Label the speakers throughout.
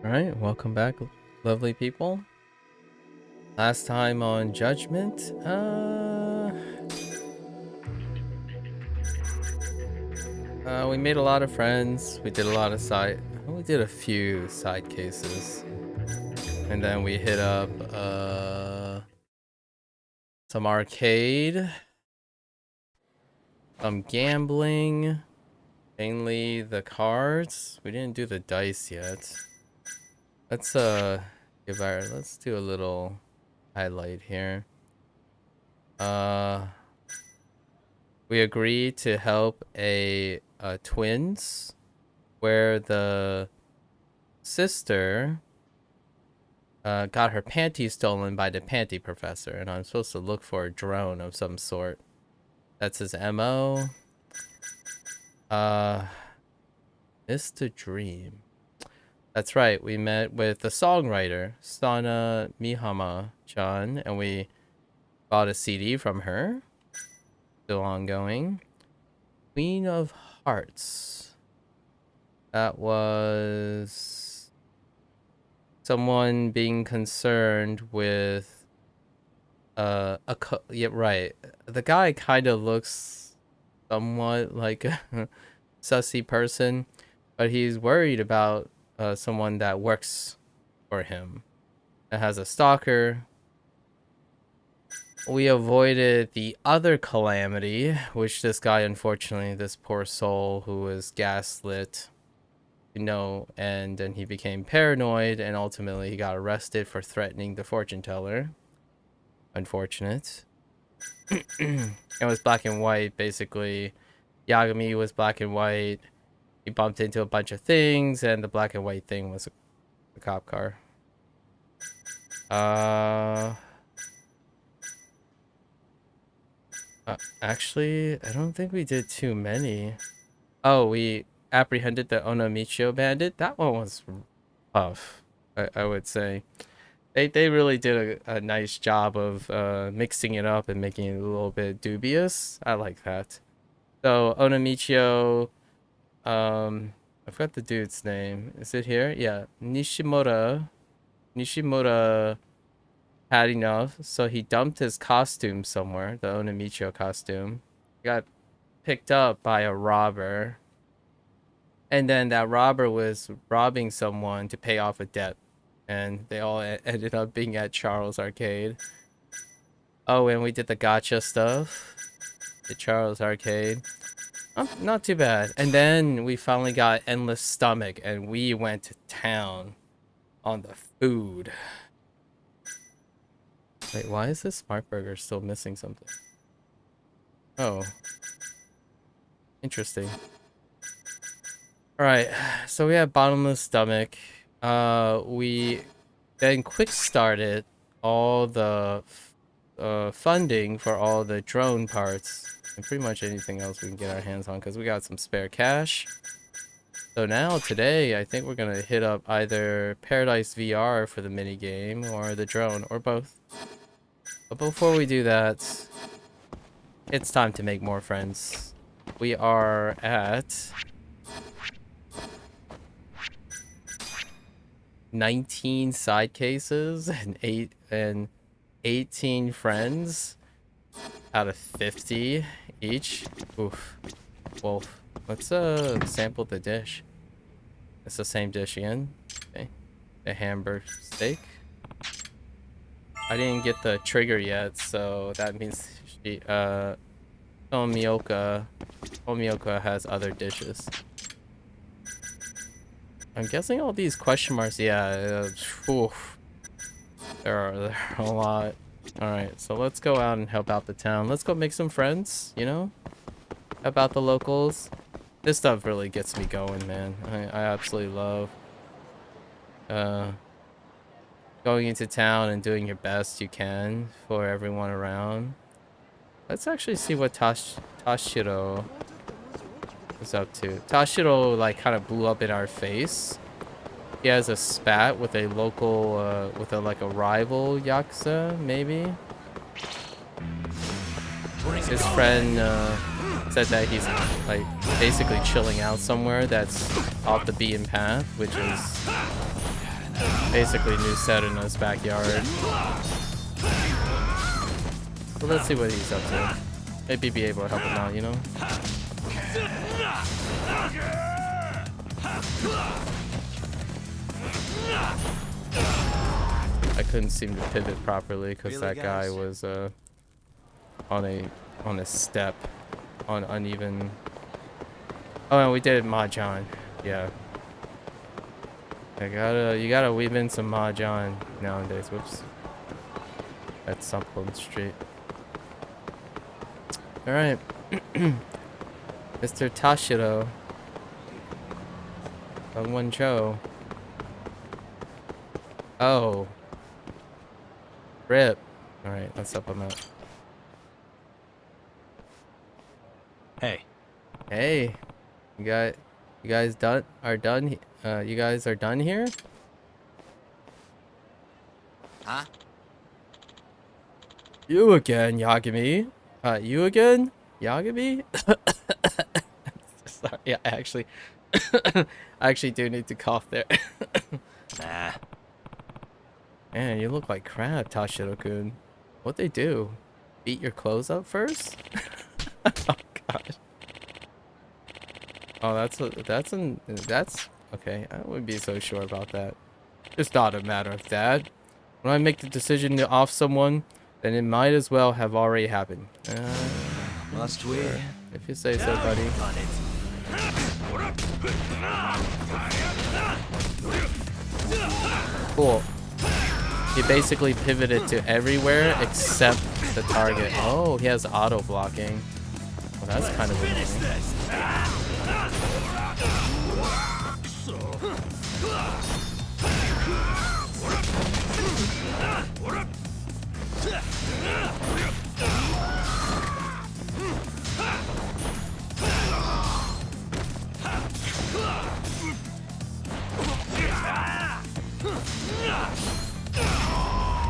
Speaker 1: Alright, welcome back, lovely people. Last time on Judgment, we made a lot of friends. We did a few side cases. And then we hit up, some arcade, some gambling, mainly the cards. We didn't do the dice yet. Let's do a little highlight here. We agreed to help a twins where the sister got her panties stolen by the panty professor, and I'm supposed to look for a drone of some sort. That's his MO. Mr. Dream. That's right, we met with the songwriter, Sana Mihama-chan, and we bought a CD from her. Still ongoing. Queen of Hearts. That was someone being concerned with yeah, right. The guy kind of looks somewhat like a sussy person, but he's worried about someone that works for him that has a stalker. We avoided the other calamity, which this guy, unfortunately, this poor soul who was gaslit, and then he became paranoid, and ultimately he got arrested for threatening the fortune teller. Unfortunate. It was black and white, basically. Yagami was black and white. He bumped into a bunch of things, and the black and white thing was a cop car. Actually, I don't think we did too many. Oh, we apprehended the Onomichio bandit. That one was tough, I would say. They really did a nice job of mixing it up and making it a little bit dubious. I like that. So Onomichio, I forgot the dude's name. Is it here? Yeah, Nishimura had enough, so he dumped his costume somewhere, the Onomichio costume. He got picked up by a robber. And then that robber was robbing someone to pay off a debt. And they all ended up being at Charles Arcade. Oh, and we did the gotcha stuff. The Charles Arcade. Not too bad. And then we finally got Endless Stomach, and we went to town on the food. Wait, why is this Smart Burger still missing something? Oh. Interesting. Alright, so we have Bottomless Stomach. We then quick started all the funding for all the drone parts and pretty much anything else we can get our hands on because we got some spare cash. So now today I think we're gonna hit up either Paradise VR for the mini game or the drone or both. But before we do that, it's time to make more friends. We are at 19 side cases and 18 friends out of 50 each. Oof. Wolf. Let's sample the dish. It's the same dish again. Okay. The hamburger steak. I didn't get the trigger yet, so that means she Tomioka has other dishes. I'm guessing all these question marks, yeah, oof. There are a lot. Alright, so let's go out and help out the town. Let's go make some friends, you know? Help out the locals. This stuff really gets me going, man. I absolutely love going into town and doing your best you can for everyone around. Let's actually see what Tashiro is up to. Tashiro like kind of blew up in our face. He has a spat with a local like a rival yakuza, maybe. His friend said that he's like basically chilling out somewhere that's off the beaten path, which is Basically new set in his backyard. So let's see what he's up to. Maybe be able to help him out, you know? I couldn't seem to pivot properly because
Speaker 2: Really,
Speaker 1: that guy was on a step on uneven. Oh, and we did Mahjong. Yeah. You gotta weave in some Mahjong nowadays. Whoops. That's something straight. Alright. Mr. Tashiro. One Joe. Oh. Rip. Alright, let's help him out.
Speaker 2: Hey.
Speaker 1: Hey. You guys are done? You guys are done here?
Speaker 2: Huh?
Speaker 1: You again, Yagami. You again? Yagami? Sorry, yeah, I actually do need to cough there.
Speaker 2: Nah.
Speaker 1: Man, you look like crap, Tashiro-kun. What'd they do? Beat your clothes up first? Oh gosh. Oh, that's okay. I wouldn't be so sure about that. It's not a matter of that. When I make the decision to off someone, then it might as well have already happened.
Speaker 2: Must we?
Speaker 1: Sure. If you say so, buddy. Cool. He basically pivoted to everywhere except the target. Oh, he has auto blocking. Well, that's kind of annoying.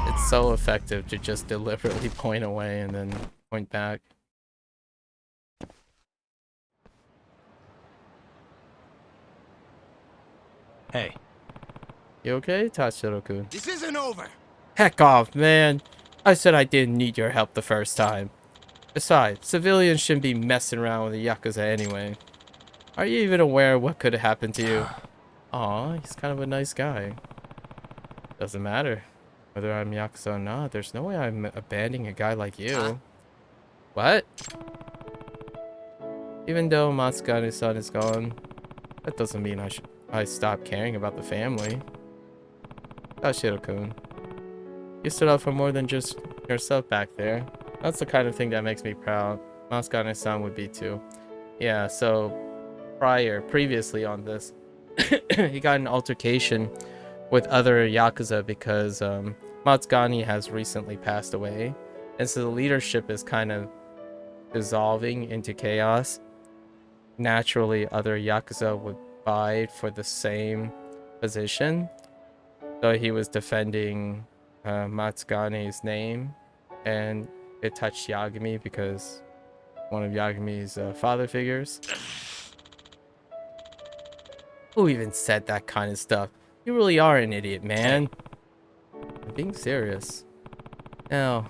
Speaker 1: It's so effective to just deliberately point away and then point back.
Speaker 2: Hey.
Speaker 1: You okay, Tashiro-kun?
Speaker 2: This isn't over.
Speaker 1: Heck off, man. I said I didn't need your help the first time. Besides, civilians shouldn't be messing around with the Yakuza anyway. Are you even aware of what could have happened to you? Aw, he's kind of a nice guy. Doesn't matter. Whether I'm Yakuza or not, there's no way I'm abandoning a guy like you.
Speaker 2: Huh?
Speaker 1: What? Even though Matsugane's son is gone, that doesn't mean I stop caring about the family. Tashiro-kun, you stood up for more than just yourself back there. That's the kind of thing that makes me proud. Matsugane's-san would be too. Yeah, so previously on this, he got an altercation with other Yakuza because Matsugane has recently passed away. And so the leadership is kind of dissolving into chaos. Naturally, other Yakuza would vie for the same position. So he was defending Matsugane's name, and it touched Yagami because one of Yagami's father figures. Who even said that kind of stuff? You really are an idiot, man. I'm being serious. Now,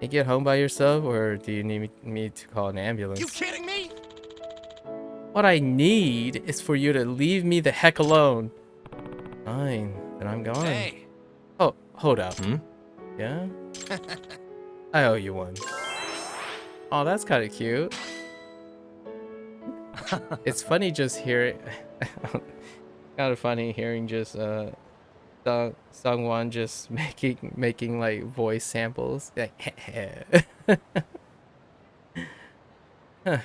Speaker 1: you get home by yourself, or do you need me to call an ambulance?
Speaker 2: You kidding me?
Speaker 1: What I need is for you to leave me the heck alone. Fine, then I'm gone.
Speaker 2: Hey.
Speaker 1: Oh, hold up.
Speaker 2: Hmm?
Speaker 1: Yeah? I owe you one. Oh, that's kind of cute. It's funny just hearing... kind of funny hearing just Sungwon just making like voice samples. Like, huh.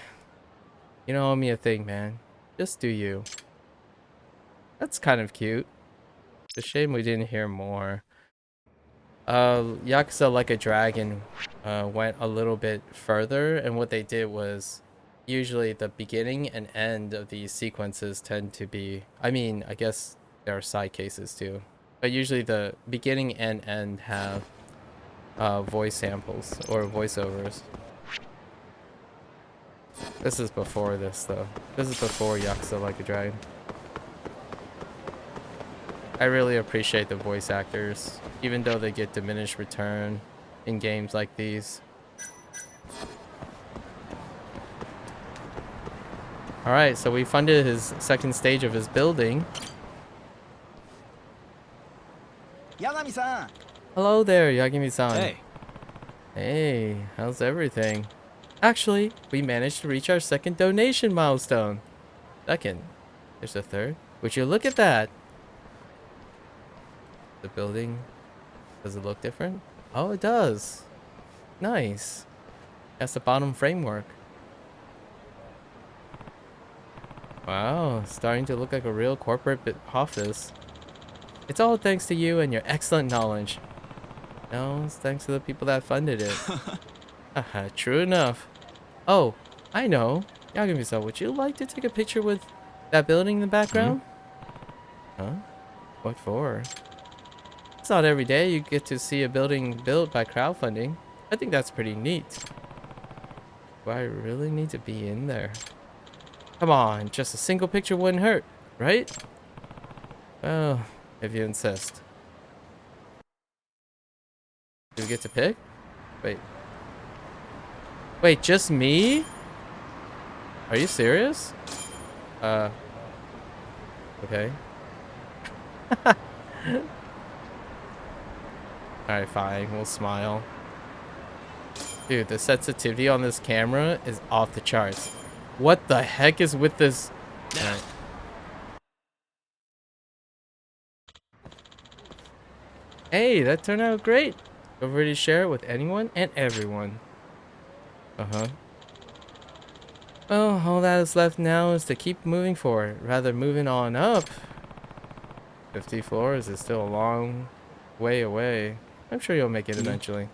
Speaker 1: You don't owe me a thing, man. Just do you. That's kind of cute. It's a shame we didn't hear more. Yakuza Like a Dragon went a little bit further, and what they did was usually the beginning and end of these sequences tend to be, I mean, I guess there are side cases too, but usually the beginning and end have voice samples or voiceovers. This is before this though. This is before Yakuza Like a Dragon. I really appreciate the voice actors, even though they get diminished return in games like these. All right, so we funded his second stage of his building.
Speaker 2: Yagami-san.
Speaker 1: Hello there, Yagami-san.
Speaker 2: Hey.
Speaker 1: Hey, how's everything? Actually, we managed to reach our second donation milestone. Second. There's a third. Would you look at that? The building, does it look different? Oh, it does. Nice. That's the bottom framework. Wow, starting to look like a real corporate office. It's all thanks to you and your excellent knowledge. No, it's thanks to the people that funded it. Haha, true enough. Oh, I know. Yagami-san, would you like to take a picture with that building in the background? Huh? What for? It's not every day you get to see a building built by crowdfunding. I think that's pretty neat. Do I really need to be in there? Come on, just a single picture wouldn't hurt, right? Well, if you insist. Do we get to pick? Wait. Wait, just me? Are you serious? Okay. Alright, fine. We'll smile. Dude, the sensitivity on this camera is off the charts. What the heck is with this? Right. Hey, that turned out great. Feel free to share it with anyone and everyone. Uh-huh. Well, all that is left now is to keep moving forward, rather moving on up. 50 floors is still a long way away. I'm sure you'll make it eventually.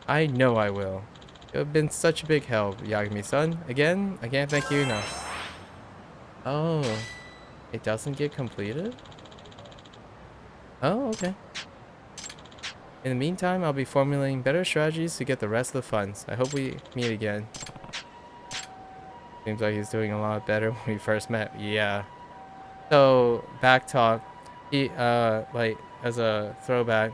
Speaker 1: I know I will. You have been such a big help, Yagami-san. Again, I can't thank you enough. Oh, it doesn't get completed? Oh, okay. In the meantime, I'll be formulating better strategies to get the rest of the funds. I hope we meet again. Seems like he's doing a lot better when we first met. Yeah. So, back talk. He, like, as a throwback,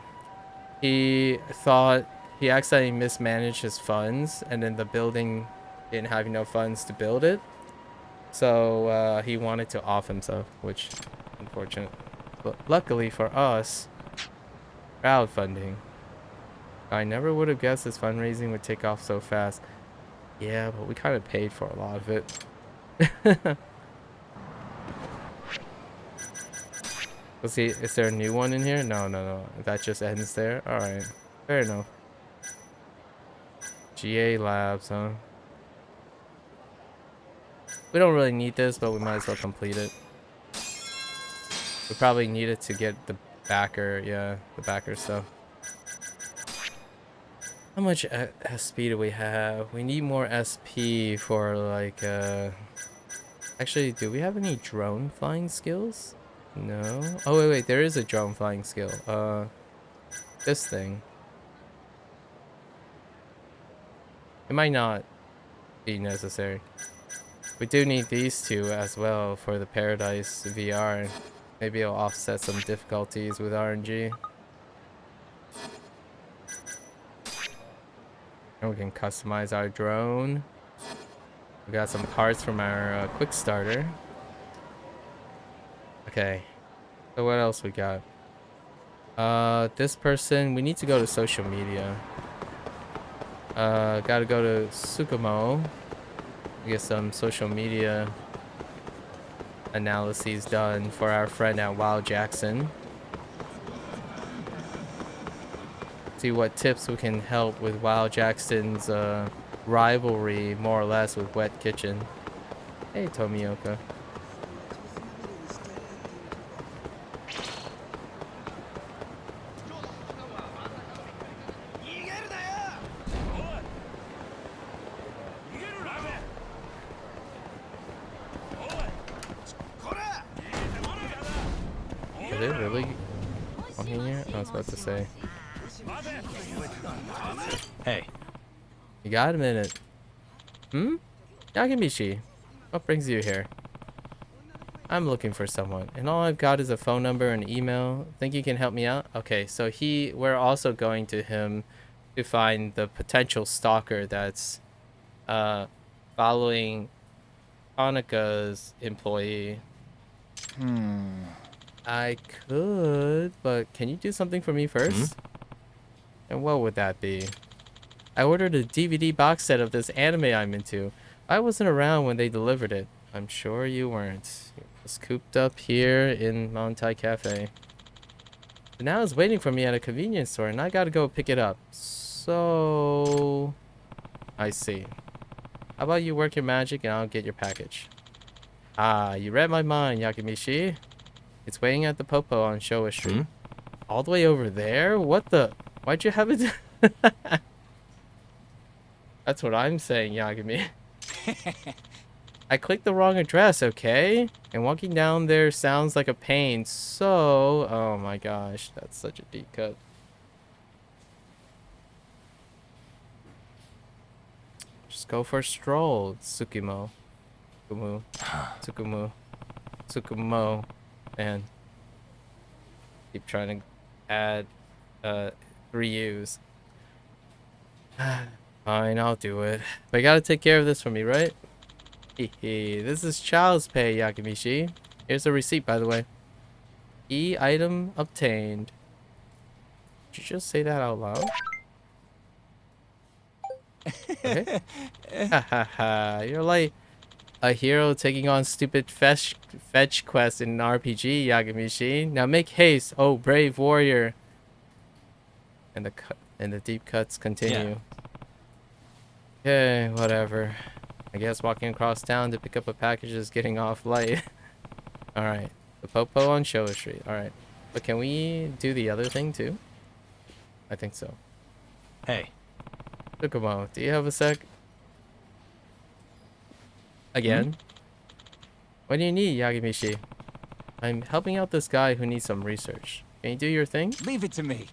Speaker 1: he thought he accidentally mismanaged his funds, and then the building didn't have enough funds to build it. So, he wanted to off himself, which, unfortunate. But luckily for us, crowdfunding. I never would have guessed this fundraising would take off so fast. Yeah, but we kind of paid for a lot of it. Let's see, is there a new one in here? No, no, no. That just ends there? Alright. Fair enough. GA Labs, huh? We don't really need this, but we might as well complete it. We probably need it to get the backer, yeah, the backer stuff. How much SP do we have? We need more SP for like, actually, do we have any drone flying skills? No. Oh, wait, wait, there is a drone flying skill. This thing. It might not be necessary. We do need these two as well for the Paradise VR. Maybe it'll offset some difficulties with RNG. And we can customize our drone. We got some parts from our quick starter. Okay. So what else we got? This person, we need to go to social media. Gotta go to Sukumo. Get some social media analyses done for our friend at Wild Jackson. See what tips we can help with Wild Jackson's rivalry, more or less, with Wet Kitchen. Hey, Tomioka. Are they really walking here? I was about to say.
Speaker 2: Hey.
Speaker 1: You got a minute. Hmm? Yagamishi, what brings you here? I'm looking for someone, and all I've got is a phone number and email. Think you can help me out? Okay, so we're also going to him to find the potential stalker that's uh following Hanaka's employee. I could, but can you do something for me first? And what would that be? I ordered a DVD box set of this anime I'm into. I wasn't around when they delivered it. I'm sure you weren't. It was cooped up here in Montai Cafe. But now it's waiting for me at a convenience store, and I gotta go pick it up. So... I see. How about you work your magic, and I'll get your package. Ah, you read my mind, Yakimishi. It's waiting at the Popo on Showa Street. All the way over there? What the... Why'd you have it... That's what I'm saying, Yagami. I clicked the wrong address, okay? And walking down there sounds like a pain, so... Oh my gosh, that's such a deep cut. Just go for a stroll, Tsukimo. Tsukumu. Tsukumu. Tsukumo. Man. Keep trying to add 3 U's. Fine, I'll do it. But you gotta take care of this for me, right? Hehe, this is child's pay, Yakimishi. Here's a receipt, by the way. Item obtained. Did you just say that out loud? Okay. Ha ha ha. You're like a hero taking on stupid fetch quest in an RPG, Yagamishi. Now make haste, oh brave warrior. And the deep cuts continue. Okay, whatever. I guess walking across town to pick up a package is getting off light. Alright. The Popo on Showa Street. Alright. But can we do the other thing too? I think so.
Speaker 2: Hey.
Speaker 1: Tsukumo, do you have a sec? Again? What do you need, Yagimishi? I'm helping out this guy who needs some research. Can you do your thing?
Speaker 2: Leave it to me.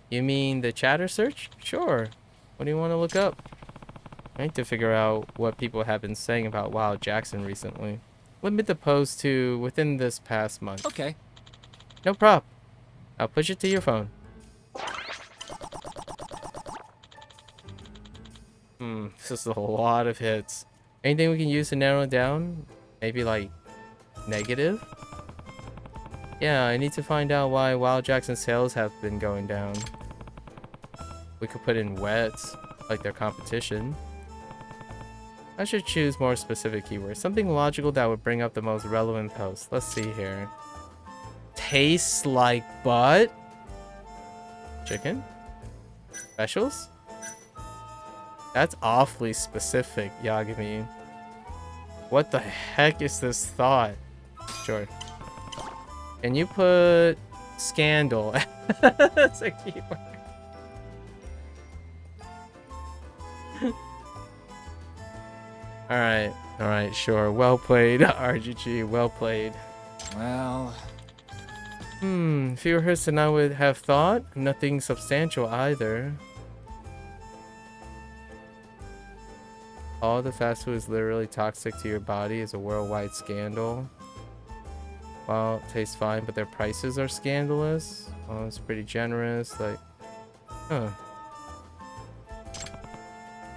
Speaker 1: You mean the chatter search? Sure. What do you want to look up? I need to figure out what people have been saying about Wild Jackson recently. Limit the post to within this past month.
Speaker 2: Okay.
Speaker 1: No prob. I'll push it to your phone. This is a lot of hits. Anything we can use to narrow it down? Maybe like negative? Yeah, I need to find out why Wild Jackson sales have been going down. We could put in wets, like their competition. I should choose more specific keywords. Something logical that would bring up the most relevant posts. Let's see here. Tastes like butt? Chicken? Specials? That's awfully specific, Yagami. What the heck is this thought? Sure. Can you put scandal? That's a keyword. Alright, sure. Well played, RGG. Well played.
Speaker 2: Well...
Speaker 1: Fewer hurts than I would have thought. Nothing substantial either. All the fast food is literally toxic to your body is a worldwide scandal. Well, it tastes fine, but their prices are scandalous. Oh, it's pretty generous. Like, huh.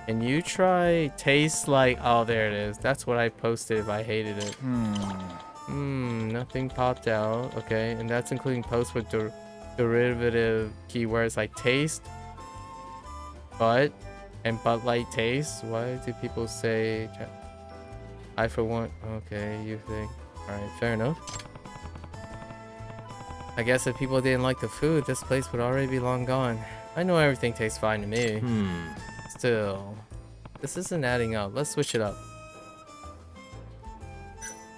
Speaker 1: Can you try taste like... Oh, there it is. That's what I posted if I hated it. Nothing popped out. Okay, and that's including posts with derivative keywords like taste, butt, and Bud Light taste. Why do people say... I for one... Okay, you think... Alright, fair enough. I guess if people didn't like the food, this place would already be long gone. I know everything tastes fine to me. Still, this isn't adding up. Let's switch it up.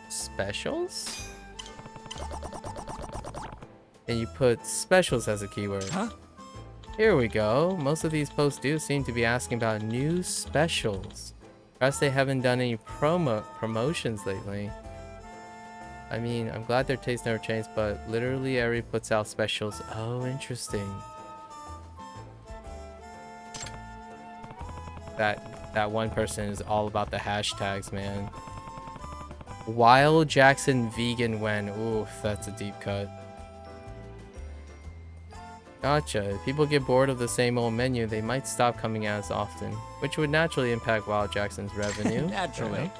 Speaker 1: Specials? And you put specials as a keyword.
Speaker 2: Huh?
Speaker 1: Here we go. Most of these posts do seem to be asking about new specials. Perhaps they haven't done any promotions lately. I mean, I'm glad their taste never changed, but literally every puts out specials. Oh, interesting. That one person is all about the hashtags, man. While Jackson vegan when? Oof, that's a deep cut. Gotcha. If people get bored of the same old menu, they might stop coming as often, which would naturally impact Wild Jackson's revenue.
Speaker 2: Naturally.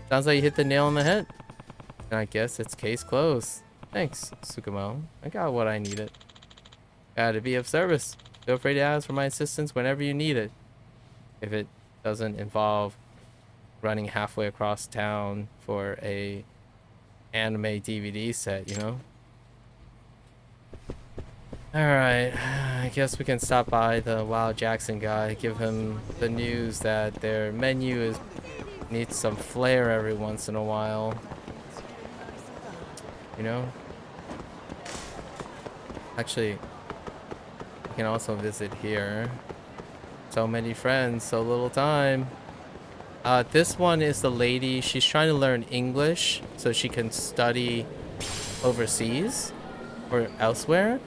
Speaker 1: Sounds like you hit the nail on the head. And I guess it's case closed. Thanks, Tsukumo. I got what I needed. Gotta be of service. Feel free to ask for my assistance whenever you need it. If it doesn't involve running halfway across town for a anime DVD set, you know? Alright, I guess we can stop by the Wild Jackson guy, give him the news that their menu needs some flair every once in a while. You know? Actually, we can also visit here. So many friends, so little time. This one is the lady. She's trying to learn English so she can study overseas or elsewhere.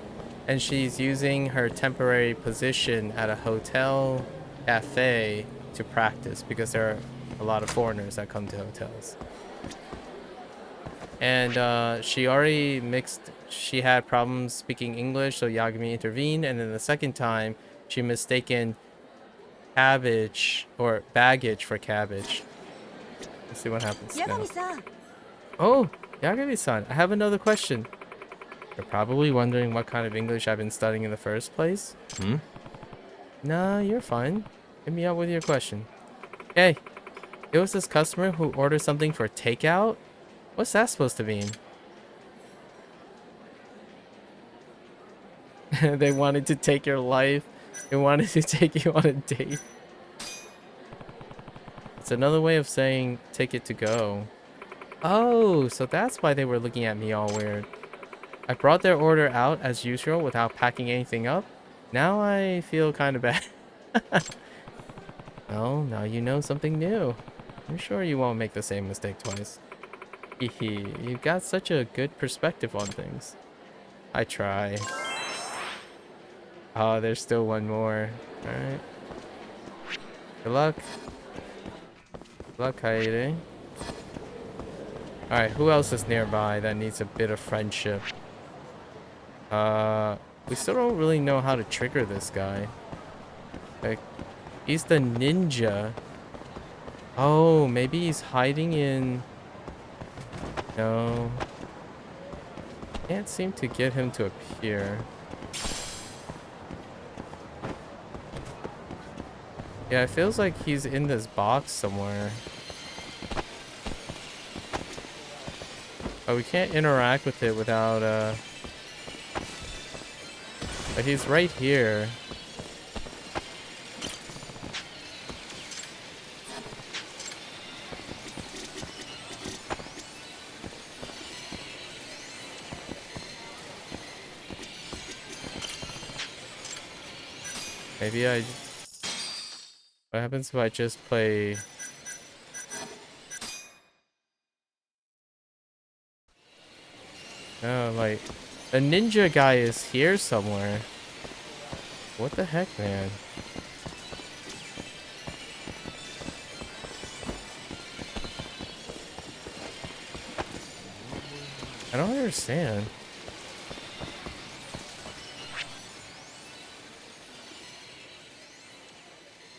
Speaker 1: And she's using her temporary position at a hotel cafe to practice because there are a lot of foreigners that come to hotels. And she had problems speaking English, so Yagami intervened. And then the second time, she mistaken cabbage or baggage for cabbage. Let's see what happens now. Oh, Yagami-san, I have another question. You're probably wondering what kind of English I've been studying in the first place. Nah, you're fine. Hit me up with your question. Hey, it was this customer who ordered something for takeout? What's that supposed to mean? They wanted to take your life. They wanted to take you on a date. It's another way of saying take it to go. Oh, so that's why they were looking at me all weird. I brought their order out as usual without packing anything up. Now I feel kind of bad. Well, now you know something new. I'm sure you won't make the same mistake twice. Hehe, you've got such a good perspective on things. I try. Oh, there's still one more. Alright. Good luck. Good luck, Kaede. Alright, who else is nearby that needs a bit of friendship? We still don't really know how to trigger this guy. Like, he's the ninja. Oh, maybe he's hiding in... No. Can't seem to get him to appear. Yeah, it feels like he's in this box somewhere. Oh, we can't interact with it without, But he's right here. Maybe I... What happens if I just play... Oh, like... The ninja guy is here somewhere. What the heck, man? I don't understand.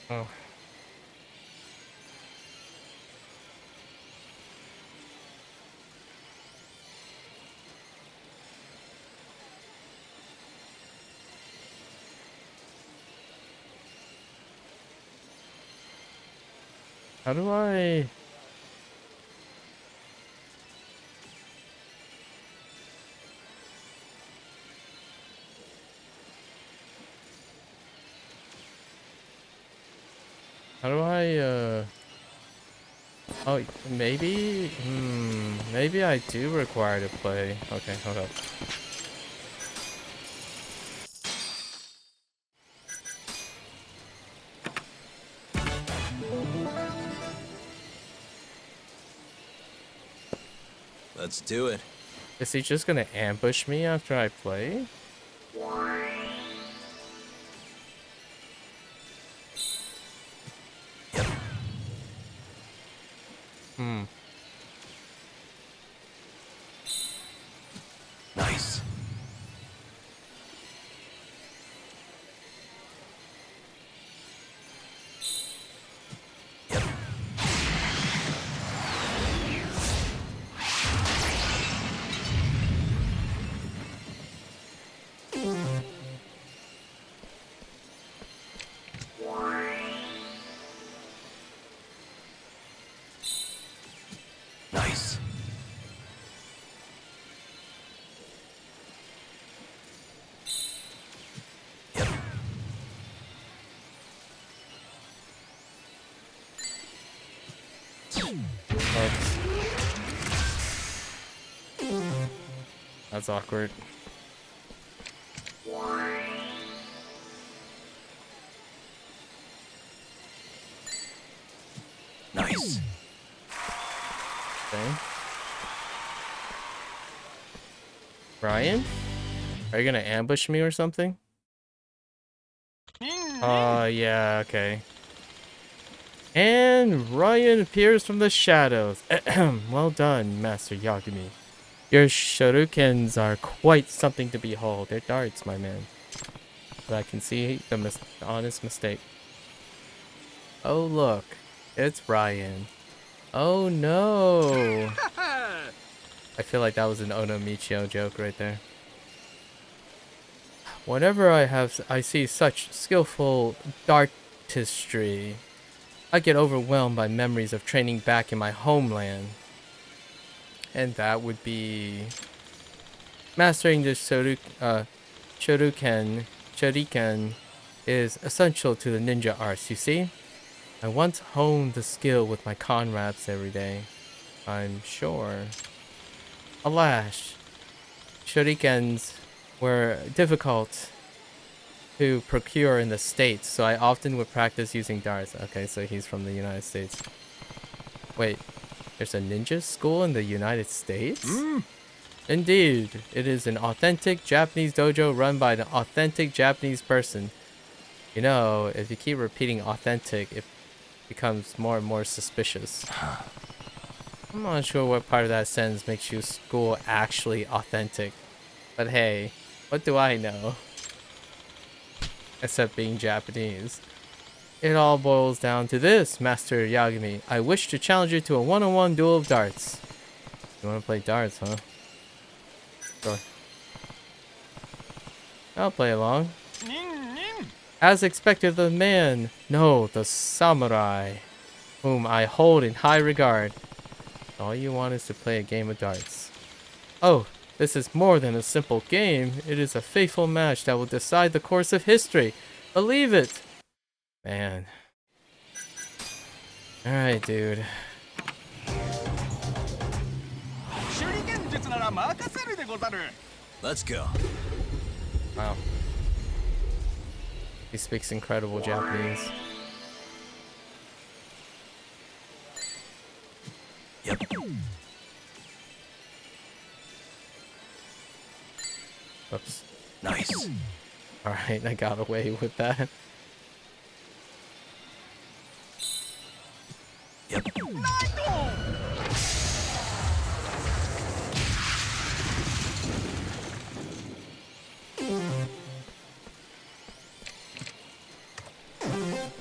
Speaker 1: Oh. How do I... How do I, Oh, maybe? Maybe I do require to play. Okay, hold up.
Speaker 2: Let's do it.
Speaker 1: Is he just gonna ambush me after I play? Oops. That's awkward.
Speaker 2: Nice.
Speaker 1: Okay. Ryan? Are you gonna ambush me or something? Yeah, okay. And Ryan appears from the shadows. Well done, Master Yagami. Your shurikens are quite something to behold. They're darts, my man. But I can see the honest mistake. Oh, look. It's Ryan. Oh, no. I feel like that was an Onomichio joke right there. Whenever I see such skillful dartistry, I get overwhelmed by memories of training back in my homeland. And that would be mastering the shuriken is essential to the ninja arts, you see? I once honed the skill with my comrades every day. I'm sure. Alas, shurikens were difficult to procure in the States, so I often would practice using darts. Okay, so he's from the United States. Wait, there's a ninja school in the United States? Indeed, it is an authentic Japanese dojo run by an authentic Japanese person. You know, if you keep repeating authentic, it becomes more and more suspicious. I'm not sure what part of that sentence makes you school actually authentic. But hey, what do I know? Except being Japanese. It all boils down to this, Master Yagami. I wish to challenge you to a one-on-one duel of darts. You want to play darts, huh? Sure. I'll play along. As expected, the man, no, the samurai, whom I hold in high regard. All you want is to play a game of darts. Oh, this is more than a simple game. It is a fateful match that will decide the course of history. Believe it. Man. Alright, dude.
Speaker 2: Let's go.
Speaker 1: Wow. He speaks incredible Japanese.
Speaker 2: Yep.
Speaker 1: Oops.
Speaker 2: Nice.
Speaker 1: Alright, I got away with that.
Speaker 2: Yep.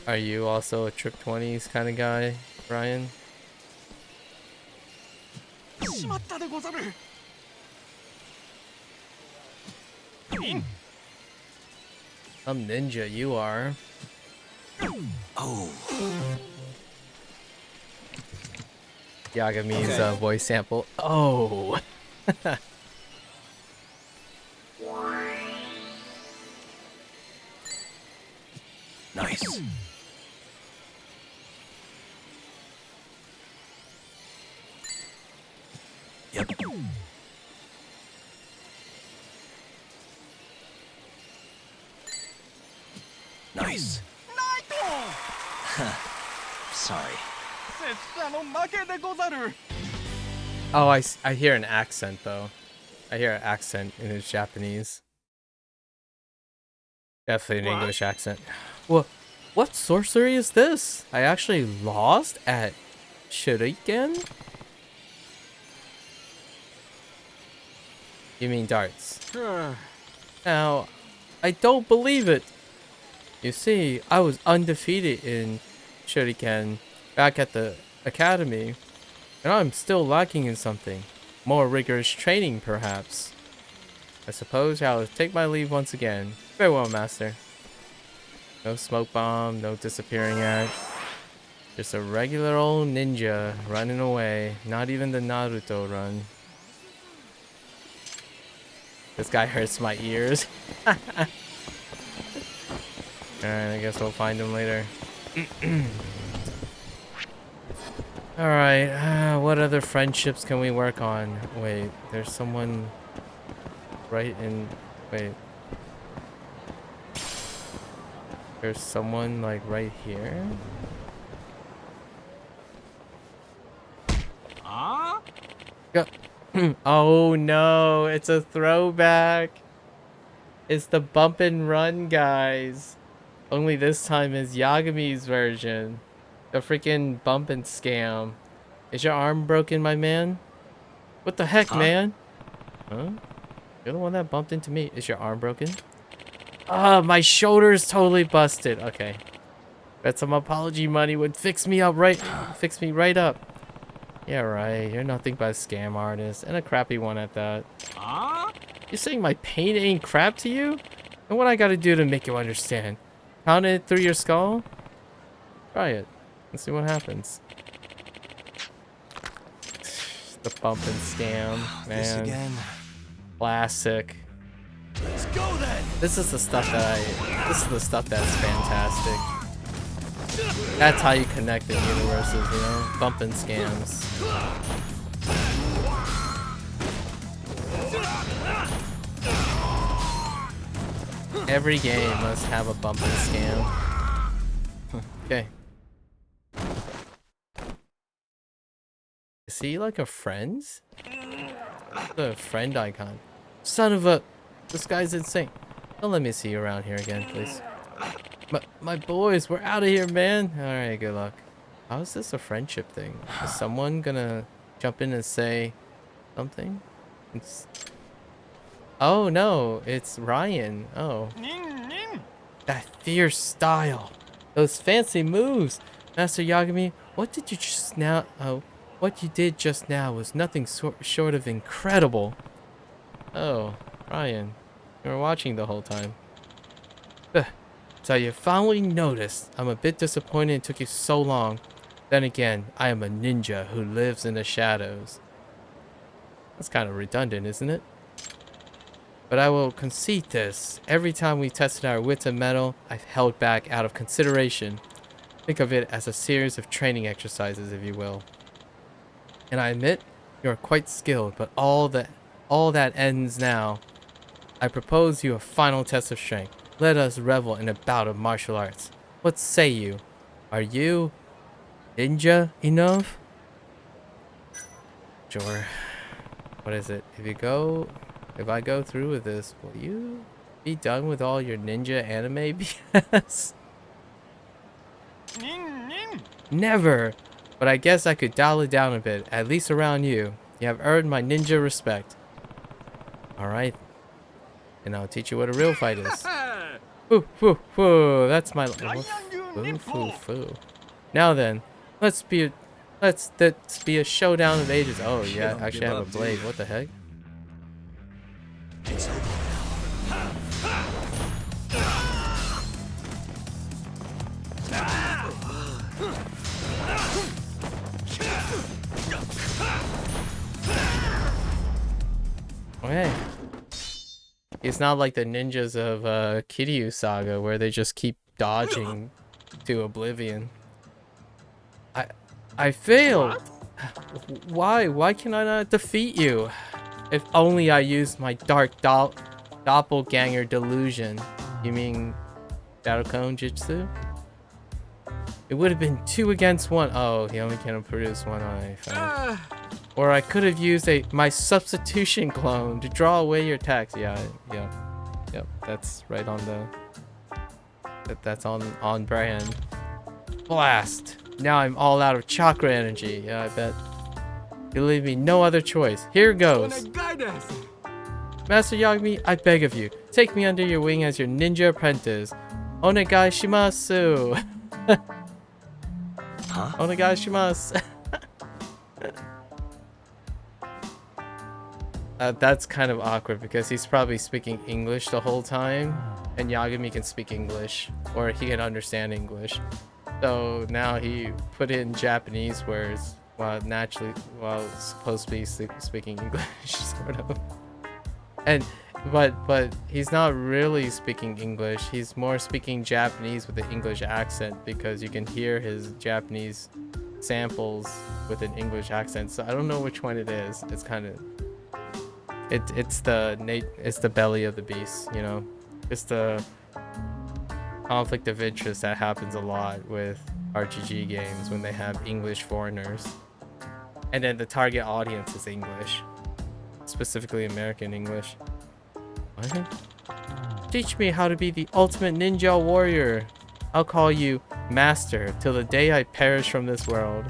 Speaker 1: Are you also a Trip 20s kind of guy, Ryan? Some ninja you are.
Speaker 2: Oh.
Speaker 1: Yagami's
Speaker 2: Okay.
Speaker 1: voice sample. Oh.
Speaker 2: Nice. Yep. Nice. Sorry.
Speaker 1: Oh, I hear an accent though. I hear an accent in his Japanese. Definitely an English accent. Well, what sorcery is this? I actually lost at Shuriken? You mean darts? Now, I don't believe it. You see, I was undefeated in Shuriken back at the academy, and I'm still lacking in something. More rigorous training, perhaps. I suppose I'll take my leave once again. Farewell, master. No smoke bomb, no disappearing act. Just a regular old ninja running away. Not even the Naruto run. This guy hurts my ears. Alright, I guess we'll find him later. Alright, what other friendships can we work on? Wait, there's someone right in... Wait. There's someone, like, right here? Go. Oh no, it's a throwback. It's the bump and run, guys. Only this time is Yagami's version. The freaking bump and scam. Is your arm broken, my man? What the heck,
Speaker 2: Huh?
Speaker 1: man? Huh? You're the one that bumped into me. Is your arm broken? Ah, my shoulder's totally busted. Okay. Bet some apology money would fix me up right. Fix me right up. Yeah, right. You're nothing but a scam artist. And a crappy one at that. You're saying my pain ain't crap to you? And what I gotta do to make you understand? Pound it through your skull? Try it. Let's see what happens. The bump and scam,
Speaker 2: This
Speaker 1: man.
Speaker 2: again.
Speaker 1: Classic.
Speaker 2: Let's go then.
Speaker 1: This is the stuff that's fantastic. That's how you connect the universes, you know? Bump and scams. Every game must have a bump and scam. Okay. Is he like a friend's? The friend icon. Son of a... This guy's insane. Don't let me see you around here again, please. My boys, we're out of here, man. Alright, good luck. How is this a friendship thing? Is someone gonna jump in and say something? Oh no, it's Ryan. Oh. That fierce style. Those fancy moves. Master Yagami, what did you just now... Oh, what you did just now was nothing short of incredible. Oh, Ryan. You were watching the whole time. So you finally noticed. I'm a bit disappointed it took you so long. Then again, I am a ninja who lives in the shadows. That's kind of redundant, isn't it? But I will concede this. Every time we tested our wits and metal, I've held back out of consideration. Think of it as a series of training exercises, if you will. And I admit, you are quite skilled, but all that ends now. I propose you a final test of strength. Let us revel in a bout of martial arts. What say you? Are you ninja enough? Sure. What is it? If I go through with this, will you be done with all your ninja anime BS? Never. But I guess I could dial it down a bit, at least around you. You have earned my ninja respect. Alright. And I'll teach you what a real fight is. Foo, foo, foo. That's my... Foo, foo, foo. Now then, let's be a showdown of ages. Oh, yeah, I actually have a blade. What the heck?
Speaker 2: It's over
Speaker 1: Okay. It's not like the ninjas of Kiryu Saga where they just keep dodging to oblivion. I failed. Why? Why can I not defeat you? If only I used my dark doppelganger delusion. You mean Shadowcone Jutsu? It would have been 2 against 1. Oh, he only can produce 1 eye. Fine. Or I could have used my substitution clone to draw away your attacks. Yeah. Yep. That's right on the... That's on brand. Blast! Now I'm all out of chakra energy. Yeah, I bet. You leave me no other choice. Here goes. Master Yagami, I beg of you, take me under your wing as your ninja apprentice. Onegai shimasu.
Speaker 2: Huh?
Speaker 1: Onegai shimasu. That's kind of awkward because he's probably speaking English the whole time, and Yagami can speak English, or he can understand English. So now he put in Japanese words while supposed to be speaking English, sort of. And but he's not really speaking English. He's more speaking Japanese with an English accent because you can hear his Japanese samples with an English accent, so I don't know which one it is. It's kind of it's the belly of the beast, you know. It's the conflict of interest that happens a lot with RGG games when they have English foreigners, and then the target audience is English, specifically American English. What? Teach me how to be the ultimate ninja warrior. I'll call you master till the day I perish from this world.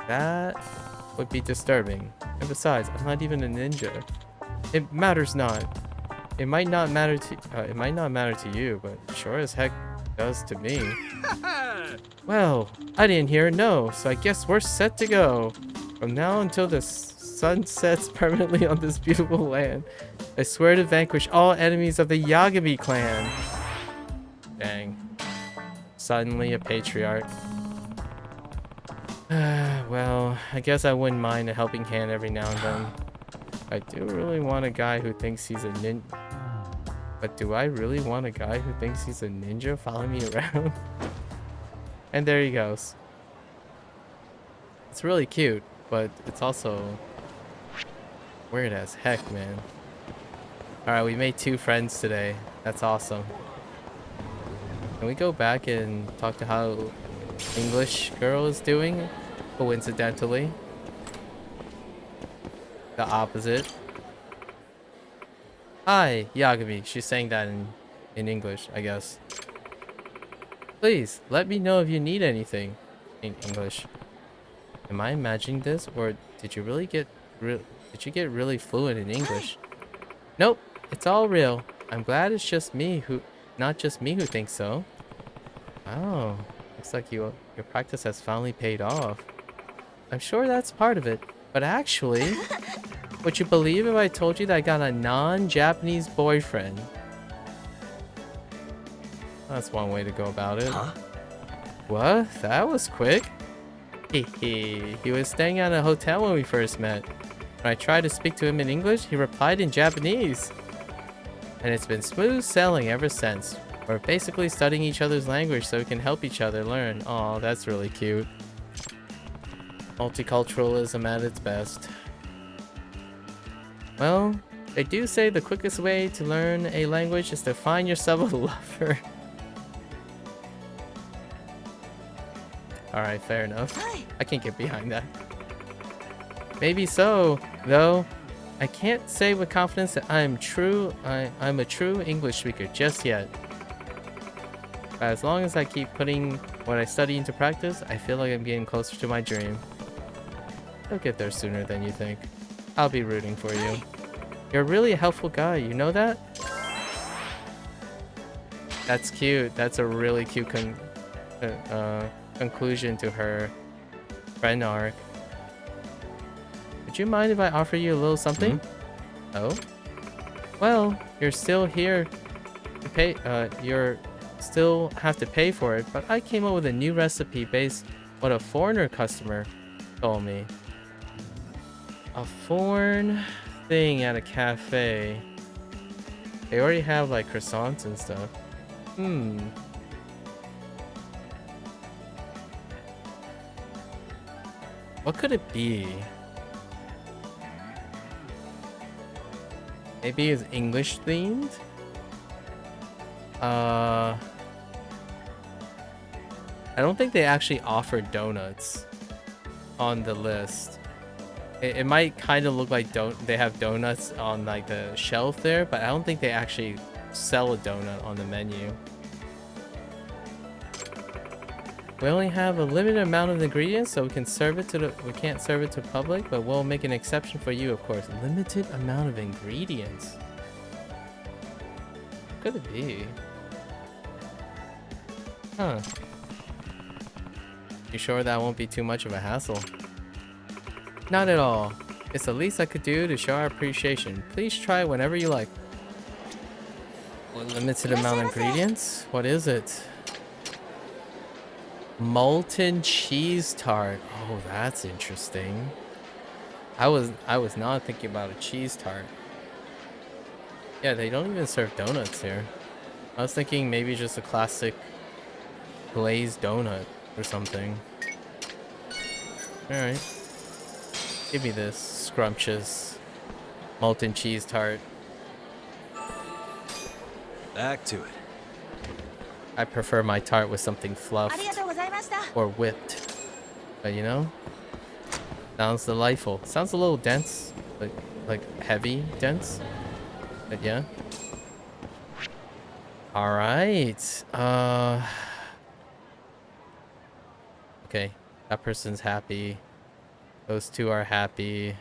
Speaker 1: That would be disturbing. And besides, I'm not even a ninja. It matters not. It might not matter to you, but sure as heck does to me. Well, I didn't hear a no, so I guess we're set to go. From now until the sun sets permanently on this beautiful land, I swear to vanquish all enemies of the Yagami clan. Dang. Suddenly a patriarch. Well, I guess I wouldn't mind a helping hand every now and then. I do really want a guy who thinks he's a ninja. But do I really want a guy who thinks he's a ninja following me around? And there he goes. It's really cute, but it's also weird as heck, man. Alright, we made 2 friends today. That's awesome. Can we go back and talk to how English girl is doing? Coincidentally. The opposite. Hi, Yagami. She's saying that in English, I guess. Please, let me know if you need anything. In English. Am I imagining this, or did you really get really fluent in English? Nope, it's all real. I'm glad it's not just me who thinks so. Oh, looks like your practice has finally paid off. I'm sure that's part of it, but actually, would you believe if I told you that I got a non-Japanese boyfriend? That's one way to go about it. Huh? What? That was quick. He was staying at a hotel when we first met. When I tried to speak to him in English, he replied in Japanese. And it's been smooth sailing ever since. We're basically studying each other's language so we can help each other learn. Aw, that's really cute. Multiculturalism at its best. Well, they do say the quickest way to learn a language is to find yourself a lover. Alright, fair enough. I can get behind that. Maybe so, though. I can't say with confidence that I'm a true English speaker just yet. But as long as I keep putting what I study into practice, I feel like I'm getting closer to my dream. You'll get there sooner than you think. I'll be rooting for you. You're really a helpful guy, you know that? That's cute. That's a really cute conclusion to her friend arc. Would you mind if I offer you a little something? Oh? Well, you're still here to pay, you're still have to pay for it, but I came up with a new recipe based on what a foreigner customer told me. A foreign thing at a cafe. They already have like croissants and stuff. What could it be? Maybe it's English themed? I don't think they actually offer donuts on the list. It might kind of look like they have donuts on like the shelf there, but I don't think they actually sell a donut on the menu. We only have a limited amount of ingredients, so we can't serve it to the public, but we'll make an exception for you, of course. Limited amount of ingredients. What could it be? Huh. You sure that won't be too much of a hassle? Not at all. It's the least I could do to show our appreciation. Please try whenever you like. Limited amount of ingredients? What is it? Molten cheese tart. Oh, that's interesting. I was not thinking about a cheese tart. Yeah, they don't even serve donuts here. I was thinking maybe just a classic glazed donut or something. Alright. Give me this scrumptious molten cheese tart.
Speaker 2: Back to it.
Speaker 1: I prefer my tart with something fluffed or whipped. But you know, sounds delightful. Sounds a little dense, like heavy dense. But yeah. All right. Okay, that person's happy. Those two are happy.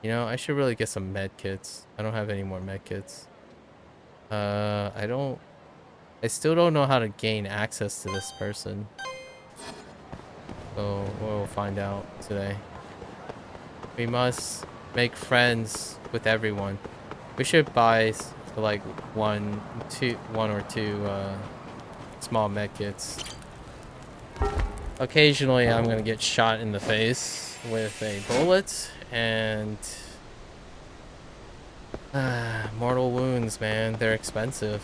Speaker 1: You know, I should really get some med kits. I don't have any more med kits. I still don't know how to gain access to this person. So we'll find out today. We must make friends with everyone. We should buy like one or two small med kits. Occasionally I'm gonna get shot in the face with a bullet and mortal wounds, man. They're expensive.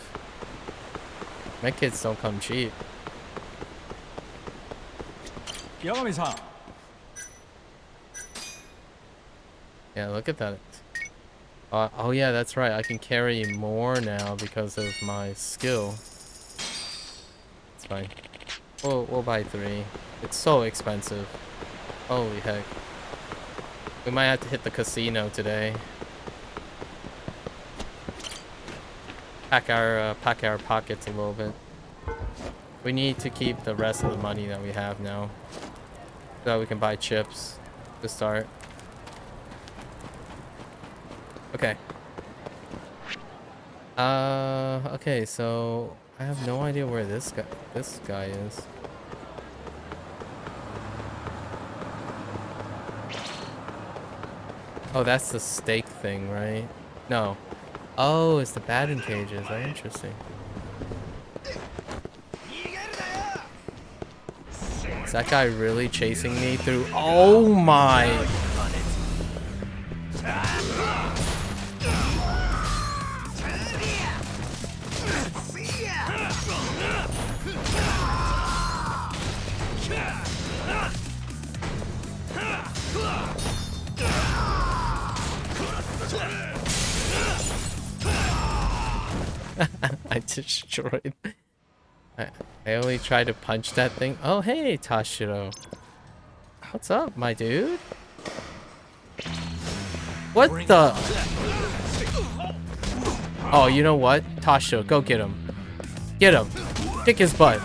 Speaker 1: Med kits don't come cheap.
Speaker 2: Yagami-san.
Speaker 1: Yeah, look at that. Oh yeah, that's right. I can carry more now because of my skill. It's fine. We'll buy 3. It's so expensive. Holy heck. We might have to hit the casino today. Pack our pockets a little bit. We need to keep the rest of the money that we have now, so that we can buy chips to start. Okay. Okay, so I have no idea where this guy is. Oh, that's the steak thing, right? No. Oh, it's the batting cages. Oh, interesting. Is that guy really chasing me through? Oh my! I destroyed. I only tried to punch that thing. Oh, hey, Tashiro. What's up, my dude? What the? Oh, you know what? Tashiro, go get him. Get him. Kick his butt.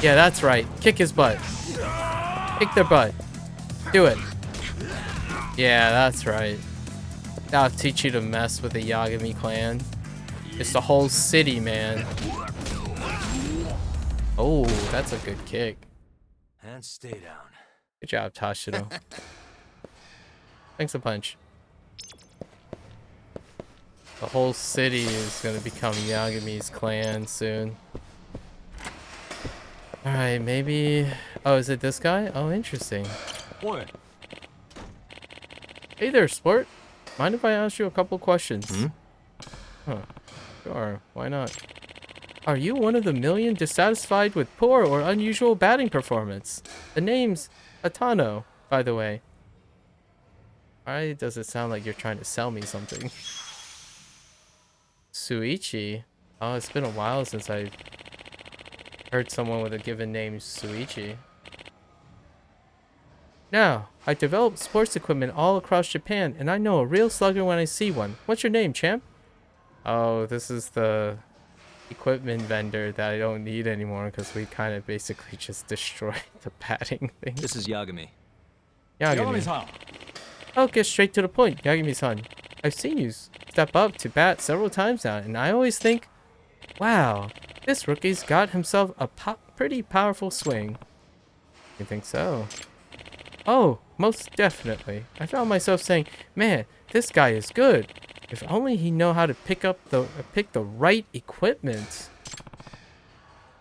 Speaker 1: Yeah, that's right. Kick his butt. Kick their butt. Do it. Yeah, that's right. That'll teach you to mess with the Yagami clan. It's the whole city, man. Oh, that's a good kick.
Speaker 2: And stay down.
Speaker 1: Good job, Tashiro. Thanks a bunch. The whole city is gonna become Yagami's clan soon. Alright, maybe... Oh, is it this guy? Oh, interesting.
Speaker 2: What?
Speaker 1: Hey there, sport. Mind if I ask you a couple questions?
Speaker 2: Hmm?
Speaker 1: Huh. Sure, why not? Are you one of the million dissatisfied with poor or unusual batting performance? The name's Atano, by the way. Why does it sound like you're trying to sell me something? Suichi? Oh, it's been a while since I heard someone with a given name Suichi. Now, I developed sports equipment all across Japan, and I know a real slugger when I see one. What's your name, champ? Oh, this is the equipment vendor that I don't need anymore because we kind of basically just destroyed the batting thing.
Speaker 2: This is Yagami.
Speaker 1: Yagami. I'll get straight to the point, Yagami-san. I've seen you step up to bat several times now, and I always think, wow, this rookie's got himself a pretty powerful swing. You think so? Oh, most definitely. I found myself saying, man, this guy is good. If only he know how to pick the right equipment.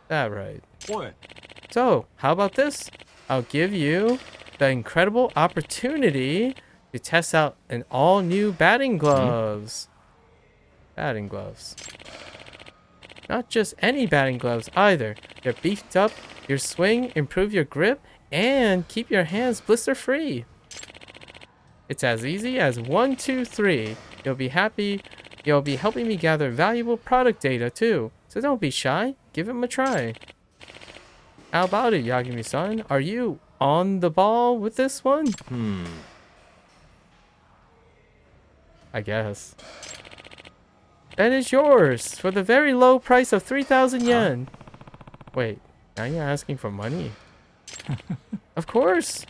Speaker 1: That right.
Speaker 2: What?
Speaker 1: So, how about this? I'll give you the incredible opportunity to test out an all-new batting gloves. Batting gloves. Not just any batting gloves either. They're beefed up your swing, improve your grip, and keep your hands blister free. It's as easy as 1, 2, 3. You'll be happy. You'll be helping me gather valuable product data too. So don't be shy. Give him a try. How about it, Yagami-san? Are you on the ball with this one? I guess. Then it's yours for the very low price of 3,000 yen. Wait, now you're asking for money? Of course.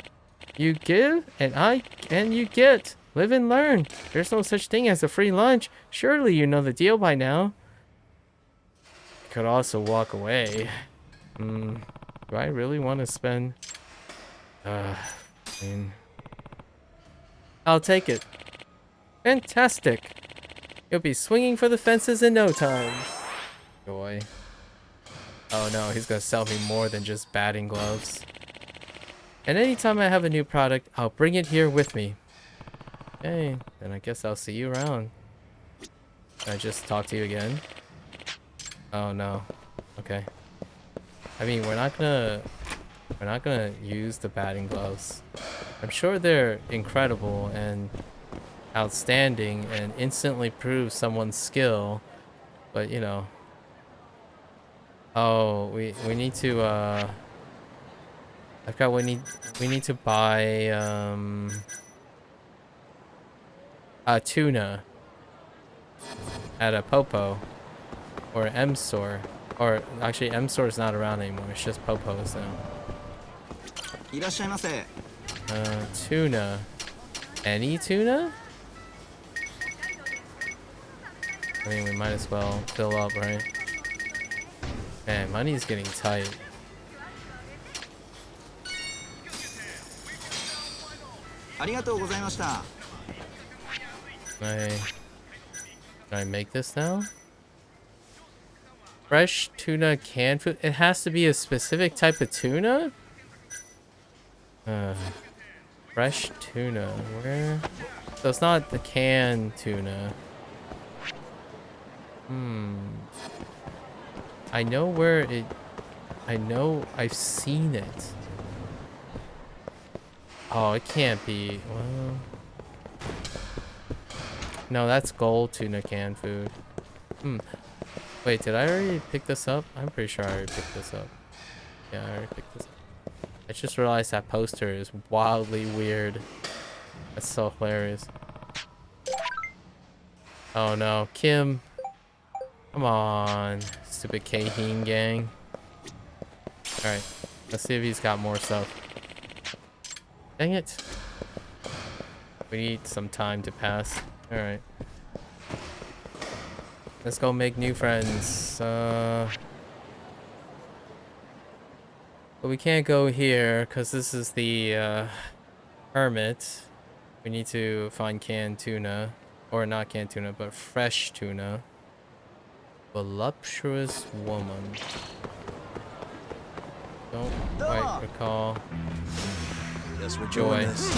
Speaker 1: You give and you get. Live and learn. There's no such thing as a free lunch. Surely you know the deal by now. You could also walk away. Do I really want to spend... I mean... I'll take it. Fantastic. You'll be swinging for the fences in no time. Joy. Oh no, he's gonna sell me more than just batting gloves. And anytime I have a new product, I'll bring it here with me. Okay, then I guess I'll see you around. Can I just talk to you again? Oh no. Okay. I mean, we're not gonna use the batting gloves. I'm sure they're incredible and outstanding and instantly prove someone's skill, but you know. Oh, we need to we need to buy a tuna at a Popo or M store, or actually M store is not around anymore. It's just Popo's now. Tuna. Any tuna? I mean, we might as well fill up, right? Man, money's getting tight. Can I make this now? Fresh tuna canned food? It has to be a specific type of tuna? Fresh tuna. Where? So it's not the canned tuna. I know where it... I know I've seen it. Oh, it can't be. Well... No, that's gold tuna canned food. Wait, did I already pick this up? I'm pretty sure I already picked this up. Yeah, I already picked this up. I just realized that poster is wildly weird. That's so hilarious. Oh no, Kim. Come on, stupid Kaheen gang. Alright, let's see if he's got more stuff. Dang it. We need some time to pass. Alright. Let's go make new friends. But we can't go here because this is the hermit. We need to find canned tuna. Or not canned tuna, but fresh tuna. Voluptuous woman. Don't quite recall.
Speaker 2: Yes, we're
Speaker 1: Joy.
Speaker 2: doing this.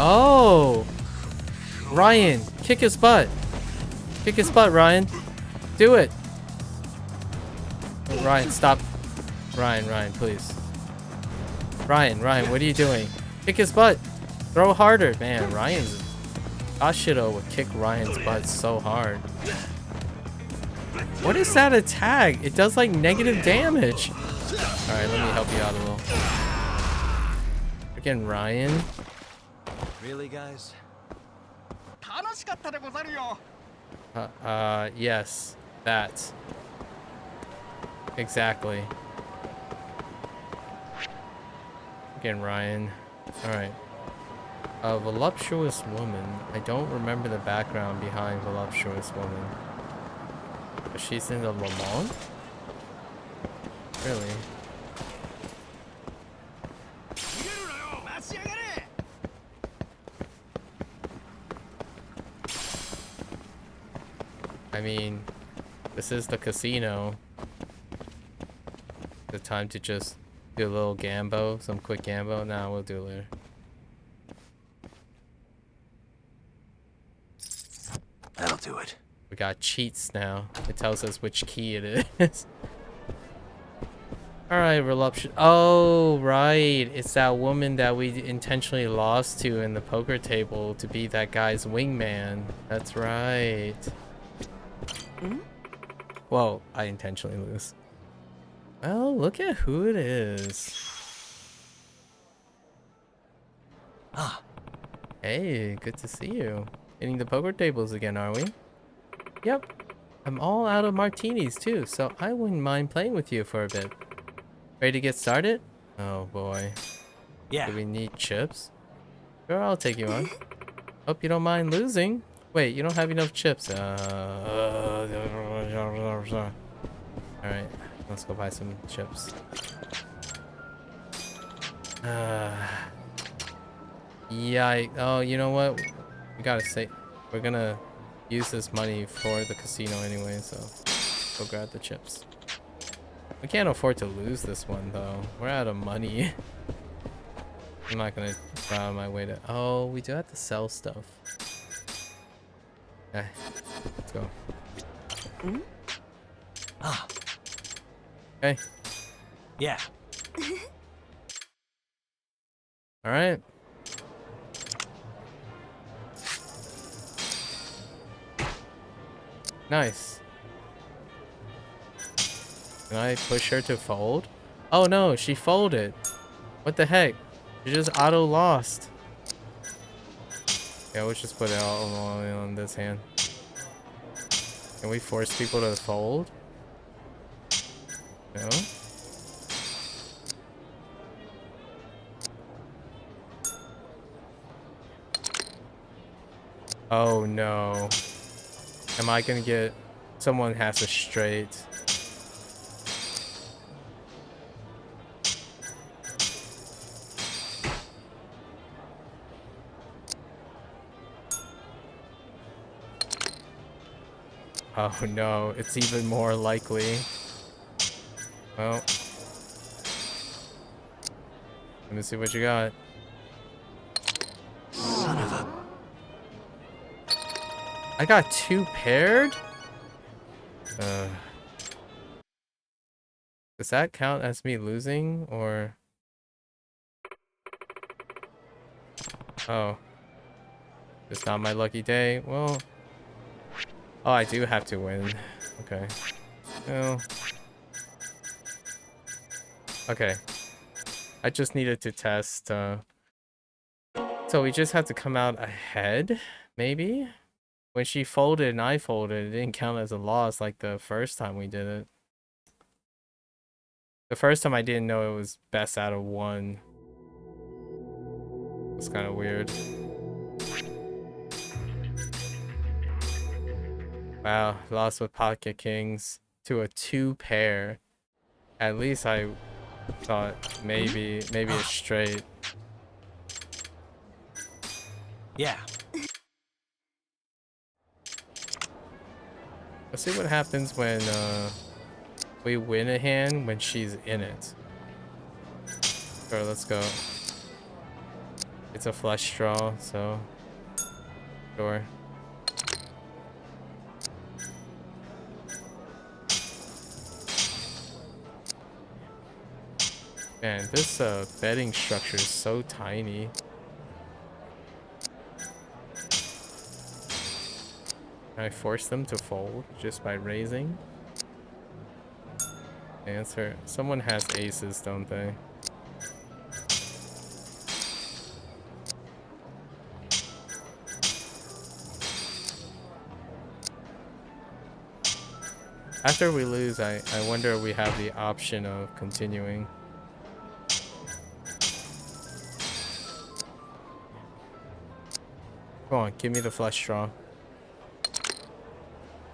Speaker 1: Oh! Ryan, kick his butt. Kick his butt, Ryan. Do it. Oh, Ryan, stop. Ryan, please. Ryan, what are you doing? Kick his butt. Throw harder. Man, Ryan's... Ashido would kick Ryan's butt so hard. What is that attack? It does like negative damage. Alright, let me help you out a little. Freaking Ryan.
Speaker 2: Really, guys?
Speaker 1: Yes. That. Exactly. Freaking Ryan. Alright. A voluptuous woman. I don't remember the background behind voluptuous woman. But she's in the Le Mans? Really? I mean, this is the casino. The time to just do a little gambo, some quick gambo. Nah, we'll do it later.
Speaker 2: That'll do it.
Speaker 1: We got cheats now. It tells us which key it is. Alright, Reluption. Oh, right. It's that woman that we intentionally lost to in the poker table to be that guy's wingman. That's right. Well, I intentionally lose. Well, look at who it is.
Speaker 2: Ah.
Speaker 1: Hey, good to see you. Hitting the poker tables again, are we? Yep. I'm all out of martinis too, so I wouldn't mind playing with you for a bit. Ready to get started? Oh boy.
Speaker 2: Yeah.
Speaker 1: Do we need chips? Sure, I'll take you on. Hope you don't mind losing. Wait, you don't have enough chips. Alright, let's go buy some chips. Yeah, oh, you know what? We gotta say, we're gonna use this money for the casino anyway, so go grab the chips. We can't afford to lose this one though. We're out of money. I'm not gonna go out of my way to. Oh, we do have to sell stuff. Okay, let's go.
Speaker 2: Ah.
Speaker 1: Okay.
Speaker 2: Yeah.
Speaker 1: All right. Nice. Can I push her to fold? Oh no, she folded. What the heck? She just auto lost. Yeah, we'll just put it all on this hand. Can we force people to fold? No? Oh no. Am I gonna get... Someone has a straight. Oh no, it's even more likely. Well. Let me see what you got.
Speaker 2: Son of a...
Speaker 1: I got 2 paired? Does that count as me losing, or... Oh. It's not my lucky day. Well... Oh, I do have to win. Okay. Well... Okay. I just needed to test, So we just had to come out ahead, maybe? When she folded and I folded, it didn't count as a loss like the first time we did it. The first time I didn't know it was best out of 1. It's kind of weird. Wow, lost with pocket kings to a 2 pair. At least I thought maybe a straight.
Speaker 2: Yeah.
Speaker 1: Let's see what happens when we win a hand when she's in it. Sure, let's go. It's a flush draw, so sure. Man, this betting structure is so tiny. Can I force them to fold just by raising? Answer. Someone has aces, don't they? After we lose, I wonder if we have the option of continuing. Come on, give me the flush draw.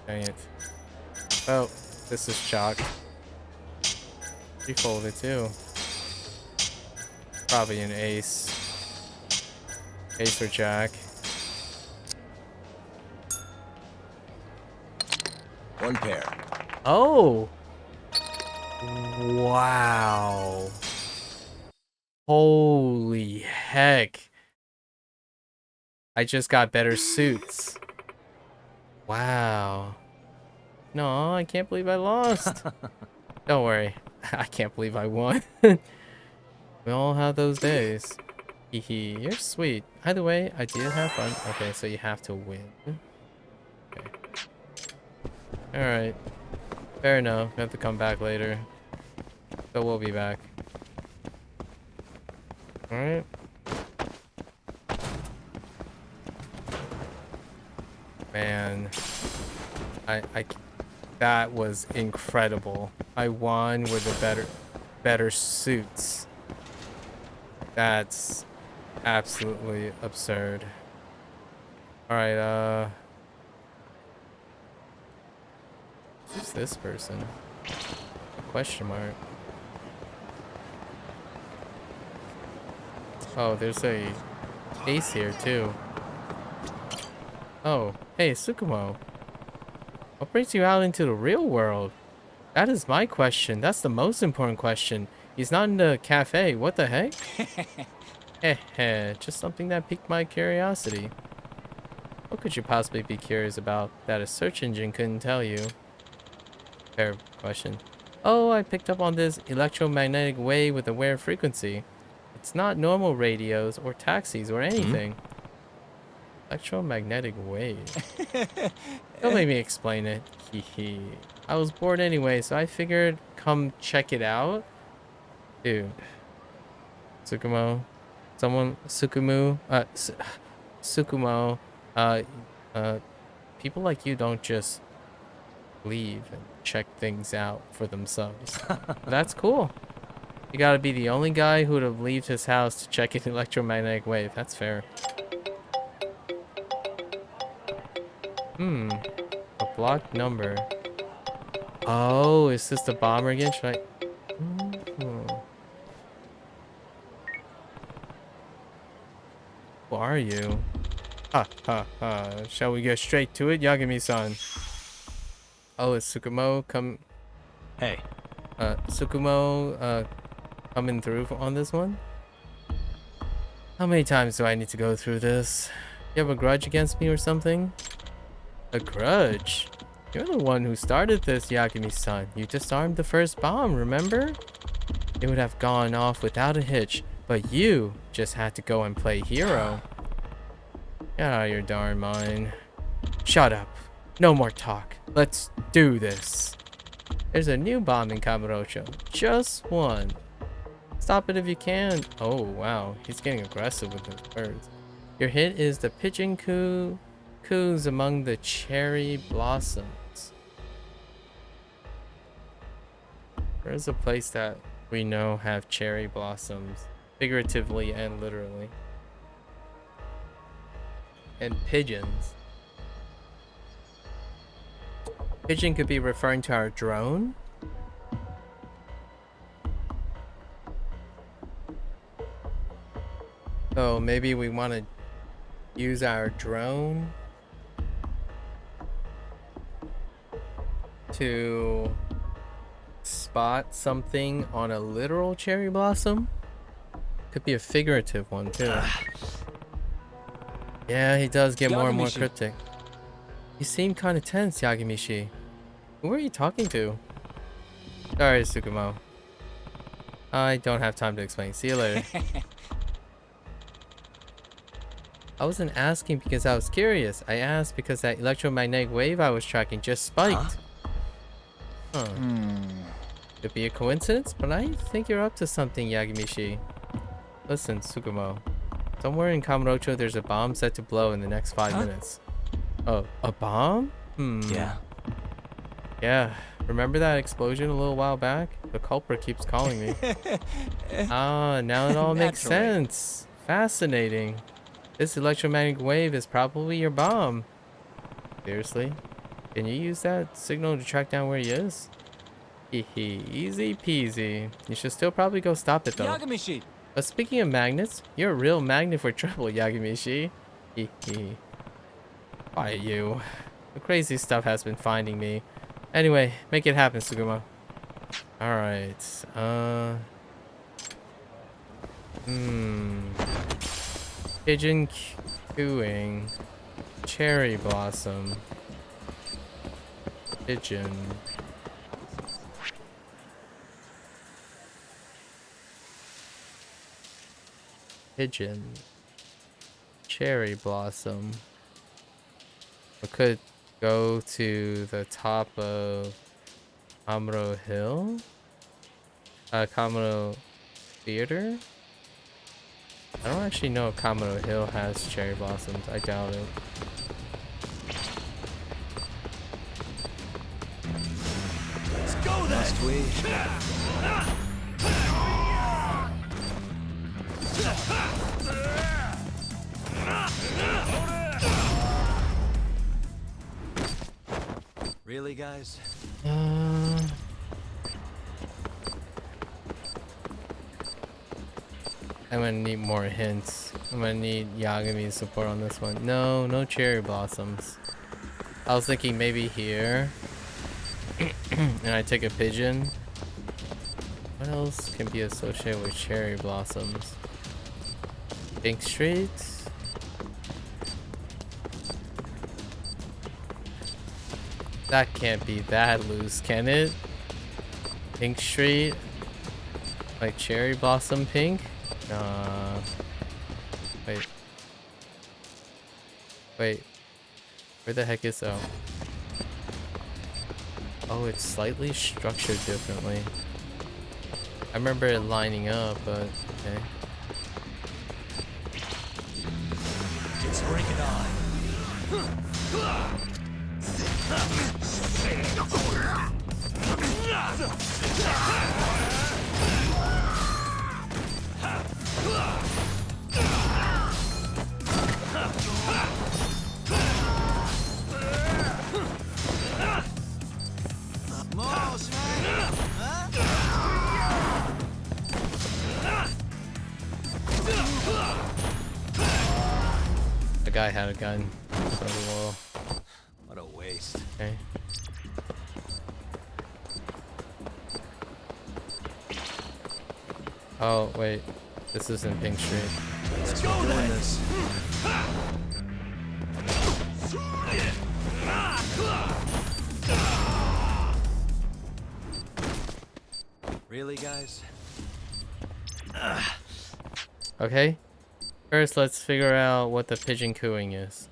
Speaker 1: Dang it. Oh, this is chalked. She folded too. Probably an ace. Ace or jack.
Speaker 2: 1 pair.
Speaker 1: Oh! Wow. Holy heck. I just got better suits. Wow. No, I can't believe I lost. Don't worry. I can't believe I won. We all have those days. Hee hee, you're sweet. Either way, I did have fun. Okay, so you have to win. Okay. Alright. Fair enough. We have to come back later. So we'll be back. Alright. Man. I that was incredible. I won with the better suits. That's absolutely absurd. Alright, who's this person? A question mark. Oh, there's a ace here too. Oh, hey, Tsukumo. What brings you out into the real world? That is my question. That's the most important question. He's not in the cafe. What the heck? Heh, just something that piqued my curiosity. What could you possibly be curious about that a search engine couldn't tell you? Fair question. Oh, I picked up on this electromagnetic wave with a rare frequency. It's not normal radios or taxis or anything. Electromagnetic wave. Don't make me explain it. Hehe. I was bored anyway, so I figured come check it out. Dude. Tsukumo. Tsukumo. Uh, people like you don't just leave and check things out for themselves. That's cool. You gotta be the only guy who would have left his house to check an electromagnetic wave. That's fair. A blocked number. Oh, is this the bomber again? Should I? Who are you? Ha ha ha. Shall we get straight to it, Yagami-san? Oh, is Tsukumo come?
Speaker 2: Hey.
Speaker 1: Tsukumo coming through on this one? How many times do I need to go through this? You have a grudge against me or something? A grudge? You're the one who started this, Yagami-san. You disarmed the first bomb, remember? It would have gone off without a hitch, but you just had to go and play hero. Get out of your darn mind. Shut up. No more talk. Let's do this. There's a new bomb in Kamurocho. Just one. Stop it if you can. Oh, wow. He's getting aggressive with his words. Your hit is the pigeon coos among the cherry blossoms. There's a place that we know have cherry blossoms, figuratively and literally. And pigeons. Pigeon could be referring to our drone. So maybe we want to use our drone to spot something on a literal cherry blossom. Could be a figurative one too. Yeah, he does get more and more cryptic. You seem kind of tense, Yagamishi. Who are you talking to? Sorry, Tsukumo. I don't have time to explain. See you later. I wasn't asking because I was curious. I asked because that electromagnetic wave I was tracking just spiked. Huh. Could be a coincidence, but I think you're up to something, Yagamishi. Listen, Tsukumo. Somewhere in Kamurocho, there's a bomb set to blow in the next 5 minutes. Oh, a bomb?
Speaker 2: Yeah.
Speaker 1: Yeah. Remember that explosion a little while back? The culprit keeps calling me. Ah, now it all makes sense. Fascinating. This electromagnetic wave is probably your bomb. Seriously? Can you use that signal to track down where he is? Hehe, easy peasy. You should still probably go stop it though.
Speaker 2: Yagamishi.
Speaker 1: But speaking of magnets, you're a real magnet for trouble, Yagamishi. Hehe. Quiet you. The crazy stuff has been finding me. Anyway, make it happen, Tsukumo. All right. Hmm. Pigeon cooing. Cherry blossom. Pigeon. Pigeon. Cherry blossom. We could go to the top of Amuro Hill? Kamuro Theater? I don't actually know if Kamuro Hill has cherry blossoms. I doubt it.
Speaker 2: Let's go then. Must we? Really, guys?
Speaker 1: I'm gonna need more hints. I'm gonna need Yagami's support on this one. No, no cherry blossoms. I was thinking maybe here. And I take a pigeon. What else can be associated with cherry blossoms? Pink Street? That can't be that loose, can it? Pink Street? Like cherry blossom pink? Wait. Wait. Where the heck is... Oh. Oh, it's slightly structured differently. I remember it lining up, but... Okay.
Speaker 2: Let's bring it on.
Speaker 1: The guy had a gun.
Speaker 2: What a waste.
Speaker 1: Okay. Oh, wait. This isn't Pink Street.
Speaker 2: Let's go then. Really, guys?
Speaker 1: Okay. First, let's figure out what the pigeon cooing is.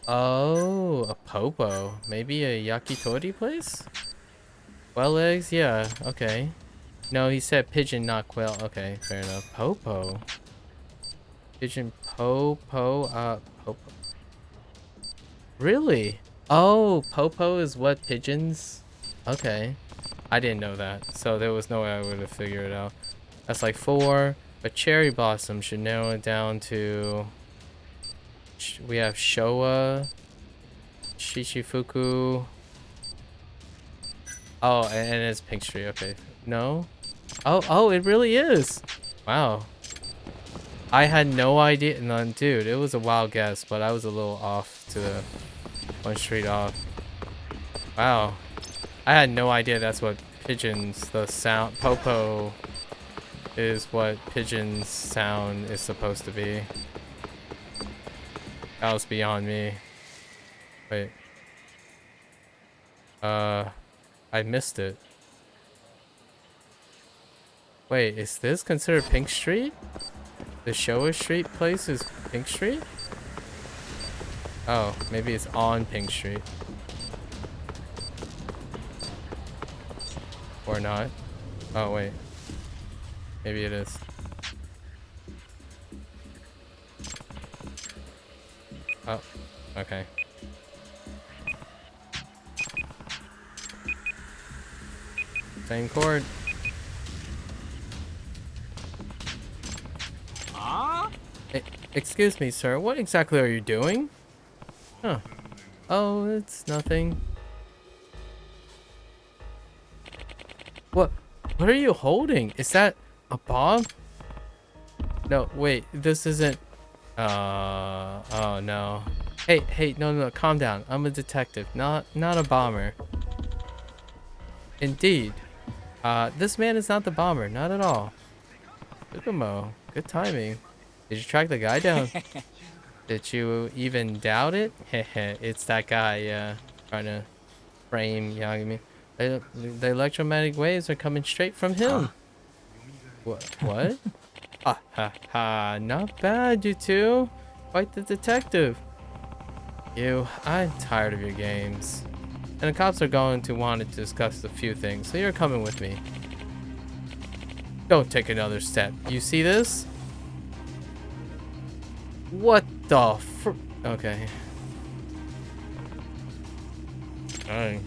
Speaker 1: Oh, a popo. Maybe a yakitori place? Quail eggs? Yeah, okay. No, he said pigeon, not quail. Okay, fair enough. Popo. Pigeon popo. Popo. Really? Oh, popo is what pigeons? Okay. I didn't know that, so there was no way I would have figured it out. That's like 4. But cherry blossom should narrow it down to... We have Showa, Shichifuku. Oh, and it's Pink Street. Okay. No? Oh, it really is. Wow. I had no idea. No, dude, it was a wild guess, but I was a little off to the 1 street off. Wow. I had no idea that's what pigeons, the sound, popo is what pigeons sound is supposed to be. That was beyond me. Wait. I missed it. Wait, is this considered Pink Street? The Showa Street place is Pink Street? Oh, maybe it's on Pink Street. Or not. Oh, wait. Maybe it is. Oh, okay. Same chord. Excuse me, sir. What exactly are you doing? Huh. Oh, it's nothing. What are you holding? Is that a bomb? No, wait. This isn't... Oh, no. Hey, no, calm down. I'm a detective, not a bomber. Indeed. This man is not the bomber, not at all. Tsukumo, good timing. Did you track the guy down? Did you even doubt it? Heh, it's that guy, yeah. Trying to frame Yagami. The electromagnetic waves are coming straight from him.
Speaker 2: Huh?
Speaker 1: What? Ha ha ha, not bad, you two. Quite the detective. I'm tired of your games. And the cops are going to want to discuss a few things, so you're coming with me. Don't take another step. You see this? What the fr- Okay. Dang.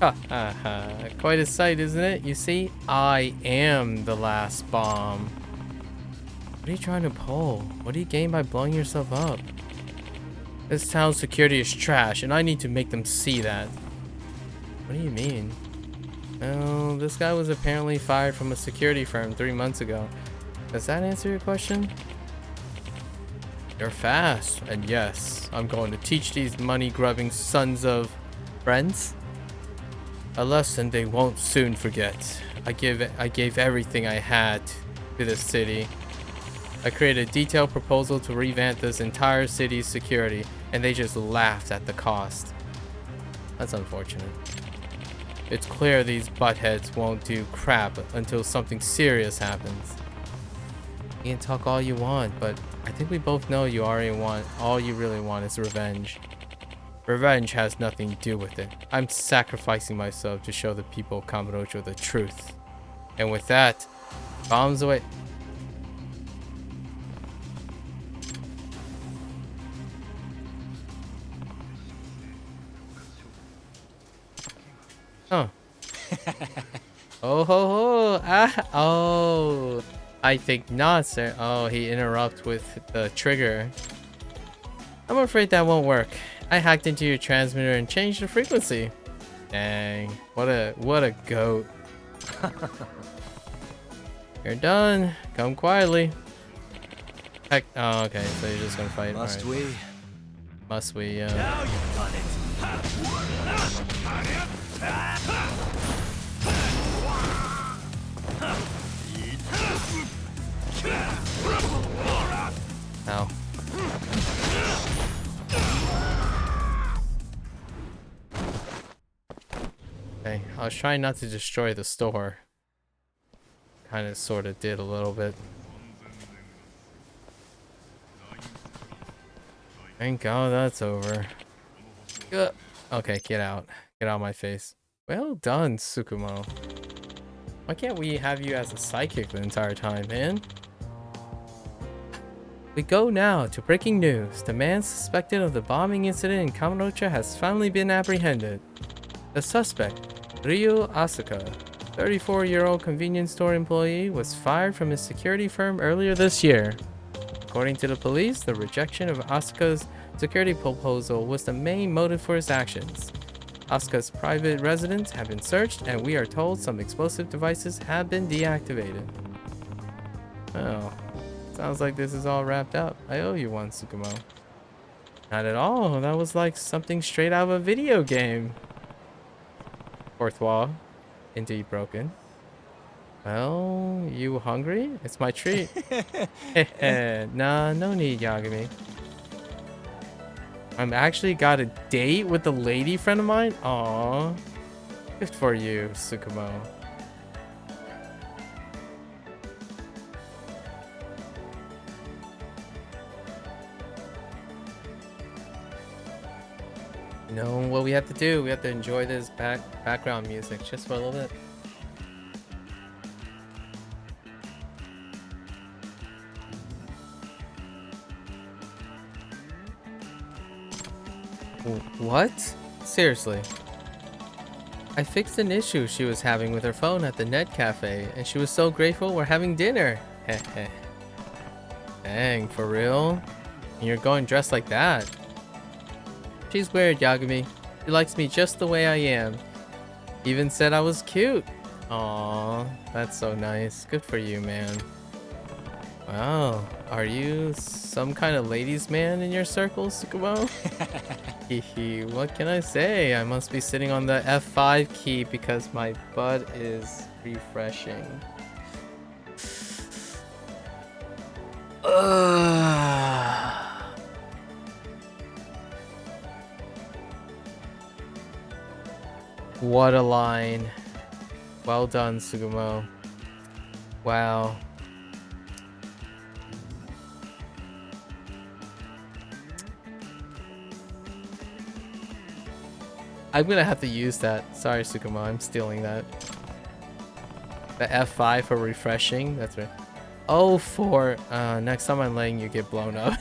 Speaker 1: Ha ha ha. Quite a sight, isn't it? You see, I am the last bomb. What are you trying to pull? What do you gain by blowing yourself up? This town's security is trash, and I need to make them see that. What do you mean? Well, this guy was apparently fired from a security firm 3 months ago. Does that answer your question? You're fast, and yes, I'm going to teach these money-grubbing sons of friends a lesson they won't soon forget. I gave everything I had to this city. I created a detailed proposal to revamp this entire city's security, and they just laughed at the cost. That's unfortunate. It's clear these buttheads won't do crap until something serious happens. You can talk all you want, but I think we both know all you really want is revenge. Revenge has nothing to do with it. I'm sacrificing myself to show the people of Kamurocho the truth. And with that, bombs away. Huh. Oh ho ho! Ah! Oh! I think not, sir. Oh, he interrupted with the trigger. I'm afraid that won't work. I hacked into your transmitter and changed the frequency. Dang! What a goat! You're done. Come quietly. Heck. Oh, okay. So you're just gonna fight.
Speaker 2: Must
Speaker 1: All right.
Speaker 2: we?
Speaker 1: Must we?
Speaker 2: Now you've done it.
Speaker 1: Ow. Okay, I was trying not to destroy the store. Kind of, sort of did a little bit. Thank God that's over. Okay, get out. Get out of my face. Well done, Tsukumo. Why can't we have you as a psychic the entire time, man? We go now to breaking news. The man suspected of the bombing incident in Kamurocho has finally been apprehended. The suspect, Ryu Asuka, 34-year-old convenience store employee, was fired from his security firm earlier this year. According to the police, the rejection of Asuka's security proposal was the main motive for his actions. Asuka's private residence have been searched, and we are told some explosive devices have been deactivated. Oh, sounds like this is all wrapped up. I owe you one, Tsukumo. Not at all. That was like something straight out of a video game. Fourth wall. Indeed broken. Well, you hungry? It's my treat. Nah, no need, Yagami. I'm actually got a date with a lady friend of mine? Aww. Good for you, Tsukumo. You know what we have to do? We have to enjoy this background music just for a little bit. What? Seriously. I fixed an issue she was having with her phone at the net cafe, and she was so grateful we're having dinner. Heh. Dang, for real? And you're going dressed like that? She's weird, Yagami. She likes me just the way I am. Even said I was cute. Aww, that's so nice. Good for you, man. Wow, are you some kind of ladies' man in your circle, Tsukumo? Hehe, what can I say? I must be sitting on the F5 key because my butt is refreshing. Ugh. What a line. Well done, Tsukumo. Wow. I'm gonna have to use that. Sorry, Tsukumo, I'm stealing that. The F5 for refreshing, that's right. Oh, for next time I'm letting you get blown up.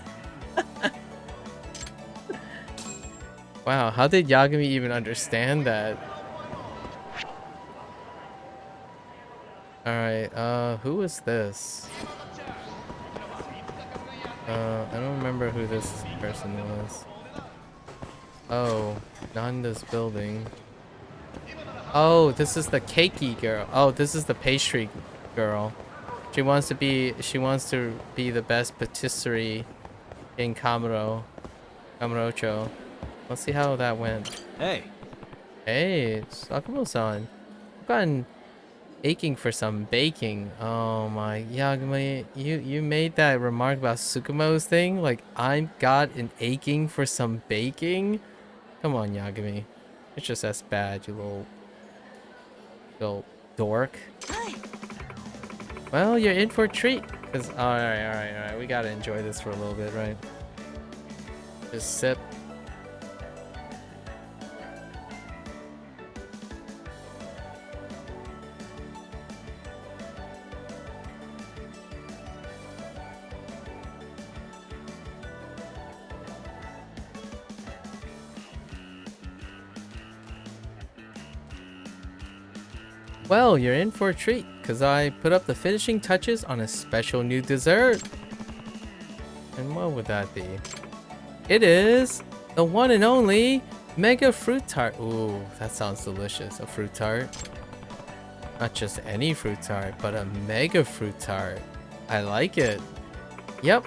Speaker 1: Wow, how did Yagami even understand that? Alright, who is this? I don't remember who this person was. Oh, not in this building. Oh, this is the cakey girl. Oh, this is the pastry girl. She wants to be the best patisserie in Kamurocho. Let's see how that went.
Speaker 2: Hey.
Speaker 1: Hey, Sakumo-san. I've gotten aching for some baking. Oh my, Yagami, you made that remark about Tsukumo's thing. Like, I got an aching for some baking. Come on, Yagami. It's just as bad, you little dork. Well, you're in for a treat. Cause all right. We gotta enjoy this for a little bit, right? Just sip. Well, you're in for a treat, because I put up the finishing touches on a special new dessert. And what would that be? It is the one and only Mega Fruit Tart. Ooh, that sounds delicious. A fruit tart. Not just any fruit tart, but a Mega Fruit Tart. I like it. Yep.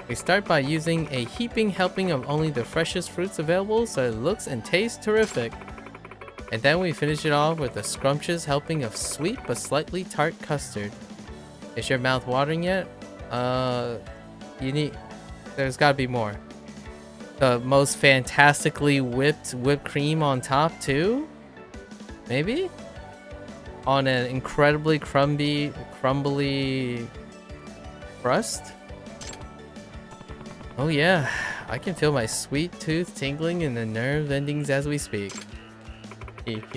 Speaker 1: We start by using a heaping helping of only the freshest fruits available so it looks and tastes terrific. And then we finish it off with a scrumptious helping of sweet but slightly tart custard. Is your mouth watering yet? There's gotta be more. The most fantastically whipped cream on top too? Maybe? On an incredibly crumbly crust? Oh yeah, I can feel my sweet tooth tingling in the nerve endings as we speak. If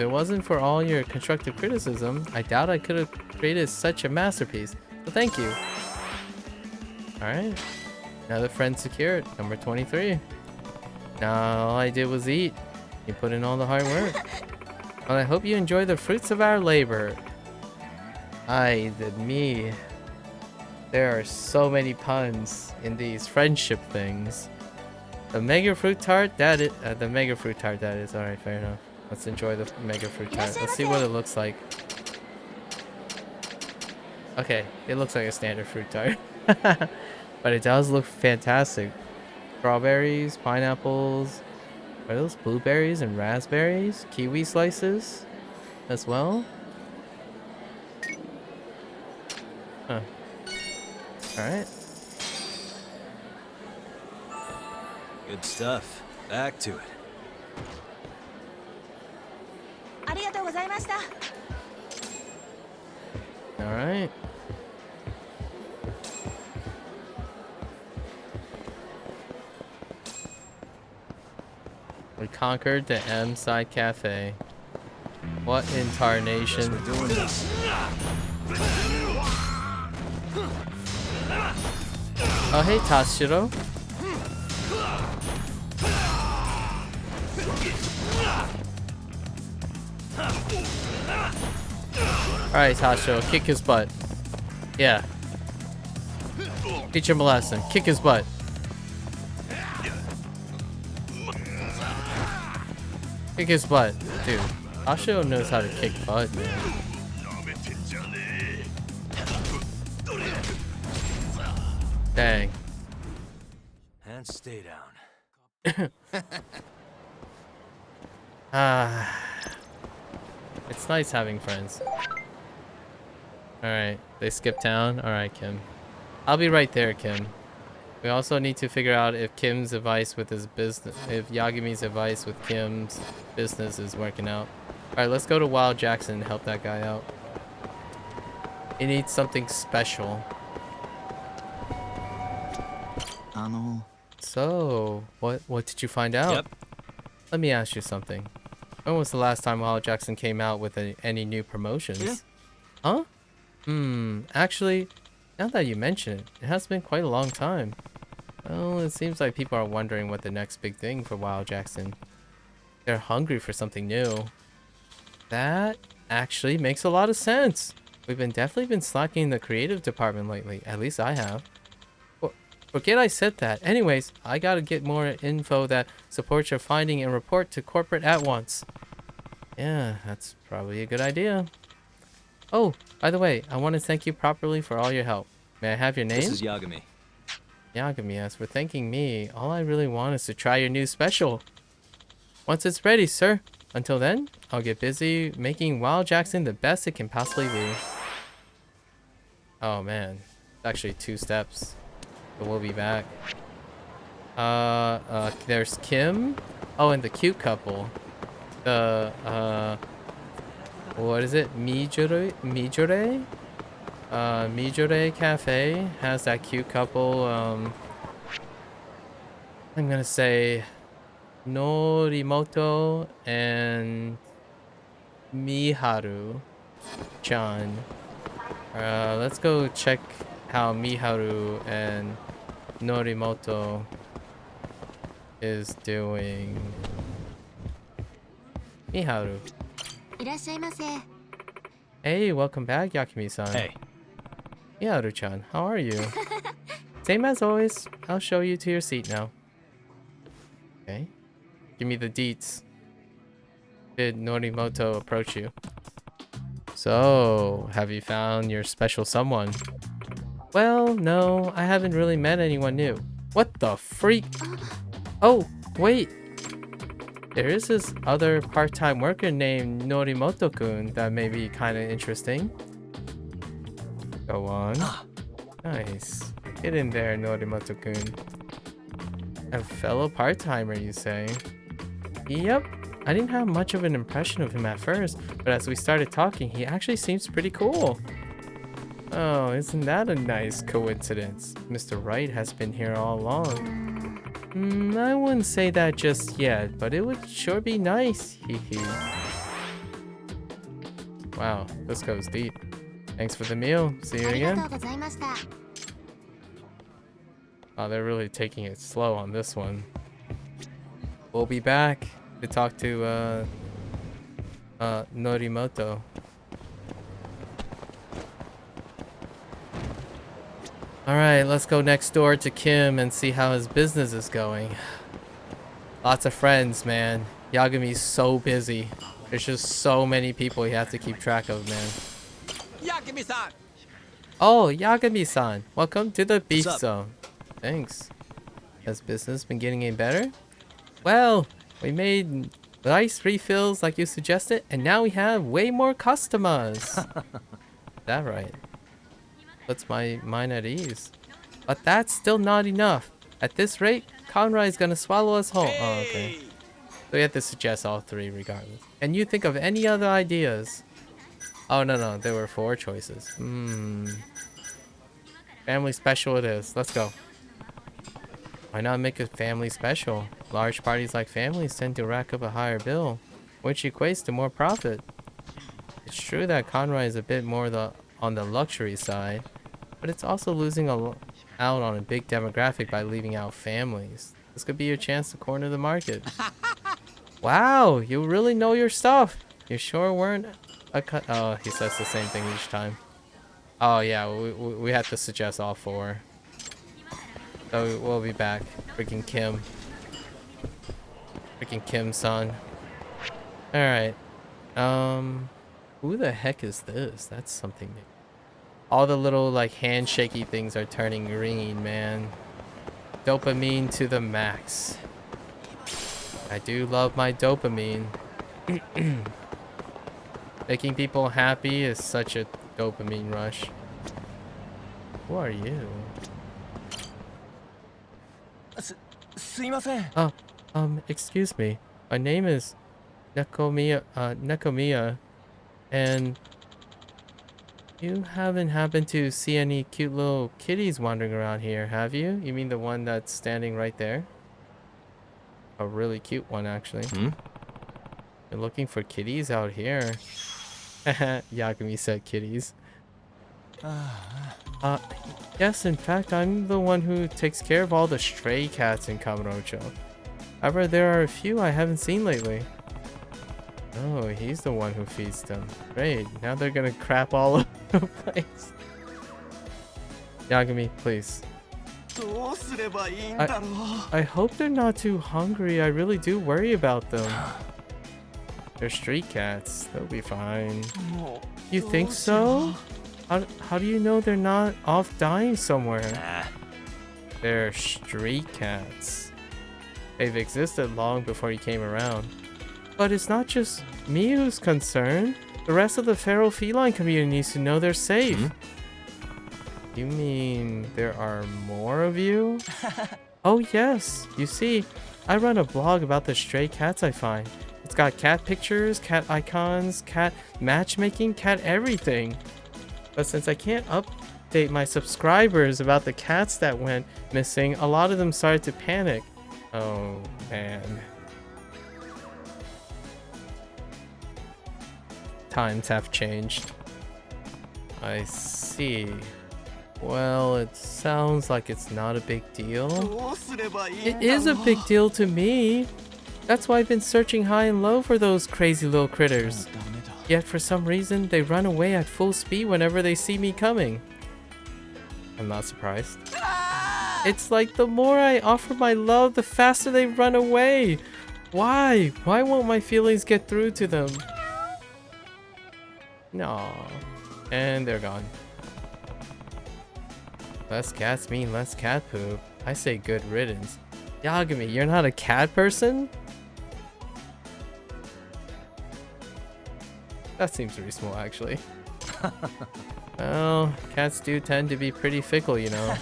Speaker 1: it wasn't for all your constructive criticism, I doubt I could have created such a masterpiece. So thank you. Alright. Another friend secured. Number 23. Now all I did was eat. You put in all the hard work. Well, I hope you enjoy the fruits of our labor. Ay, did me. There are so many puns in these friendship things. The Mega Fruit Tart, that is. The Mega Fruit Tart, that is. Alright, fair enough. Let's enjoy the Mega Fruit Tart. Let's see what it looks like. Okay, it looks like a standard fruit tart. But it does look fantastic. Strawberries, pineapples. Are those blueberries and raspberries? Kiwi slices as well? Huh. Alright.
Speaker 2: Good stuff. Back to it.
Speaker 1: Alright. We conquered the M Side Cafe. What in tarnation?
Speaker 2: We're doing this.
Speaker 1: Oh hey Tashiro. Alright, Tasho, kick his butt. Yeah. Teach him a lesson. Kick his butt. Kick his butt. Dude, Tasho knows how to kick butt, man. Dang.
Speaker 2: And stay down.
Speaker 1: Ah, it's nice having friends. Alright, they skipped town. Alright, Kim. I'll be right there, Kim. We also need to figure out if Kim's advice with his business, if Yagumi's advice with Kim's business is working out. Alright, let's go to Wild Jackson and help that guy out. He needs something special. So, what did you find out?
Speaker 2: Yep.
Speaker 1: Let me ask you something. When was the last time Wild Jackson came out with any new promotions?
Speaker 2: Yeah.
Speaker 1: Huh? Actually, now that you mention it, it has been quite a long time. Well, it seems like people are wondering what the next big thing for Wild Jackson. They're hungry for something new. That actually makes a lot of sense. We've definitely been slacking in the creative department lately. At least I have. Forget I said that. Anyways, I gotta get more info that supports your finding and report to corporate at once. Yeah, that's probably a good idea. Oh, by the way, I want to thank you properly for all your help. May I have your name?
Speaker 2: This is Yagami.
Speaker 1: Yagami, as for thanking me, all I really want is to try your new special. Once it's ready, sir. Until then, I'll get busy making Wild Jackson the best it can possibly be. Oh man, it's actually 2 steps. But we'll be back. There's Kim. Oh, and the cute couple. The, what is it? Mijore? Mijore Cafe has that cute couple, I'm gonna say Norimoto and Miharu-chan. Let's go check how Miharu and Norimoto is doing. Miharu. Hey, welcome back, Yakumi-san.
Speaker 2: Hey.
Speaker 1: Miharu-chan, how are you? Same as always. I'll show you to your seat now. Okay. Give me the deets. Did Norimoto approach you? So, have you found your special someone? Well, no, I haven't really met anyone new. What the freak? Oh, wait. There is this other part-time worker named Norimoto-kun that may be kind of interesting. Go on. Nice. Get in there, Norimoto-kun. A fellow part-timer, you say? Yep. I didn't have much of an impression of him at first, but as we started talking, he actually seems pretty cool. Oh, isn't that a nice coincidence? Mr. Wright has been here all along. I wouldn't say that just yet, but it would sure be nice. Hee. Wow, this goes deep. Thanks for the meal. See you again. Oh, they're really taking it slow on this one. We'll be back to talk to Norimoto. Alright, let's go next door to Kim and see how his business is going. Lots of friends, man. Yagumi's so busy. There's just so many people you have to keep track of, man.
Speaker 2: Yagami-san!
Speaker 1: Oh, Yagami-san. Welcome to the beef
Speaker 2: What's up?
Speaker 1: zone. Thanks. Has business been getting any better? Well, we made nice refills like you suggested, and now we have way more customers. Is that right? Puts my mind at ease. But that's still not enough. At this rate, Conroy's gonna swallow us whole. Oh, okay. So we have to suggest all 3 regardless. Can you think of any other ideas? Oh, no. There were 4 choices. Family special it is. Let's go. Why not make a family special? Large parties like families tend to rack up a higher bill, which equates to more profit. It's true that Conroy is a bit more on the luxury side, but it's also losing out on a big demographic by leaving out families. This could be your chance to corner the market. Wow, you really know your stuff. You sure weren't a cut. Oh, he says the same thing each time. Oh yeah, we have to suggest all 4. So we'll be back. Freaking Kim. Freaking Kim-san. Alright. Who the heck is this? That's something new. All the little like handshaky things are turning green, man. Dopamine to the max. I do love my dopamine. Making people happy is such a dopamine rush. Who are you?
Speaker 3: すいません。
Speaker 1: Oh, excuse me. My name is Nekomiya, and you haven't happened to see any cute little kitties wandering around here, have you? You mean the one that's standing right there? A really cute one, actually.
Speaker 2: Hmm?
Speaker 1: You're looking for kitties out here. Yagami said kitties. Uh, yes, in fact, I'm the one who takes care of all the stray cats in Kamurocho. However, there are a few I haven't seen lately. Oh, he's the one who feeds them. Great, now they're gonna crap all over the place. Yagami, please.
Speaker 3: どうすればいいんだろう。
Speaker 1: I hope they're not too hungry. I really do worry about them. They're street cats. They'll be fine.
Speaker 3: もう
Speaker 1: You think so? How do you know they're not off dying somewhere?
Speaker 2: Nah.
Speaker 1: They're street cats. They've existed long before you came around. But it's not just me who's concerned. The rest of the feral feline community needs to know they're safe.
Speaker 2: Hmm?
Speaker 1: You mean there are more of you? Oh yes. You see, I run a blog about the stray cats I find. It's got cat pictures, cat icons, cat matchmaking, cat everything. But since I can't update my subscribers about the cats that went missing, a lot of them started to panic. Oh, man. Times have changed. I see. Well, it sounds like it's not a big deal.
Speaker 3: どうすればいいんだろう。
Speaker 1: It is a big deal to me. That's why I've been searching high and low for those crazy little critters.
Speaker 3: ダメだ。
Speaker 1: Yet for some reason, they run away at full speed whenever they see me coming. I'm not surprised. It's like the more I offer my love, the faster they run away. Why? Why won't my feelings get through to them? No. And they're gone. Less cats mean less cat poop. I say good riddance. Yagami, you're not a cat person? That seems reasonable, actually. Well, cats do tend to be pretty fickle, you know.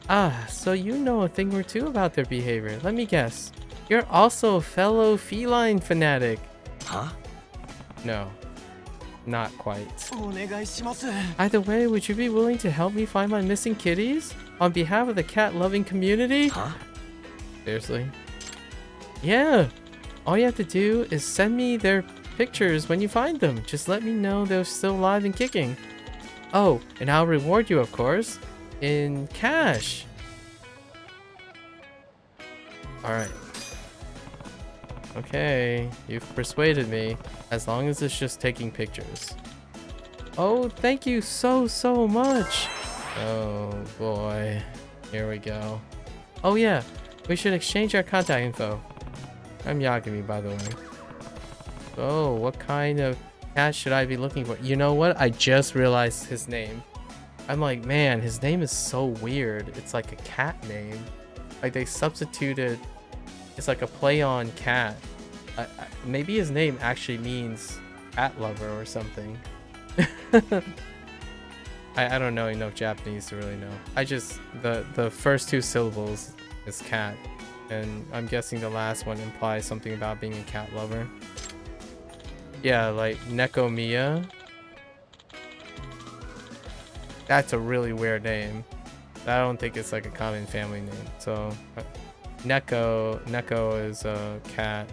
Speaker 1: Ah, so you know a thing or two about their behavior. Let me guess. You're also a fellow feline fanatic.
Speaker 2: Huh?
Speaker 1: No, not quite.
Speaker 3: お願いします。
Speaker 1: Either way, would you be willing to help me find my missing kitties? On behalf of the cat-loving community?
Speaker 2: Huh?
Speaker 1: Seriously? Yeah! All you have to do is send me their pictures when you find them. Just let me know they're still alive and kicking. Oh, and I'll reward you, of course, in cash. Alright. Okay, you've persuaded me, as long as it's just taking pictures. Oh, thank you so much. Oh boy, here we go. Oh yeah, we should exchange our contact info. I'm Yagami, by the way. Oh, what kind of cat should I be looking for? You know what? I just realized his name. I'm like, man, his name is so weird. It's like a cat name. Like they substituted. It's like a play on cat. Maybe his name actually means cat lover or something. I don't know enough Japanese to really know. I just the first two syllables is cat, and I'm guessing the last one implies something about being a cat lover. Yeah, like Nekomiya. That's a really weird name. I don't think it's like a common family name. So Neko is a cat.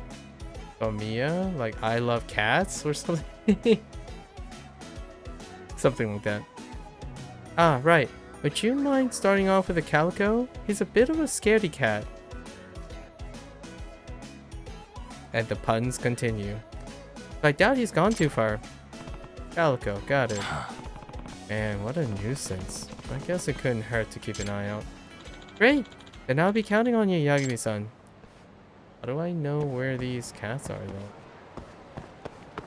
Speaker 1: Omiya, like I love cats or something. Something like that. Ah, right. Would you mind starting off with a calico? He's a bit of a scaredy cat. And the puns continue. But I doubt he's gone too far. Calico, got it. Man, what a nuisance. I guess it couldn't hurt to keep an eye out. Great! Then I'll be counting on you, Yagami-san. How do I know where these cats are, though?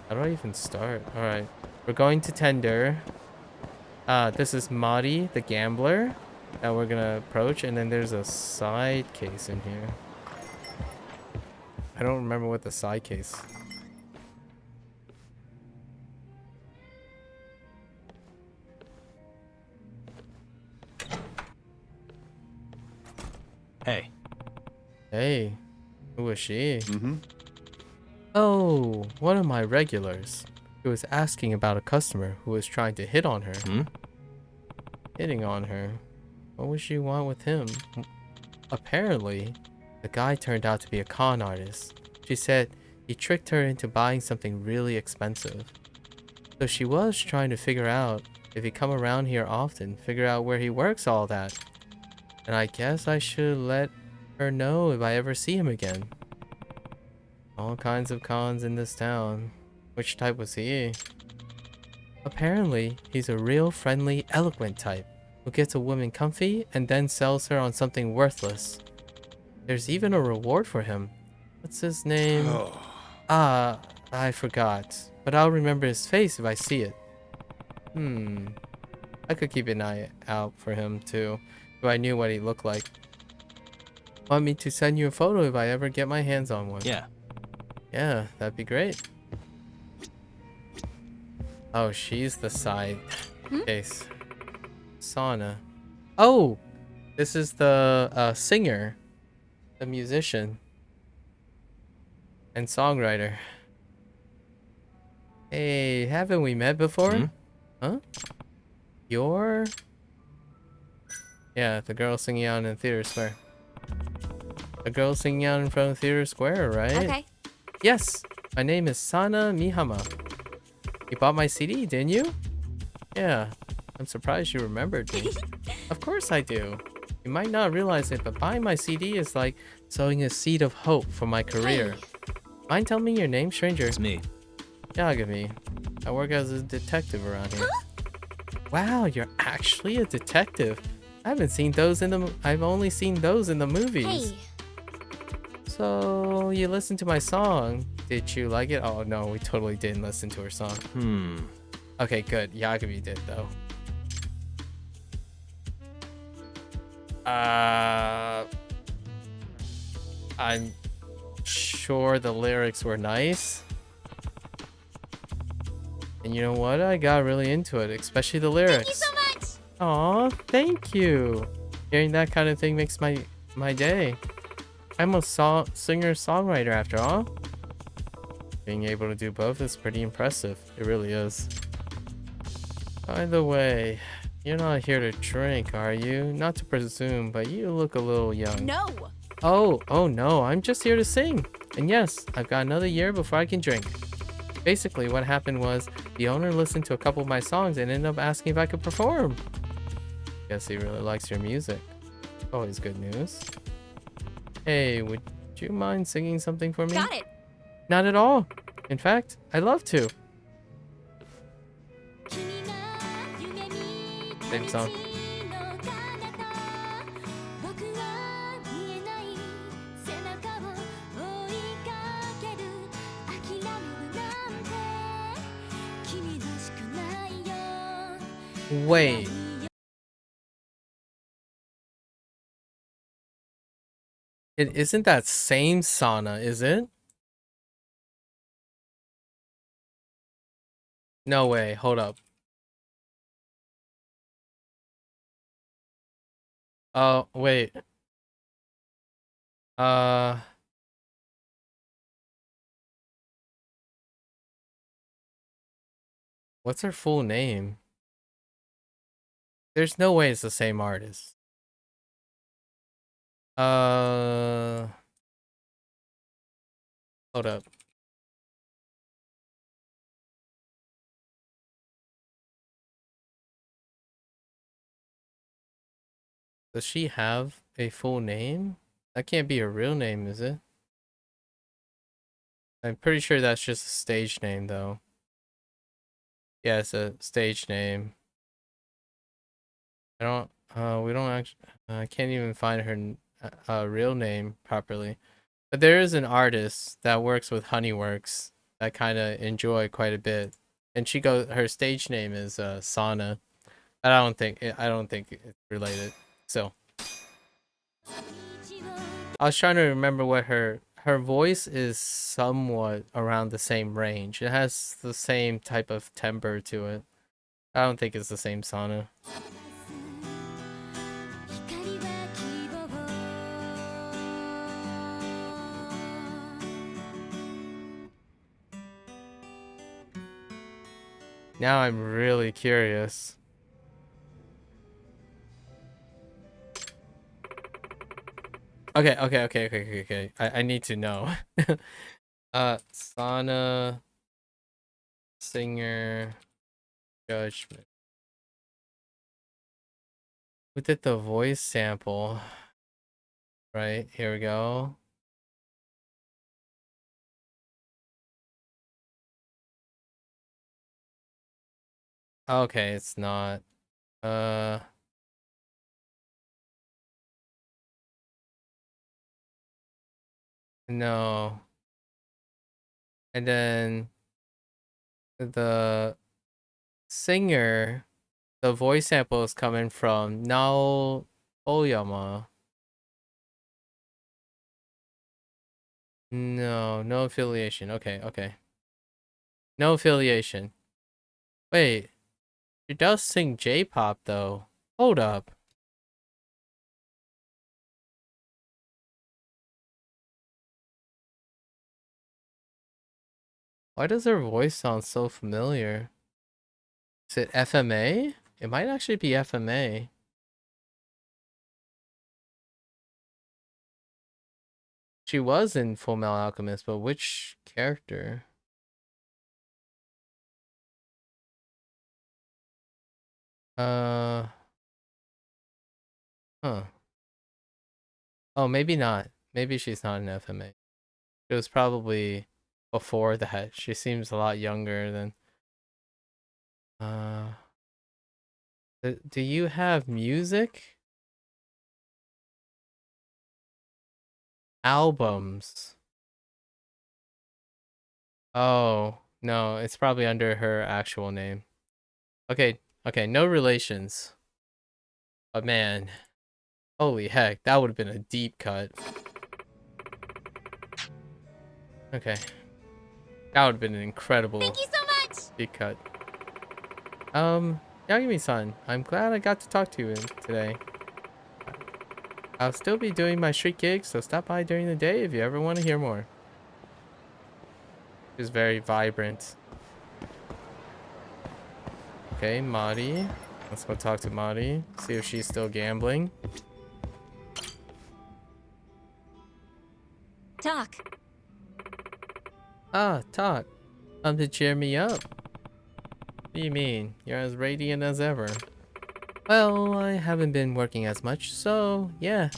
Speaker 1: How do I even start? Alright. We're going to tender. This is Madi, the gambler, that we're gonna approach, and then there's a side case in here. I don't remember what the side case.
Speaker 2: Hey.
Speaker 1: Hey, who was she?
Speaker 3: Mm-hmm.
Speaker 1: Oh, one of my regulars. He was asking about a customer who was trying to hit on her.
Speaker 2: Hmm?
Speaker 1: Hitting on her? What would she want with him? Apparently, the guy turned out to be a con artist. She said he tricked her into buying something really expensive. So she was trying to figure out if he come around here often, figure out where he works, all that. And I guess I should let her know if I ever see him again. All kinds of cons in this town. Which type was he? Apparently, he's a real friendly, eloquent type who gets a woman comfy and then sells her on something worthless. There's even a reward for him. What's his name? I forgot. But I'll remember his face if I see it. I could keep an eye out for him too, if I knew what he looked like. Want me to send you a photo if I ever get my hands on one?
Speaker 2: Yeah.
Speaker 1: Yeah, that'd be great. Oh, she's the side case. Sauna. Oh! This is the singer. The musician. And songwriter. Hey, haven't we met before?
Speaker 2: Hmm?
Speaker 1: Huh? You're... Yeah, the girl singing out in Theater Square. The girl singing out in front of Theater Square, right?
Speaker 4: Okay.
Speaker 1: Yes! My name is Sana Mihama. You bought my CD, didn't you? Yeah. I'm surprised you remembered me. Of course I do. You might not realize it, but buying my CD is like sowing a seed of hope for my career. Mind telling me your name, stranger?
Speaker 2: It's me.
Speaker 1: Yagami. I work as a detective around here. Wow, you're actually a detective. I haven't seen those in the... I've only seen those in the movies.
Speaker 4: Hey.
Speaker 1: So, you listened to my song. Did you like it? Oh, no, we totally didn't listen to her song. Okay, good. Yagami did, though. I'm sure the lyrics were nice. And you know what? I got really into it, especially the lyrics.
Speaker 4: Thank you so much.
Speaker 1: Aw, thank you. Hearing that kind of thing makes my day. I'm a singer-songwriter after all. Being able to do both is pretty impressive. It really is. By the way, you're not here to drink, are you? Not to presume, but you look a little young.
Speaker 4: No.
Speaker 1: Oh no, I'm just here to sing. And yes, I've got another year before I can drink. Basically, what happened was the owner listened to a couple of my songs and ended up asking if I could perform. Guess he really likes your music. Always good news. Hey, would you mind singing something for me?
Speaker 4: Got it.
Speaker 1: Not at all. In fact, I'd love to. Same song. Wait. It isn't that same Sana, is it? No way. Hold up. Oh, wait. Uh... What's her full name? There's no way it's the same artist. Hold up. Does she have a full name? That can't be her real name, is it? I'm pretty sure that's just a stage name, though. Yeah, it's a stage name. We don't actually, I can't even find her real name properly. But there is an artist that works with Honeyworks that kind of enjoy quite a bit. And her stage name is Sana. I don't think it's related. So I was trying to remember what her voice is somewhat around the same range. It has the same type of timbre to it. I don't think it's the same Sana. Now I'm really curious. Okay. I need to know. Sana singer judgment. Who did the voice sample? Right, here we go. Okay, it's not. Uh no. And then the singer, the voice sample is coming from Nao Oyama. No, no affiliation. Okay. No affiliation. Wait, she does sing J-pop though. Hold up. Why does her voice sound so familiar? Is it FMA? It might actually be FMA. She was in Full Metal Alchemist, but which character? Uh, huh. Oh, maybe not. Maybe she's not an FMA. It was probably before that. She seems a lot younger than. Uh, do you have music? Albums. Oh, no, it's probably under her actual name. Okay, no relations. But man, holy heck, that would have been a deep cut. Okay. That would have been an incredible
Speaker 4: Thank you so much.
Speaker 1: deep cut. Yagami-san, I'm glad I got to talk to you today. I'll still be doing my street gigs, so stop by during the day if you ever want to hear more. It's very vibrant. Okay, Mari. Let's go talk to Mari. See if she's still gambling.
Speaker 4: Talk.
Speaker 1: Ah, talk. Come to cheer me up. What do you mean? You're as radiant as ever. Well, I haven't been working as much, so yeah.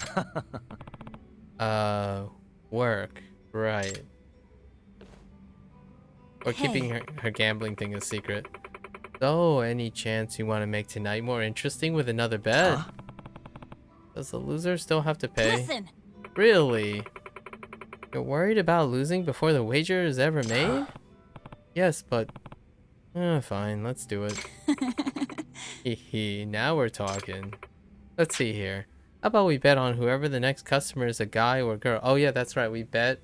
Speaker 1: Work. Right. Or keeping her gambling thing a secret. So, any chance you want to make tonight more interesting with another bet?
Speaker 2: Huh?
Speaker 1: Does the loser still have to pay?
Speaker 4: Listen.
Speaker 1: Really? You're worried about losing before the wager is ever made? Yes, but... fine, let's do it. Hehe, now we're talking. Let's see here. How about we bet on whoever the next customer is, a guy or a girl? Oh yeah, that's right, we bet.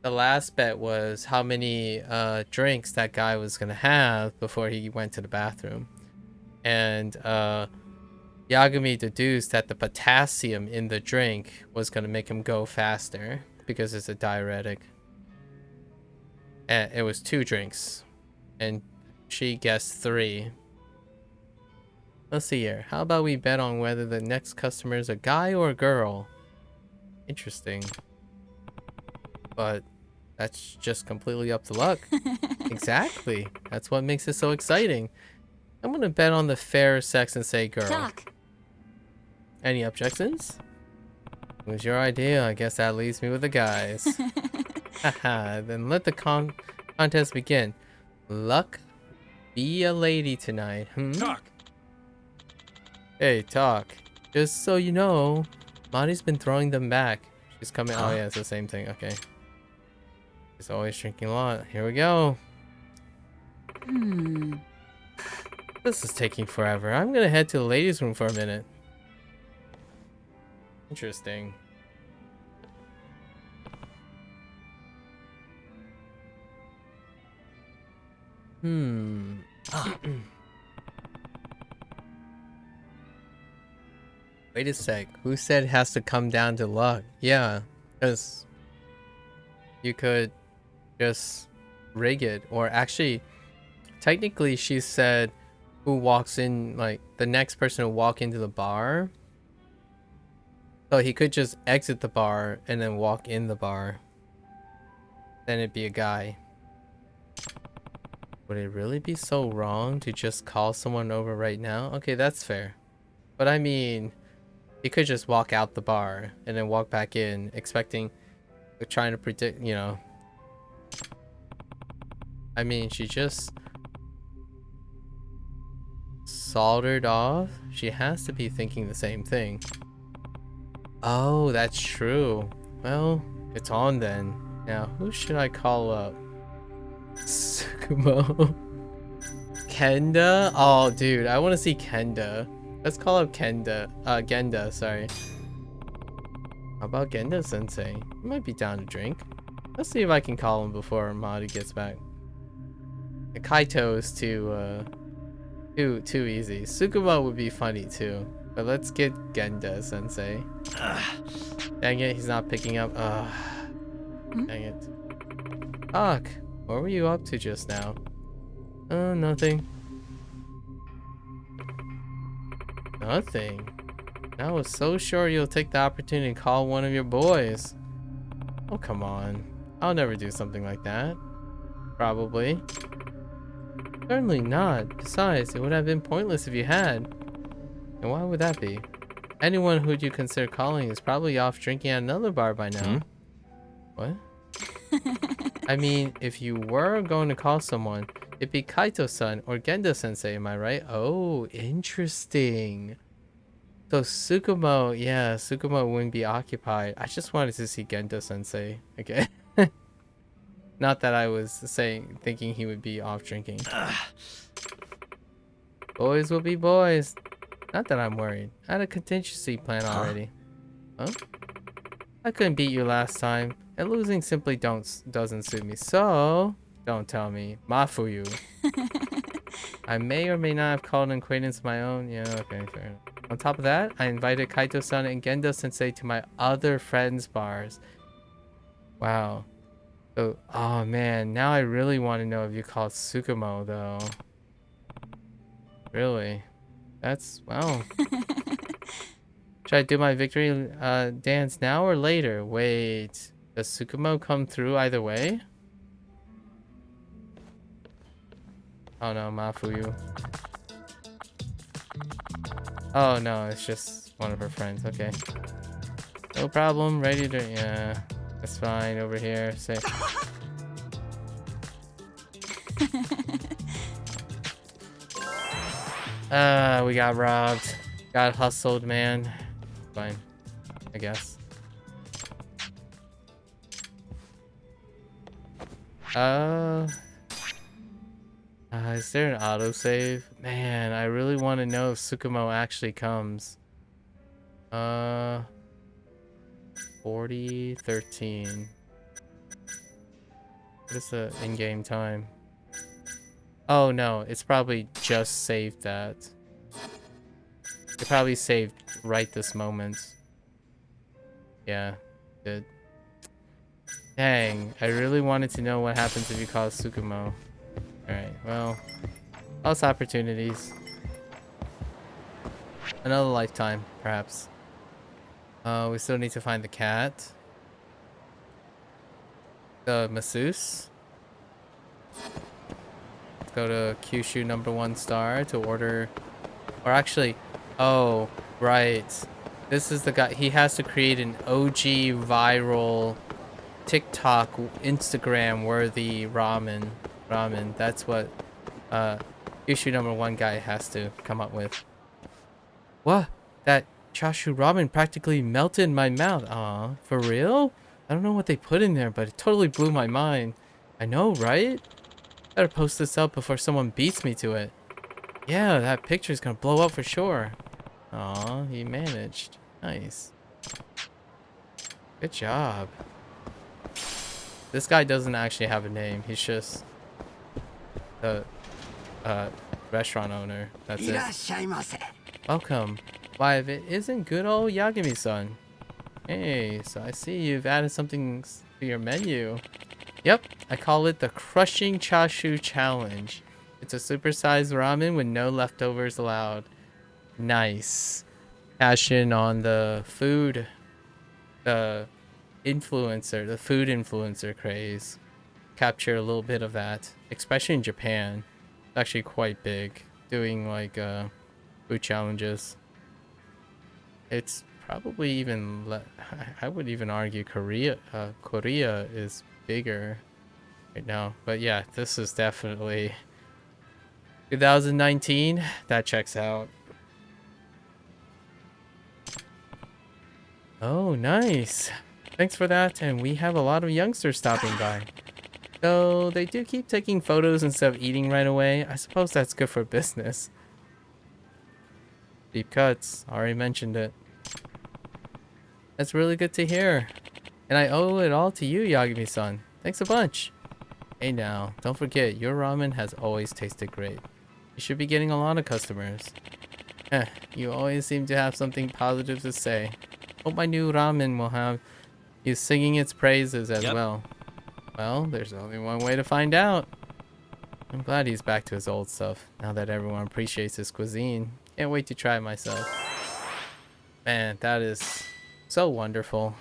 Speaker 1: The last bet was how many drinks that guy was gonna have before he went to the bathroom. And Yagami deduced that the potassium in the drink was gonna make him go faster because it's a diuretic. And it was 2 drinks. And she guessed 3. Let's see here. How about we bet on whether the next customer is a guy or a girl? Interesting. But that's just completely up to luck. Exactly. That's what makes it so exciting. I'm gonna bet on the fair sex and say girl.
Speaker 4: Talk.
Speaker 1: Any objections? It was your idea. I guess that leaves me with the guys. Haha, then let the contest begin. Luck, be a lady tonight.
Speaker 2: Talk.
Speaker 1: Hey, talk. Just so you know, Mari's been throwing them back. She's coming. Oh yeah, it's the same thing. Okay. She's always drinking a lot. Here we go. This is taking forever. I'm gonna head to the ladies' room for a minute. Interesting. Wait a sec. Who said it has to come down to luck? Yeah, because you could just rig it. Or actually, technically, she said who walks in, like, the next person to walk into the bar. So he could just exit the bar and then walk in the bar. Then it'd be a guy. Would it really be so wrong to just call someone over right now? Okay, that's fair. But I mean, he could just walk out the bar and then walk back in, expecting, trying to predict, you know. I mean, she just soldered off. She has to be thinking the same thing. Oh, that's true. Well, it's on then. Now, who should I call up? Tsukumo. Kenda? Oh, dude, I want to see Kenda. Let's call up Genda, sorry. How about Genda sensei? He might be down to drink. Let's see if I can call him before Madi gets back. The Kaito is too easy. Tsukumo would be funny too. But let's get Genda sensei. Dang it, he's not picking up. Dang it. Fuck. What were you up to just now? Nothing. Nothing. I was so sure you'll take the opportunity to call one of your boys. Oh, come on. I'll never do something like that. Probably. Certainly not. Besides, it would have been pointless if you had. And why would that be? Anyone who'd you consider calling is probably off drinking at another bar by now. What? I mean, if you were going to call someone, it'd be Kaito-san or Genda-sensei, am I right? Oh, interesting. So Tsukumo, yeah, Tsukumo wouldn't be occupied. I just wanted to see Genda-sensei. Okay. Not that I was thinking he would be off drinking. Boys will be boys. Not that I'm worried. I had a contingency plan already. Huh? I couldn't beat you last time, and losing simply doesn't suit me. So, don't tell me. Mafuyu. I may or may not have called an acquaintance of my own. Yeah, okay, fair enough. On top of that, I invited Kaito-san and Gendo-sensei to my other friends' bars. Wow. So, oh man, now I really want to know if you called Tsukumo, though. Really? That's, wow. Should I do my victory dance now or later? Wait, does Tsukumo come through either way? Oh no, Mafuyu. Oh no, it's just one of her friends. Okay. No problem. Ready to... Yeah, that's fine over here. Say... we got robbed. Got hustled, man. Fine, I guess. Is there an autosave? Man, I really want to know if Tsukumo actually comes. 40:13. What is the in-game time? Oh no, it's probably just saved that. It probably saved right this moment. Yeah, good. Dang, I really wanted to know what happens if you call Tsukumo. Alright, well, lost opportunities. Another lifetime, perhaps. We still need to find the cat. The masseuse. Let's go to Kyushu #1 star to order. Or actually, oh, right. This is the guy. He has to create an OG viral TikTok, Instagram worthy ramen. That's what Kyushu #1 guy has to come up with. What? That chashu ramen practically melted in my mouth. Aw, for real? I don't know what they put in there, but it totally blew my mind. I know, right? Better post this up before someone beats me to it. Yeah, that picture's gonna blow up for sure. Aw, he managed. Nice. Good job. This guy doesn't actually have a name. He's just the restaurant owner. That's it.
Speaker 3: いらっしゃいませ。
Speaker 1: Welcome. Why, if it isn't good old Yagami-san. Hey, so I see you've added something to your menu. Yep, I call it the Crushing Chashu Challenge. It's a supersized ramen with no leftovers allowed. Nice. Cash in on the food, the food influencer craze. Capture a little bit of that, especially in Japan. It's actually quite big, doing like food challenges. It's probably even I would even argue Korea is bigger right now. But yeah, this is definitely 2019. That checks out. Oh, nice. Thanks for that. And we have a lot of youngsters stopping by. So they do keep taking photos instead of eating right away. I suppose that's good for business. Deep cuts. Already mentioned it. That's really good to hear. And I owe it all to you, Yagami-san. Thanks a bunch. Hey now, don't forget, your ramen has always tasted great. You should be getting a lot of customers. You always seem to have something positive to say. Hope my new ramen will have you singing its praises as well. Well, there's only one way to find out. I'm glad he's back to his old stuff, now that everyone appreciates his cuisine. Can't wait to try it myself. Man, that is so wonderful.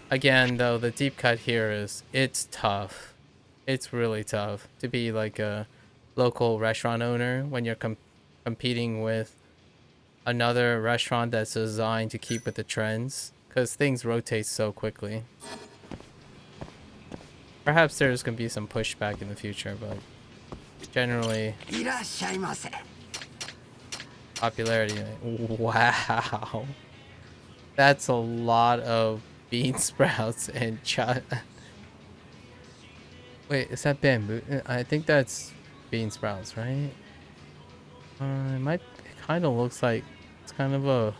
Speaker 1: Again, though, the deep cut here is, it's tough. It's really tough to be like a local restaurant owner when you're competing with another restaurant that's designed to keep with the trends, because things rotate so quickly. Perhaps there's going to be some pushback in the future, but generally,
Speaker 3: いらっしゃいませ。
Speaker 1: popularity. Wow. That's a lot of bean sprouts and Wait, is that bamboo? I think that's bean sprouts, right? It kind of looks like it's kind of a.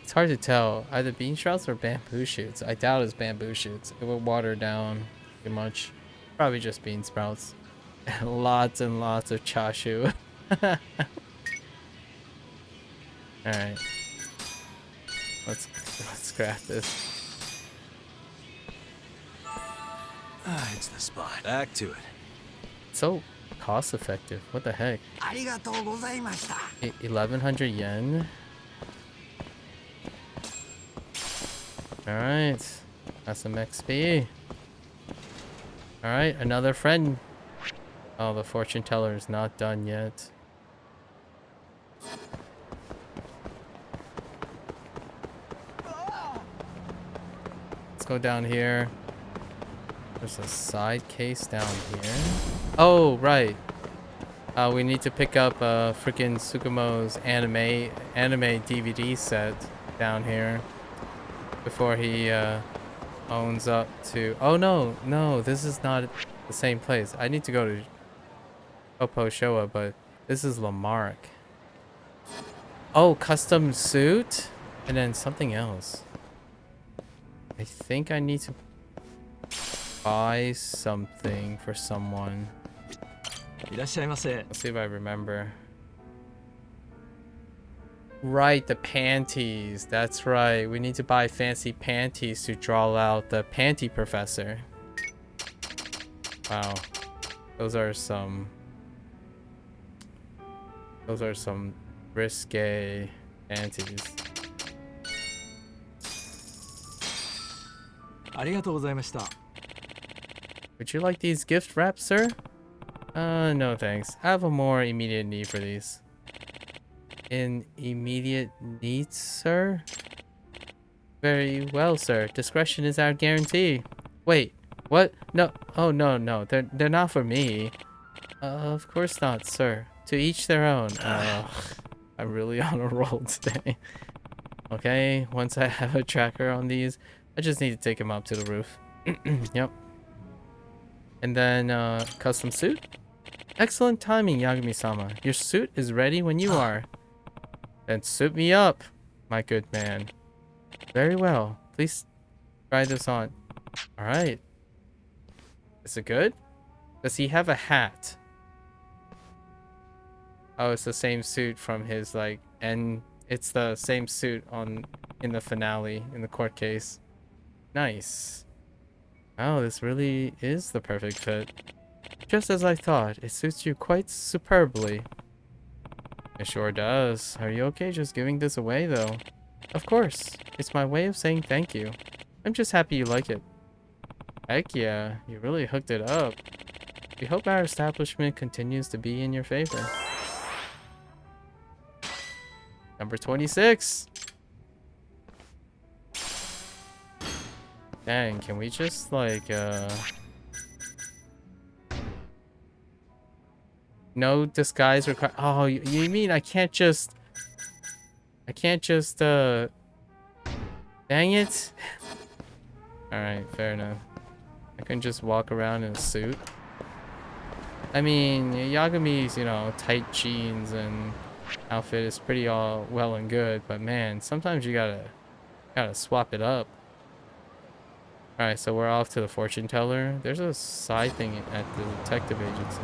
Speaker 1: It's hard to tell. Either bean sprouts or bamboo shoots. I doubt it's bamboo shoots. It would water down too much. Probably just bean sprouts. Lots and lots of chashu. All right. Let's grab this.
Speaker 2: It's the spot. Back to it.
Speaker 1: So cost effective. What the heck?
Speaker 3: ありがとうございました。
Speaker 1: 1100 yen. Alright. Got some XP. Alright, another friend. Oh, the fortune teller is not done yet. Let's go down here. There's a side case down here. Oh, right. We need to pick up freaking Tsukumo's anime DVD set down here before he owns up to. Oh no, this is not the same place. I need to go to Oppo Showa, but this is Lamarck. Oh, custom suit, and then something else. I think I need to buy something for someone.
Speaker 3: いらっしゃいませ。
Speaker 1: Let's see if I remember. Right, the panties. That's right. We need to buy fancy panties to draw out the panty professor. Wow. Those are some risque panties.
Speaker 3: ありがとうございました。
Speaker 1: Would you like these gift wraps, sir? No thanks. I have a more immediate need for these. In immediate needs, sir? Very well, sir. Discretion is our guarantee. Wait, what? No. Oh, no. They're not for me. Of course not, sir. To each their own. I'm really on a roll today. Okay, once I have a tracker on these, I just need to take him up to the roof. Yep. And then, custom suit? Excellent timing, Yagami-sama. Your suit is ready when you are. Then suit me up, my good man. Very well. Please try this on. Alright. Is it good? Does he have a hat? Oh, it's the same suit from his, like, and it's the same suit in the finale, in the court case. Nice. Oh, this really is the perfect fit. Just as I thought, it suits you quite superbly. It sure does. Are you okay just giving this away, though? Of course. It's my way of saying thank you. I'm just happy you like it. Heck yeah, you really hooked it up. We hope our establishment continues to be in your favor. Number 26. Dang, can we just, like, no disguise required. Oh, you mean I can't just... dang it. Alright, fair enough. I can just walk around in a suit. I mean, Yagami's, you know, tight jeans and outfit is pretty all well and good, but man, sometimes you gotta swap it up. Alright, so we're off to the fortune teller. There's a side thing at the detective agency.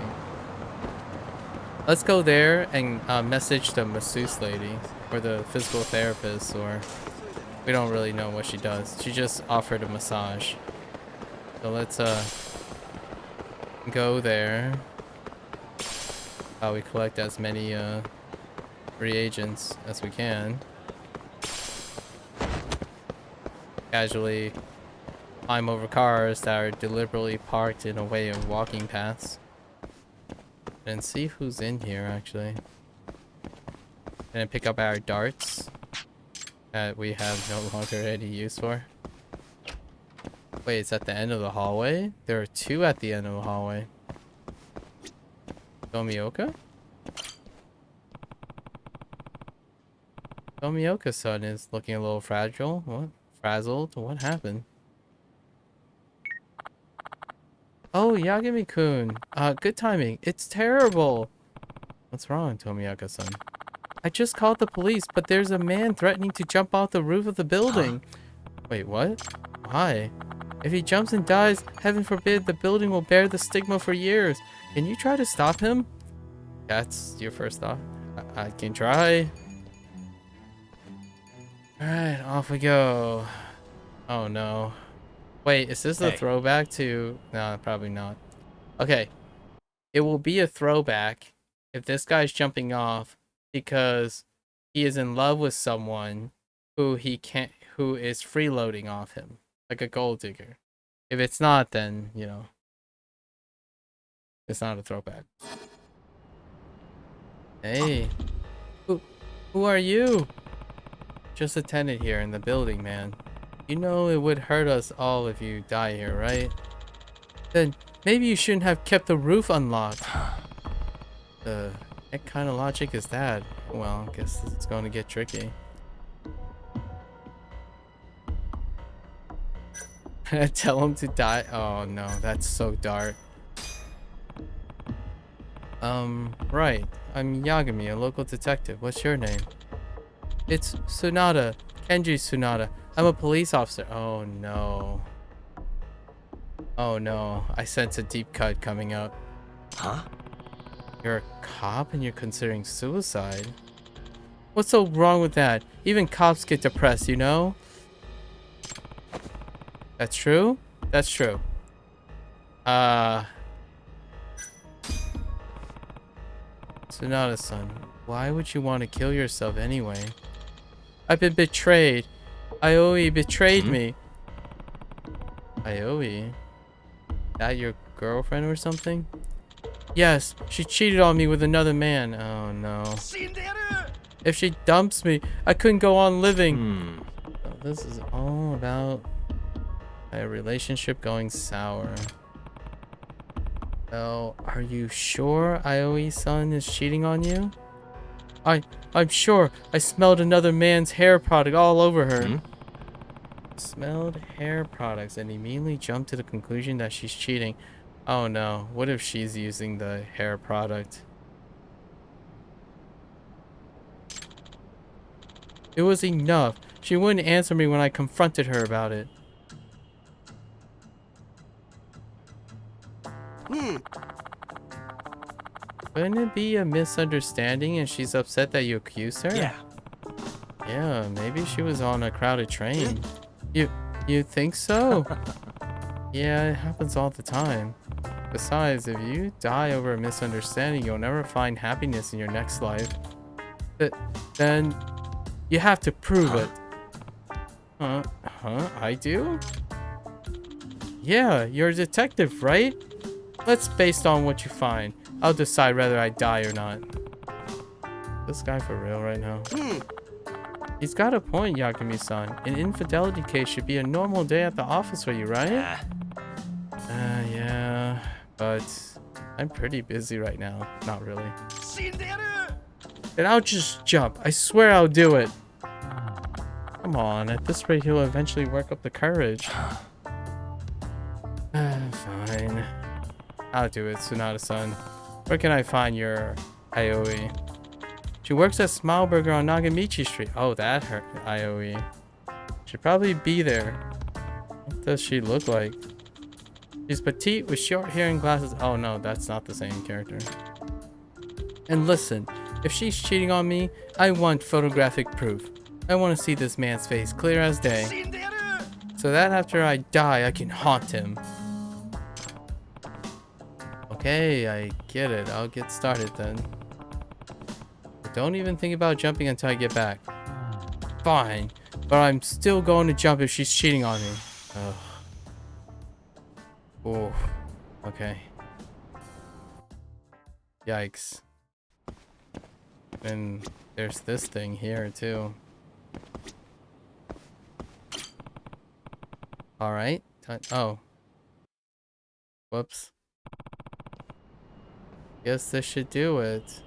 Speaker 1: Let's go there and message the masseuse lady or the physical therapist, or we don't really know what she does. She just offered a massage. So let's go there. We collect as many reagents as we can. Casually climb over cars that are deliberately parked in a way of walking paths. And see who's in here, actually. And then pick up our darts that we have no longer any use for. Wait, it's at the end of the hallway? There are two at the end of the hallway. Tomioka? Tomioka-san is looking a little fragile. What? Frazzled? What happened? Oh, Yagami-kun. Good timing. It's terrible. What's wrong, Tomioka-san? I just called the police, but there's a man threatening to jump off the roof of the building. Wait, what? Why? If he jumps and dies, heaven forbid, the building will bear the stigma for years. Can you try to stop him? That's your first thought. I can try. Alright, off we go. Oh no. Wait, is this a throwback to... No, probably not. Okay. It will be a throwback if this guy's jumping off because he is in love with someone who is freeloading off him. Like a gold digger. If it's not, then, you know, it's not a throwback. Hey. Who are you? Just a tenant here in the building, man. You know it would hurt us all if you die here, right? Then maybe you shouldn't have kept the roof unlocked. What kind of logic is that? Well, I guess it's going to get tricky. Tell him to die. Oh no, that's so dark. Right. I'm Yagami, a local detective. What's your name? It's Tsunada. Kenji Tsunada. I'm a police officer. Oh no. Oh no. I sense a deep cut coming up.
Speaker 2: Huh?
Speaker 1: You're a cop and you're considering suicide? What's so wrong with that? Even cops get depressed, you know? That's true? That's true. Tsunada-san, why would you want to kill yourself anyway? I've been betrayed. Aoi betrayed me. Aoi? That your girlfriend or something? Yes, she cheated on me with another man. Oh no. If she dumps me, I couldn't go on living. So this is all about a relationship going sour. Well, are you sure Aoi-san is cheating on you? I'm sure. I smelled another man's hair product all over her. Smelled hair products and immediately jumped to the conclusion that she's cheating. Oh no, what if she's using the hair product? It was enough. She wouldn't answer me when I confronted her about it. Couldn't it be a misunderstanding and she's upset that you accused her?
Speaker 2: Yeah.
Speaker 1: Yeah, maybe she was on a crowded train. You think so? Yeah, it happens all the time. Besides, if you die over a misunderstanding, you'll never find happiness in your next life. Then you have to prove it. Huh? I do? Yeah, you're a detective, right? Let's based on what you find. I'll decide whether I die or not. This guy for real right now? He's got a point, Yakumi-san. An infidelity case should be a normal day at the office for you, right? Yeah, but I'm pretty busy right now. Not really. Then I'll just jump. I swear I'll do it. Come on, at this rate he'll eventually work up the courage. Fine. I'll do it, Tsunade-san. Where can I find your Aoi? She works at Smileburger on Nagamichi Street. Oh, that her Aoi. Should probably be there. What does she look like? She's petite with short hair and glasses. Oh no, that's not the same character. And listen, if she's cheating on me, I want photographic proof. I want to see this man's face clear as day. So that after I die, I can haunt him. Okay, I get it. I'll get started then. But don't even think about jumping until I get back. Fine, but I'm still going to jump if she's cheating on me. Ugh. Oh, okay. Yikes. And there's this thing here too. Alright. Oh. Whoops. Guess this should do it.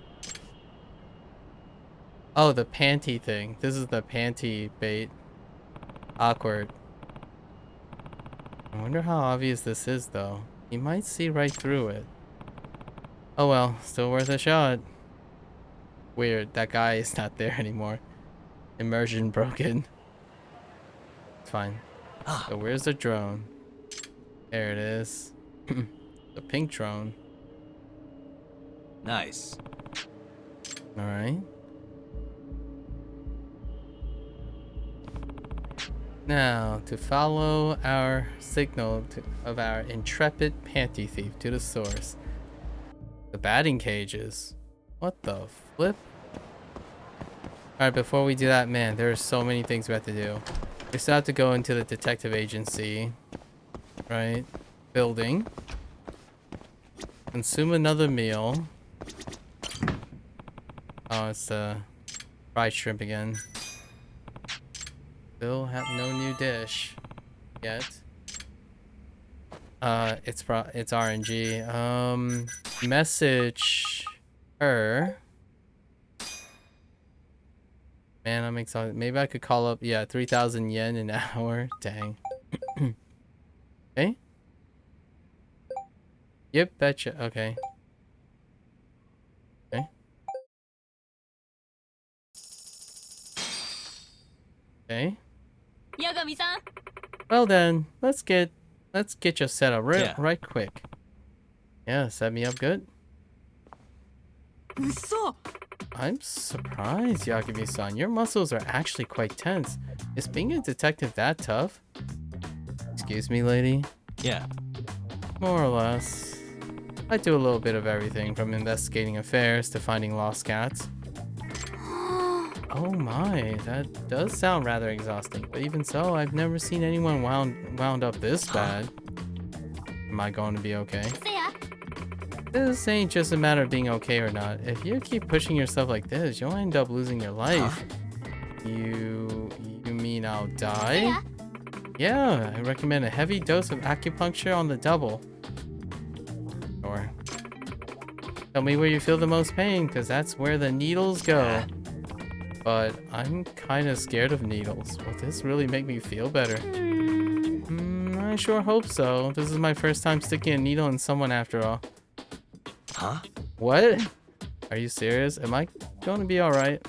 Speaker 1: Oh, the panty thing. This is the panty bait. Awkward. I wonder how obvious this is, though. You might see right through it. Oh well, still worth a shot. Weird, that guy is not there anymore. Immersion broken. It's fine. So where's the drone? There it is. The pink drone.
Speaker 2: Nice.
Speaker 1: Alright. Now, to follow our signal of our intrepid panty thief to the source. The batting cages. What the flip? Alright, before we do that, man, there are so many things we have to do. We still have to go into the detective agency. Right? Building. Consume another meal. Oh, it's the fried shrimp again. Still have no new dish yet. It's RNG. Message her. Man, I'm excited. Maybe I could call up. Yeah, 3,000 yen an hour. Dang. Okay. Yep, betcha. Okay. Okay. Okay. Well then, let's get you set up right quick. Yeah, set me up good. I'm surprised, Yakumi-san. Your muscles are actually quite tense. Is being a detective that tough? Excuse me, lady?
Speaker 2: Yeah.
Speaker 1: More or less. I do a little bit of everything, from investigating affairs to finding lost cats. Oh my, that does sound rather exhausting. But even so, I've never seen anyone wound up this bad. Am I going to be okay? This ain't just a matter of being okay or not. If you keep pushing yourself like this, you'll end up losing your life. You mean I'll die? Yeah, I recommend a heavy dose of acupuncture on the double. Or tell me where you feel the most pain, because that's where the needles go. But I'm kind of scared of needles. Will this really make me feel better? I sure hope so. This is my first time sticking a needle in someone after all.
Speaker 2: Huh?
Speaker 1: What? Are you serious? Am I going to be alright?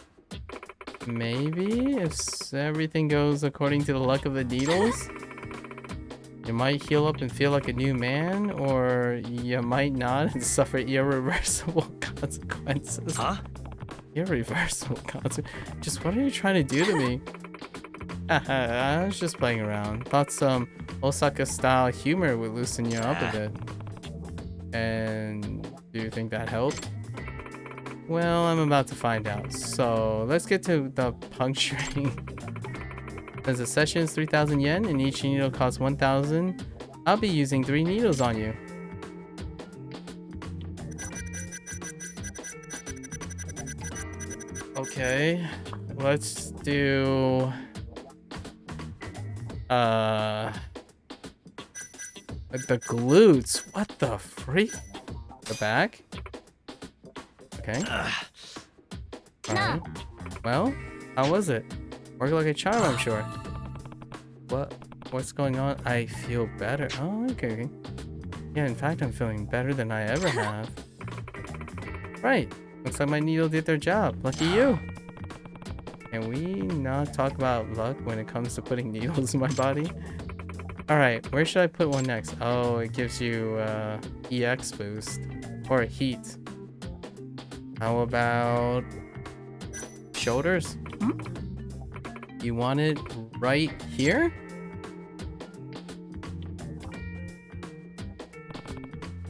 Speaker 1: Maybe if everything goes according to the luck of the needles. You might heal up and feel like a new man, or you might not and suffer irreversible consequences.
Speaker 2: Huh?
Speaker 1: Irreversible consequences? Just what are you trying to do to me? I was just playing around. Thought some Osaka-style humor would loosen you up a bit. And do you think that helped? Well, I'm about to find out. So let's get to the puncturing. As a session is 3,000 yen and each needle costs 1,000, I'll be using 3 needles on you. Okay, let's do the glutes. What the freak? The back? Okay. Alright. Well, how was it? Worked like a charm, I'm sure. What's going on? I feel better. Oh, okay. Yeah, in fact, I'm feeling better than I ever have. Right. Looks like my needle did their job. Lucky you. Can we not talk about luck when it comes to putting needles in my body? Alright, where should I put one next? Oh, it gives you EX boost. Or heat. How about shoulders? You want it right here?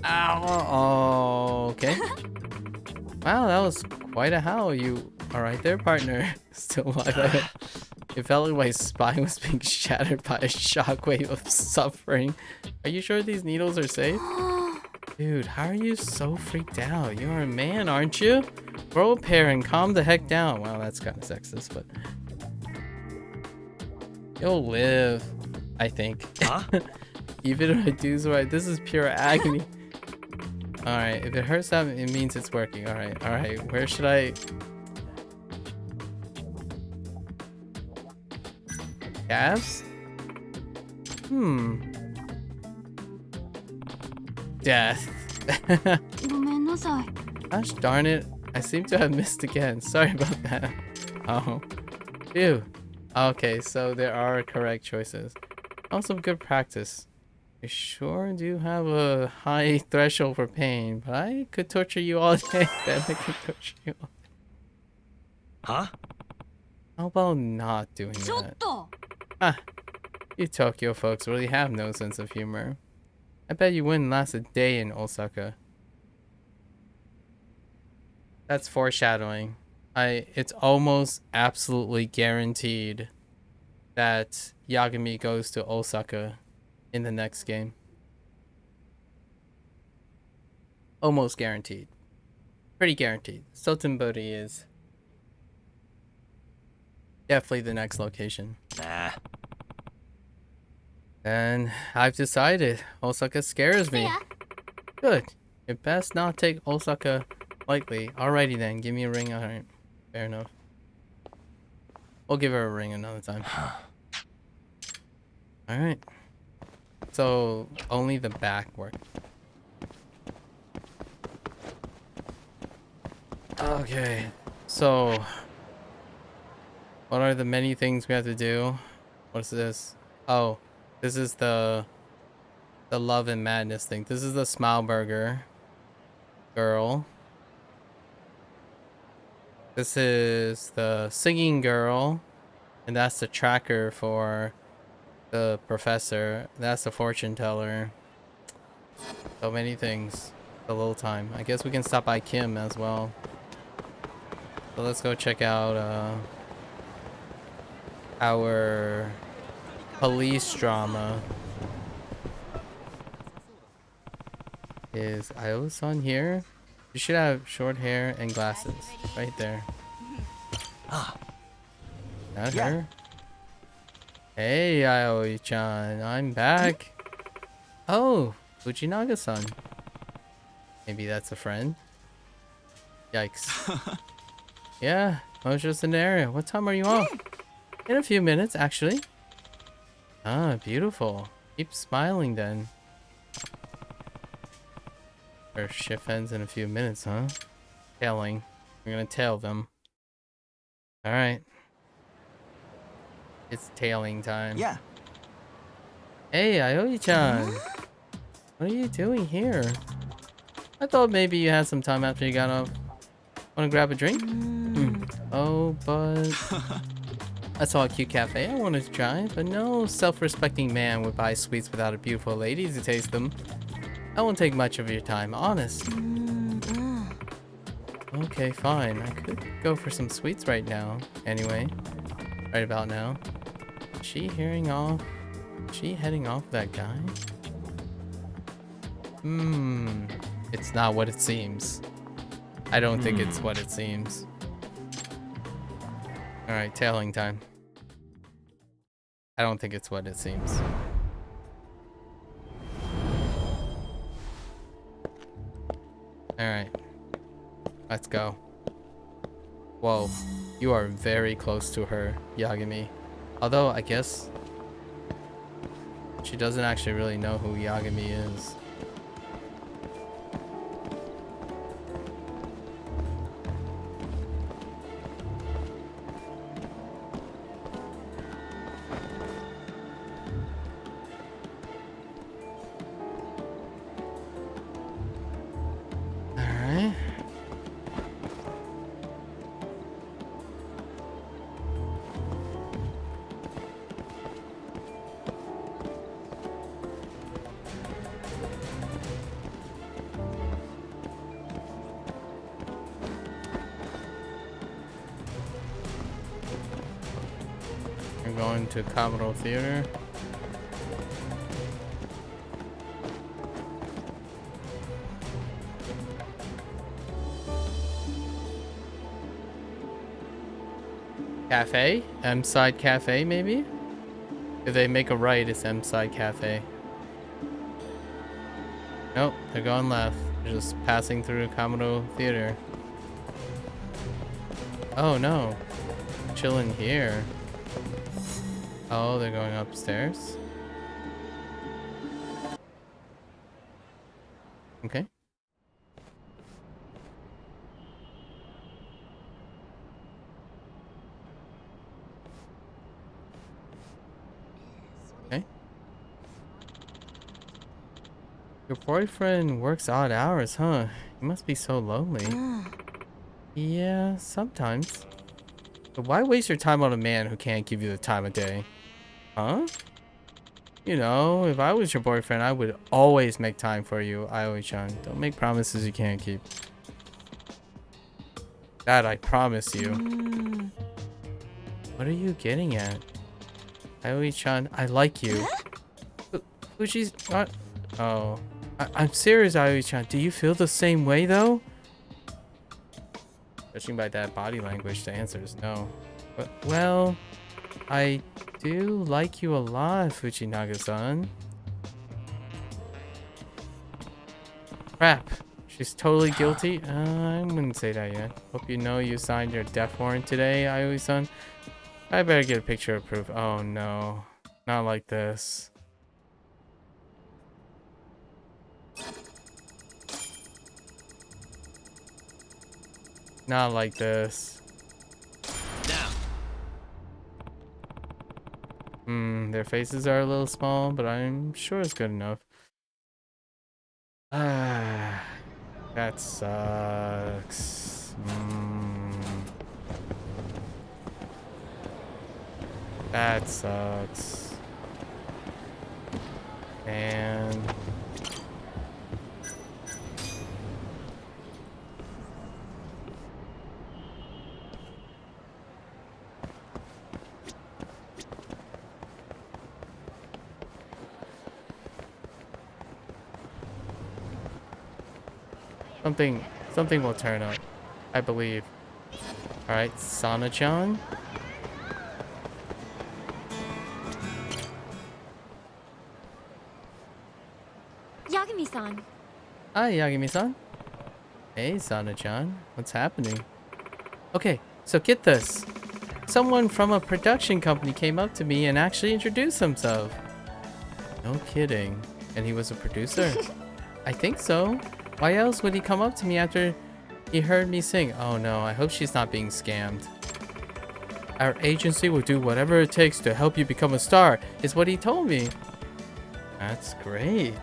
Speaker 1: Ow. Oh, okay. Wow, that was quite a howl. You alright there, partner? Still alive. It felt like my spine was being shattered by a shockwave of suffering. Are you sure these needles are safe? Dude, how are you so freaked out? You're a man, aren't you? Grow a pair and calm the heck down. Well, that's kind of sexist, but... You'll live, I think.
Speaker 2: Huh?
Speaker 1: Even if I do right, this is pure agony. Alright, if it hurts that, it means it's working. Alright, where should I... Calves? Death. Gosh darn it. I seem to have missed again. Sorry about that. Oh. Phew. Okay, so there are correct choices. Also good practice. You sure do have a high threshold for pain, but I could torture you all day. Then I could torture you all day.
Speaker 2: Huh?
Speaker 1: How about not doing that? Ah, you Tokyo folks really have no sense of humor. I bet you wouldn't last a day in Osaka. That's foreshadowing. It's almost absolutely guaranteed that Yagami goes to Osaka in the next game. Almost guaranteed. Pretty guaranteed. Sotenbori is definitely the next location.
Speaker 2: Nah.
Speaker 1: And I've decided Osaka scares me. Good. You best not take Osaka lightly. Alrighty then, give me a ring. Alright. Fair enough. We'll give her a ring another time. Alright. So, only the back work. Okay. So, what are the many things we have to do? What's this? Oh, this is the love and madness thing. This is the smile burger girl. This is the singing girl, and that's the tracker for the professor. That's the fortune teller. So many things. A little time. I guess we can stop by Kim as well. So let's go check out our police drama. Is Io-san here? You should have short hair and glasses. Right there. That her? Hey, Aoi-chan. I'm back. Oh, Fujinaga-san. Maybe that's a friend. Yikes. Yeah, I was just in the area. What time are you off? In a few minutes, actually. Ah, beautiful. Keep smiling then. Our shift ends in a few minutes, huh? Tailing. We're gonna tail them. Alright. It's tailing time.
Speaker 3: Yeah.
Speaker 1: Hey, Aoi-chan. What are you doing here? I thought maybe you had some time after you got off. Wanna grab a drink? Oh, but... I saw a cute cafe I wanted to try, but no self-respecting man would buy sweets without a beautiful lady to taste them. I won't take much of your time, honest. Okay, fine. I could go for some sweets right now. Anyway, right about now. Is she heading off with that guy? It's not what it seems. I don't think it's what it seems. Alright, tailing time. I don't think it's what it seems. Alright. Let's go. Whoa. You are very close to her, Yagami. Although, I guess... she doesn't actually really know who Yagami is. Alright. We're going to Commodore Theater. Cafe? M-Side Cafe, maybe? If they make a right, it's M-Side Cafe. Nope, they're going left. They're just passing through Commodore Theater. Oh no. Chilling here. Oh, they're going upstairs? Okay. Okay. Your boyfriend works odd hours, huh? You must be so lonely. Yeah, sometimes. But why waste your time on a man who can't give you the time of day? Huh? You know, if I was your boyfriend, I would always make time for you, Aoi-chan. Don't make promises you can't keep. That I promise you. What are you getting at? Aoi-chan, I like you. Fuji's what? Oh. I'm serious, Aoi-chan. Do you feel the same way, though? Judging by that body language, the answer is no. But, well, I do like you a lot, Fujinaga-san. Crap. She's totally guilty? I wouldn't say that yet. Hope you know you signed your death warrant today, Aoi-san. I better get a picture of proof. Oh no. Not like this. Not like this. Their faces are a little small, but I'm sure it's good enough. Ah, that sucks. That sucks. And something will turn up, I believe. All right, Sana-chan.
Speaker 4: Yagami-san.
Speaker 1: Hi, Yagami-san. Hey, Sana-chan. What's happening? Okay, so get this. Someone from a production company came up to me and actually introduced himself. No kidding. And he was a producer? I think so. Why else would he come up to me after he heard me sing? Oh no, I hope she's not being scammed. Our agency will do whatever it takes to help you become a star, is what he told me. That's great.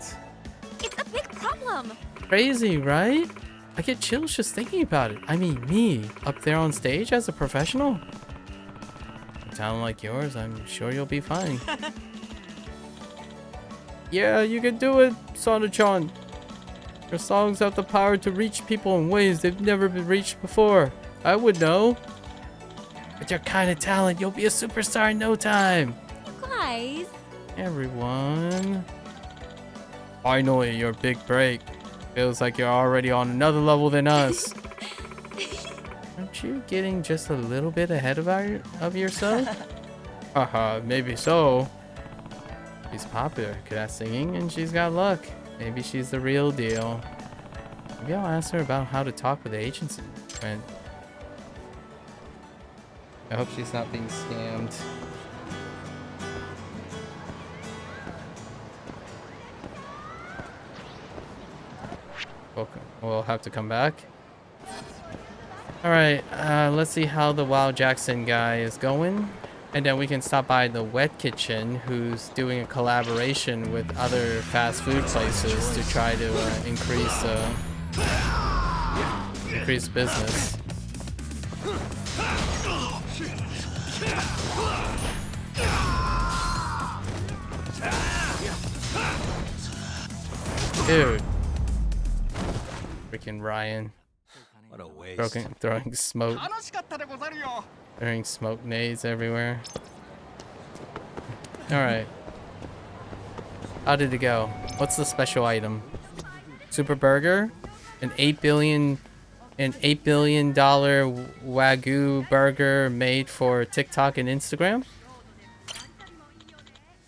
Speaker 4: It's a big problem.
Speaker 1: Crazy, right? I get chills just thinking about it. I mean, me, up there on stage as a professional? A talent like yours, I'm sure you'll be fine. Yeah, you can do it, Sana-chan. Your songs have the power to reach people in ways they've never been reached before. I would know. With your kind of talent, you'll be a superstar in no time.
Speaker 4: You guys.
Speaker 1: Everyone. Finally, your big break. Feels like you're already on another level than us. Aren't you getting just a little bit ahead of yourself? Haha, maybe so. She's popular, good at singing, and she's got luck. Maybe she's the real deal. Maybe I'll ask her about how to talk with the agency. Right. I hope she's not being scammed. Okay, we'll have to come back. Alright, let's see how the Wild Jackson guy is going. And then we can stop by the Wet Kitchen, who's doing a collaboration with other fast food places to try to increase business. Dude. Freaking Ryan.
Speaker 2: What a waste.
Speaker 1: Throwing smoke. Throwing smoke nades everywhere. Alright. How did it go? What's the special item? Super burger? An $8 billion Wagyu burger made for TikTok and Instagram?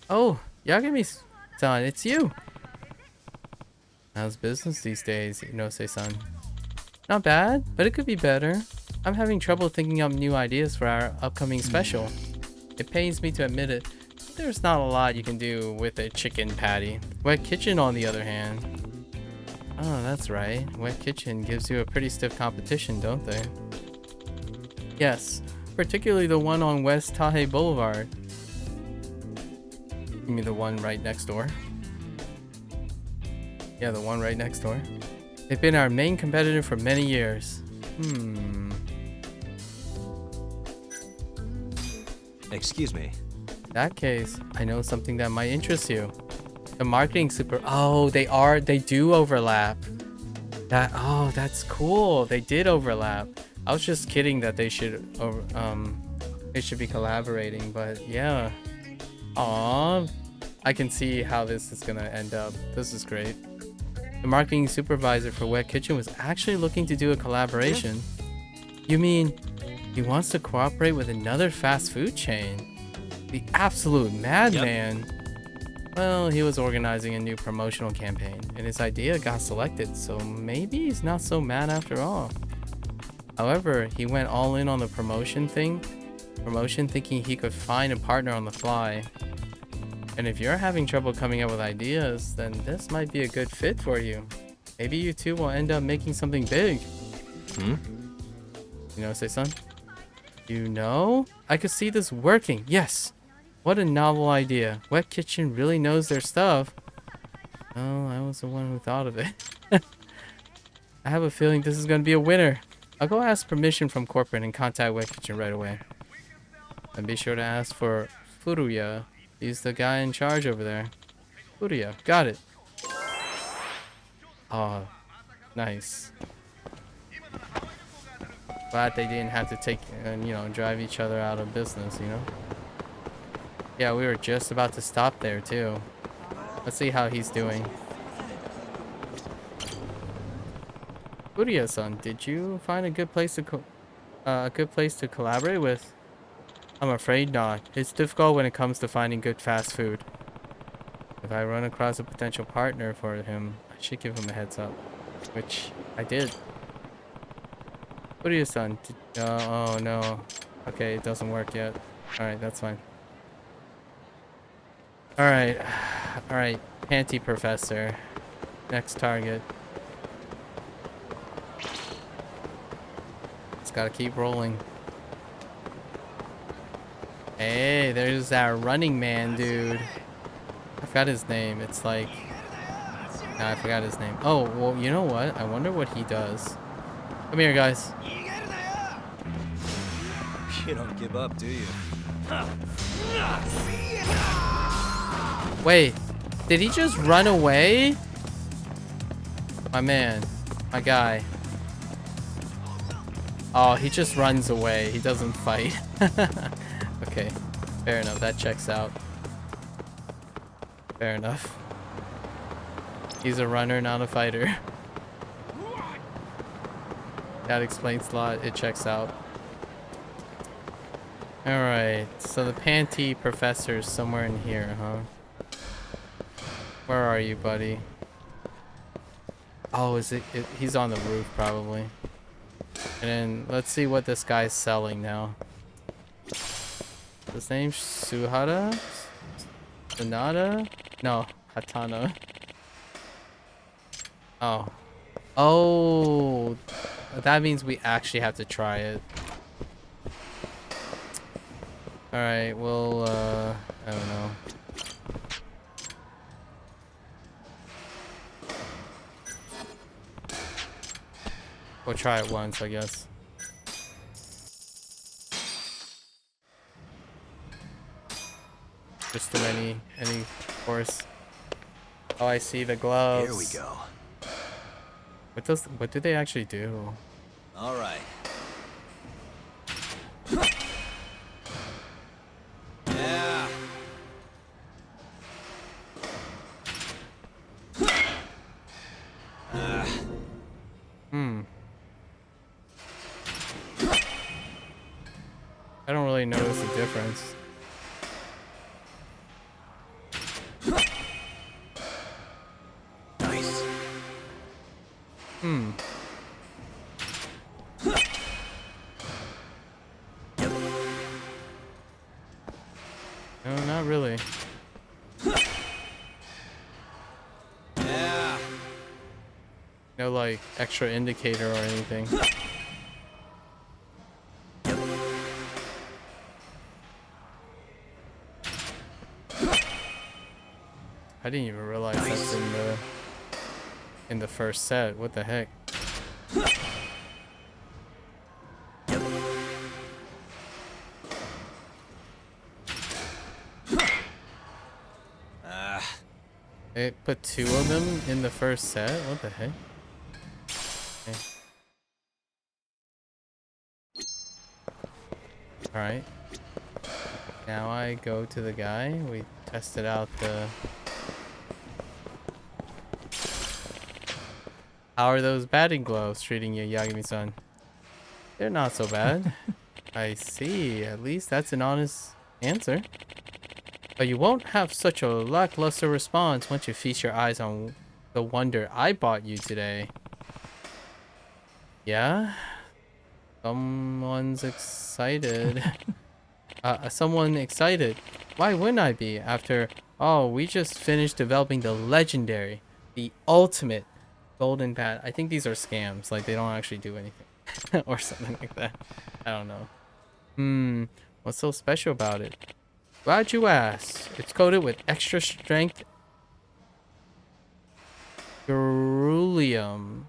Speaker 1: Oh, Yagami-san, it's you. How's business these days, Inose-san? Not bad, but it could be better. I'm having trouble thinking up new ideas for our upcoming special. It pains me to admit it, but there's not a lot you can do with a chicken patty. Wet Kitchen, on the other hand. Oh, that's right. Wet Kitchen gives you a pretty stiff competition, don't they? Yes, particularly the one on West Tahe Boulevard. You mean the one right next door? Yeah, the one right next door. They've been our main competitor for many years.
Speaker 2: Excuse me.
Speaker 1: In that case, I know something that might interest you. The marketing Oh, they do overlap. That's cool. They did overlap. I was just kidding that they should be collaborating, but yeah. Aw, I can see how this is gonna end up. This is great. The marketing supervisor for Wet Kitchen was actually looking to do a collaboration. You mean he wants to cooperate with another fast food chain? The absolute madman. Yep. Well, he was organizing a new promotional campaign, and his idea got selected, so maybe he's not so mad after all. However, he went all in on the promotion thinking he could find a partner on the fly. And if you're having trouble coming up with ideas, then this might be a good fit for you. Maybe you two will end up making something big. Say-san? You know? I could see this working. Yes. What a novel idea. Wet Kitchen really knows their stuff. Oh, I was the one who thought of it. I have a feeling this is going to be a winner. I'll go ask permission from corporate and contact Wet Kitchen right away. And be sure to ask for Furuya. He's the guy in charge over there. Furuya, got it. Oh, nice. Glad they didn't have to take and drive each other out of business, Yeah, we were just about to stop there too. Let's see how he's doing. Furuya-san, did you find a good place to collaborate with? I'm afraid not. It's difficult when it comes to finding good fast food. If I run across a potential partner for him, I should give him a heads up. Which I did. Furuya-san, oh no. Okay, it doesn't work yet. Alright, that's fine. Alright. Alright, Panty Professor. Next target. Just gotta keep rolling. Hey, there's that Running Man dude. I forgot his name. It's like... Nah, I forgot his name. Oh, well, you know what? I wonder what he does. Come here, guys.
Speaker 2: You don't give up, do you?
Speaker 1: Wait, did he just run away? My man. My guy. Oh, he just runs away. He doesn't fight. Okay, fair enough. That checks out. Fair enough. He's a runner, not a fighter. That explains a lot. It checks out. Alright, so the Panty Professor's somewhere in here, huh? Where are you, buddy? Oh, is it? He's on the roof, probably. And then, let's see what this guy's selling now. His name's Suhara? Sonata? No, Hatana. Oh. Oh! That means we actually have to try it. Alright, well, I don't know. We'll try it once, I guess. Just in any course. Oh, I see the gloves.
Speaker 2: Here we go.
Speaker 1: What do they actually do?
Speaker 2: All right. Yeah.
Speaker 1: I don't really notice the difference.
Speaker 2: Nice.
Speaker 1: No, not really.
Speaker 2: Yeah.
Speaker 1: No, like, extra indicator or anything. I didn't even realize that's in the first set. What the heck? It put 2 of them in the first set? What the heck? Okay. Alright. Now I go to the guy. We tested out the... How are those batting gloves treating you, Yagami-san? They're not so bad. I see. At least that's an honest answer. But you won't have such a lackluster response once you feast your eyes on the wonder I bought you today. Yeah? Someone's excited. Someone excited. Why wouldn't I be after... Oh, we just finished developing the legendary, the ultimate golden bat. I think these are scams. Like, they don't actually do anything. Or something like that. I don't know. What's so special about it? Glad you asked. It's coated with extra strength beryllium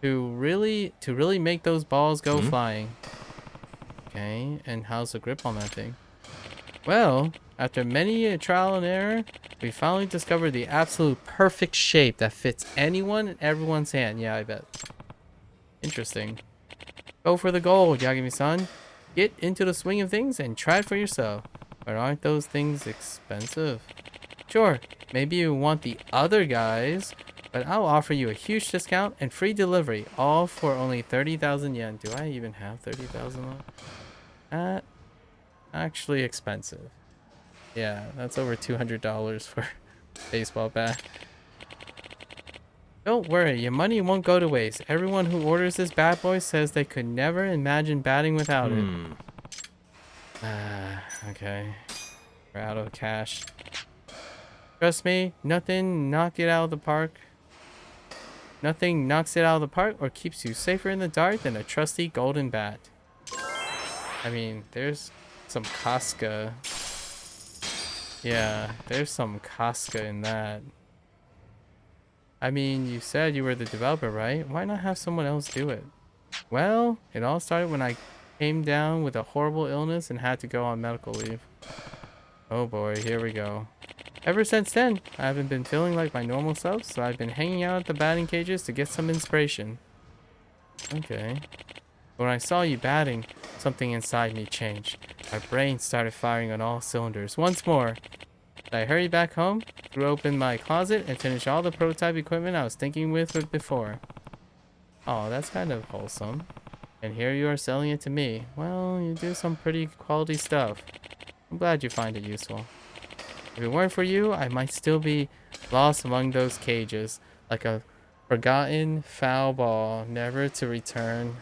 Speaker 1: to really make those balls go flying. Okay, and how's the grip on that thing? Well, after many a trial and error, we finally discovered the absolute perfect shape that fits anyone and everyone's hand. Yeah, I bet. Interesting. Go for the gold, Yagami-san. Get into the swing of things and try it for yourself. But aren't those things expensive? Sure, maybe you want the other guys, but I'll offer you a huge discount and free delivery, all for only 30,000 yen. Do I even have 30,000 on? That actually expensive. Yeah, that's over $200 for a baseball bat. Don't worry, your money won't go to waste. Everyone who orders this bad boy says they could never imagine batting without it. Okay. We're out of cash. Trust me, nothing knocked it out of the park. Nothing knocks it out of the park or keeps you safer in the dark than a trusty golden bat. I mean, there's some Casca. Yeah, there's some Casca in that. I mean, you said you were the developer, right? Why not have someone else do it? Well, it all started when I came down with a horrible illness and had to go on medical leave. Oh boy, here we go. Ever since then, I haven't been feeling like my normal self, so I've been hanging out at the batting cages to get some inspiration. Okay. When I saw you batting, something inside me changed. My brain started firing on all cylinders once more. I hurried back home, threw open my closet, and finished all the prototype equipment I was thinking with before. Oh, that's kind of wholesome. And here you are selling it to me. Well, you do some pretty quality stuff. I'm glad you find it useful. If it weren't for you, I might still be lost among those cages, like a forgotten foul ball, never to return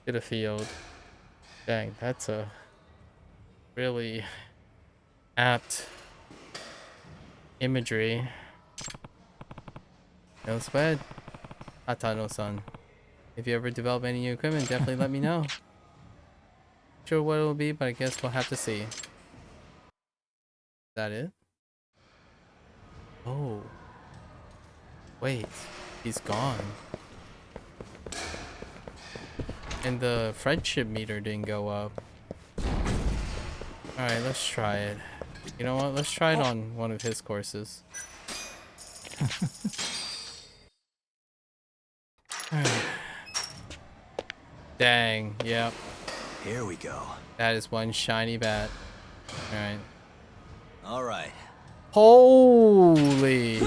Speaker 1: to the field. Dang, that's a really apt imagery. No sweat, Hatano-san. If you ever develop any new equipment, definitely let me know. Not sure what it'll be, but I guess we'll have to see. Is that it? Oh. Wait. He's gone. And the friendship meter didn't go up. Alright, let's try it. You know what? Let's try it on one of his courses. Dang, yep.
Speaker 2: Here we go.
Speaker 1: That is one shiny bat. Alright.
Speaker 2: All right.
Speaker 1: Holy!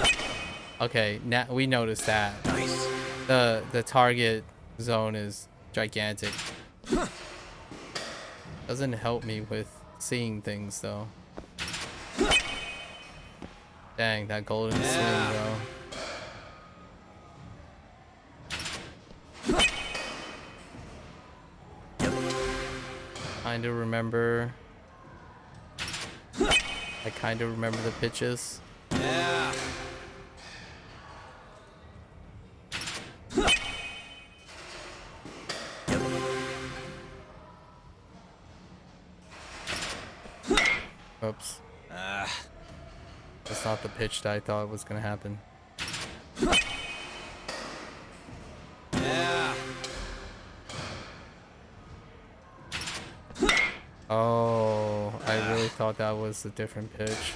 Speaker 1: Okay, now we noticed that.
Speaker 2: Nice.
Speaker 1: The target zone is gigantic. Doesn't help me with seeing things though. Dang, that golden swing though. Kinda remember. I kinda remember the pitches.
Speaker 2: Yeah.
Speaker 1: Oops. That's not the pitch that I thought was gonna happen.
Speaker 2: Yeah.
Speaker 1: Oh, I really thought that was a different pitch.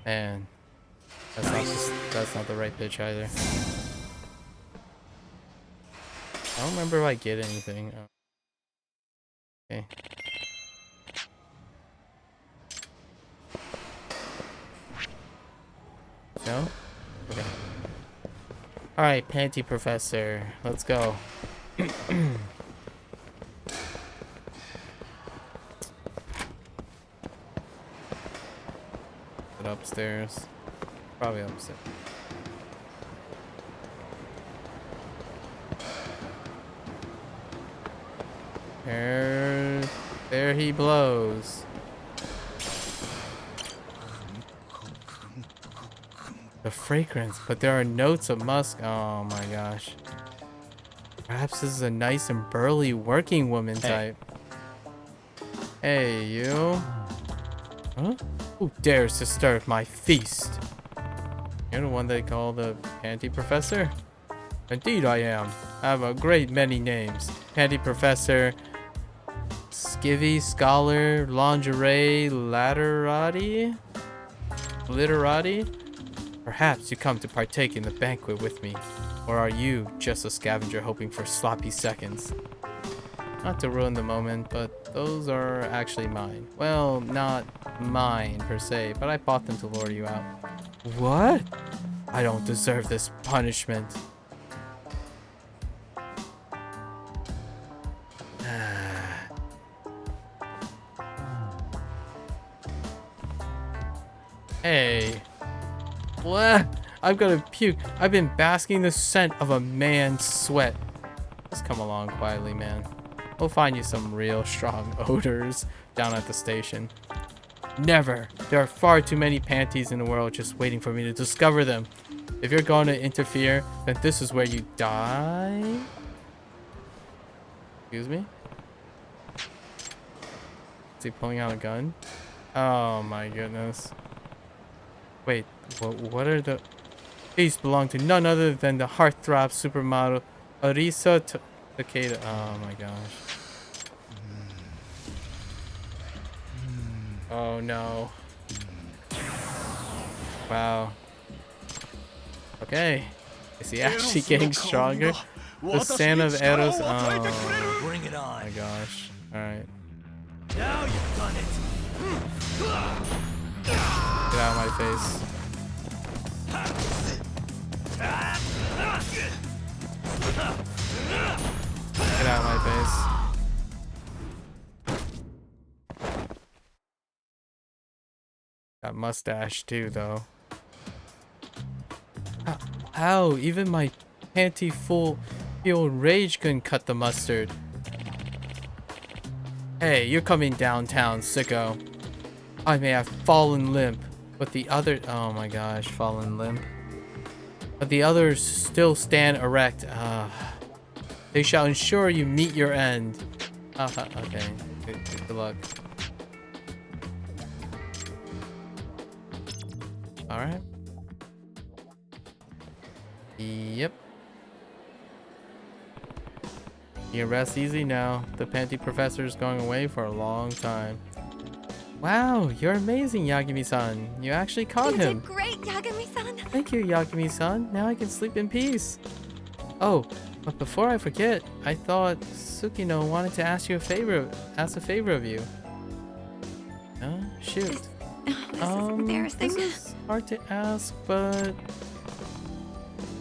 Speaker 1: Man, that's not the right pitch either. I don't remember if I get anything. Oh. Okay. No? Okay. Alright, Panty Professor. Let's go. Is it upstairs? Probably upstairs. There he blows. The fragrance, but there are notes of musk. Oh my gosh. Perhaps this is a nice and burly working woman type. Hey, you. Huh? Who dares disturb my feast? You're the one they call the Panty Professor? Indeed I am. I have a great many names. Panty Professor, Skivvy, Scholar, Lingerie, Literati? Perhaps you come to partake in the banquet with me. Or are you just a scavenger hoping for sloppy seconds? Not to ruin the moment, but those are actually mine. Well, not mine per se, but I bought them to lure you out. What? I don't deserve this punishment. Hey. What? I'm gonna puke. I've been basking the scent of a man's sweat. Just come along quietly, man. We'll find you some real strong odors down at the station. Never. There are far too many panties in the world just waiting for me to discover them. If you're going to interfere, then this is where you die. Excuse me? Is he pulling out a gun? Oh my goodness. Wait, what are the... These belong to none other than the heartthrob supermodel Arisa Takeda. Oh my gosh. Oh no. Wow. Okay. Is he actually getting stronger? The son of Eros. Oh
Speaker 2: Bring it on.
Speaker 1: my gosh. Alright.
Speaker 2: Now you've done it.
Speaker 1: Get out of my face. Get out of my face. That mustache too, though. How? Even my panty full rage couldn't cut the mustard. Hey, you're coming downtown, sicko. I may have fallen limp, but the other... Oh my gosh, fallen limp. But the others still stand erect. They shall ensure you meet your end. Okay. Good luck. Alright. Yep. You can rest easy now. The panty professor is going away for a long time. Wow, you're amazing, Yagami-san. You actually caught him.
Speaker 4: You did great, Yagami-san.
Speaker 1: Thank you, Yagami-san. Now I can sleep in peace. Oh, but before I forget, I thought Tsukino wanted to ask a favor of you. Shoot.
Speaker 4: This is embarrassing.
Speaker 1: This is hard to ask, but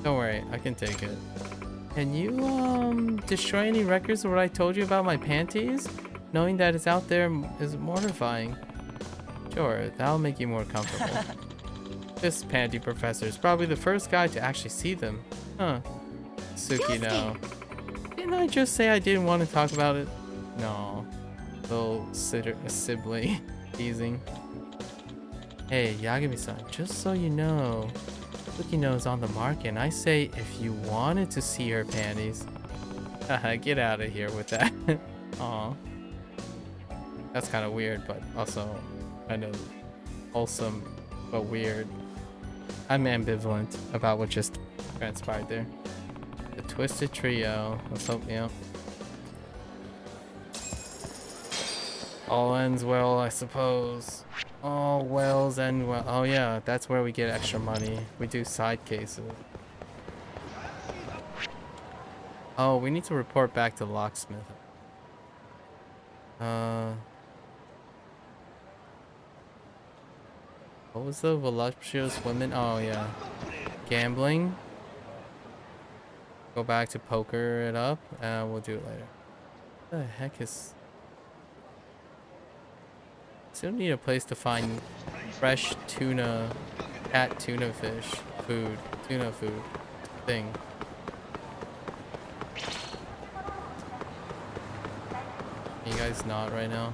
Speaker 1: don't worry, I can take it. Can you destroy any records of what I told you about my panties? Knowing that it's out there is mortifying. Sure, that'll make you more comfortable. This panty professor is probably the first guy to actually see them. Huh. Tsukino. Didn't I just say I didn't want to talk about it? No. Little sibling teasing. Hey, Yagami-san, just so you know, Tsukino's on the market, and I say if you wanted to see her panties. Get out of here with that. Aw. That's kind of weird, but also kind of wholesome, but weird. I'm ambivalent about what just transpired there. The Twisted Trio. Let's hope, you know. All ends well, I suppose. All wells end well. Oh yeah, that's where we get extra money. We do side cases. Oh, we need to report back to locksmith. What was the voluptuous women? Oh yeah, gambling. Go back to poker it up, and we'll do it later. What the heck is? Still need a place to find fresh tuna, cat tuna fish, food, tuna food thing. Can you guys not right now?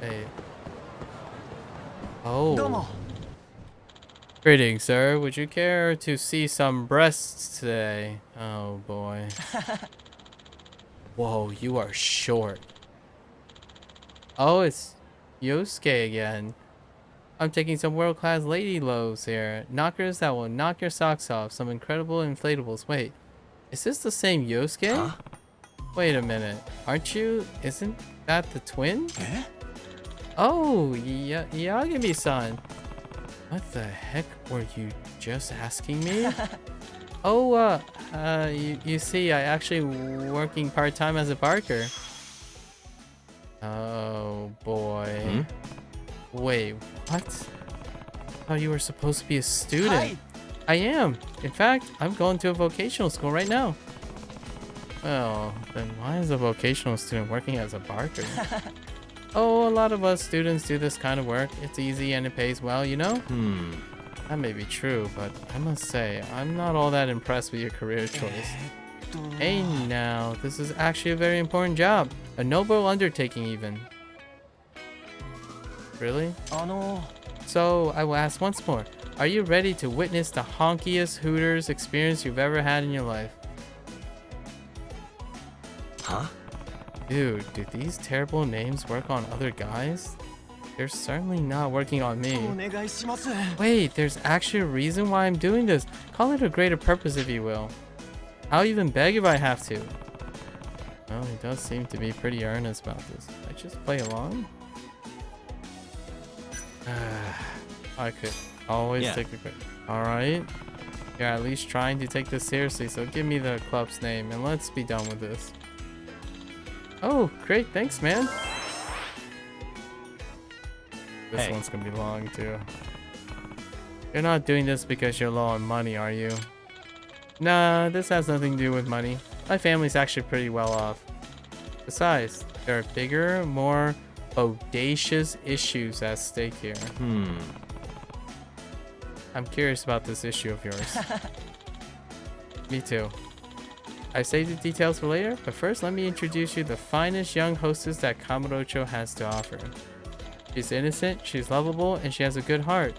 Speaker 1: Hey. Oh. Greetings, sir. Would you care to see some breasts today? Oh boy. Whoa, you are short. Oh, it's Yosuke again. I'm taking some world-class lady loaves here. Knockers that will knock your socks off. Some incredible inflatables. Wait, is this the same Yosuke? Huh? Wait a minute. Aren't you? Isn't that the twin? Eh? Oh, Yagami-san. What the heck were you just asking me? Oh, you see, I actually working part-time as a barker. Oh boy. Wait, what? I thought you were supposed to be a student. Hi. I am. In fact, I'm going to a vocational school right now. Well, then why is a vocational student working as a barker? Oh, a lot of us students do this kind of work. It's easy and it pays well, you know? That may be true, but I must say, I'm not all that impressed with your career choice. Hey now, this is actually a very important job. A noble undertaking even. Really? So, I will ask once more. Are you ready to witness the honkiest Hooters experience you've ever had in your life?
Speaker 2: Huh?
Speaker 1: Dude, do these terrible names work on other guys? They're certainly not working on me. Wait, there's actually a reason why I'm doing this. Call it a greater purpose if you will. I'll even beg if I have to. Well, he does seem to be pretty earnest about this. I just play along? I could always take a quick. Alright. You're at least trying to take this seriously, so give me the club's name and let's be done with this. Oh, great. Thanks, man. This one's gonna be long, too. You're not doing this because you're low on money, are you? Nah, this has nothing to do with money. My family's actually pretty well off. Besides, there are bigger, more audacious issues at stake here. I'm curious about this issue of yours. Me too. I saved the details for later, but first let me introduce you to the finest young hostess that Kamurocho has to offer. She's innocent, she's lovable, and she has a good heart.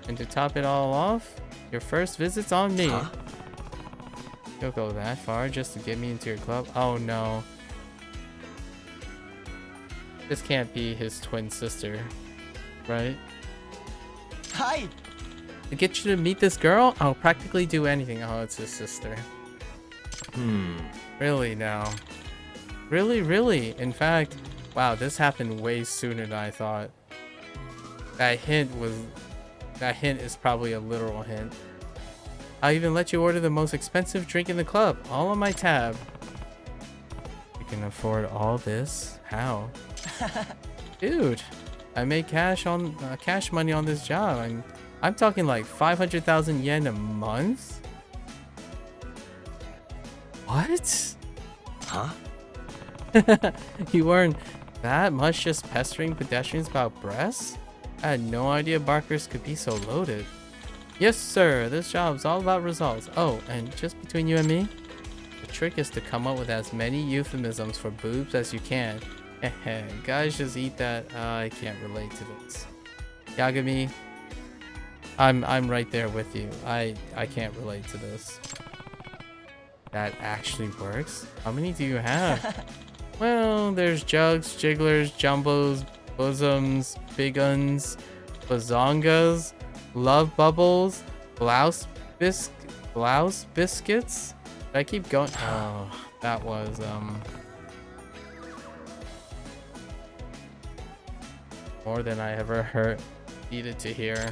Speaker 1: And to top it all off, your first visit's on me.
Speaker 2: Huh?
Speaker 1: You'll go that far just to get me into your club? Oh no. This can't be his twin sister, right?
Speaker 3: Hi.
Speaker 1: To get you to meet this girl, I'll practically do anything. Oh, it's his sister. Really now? Really? In fact, wow, this happened way sooner than I thought. That hint is probably a literal hint. I'll even let you order the most expensive drink in the club, all on my tab. You can afford all this? How? Dude, I made cash money on this job. I'm talking like 500,000 yen a month? What?
Speaker 2: Huh?
Speaker 1: You earn that much just pestering pedestrians about breasts? I had no idea barkers could be so loaded. Yes, sir. This job's all about results. Oh, and just between you and me, the trick is to come up with as many euphemisms for boobs as you can. Guys just eat that. I can't relate to this. Yagami, I'm right there with you. I can't relate to this. That actually works? How many do you have? Well, there's jugs, jigglers, jumbos, bosoms, big uns, bazongas, love bubbles, blouse biscuits. Did I keep going? Oh, that was more than I ever needed to hear.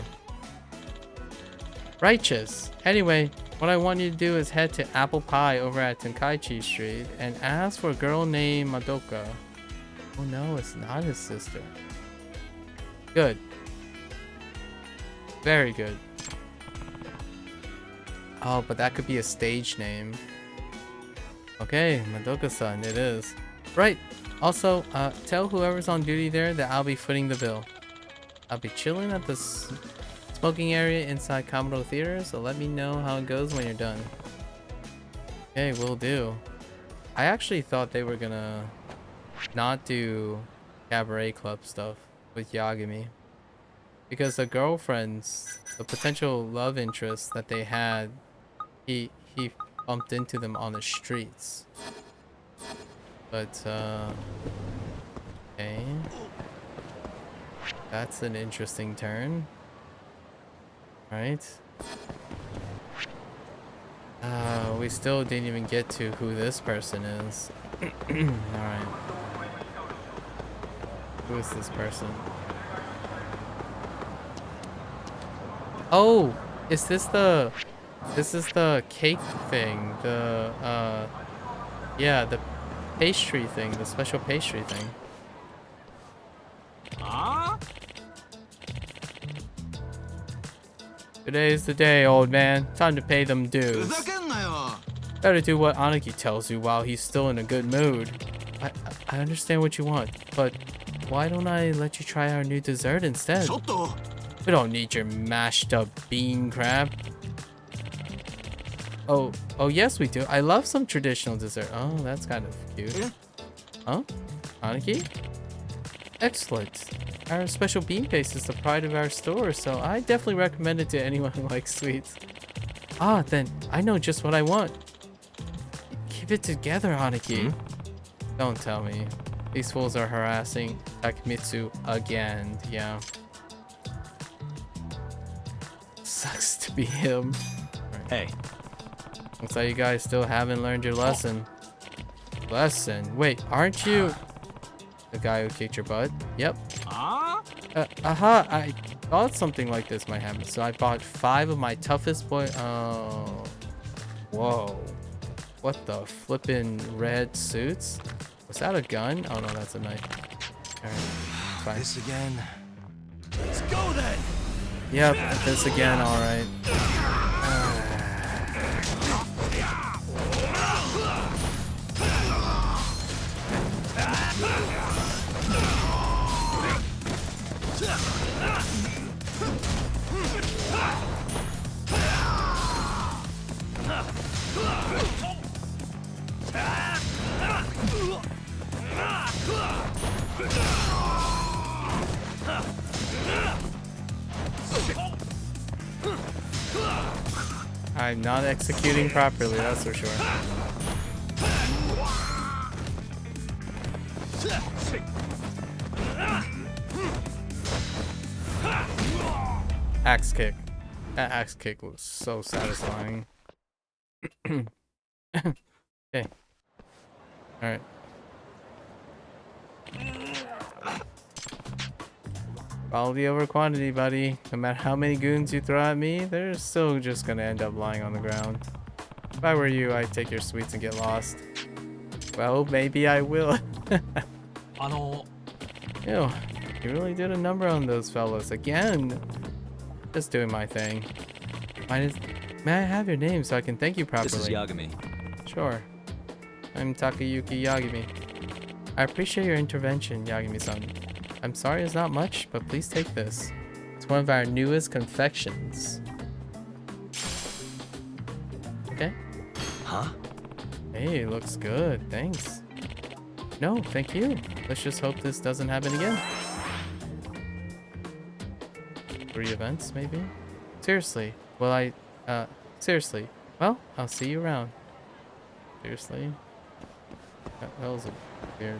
Speaker 1: Righteous. Anyway, what I want you to do is head to Apple Pie over at Tenkaichi Street and ask for a girl named Madoka. Oh no, it's not his sister. Good. Very good. Oh, but that could be a stage name. Okay, Madoka-san, it is. Right. Also, tell whoever's on duty there that I'll be footing the bill. I'll be chilling at the smoking area inside Kamado Theater, so let me know how it goes when you're done. Okay, will do. I actually thought they were gonna not do cabaret club stuff with Yagami. Because the girlfriends, the potential love interests that they had, he bumped into them on the streets. But, okay. That's an interesting turn. Right. We still didn't even get to who this person is. Alright. Who is this person? Oh! Is this the... This is the cake thing. The, yeah, the pastry thing. The special pastry thing. Today's the day, old man. Time to pay them dues. Better do what Aniki tells you while he's still in a good mood. I understand what you want, but why don't I let you try our new dessert instead? We don't need your mashed up bean crab. Oh yes we do. I love some traditional dessert. Oh, that's kind of cute. Huh? Aniki? Excellent. Our special bean paste is the pride of our store, so I definitely recommend it to anyone who likes sweets. Ah, then I know just what I want. Keep it together, Aniki. Don't tell me. These fools are harassing Takemitsu again. Yeah. Sucks to be him. Right.
Speaker 2: Hey.
Speaker 1: Looks like you guys still haven't learned your lesson. Lesson? Wait, aren't you the guy who kicked your butt? Yep. Aha, I thought something like this might happen. So I bought 5 of my toughest boy. Oh. Whoa. What the flippin' red suits? Was that a gun? Oh no, that's a knife. Alright, fine.
Speaker 2: This again. Let's go then.
Speaker 1: Yep, this again, alright. I'm not executing properly, that's for sure. Axe kick. That axe kick was so satisfying. Okay. Alright. Quality over quantity, buddy. No matter how many goons you throw at me, they're still just gonna end up lying on the ground. If I were you, I'd take your sweets and get lost. Well, maybe I will. Ew, you really did a number on those fellas. Again. Just doing my thing. May I have your name so I can thank you properly?
Speaker 2: This is Yagami.
Speaker 1: Sure. I'm Takayuki Yagami. I appreciate your intervention, Yagami-san. I'm sorry it's not much, but please take this. It's one of our newest confections. Okay.
Speaker 2: Huh?
Speaker 1: Hey, looks good. Thanks. No, thank you. Let's just hope this doesn't happen again. 3 events, maybe? Seriously. Seriously. Well, I'll see you around. Seriously? That was a weird...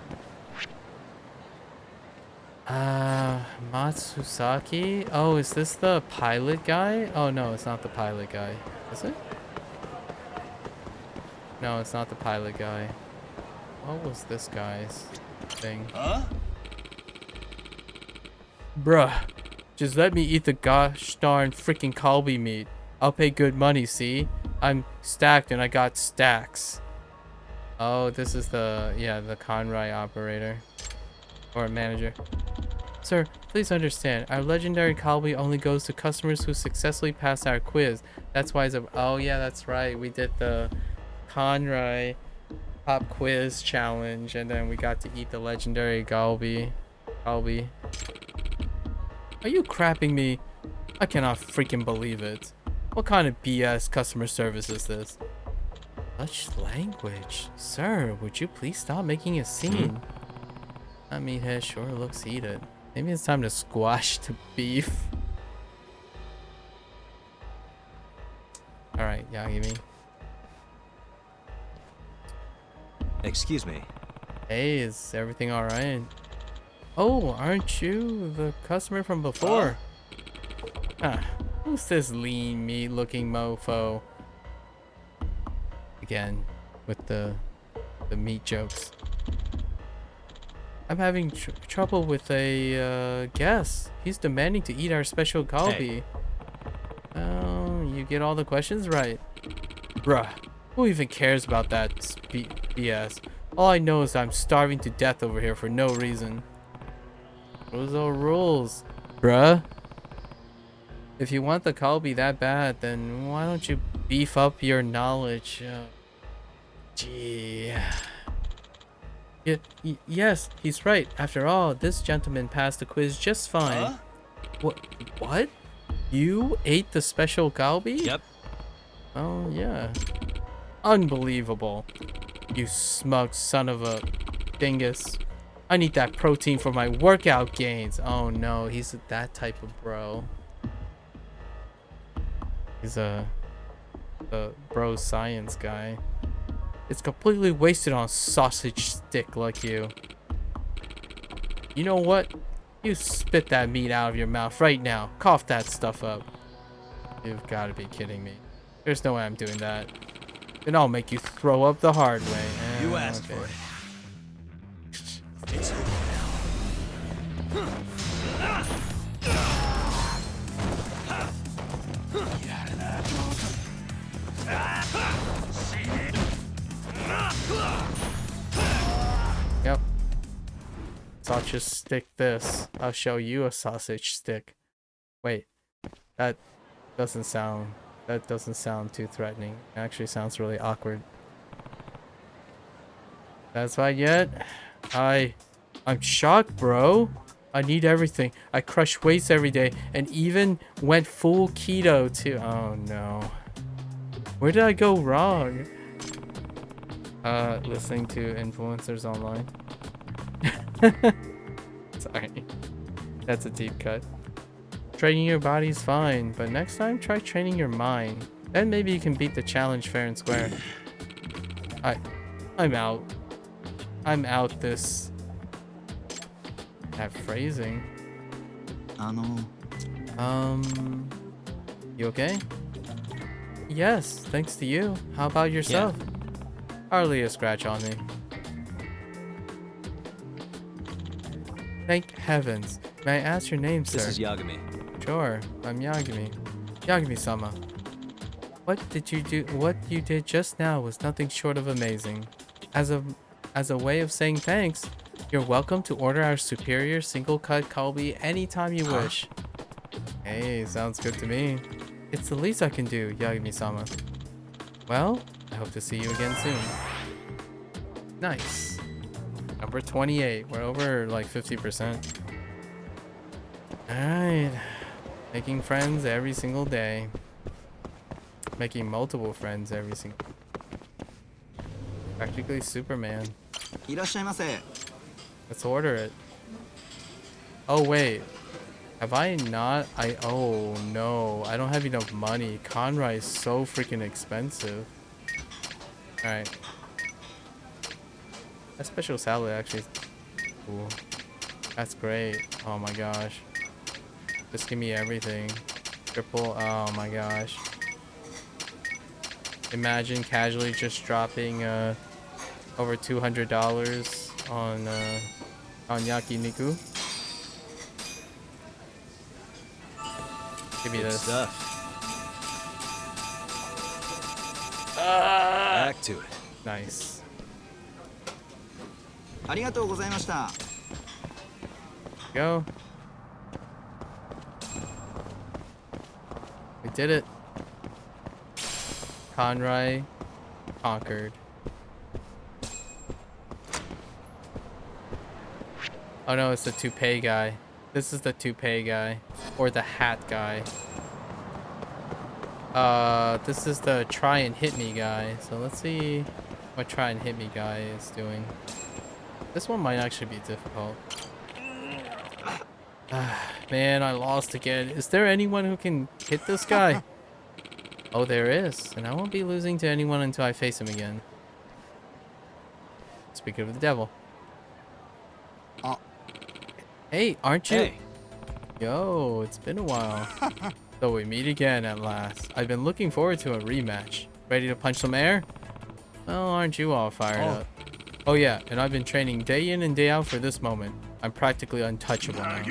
Speaker 1: Matsusaki? Oh, is this the pilot guy? Oh, no, it's not the pilot guy. Is it? No, it's not the pilot guy. What was this guy's thing?
Speaker 3: Huh?
Speaker 1: Bruh. Just let me eat the gosh darn freaking kalbi meat. I'll pay good money, see? I'm stacked and I got stacks. Oh, this is the Conrai operator. Or manager. Sir, please understand, our legendary kalbi only goes to customers who successfully pass our quiz. That's why it's a... Oh yeah, that's right. We did the Conrai pop quiz challenge and then we got to eat the legendary kalbi. Are you crapping me? I cannot freaking believe it. What kind of BS customer service is this? Such language. Sir, would you please stop making a scene? That meathead sure looks heated. Maybe it's time to squash the beef. Alright, Yagami.
Speaker 2: Excuse me.
Speaker 1: Hey, is everything alright? Oh, aren't you the customer from before? Who's this lean meat looking mofo? Again, with the meat jokes. I'm having trouble with a guest. He's demanding to eat our special kalbi.
Speaker 2: Hey.
Speaker 1: Oh, you get all the questions right. Bruh, who even cares about that BS? All I know is I'm starving to death over here for no reason. Those are rules, bruh. If you want the kalbi that bad, then why don't you beef up your knowledge? Gee. Yes, he's right. After all, this gentleman passed the quiz just fine.
Speaker 3: Huh?
Speaker 1: What? You ate the special kalbi?
Speaker 2: Yep.
Speaker 1: Oh, yeah. Unbelievable. You smug son of a dingus. I need that protein for my workout gains. Oh no, he's that type of bro. He's a bro science guy. It's completely wasted on a sausage stick like you. You know what? You spit that meat out of your mouth right now. Cough that stuff up. You've got to be kidding me. There's no way I'm doing that. Then I'll make you throw up the hard way.
Speaker 2: You asked for it. It's over
Speaker 1: Yep. Sausage stick this. I'll show you a sausage stick. Wait. That doesn't sound too threatening. It actually sounds really awkward. That's why yet. I'm shocked, bro. I need everything. I crush weights every day and even went full keto too. Oh no. Where did I go wrong? Listening to influencers online. Sorry. That's a deep cut. Training your body's fine, but next time try training your mind. Then maybe you can beat the challenge fair and square. I'm out. I'm out this. That phrasing. You okay? Yes, thanks to you. How about yourself? Yeah. Hardly a scratch on me. Thank heavens. May I ask your name, sir?
Speaker 2: This is Yagami.
Speaker 1: Sure, I'm Yagami. Yagami-sama. What did you do? What you did just now was nothing short of amazing. As a way of saying thanks, you're welcome to order our superior single-cut kalbi anytime you wish. Hey, sounds good to me. It's the least I can do, Yagami-sama. Well, I hope to see you again soon. Nice. Number 28. We're over like 50%. Alright. Making friends every single day. Making multiple friends every single day. Practically Superman. Let's order it. Oh wait. Have I not? Oh no. I don't have enough money. Conrye is so freaking expensive. Alright. That special salad actually is cool. That's great. Oh my gosh. Just give me everything. Triple. Oh my gosh. Imagine casually just dropping over $200 on yakiniku. Give me
Speaker 2: Good
Speaker 1: this.
Speaker 2: stuff. Back to it.
Speaker 1: Nice. Go. We did it. Conrye conquered. Oh no, it's the toupee guy. This is the toupee guy. Or the hat guy. This is the try and hit me guy. So let's see what try and hit me guy is doing. This one might actually be difficult. Man, I lost again. Is there anyone who can hit this guy? Oh, there is. And I won't be losing to anyone until I face him again. Speaking of the devil. Hey, aren't you?
Speaker 2: Hey.
Speaker 1: Yo, it's been a while. So we meet again at last. I've been looking forward to a rematch. Ready to punch some air? Well, aren't you all fired up? Oh yeah, and I've been training day in and day out for this moment. I'm practically untouchable now.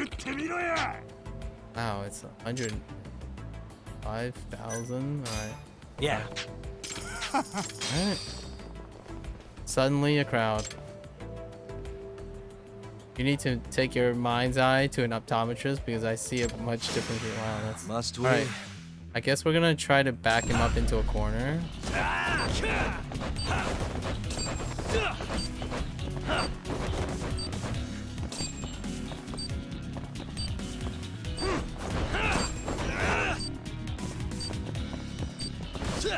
Speaker 1: Wow, it's 105,000. Alright.
Speaker 2: Yeah.
Speaker 1: Alright. Suddenly a crowd. You need to take your mind's eye to an optometrist because I see a much different view. Wow, that's...
Speaker 2: Must we?
Speaker 1: Alright. I guess we're gonna try to back him up into a corner. I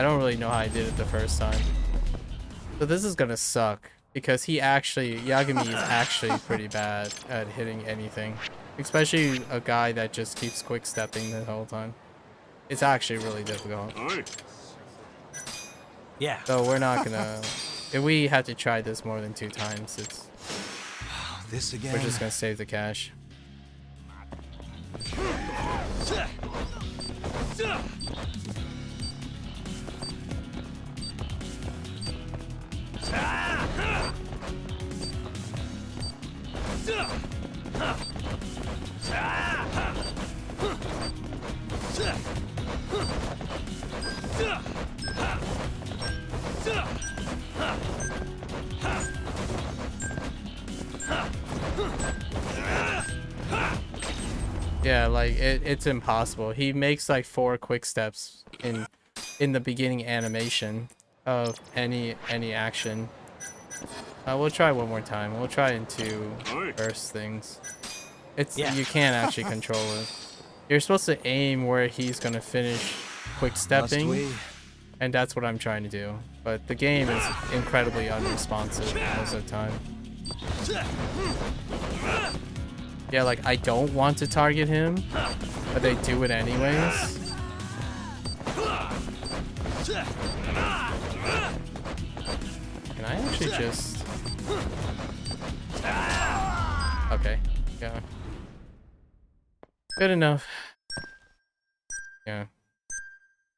Speaker 1: don't really know how I did it the first time. So this is gonna suck because Yagami is actually pretty bad at hitting anything. Especially a guy that just keeps quick stepping the whole time. It's actually really difficult.
Speaker 2: Yeah.
Speaker 1: So we're not gonna, if we have to try this more than 2 times,
Speaker 2: This again.
Speaker 1: we're just gonna save the cash. Yeah, like it's impossible. He makes like 4 quick steps in the beginning animation of any action. We'll try one more time. We'll try into burst things. You can't actually control it. You're supposed to aim where he's gonna finish quick stepping, and that's what I'm trying to do. But the game is incredibly unresponsive most of the time. Yeah, like I don't want to target him, but they do it anyways. Can I actually just... Okay, yeah. Good enough. Yeah.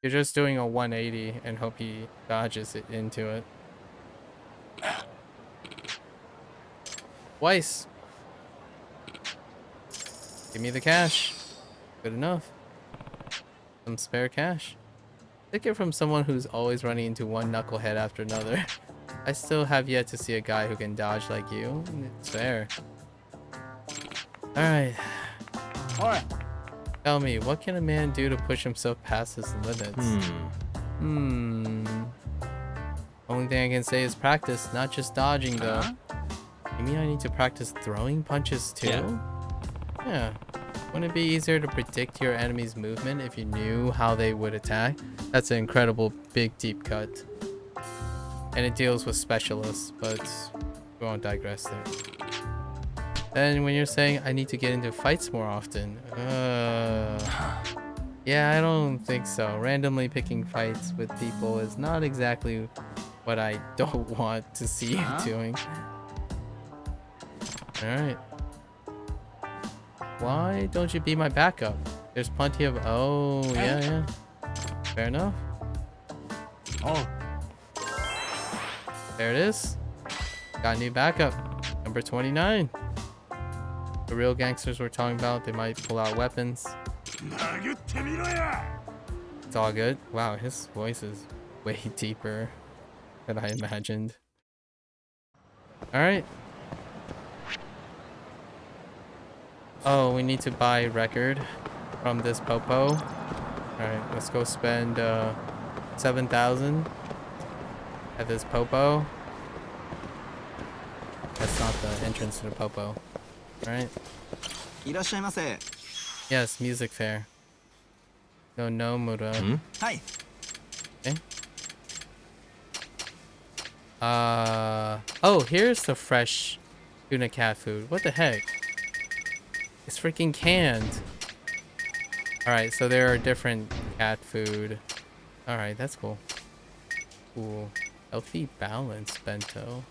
Speaker 1: You're just doing a 180 and hope he dodges it into it. Twice. Give me the cash. Good enough. Some spare cash. Take it from someone who's always running into one knucklehead after another. I still have yet to see a guy who can dodge like you. It's fair. Alright. Tell me, what can a man do to push himself past his limits? Only thing I can say is practice, not just dodging though. You mean I need to practice throwing punches too? Yeah. Wouldn't it be easier to predict your enemy's movement if you knew how they would attack? That's an incredible big deep cut. And it deals with specialists, but we won't digress there. Then when you're saying I need to get into fights more often, yeah, I don't think so. Randomly picking fights with people is not exactly what I don't want to see you doing. Alright. Why don't you be my backup? There's plenty of... Oh, yeah. Fair enough.
Speaker 3: Oh.
Speaker 1: There it is. Got a new backup. Number 29. The real gangsters we're talking about, they might pull out weapons. It's all good. Wow, his voice is way deeper than I imagined. Alright. Oh, we need to buy record from this popo. Alright, let's go spend 7,000 at this popo. That's not the entrance to the popo. Alright. Yes, music fair. No Mura.
Speaker 3: Hi.
Speaker 1: Okay. Oh, here's the fresh tuna cat food. What the heck? It's freaking canned. Alright, so there are different cat food. Alright, that's cool. Cool. Healthy balance bento.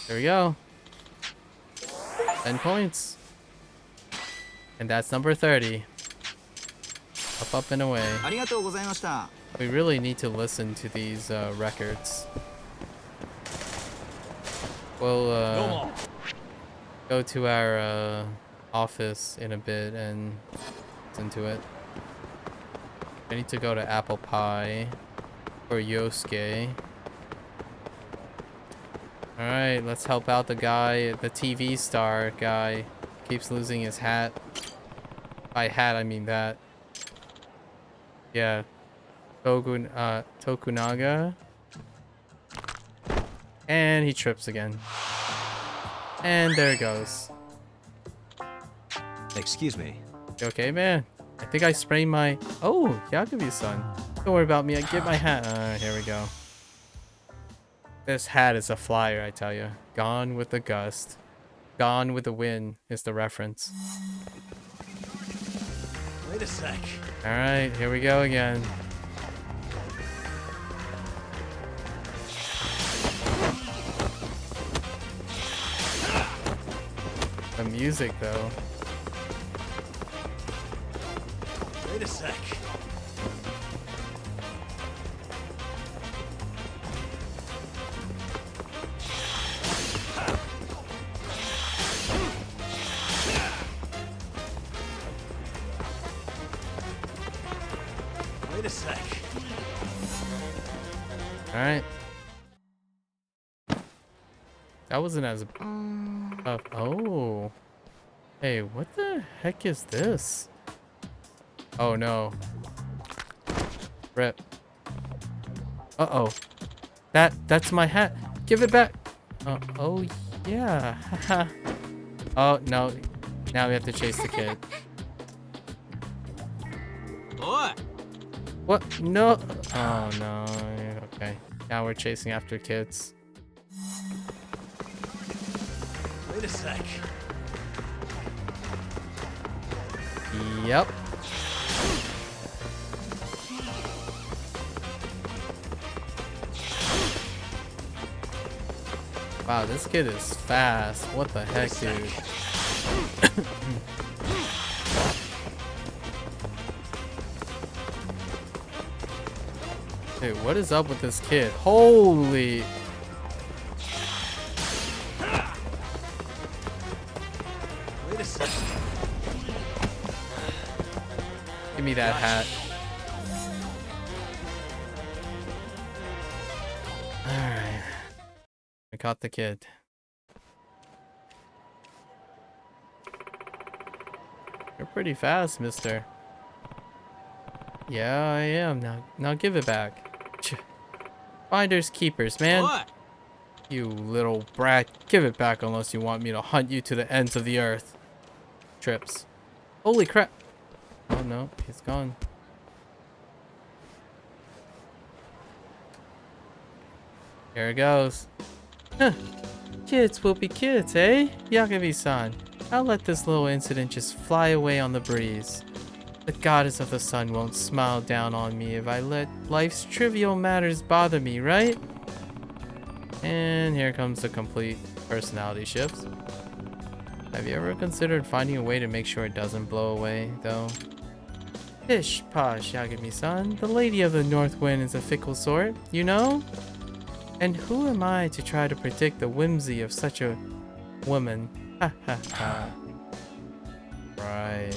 Speaker 1: There we go. 10 points. And that's number 30. Up and away. We really need to listen to these records. We'll go to our office in a bit and listen to it. I need to go to Apple Pie for Yosuke. Alright, let's help out the guy, the TV star guy. Keeps losing his hat. By hat, I mean that. Yeah. Tokunaga. And he trips again. And there it goes.
Speaker 2: Excuse me.
Speaker 1: You okay, man? I think I sprained my... Oh, Yakubi-san. Don't worry about me. I get my hat. Here we go. This hat is a flyer, I tell you. Gone with the gust. Gone with the wind is the reference.
Speaker 2: Wait a sec.
Speaker 1: Alright, here we go again. The music, though.
Speaker 2: Wait a sec. Wait a sec.
Speaker 1: Alright. That wasn't as... oh. Hey, what the heck is this? Oh, no. Rip. Uh-oh. That's my hat. Give it back. Oh, yeah. Oh, no. Now we have to chase the kid.
Speaker 2: What?
Speaker 1: What? No. Oh, no. Okay. Now we're chasing after kids.
Speaker 2: Wait a sec.
Speaker 1: Yep. Wow, this kid is fast. What the heck, dude? Dude, what is up with this kid? Holy...
Speaker 2: Wait a sec.
Speaker 1: Give me that hat. Alright. I caught the kid. You're pretty fast, mister. Yeah, I am. Now give it back. Finders keepers, man.
Speaker 2: What?
Speaker 1: You little brat. Give it back unless you want me to hunt you to the ends of the earth. Trips. Holy crap. Oh no, he's gone. Here it goes. Huh. Kids will be kids, eh? Yakubi-san. I'll let this little incident just fly away on the breeze. The goddess of the sun won't smile down on me if I let life's trivial matters bother me, right? And here comes the complete personality shift. Have you ever considered finding a way to make sure it doesn't blow away, though? Pish posh, Yagami-san. The lady of the north wind is a fickle sort, you know? And who am I to try to predict the whimsy of such a woman? Ha ha ha. Right.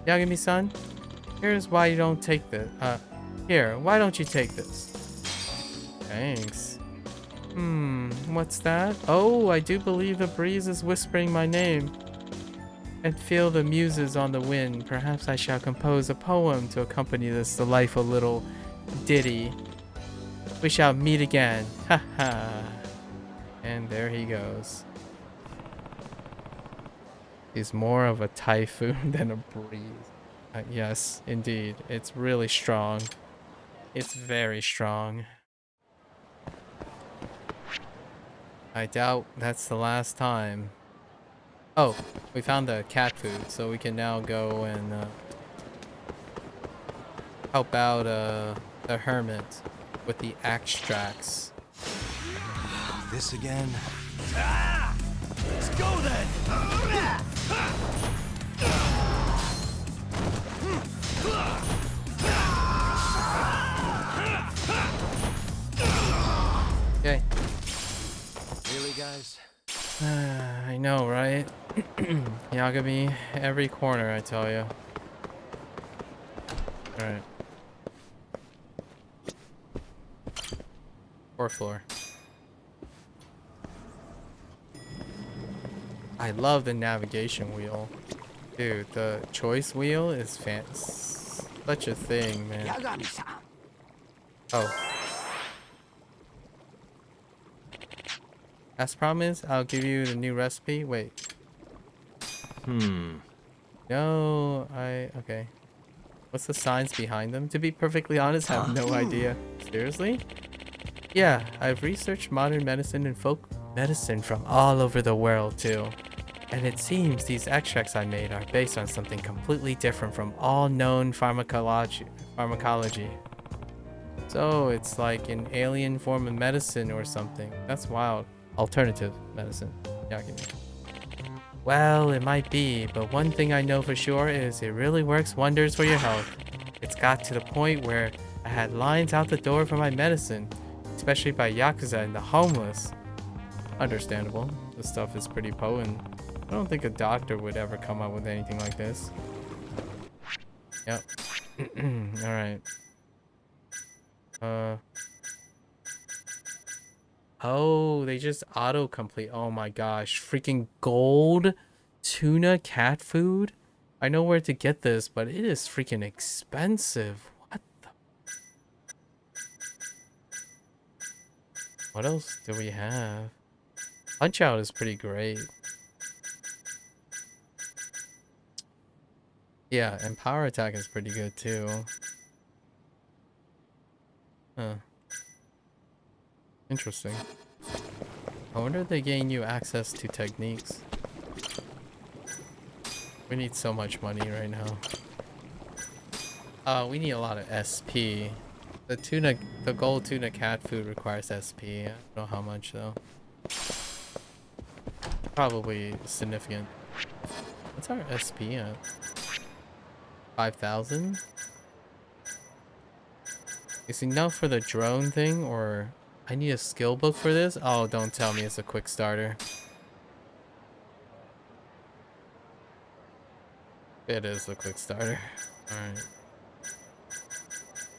Speaker 1: Yagami-san, here's why you don't take this. Here, why don't you take this? Thanks. What's that? Oh, I do believe the breeze is whispering my name. And feel the muses on the wind. Perhaps I shall compose a poem to accompany this delightful little ditty. We shall meet again. Ha ha. And there he goes. He's more of a typhoon than a breeze. Yes, indeed. It's really strong. It's very strong. I doubt that's the last time. Oh, we found the cat food, so we can now go and help out the hermit with the extracts.
Speaker 2: This again? Ah! Let's go then!
Speaker 1: Okay.
Speaker 2: Really, guys?
Speaker 1: I know, right? Yagami, every corner, I tell you. Alright. 4th floor. I love the navigation wheel. Dude, the choice wheel is such a thing, man.
Speaker 5: Yagami-san,
Speaker 1: Oh. As promised, I'll give you the new recipe. Wait. No, okay. What's the science behind them? To be perfectly honest, I have no idea. Seriously? Yeah, I've researched modern medicine and folk medicine from all over the world too. And it seems these extracts I made are based on something completely different from all known pharmacology. So it's like an alien form of medicine or something. That's wild. Alternative medicine. Yeah, well, it might be, but one thing I know for sure is it really works wonders for your health. It's got to the point where I had lines out the door for my medicine, especially by Yakuza and the homeless. Understandable. This stuff is pretty potent. I don't think a doctor would ever come up with anything like this. Yep. Alright. Oh, they just auto-complete. Oh my gosh. Freaking gold tuna cat food? I know where to get this, but it is freaking expensive. What the? What else do we have? Punch Out is pretty great. Yeah, and Power Attack is pretty good too. Huh. Interesting. I wonder if they gain you access to techniques. We need so much money right now. We need a lot of SP. The gold tuna cat food requires SP. I don't know how much though. Probably significant. What's our SP at? 5,000? Is enough for the drone thing, or I need a skill book for this? Oh, don't tell me it's a quick starter. It is a quick starter. Alright.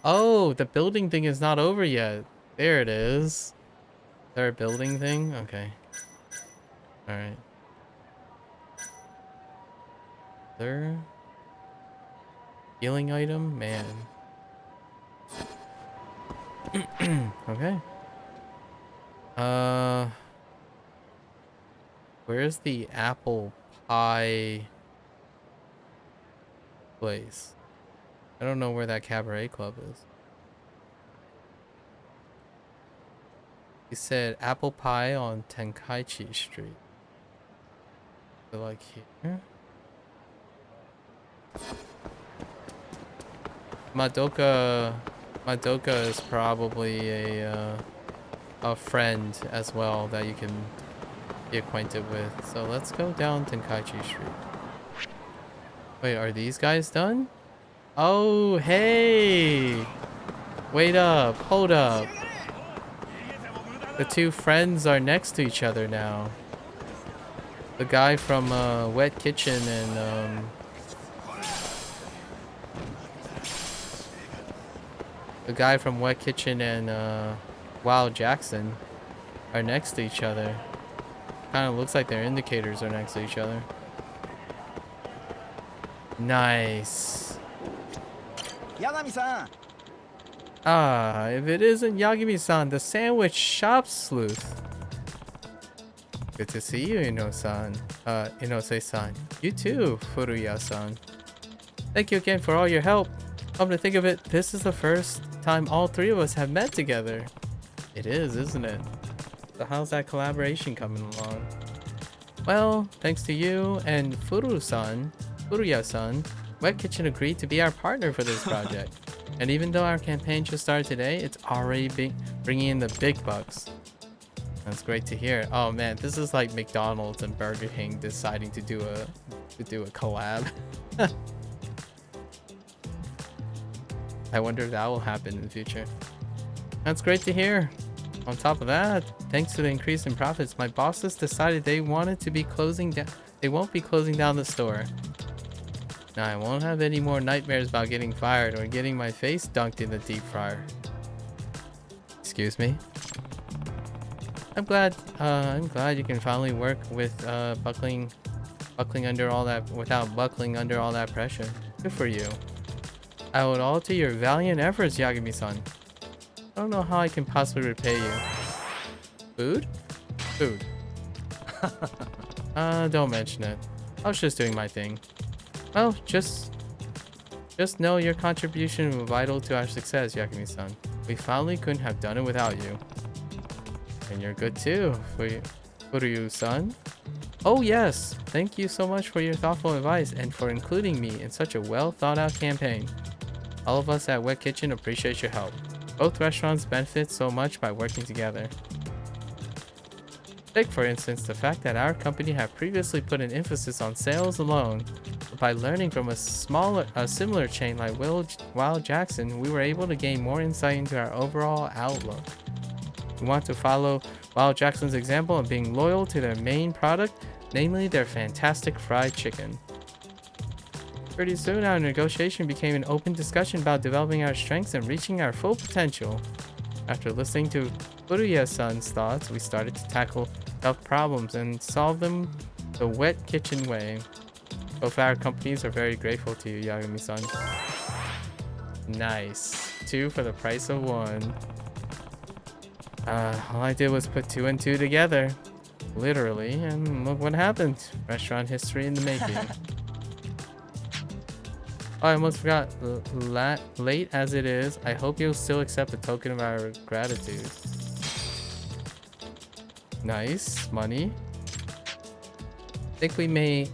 Speaker 1: Oh, the building thing is not over yet. There it is. Is there a building thing? Okay. Alright. There. Healing item? Man. Okay. Where's the apple pie place? I don't know where that cabaret club is. He said apple pie on Tenkaichi Street. So like here? Madoka is probably a friend as well that you can be acquainted with. So let's go down Tenkaichi Street. Wait, are these guys done? Oh, hey! Wait up, hold up. The two friends are next to each other now. The guy from Wet Kitchen and the guy from Wet Kitchen and Wild Jackson are next to each other. Kind of looks like their indicators are next to each other. Nice.
Speaker 3: Yagami-san.
Speaker 1: Ah, if it isn't Yagami-san, the sandwich shop sleuth. Good to see you, Ino-san. Inose-san. You too, Furuya-san. Thank you again for all your help. Come to think of it, this is the first time all three of us have met together. It is, isn't it? So how's that collaboration coming along? Well, thanks to you and Furuya-san, Wet Kitchen agreed to be our partner for this project. And even though our campaign just started today, it's already bringing in the big bucks. That's great to hear. Oh man, this is like McDonald's and Burger King deciding to do a collab. I wonder if that will happen in the future. That's great to hear. On top of that, thanks to the increase in profits, my bosses decided they wanted to be closing down. They won't be closing down the store. Now I won't have any more nightmares about getting fired or getting my face dunked in the deep fryer. Excuse me. I'm glad you can finally work with buckling under all that without buckling under all that pressure. Good for you. I would all to your valiant efforts, Yagami-san. I don't know how I can possibly repay you. Food? Food. Don't mention it. I was just doing my thing. Well, just know your contribution was vital to our success, Yakumi-san. We finally couldn't have done it without you. And you're good too, Furyu-san. Oh yes, thank you so much for your thoughtful advice and for including me in such a well thought out campaign. All of us at Wet Kitchen appreciate your help. Both restaurants benefit so much by working together. Take for instance the fact that our company had previously put an emphasis on sales alone, but by learning from a similar chain like Wild Jackson, we were able to gain more insight into our overall outlook. We want to follow Wild Jackson's example of being loyal to their main product, namely their fantastic fried chicken. Pretty soon, our negotiation became an open discussion about developing our strengths and reaching our full potential. After listening to Furuya-san's thoughts, we started to tackle tough problems and solve them the Wet Kitchen way. Both our companies are very grateful to you, Yagami-san. Nice. 2 for the price of 1. All I did was put 2 and 2 together. Literally, and look what happened. Restaurant history in the making. Oh, I almost forgot. Late as it is, I hope you'll still accept a token of our gratitude. Nice. Money. I think we may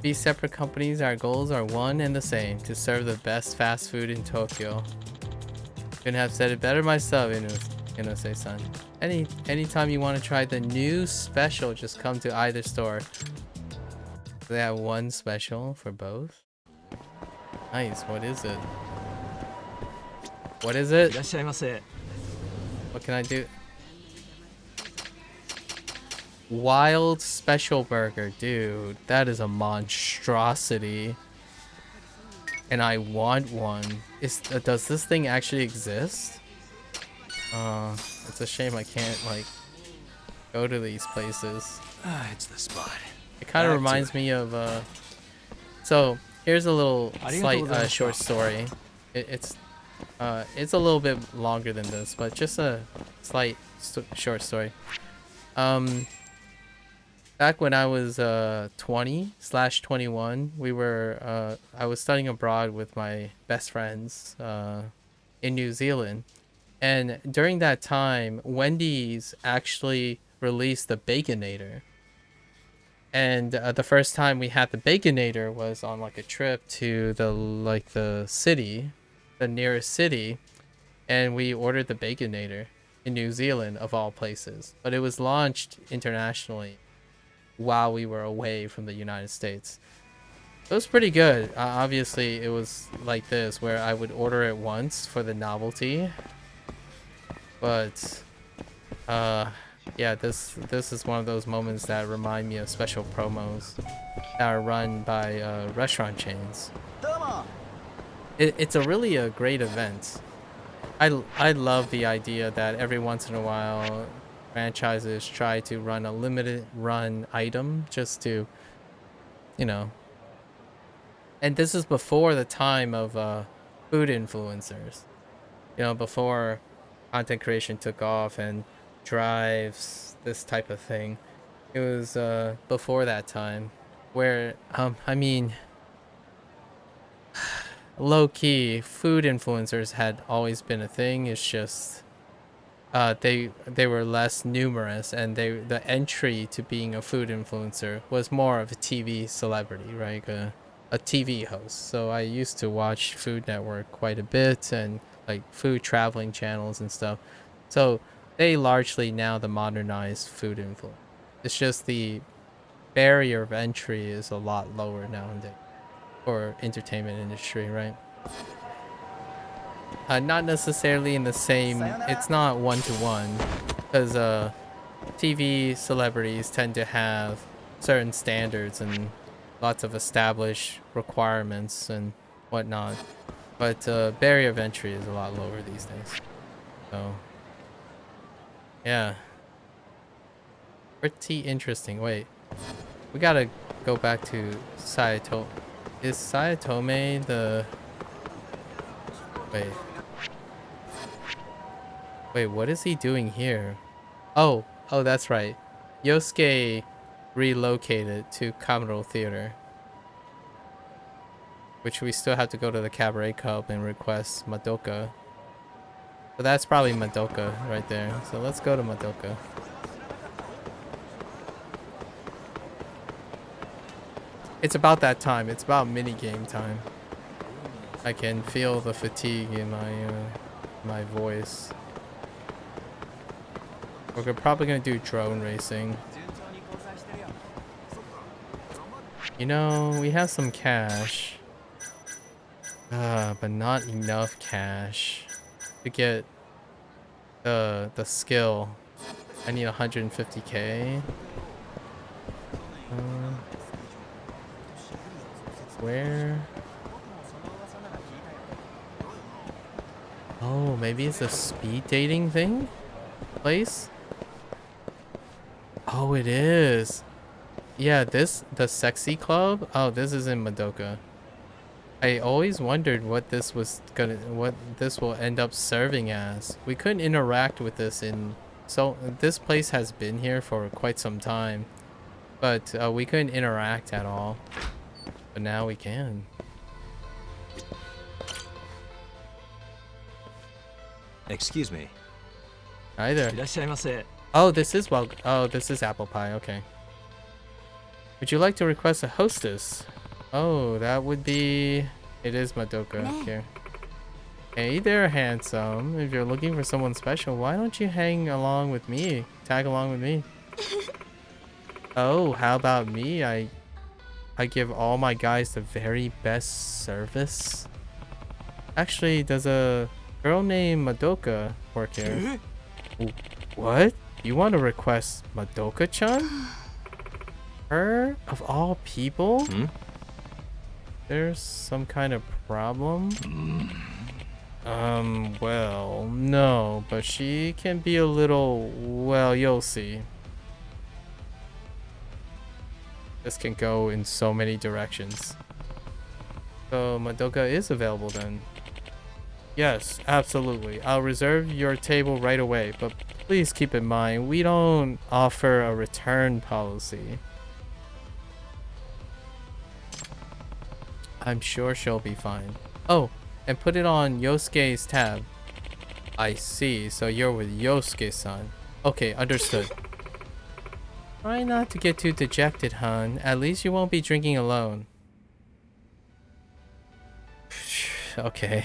Speaker 1: be separate companies. Our goals are one and the same, to serve the best fast food in Tokyo. Couldn't have said it better myself, Inose-san. Anytime you want to try the new special, just come to either store. They have one special for both. Nice. What is it? What is it?
Speaker 3: いらっしゃいませ。
Speaker 1: What can I do? Wild special burger, dude. That is a monstrosity. And I want one. Does this thing actually exist? It's a shame I can't like go to these places.
Speaker 2: It's the spot.
Speaker 1: It kind of
Speaker 2: Back to
Speaker 1: reminds
Speaker 2: it.
Speaker 1: me of so here's a little slight short story. It's a little bit longer than this, but just a slight short story. Back when I was 20/21, we were I was studying abroad with my best friends in New Zealand, and during that time, Wendy's actually released the Baconator. And the first time we had the Baconator was on like a trip to the city, the nearest city, and we ordered the Baconator in New Zealand of all places. But it was launched internationally while we were away from the United States. It was pretty good. Obviously, it was like this, where I would order it once for the novelty. But yeah, this is one of those moments that remind me of special promos that are run by restaurant chains. It's really a great event. I love the idea that every once in a while franchises try to run a limited run item just to, you know. And this is before the time of food influencers. You know, before content creation took off and drives this type of thing. It was before that time where I mean, low-key food influencers had always been a thing. It's just they were less numerous, and the entry to being a food influencer was more of a TV celebrity, right? A TV host. So I used to watch Food Network quite a bit, and like food traveling channels and stuff. So they largely now the modernized food influence. It's just the barrier of entry is a lot lower nowadays for entertainment industry, right? Not necessarily in the same. It's not one-to-one, because TV celebrities tend to have certain standards and lots of established requirements and whatnot. But barrier of entry is a lot lower these days. So yeah, pretty interesting. Wait, we gotta go back to Sayatome. Is Sayatome the... Wait. Wait, what is he doing here? Oh, that's right. Yosuke relocated to Kamuro Theater, which we still have to go to the Cabaret Club and request Madoka. So that's probably Madoka right there. So let's go to Madoka. It's about that time. It's about mini game time. I can feel the fatigue in my voice. We're probably gonna do drone racing. You know, we have some cash. But not enough cash to get the skill. I need 150k. Where? Oh, maybe it's a speed dating thing? Place? Oh, it is. Yeah, the sexy club? Oh, this is in Madoka. I always wondered what this will end up serving as. We couldn't interact with this so this place has been here for quite some time, but we couldn't interact at all. But now we can.
Speaker 2: Excuse me.
Speaker 1: Hi there.
Speaker 3: いらっしゃいませ。
Speaker 1: Oh, this is this is apple pie. Okay. Would you like to request a hostess? Oh, that would be... It is Madoka here. Hey there, handsome. If you're looking for someone special, why don't you hang along with me? Tag along with me. Oh, how about me? I give all my guys the very best service. Actually, does a girl named Madoka work here? Ooh, what? You want to request Madoka-chan? Her? Of all people? There's some kind of problem? Well, no, but she can be a little... Well, you'll see. This can go in so many directions. So, Madoka is available then. Yes, absolutely. I'll reserve your table right away, but please keep in mind, we don't offer a return policy. I'm sure she'll be fine. Oh, and put it on Yosuke's tab. I see, so you're with Yosuke-san. Okay, understood. Try not to get too dejected, hun. At least you won't be drinking alone. Okay.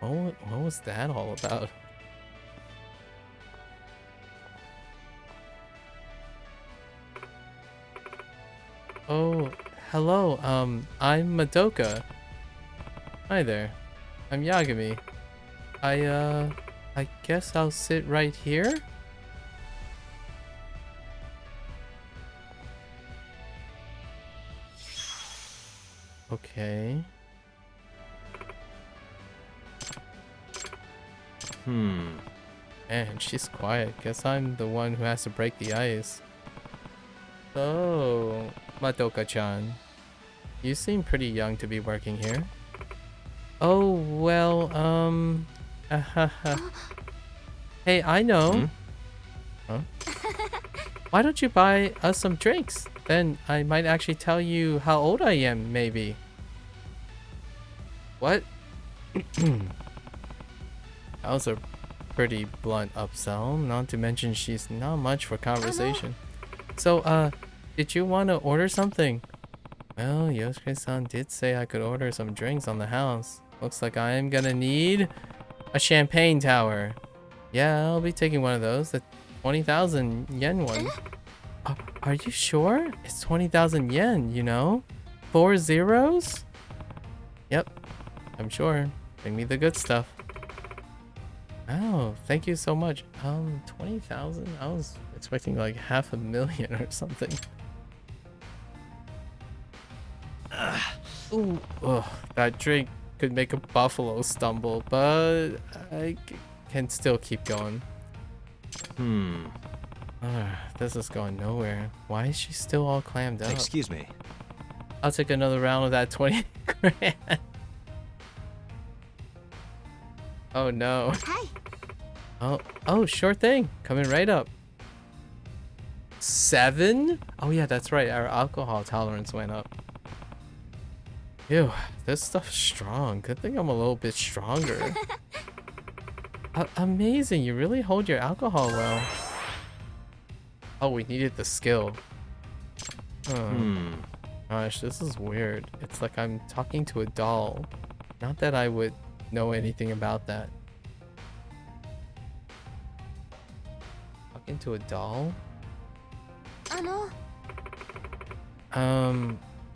Speaker 1: What was that all about? Oh, hello. I'm Madoka. Hi there. I'm Yagami. I guess I'll sit right here? Okay. Man, she's quiet. Guess I'm the one who has to break the ice. So, Madoka-chan, you seem pretty young to be working here. Oh, well, Hey, I know. Huh? Why don't you buy us some drinks? Then I might actually tell you how old I am, maybe. What? That was a pretty blunt upsell, not to mention she's not much for conversation. So, did you want to order something? Well, Yosuke-san did say I could order some drinks on the house. Looks like I am gonna need a champagne tower. Yeah, I'll be taking one of those, the 20,000 yen one. Are you sure? It's 20,000 yen, you know? 4 zeros? Yep, I'm sure. Bring me the good stuff. Oh, thank you so much. 20,000? I was expecting like 500,000 or something. Ooh, oh, that drink could make a buffalo stumble, but I can still keep going. This is going nowhere. Why is she still all clammed up?
Speaker 2: Excuse me.
Speaker 1: I'll take another round of that 20 grand. Oh no.
Speaker 4: Hi.
Speaker 1: Oh, sure thing. Coming right up. 7? Oh yeah, that's right. Our alcohol tolerance went up. Ew, this stuff's strong. Good thing I'm a little bit stronger. Amazing, you really hold your alcohol well. Oh, we needed the skill. Oh, gosh, this is weird. It's like I'm talking to a doll. Not that I would know anything about that. Talking to a doll?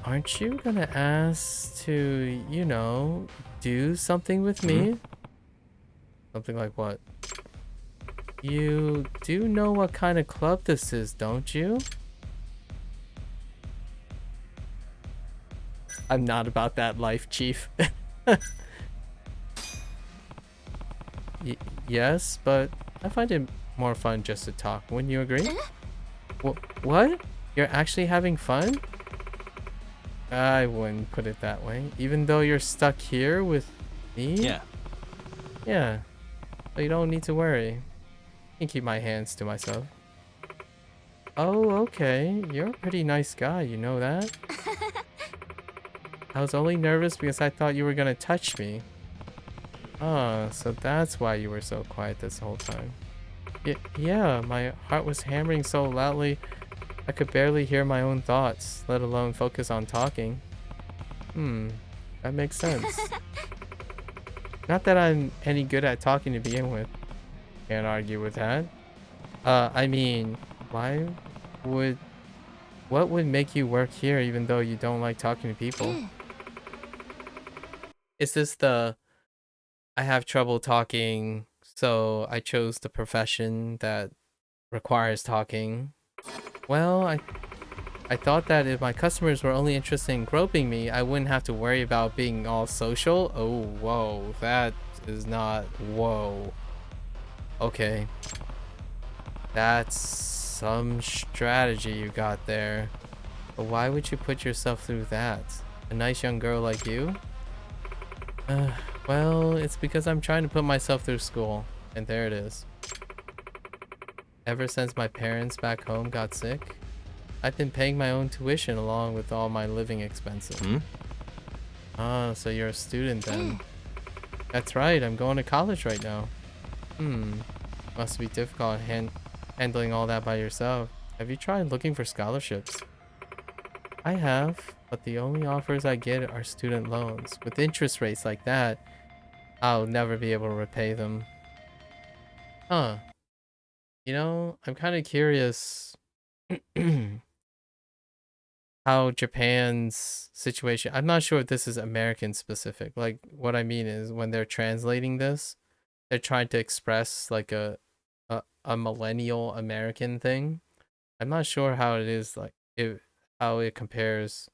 Speaker 1: Aren't you gonna ask to, you know, do something with me? Something like what? You do know what kind of club this is, don't you? I'm not about that life, Chief. Yes, but I find it more fun just to talk. Wouldn't you agree? What? You're actually having fun? I wouldn't put it that way. Even though you're stuck here with me?
Speaker 2: Yeah.
Speaker 1: Yeah. So you don't need to worry. I can keep my hands to myself. Oh, okay. You're a pretty nice guy, you know that? I was only nervous because I thought you were gonna touch me. Oh, so that's why you were so quiet this whole time. Yeah, my heart was hammering so loudly I could barely hear my own thoughts, let alone focus on talking. That makes sense. Not that I'm any good at talking to begin with. Can't argue with that. I mean, what would make you work here even though you don't like talking to people? Is this the I have trouble talking, so I chose the profession that requires talking? Well, I thought that if my customers were only interested in groping me, I wouldn't have to worry about being all social. Oh, whoa, that is not, whoa. Okay. That's some strategy you got there. But why would you put yourself through that? A nice young girl like you? Well, it's because I'm trying to put myself through school. And there it is. Ever since my parents back home got sick, I've been paying my own tuition along with all my living expenses. Ah, so you're a student then. That's right, I'm going to college right now. Must be difficult handling all that by yourself. Have you tried looking for scholarships? I have, but the only offers I get are student loans. With interest rates like that, I'll never be able to repay them. Huh. You know, I'm kind of curious how Japan's situation. I'm not sure if this is American specific. Like, what I mean is when they're translating this, they're trying to express like a millennial American thing. I'm not sure how it is like how it compares.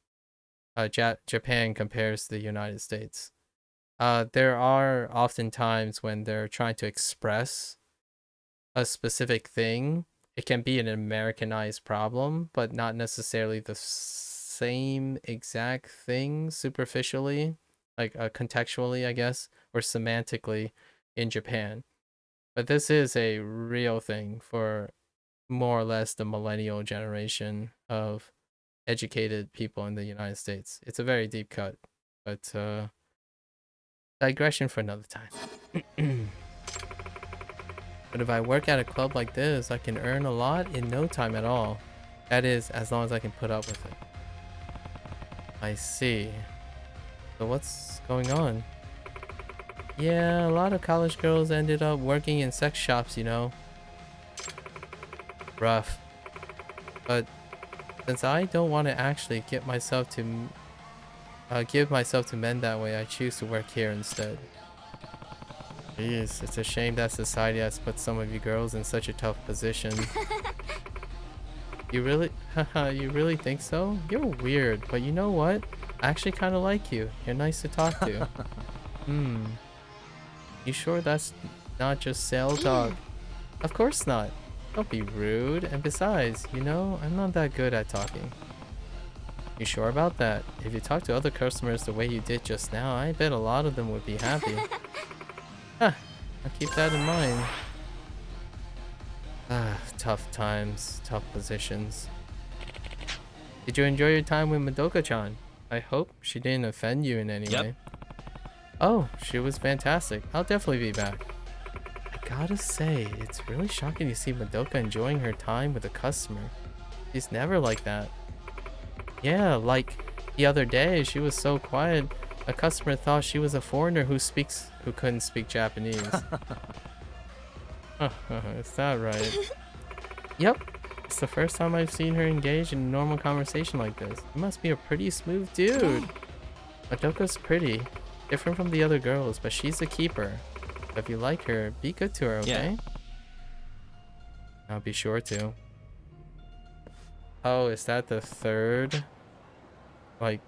Speaker 1: Japan compares to the United States. There are often times when they're trying to express a specific thing. It can be an Americanized problem, but not necessarily the same exact thing superficially, like contextually, I guess, or semantically in Japan. But this is a real thing for more or less the millennial generation of educated people in the United States. It's a very deep cut, but digression for another time. But if I work at a club like this, I can earn a lot in no time at all. That is, as long as I can put up with it. I see. So what's going on? Yeah, a lot of college girls ended up working in sex shops, you know. Rough. But since I don't want to actually give myself to men that way, I choose to work here instead. Jeez, it's a shame that society has put some of you girls in such a tough position. You really think so? You're weird, but you know what? I actually kind of like you. You're nice to talk to. You sure that's not just sales talk? Of course not. Don't be rude. And besides, you know, I'm not that good at talking. You sure about that? If you talk to other customers the way you did just now, I bet a lot of them would be happy. Huh, I'll keep that in mind. Ah, tough times, tough positions. Did you enjoy your time with Madoka-chan? I hope she didn't offend you in any way. Oh, she was fantastic. I'll definitely be back. I gotta say, it's really shocking to see Madoka enjoying her time with a customer. She's never like that. Yeah, like the other day, she was so quiet, a customer thought she was a foreigner who couldn't speak Japanese. Is that right? Yep. It's the first time I've seen her engage in a normal conversation like this. You must be a pretty smooth dude. Madoka's pretty. Different from the other girls, but she's a keeper. If you like her, be good to her, okay? Yeah. I'll be sure to. Oh, is that the third, like,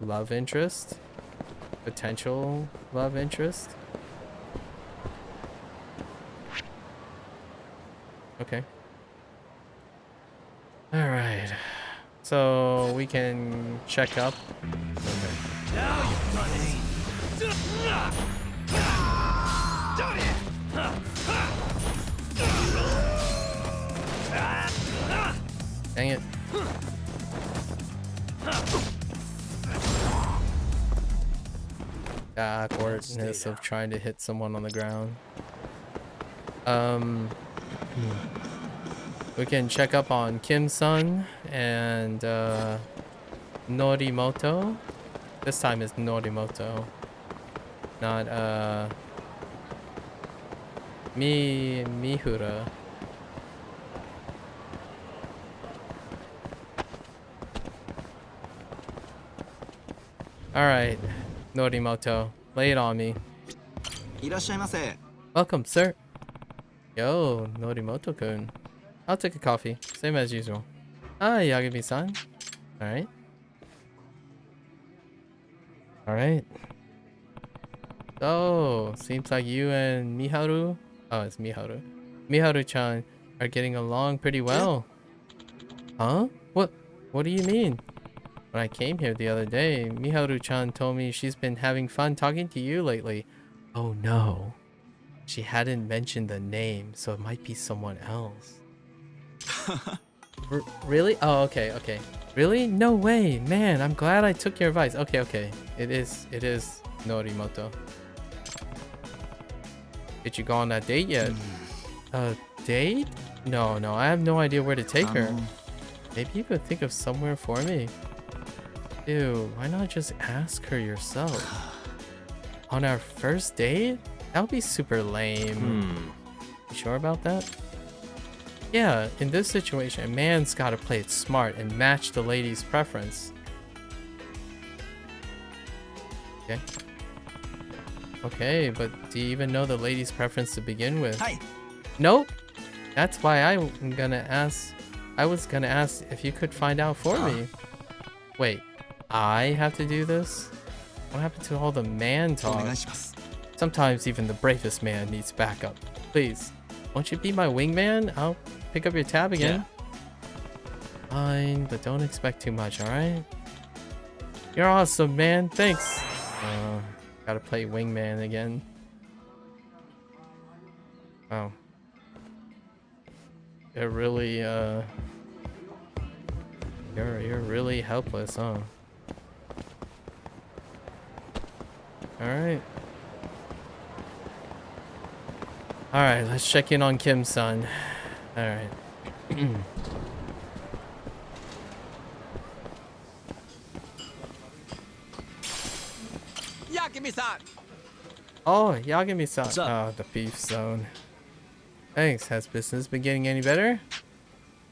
Speaker 1: love interest? Potential love interest? Okay. Alright. So we can check up. Okay.
Speaker 2: Now you're running.
Speaker 1: Dang it. The awkwardness of trying to hit someone on the ground. We can check up on Kim-sun and Norimoto. This time it's Norimoto, not Mihura. All right, Norimoto, lay it on me. Welcome, sir. Yo, Norimoto-kun. I'll take a coffee, same as usual. Hi, Yagami-san. All right. All right. So, seems like you and Miharu, oh, it's Miharu. Miharu-chan are getting along pretty well. Huh? What do you mean? When I came here the other day, Miharu-chan told me she's been having fun talking to you lately. Oh no. She hadn't mentioned the name, so it might be someone else. Really? Oh, okay. Really? No way, man. I'm glad I took your advice. Okay. It is Norimoto. Did you go on that date yet? Date? No, I have no idea where to take her. Maybe you could think of somewhere for me. Dude, why not just ask her yourself? On our first date? That would be super lame. You sure about that? Yeah, in this situation, a man's gotta play it smart and match the lady's preference. Okay, but do you even know the lady's preference to begin with? Hi. Nope. That's why I was gonna ask if you could find out for me. Wait, I have to do this? What happened to all the man talk? Sometimes even the bravest man needs backup. Please, won't you be my wingman? I'll pick up your tab again. Yeah. Fine, but don't expect too much, alright? You're awesome, man. Thanks. Gotta play wingman again. Oh. You're really, You're really helpless, huh? Alright. Alright, let's check in on Kim-san. Alright.
Speaker 2: Yagami-san!
Speaker 1: Oh, Yagami-san.
Speaker 2: What's up?
Speaker 1: Oh, the beef zone. Thanks. Has business been getting any better?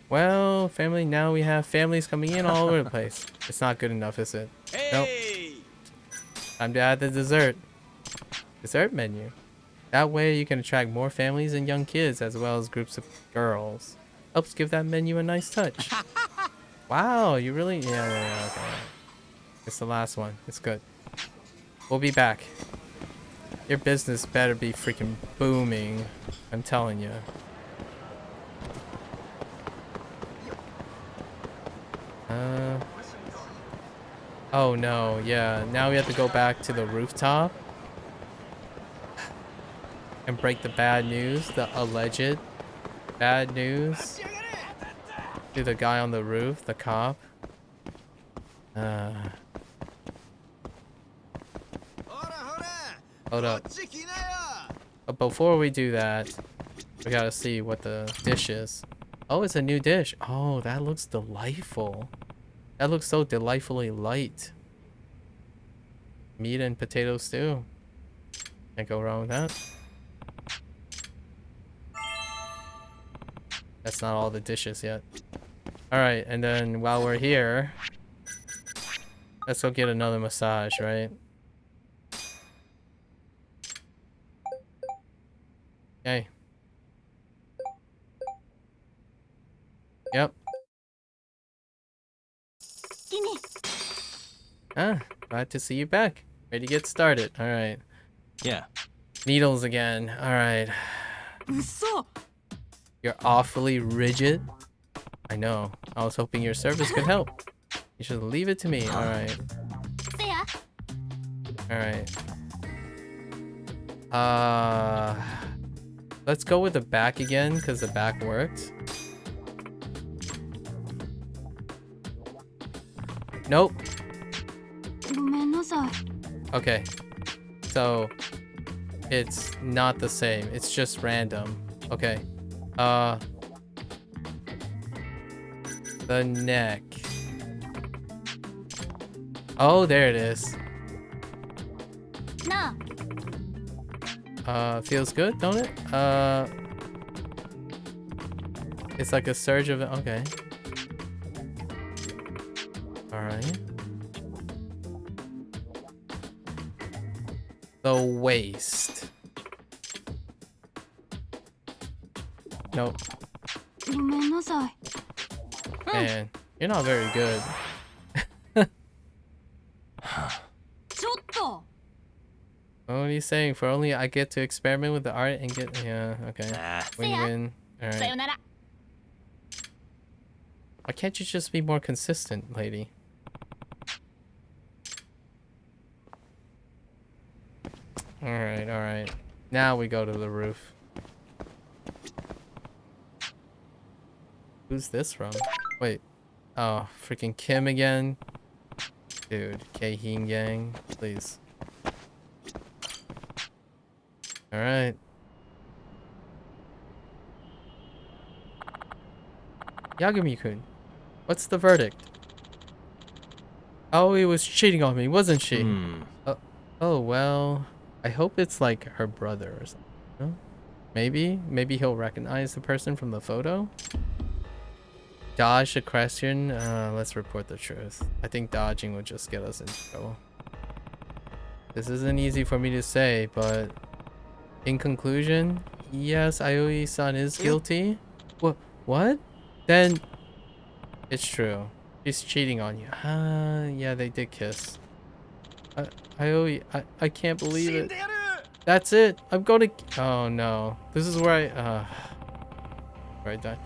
Speaker 1: Well, family, now we have families coming in all over the place. It's not good enough, is it?
Speaker 2: Hey!
Speaker 1: Nope. Time to add the dessert. Dessert menu. That way you can attract more families and young kids as well as groups of girls. Helps give that menu a nice touch. Wow, you really... Yeah, okay. It's the last one. It's good. We'll be back. Your business better be freaking booming. I'm telling you. Oh no, yeah. Now we have to go back to the rooftop and break the bad news, the alleged Bad news to the guy on the roof, the cop. Uh, hold up. But before we do that, we gotta see what the dish is. Oh, it's a new dish. Oh, that looks delightful. That looks so delightfully light. Meat and potato stew. Can't go wrong with that. That's not all the dishes yet. Alright, and then while we're here, let's go get another massage, right? Okay. Yep. Ah, glad to see you back. Ready to get started. Alright.
Speaker 2: Yeah.
Speaker 1: Needles again. Alright. You're awfully rigid. I know. I was hoping your service could help. You should leave it to me. Alright. Alright. Let's go with the back again, because the back worked. Nope. Okay. So, it's not the same. It's just random. Okay. The neck. Oh, there it is. Feels good, don't it? It's like a surge of... Okay. Alright. The waist. Nope. Man, you're not very good. What are you saying? For only I get to experiment with the art and get... Yeah, okay. Win-win. Alright. Why can't you just be more consistent, lady? Alright, alright. Now we go to the roof. Who's this from? Wait. Oh, freaking Kim again? Dude, Keihin gang, please. Alright. Yagami-kun, what's the verdict? Oh, he was cheating on me, wasn't she? Oh, well, I hope it's like her brother or something. No? Maybe he'll recognize the person from the photo? Dodge the question. Let's report the truth. I think dodging would just get us in trouble. This isn't easy for me to say, but in conclusion, yes, Aoi-san is guilty. What? Then it's true. She's cheating on you. Yeah, they did kiss. I can't believe it. That's it. I'm going to... Oh no. This is where where I die.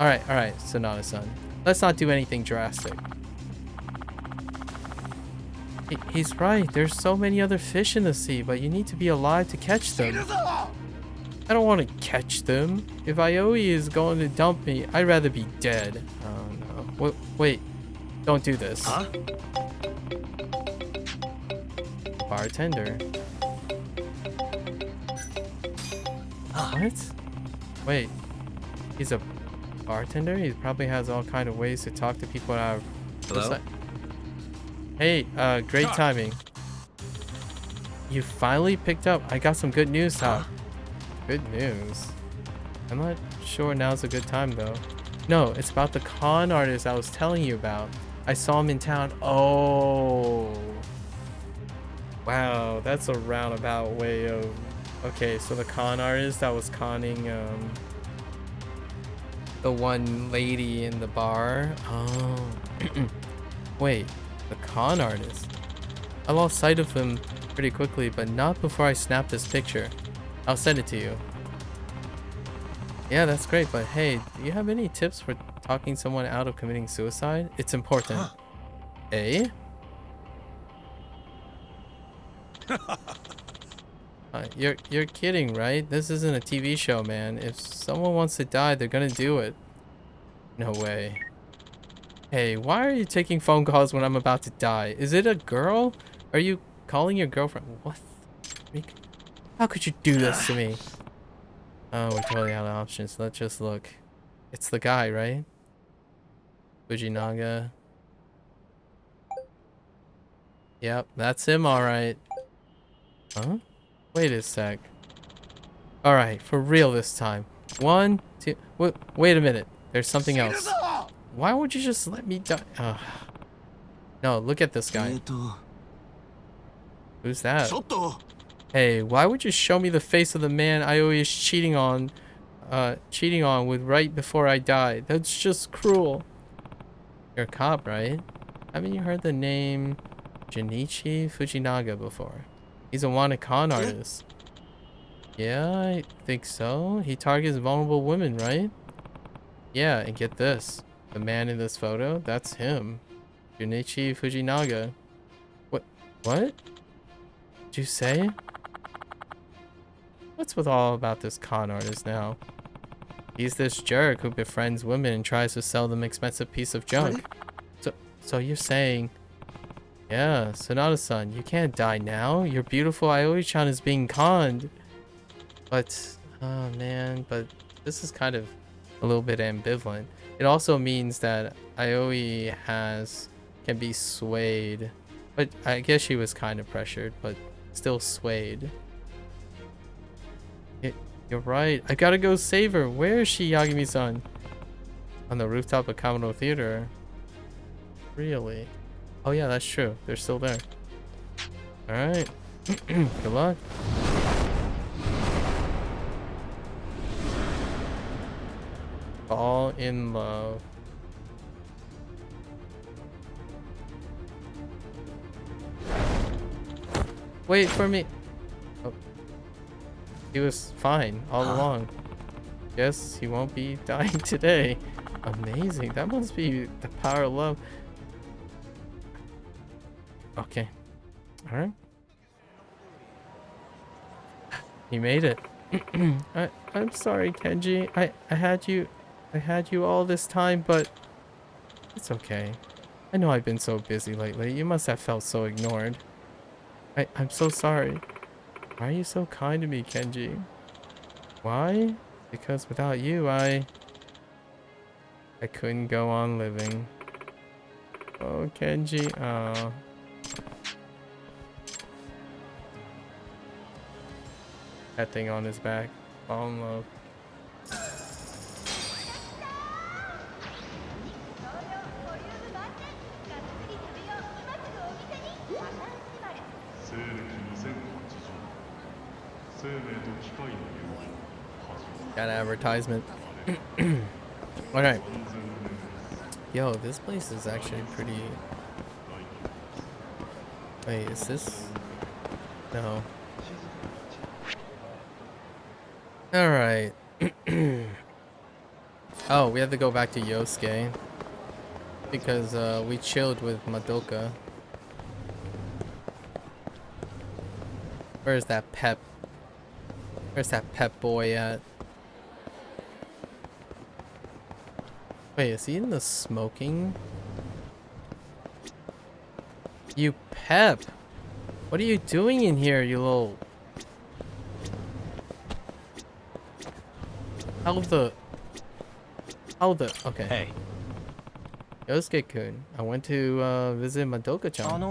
Speaker 1: Alright, Sonata-san. Let's not do anything drastic. He's right. There's so many other fish in the sea, but you need to be alive to catch them. I don't want to catch them. If Aoi is going to dump me, I'd rather be dead. Oh no. Wait. Don't do this.
Speaker 2: Huh?
Speaker 1: Bartender. What? Wait. He's a bartender? He probably has all kind of ways to talk to people out of...
Speaker 2: Hello?
Speaker 1: Hey, great timing. You finally picked up. I got some good news, Tom. Good news? I'm not sure now's a good time, though. No, it's about the con artist I was telling you about. I saw him in town. Oh. Wow, that's a roundabout way of... Okay, so the con artist that was conning, the one lady in the bar. Oh. Wait, the con artist. I lost sight of him pretty quickly, but not before I snapped this picture. I'll send it to you. Yeah, that's great, but hey, do you have any tips for talking someone out of committing suicide? It's important. Eh? You're kidding, right? This isn't a TV show, man. If someone wants to die, they're gonna do it. No way. Hey, why are you taking phone calls when I'm about to die? Is it a girl? Are you calling your girlfriend? What? How could you do this to me? Oh, we're totally out of options. Let's just look. It's the guy, right? Fujinaga. Yep, that's him, alright. Huh? Wait a sec. Alright, for real this time. 1, 2... Wait a minute. There's something else. Why would you just let me die? Ugh. No, look at this guy. Who's that? Hey, why would you show me the face of the man I always cheating on with right before I died? That's just cruel. You're a cop, right? Haven't you heard the name Junichi Fujinaga before? He's a wanted con artist. Yeah, I think so. He targets vulnerable women, right? Yeah, and get this. The man in this photo, that's him. Junichi Fujinaga. What? Did you say? What's with all about this con artist now? He's this jerk who befriends women and tries to sell them expensive piece of junk. So you're saying... Yeah, Sonata-san, you can't die now. Your beautiful Aoi-chan is being conned. But, oh man, but this is kind of a little bit ambivalent. It also means that Aoi can be swayed. But I guess she was kind of pressured, but still swayed. You're right. I gotta go save her. Where is she, Yagami-san? On the rooftop of Kamino Theater. Really? Oh yeah, that's true. They're still there. Alright. Good luck. Fall in love. Wait for me. Oh. He was fine all along. Guess he won't be dying today. Amazing. That must be the power of love. Okay. Alright. He made it. I'm sorry, Kenji. I had you all this time, but it's okay. I know I've been so busy lately. You must have felt so ignored. I'm so sorry. Why are you so kind to me, Kenji? Why? Because without you, I couldn't go on living. Oh, Kenji. Oh. That thing on his back. Fall in love. Got an advertisement. Alright. Yo, this place is actually pretty... Wait, is this... No. Alright. Oh, we have to go back to Yosuke. Because we chilled with Madoka. Where's that pep? Where's that pep boy at? Wait, is he in the smoking? You pep! What are you doing in here, you little... How the... Okay.
Speaker 2: Hey.
Speaker 1: Yosuke-kun, I went to visit Madoka-chan.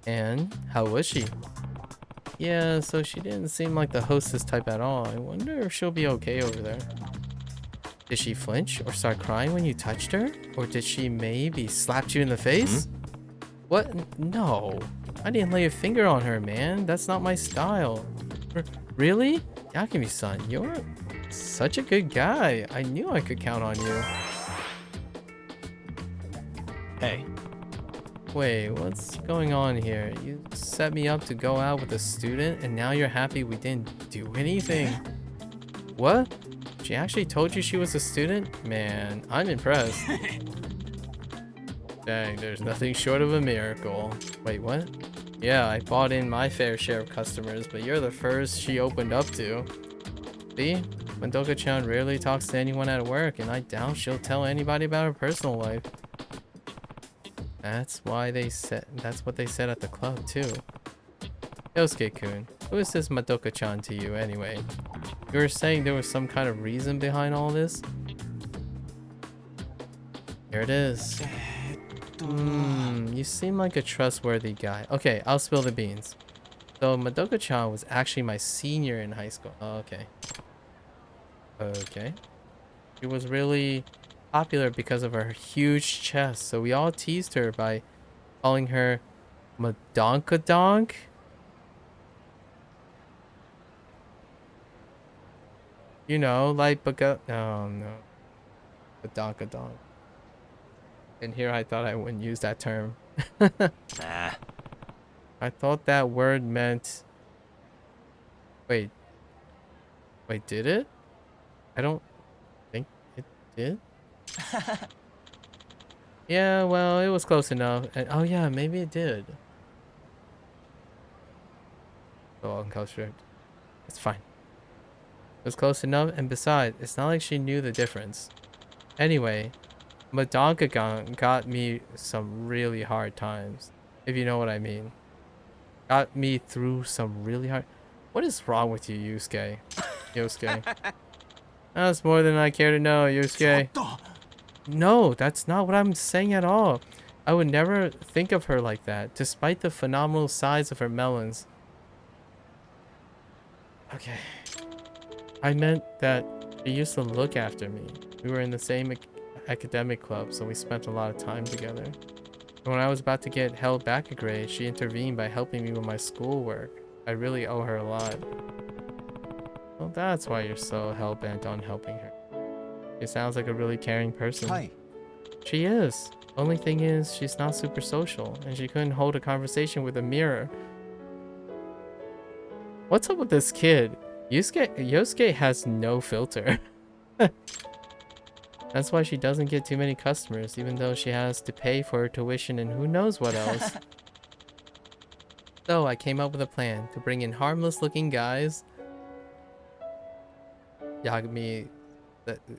Speaker 1: And how was she? Yeah, so she didn't seem like the hostess type at all. I wonder if she'll be okay over there. Did she flinch or start crying when you touched her? Or did she maybe slapped you in the face? What? No. I didn't lay a finger on her, man. That's not my style. Really? Yakimi-san, you're such a good guy. I knew I could count on you.
Speaker 2: Hey.
Speaker 1: Wait, what's going on here? You set me up to go out with a student and now you're happy we didn't do anything? What? She actually told you she was a student? Man, I'm impressed. Dang, there's nothing short of a miracle. Wait, what? Yeah, I bought in my fair share of customers, but you're the first she opened up to. See? Madoka-chan rarely talks to anyone at work, and I doubt she'll tell anybody about her personal life. That's what they said at the club, too. Yosuke-kun, who is this Madoka-chan to you, anyway? You were saying there was some kind of reason behind all this? Here it is. You seem like a trustworthy guy. Okay, I'll spill the beans. So Madoka-chan was actually my senior in high school. Oh, okay. Okay. She was really popular because of her huge chest, so we all teased her by calling her Madonkadonk. You know, like no, no. Madonkadonk. And here I thought I wouldn't use that term.
Speaker 2: Nah.
Speaker 1: I thought that word meant... Wait. Wait, did it? I don't think it did. Yeah, well, it was close enough. And, oh yeah, maybe it did. Oh, uncultured. It's fine. It was close enough, and besides, it's not like she knew the difference. Anyway, Madonkagon got me some really hard times, if you know what I mean. Got me through some really hard... What is wrong with you, Yusuke? Yosuke. That's more than I care to know, Yusuke. No, that's not what I'm saying at all. I would never think of her like that, despite the phenomenal size of her melons. Okay. I meant that she used to look after me. We were in the same academic club, so we spent a lot of time together. And when I was about to get held back a grade, she intervened by helping me with my schoolwork. I really owe her a lot. Well, that's why you're so hell-bent on helping her. She sounds like a really caring person.
Speaker 3: Hi.
Speaker 1: She is. Only thing is, she's not super social, and she couldn't hold a conversation with a mirror. What's up with this kid? Yosuke has no filter. That's why she doesn't get too many customers, even though she has to pay for her tuition and who knows what else. So I came up with a plan to bring in harmless looking guys. Yagami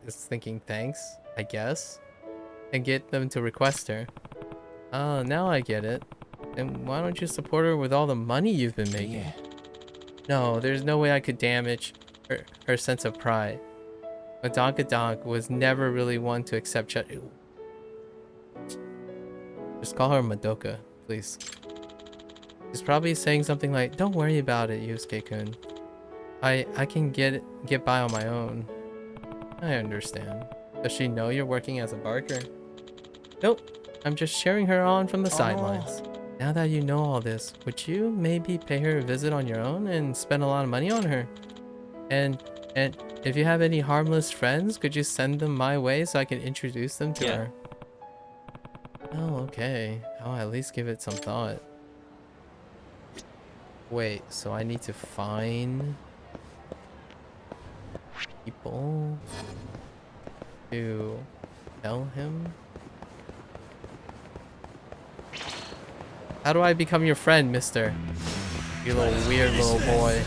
Speaker 1: is thinking thanks, I guess, and get them to request her. Oh, now I get it. Then why don't you support her with all the money you've been making?
Speaker 3: Yeah.
Speaker 1: No, there's no way I could damage her sense of pride. Madonkadonk was never really one to accept Just call her Madoka, please. She's probably saying something like, "Don't worry about it, Yusuke-kun. I can get by on my own." I understand. Does she know you're working as a barker? Nope. I'm just cheering her on from the sidelines. Now that you know all this, would you maybe pay her a visit on your own and spend a lot of money on her? And if you have any harmless friends, could you send them my way so I can introduce them to her? Oh, okay. I'll at least give it some thought. Wait, so I need to find people to tell him? How do I become your friend, mister? You little weird little boy.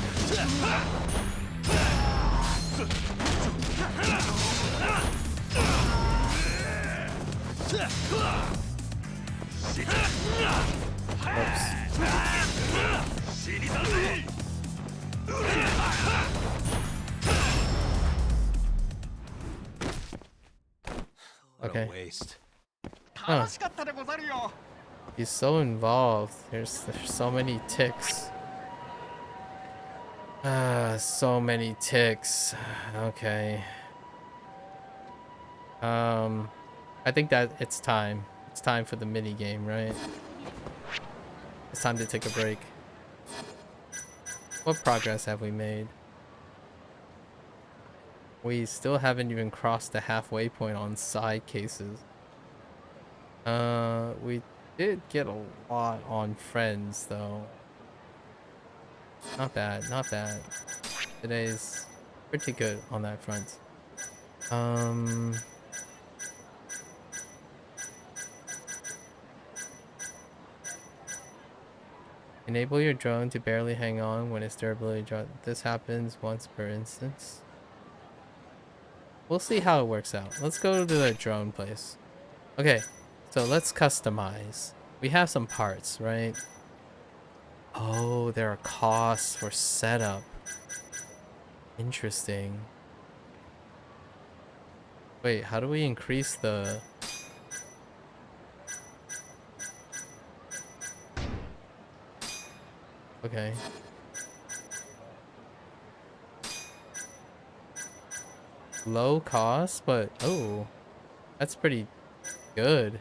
Speaker 1: Oops.
Speaker 2: What
Speaker 1: Okay.
Speaker 2: a waste.
Speaker 1: Huh. He's so involved. There's so many ticks. So many ticks. Okay. I think that it's time. It's time for the mini game, right? It's time to take a break. What progress have we made? We still haven't even crossed the halfway point on side cases. We did get a lot on friends, though. Not bad, not bad. Today's pretty good on that front. Enable your drone to barely hang on when its durability drops. This happens once per instance. We'll see how it works out. Let's go to the drone place. Okay, so let's customize. We have some parts, right? Oh, there are costs for setup. Interesting. Wait, how do we increase the... Okay. Low cost, but oh, that's pretty good.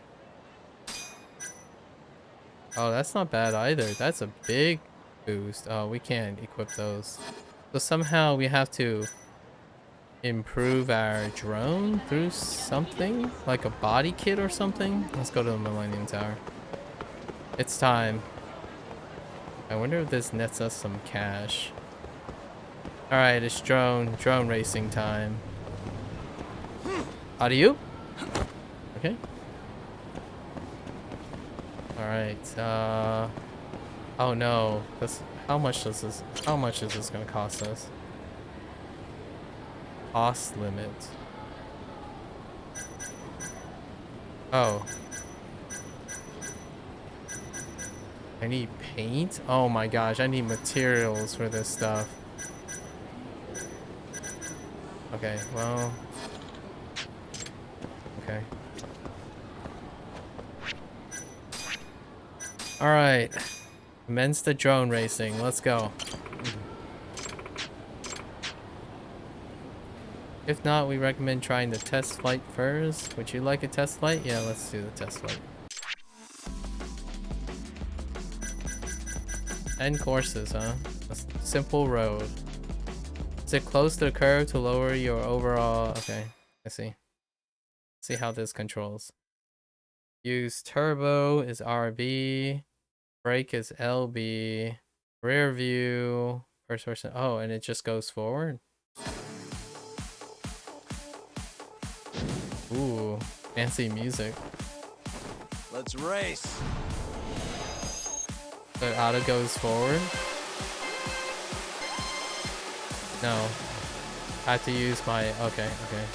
Speaker 1: Oh, that's not bad either. That's a big boost. Oh, we can't equip those. So somehow we have to improve our drone through something? Like a body kit or something? Let's go to the Millennium Tower. It's time. I wonder if this nets us some cash. Alright, it's drone racing time. How do you? Okay. Alright, oh no. How much is this gonna cost us? Cost limit. Oh. I need paint? Oh my gosh, I need materials for this stuff. Okay, well. Okay. Alright. Commence the drone racing. Let's go. If not, we recommend trying the test flight first. Would you like a test flight? Yeah, let's do the test flight. 10 courses, huh? A simple road. Sit close to the curve to lower your overall... Okay, I see. See how this controls. Use turbo is RB. Brake is LB. Rear view. First person. Oh, and it just goes forward. Ooh, fancy music.
Speaker 2: Let's race.
Speaker 1: The auto goes forward. No. I have to use my... Okay, okay.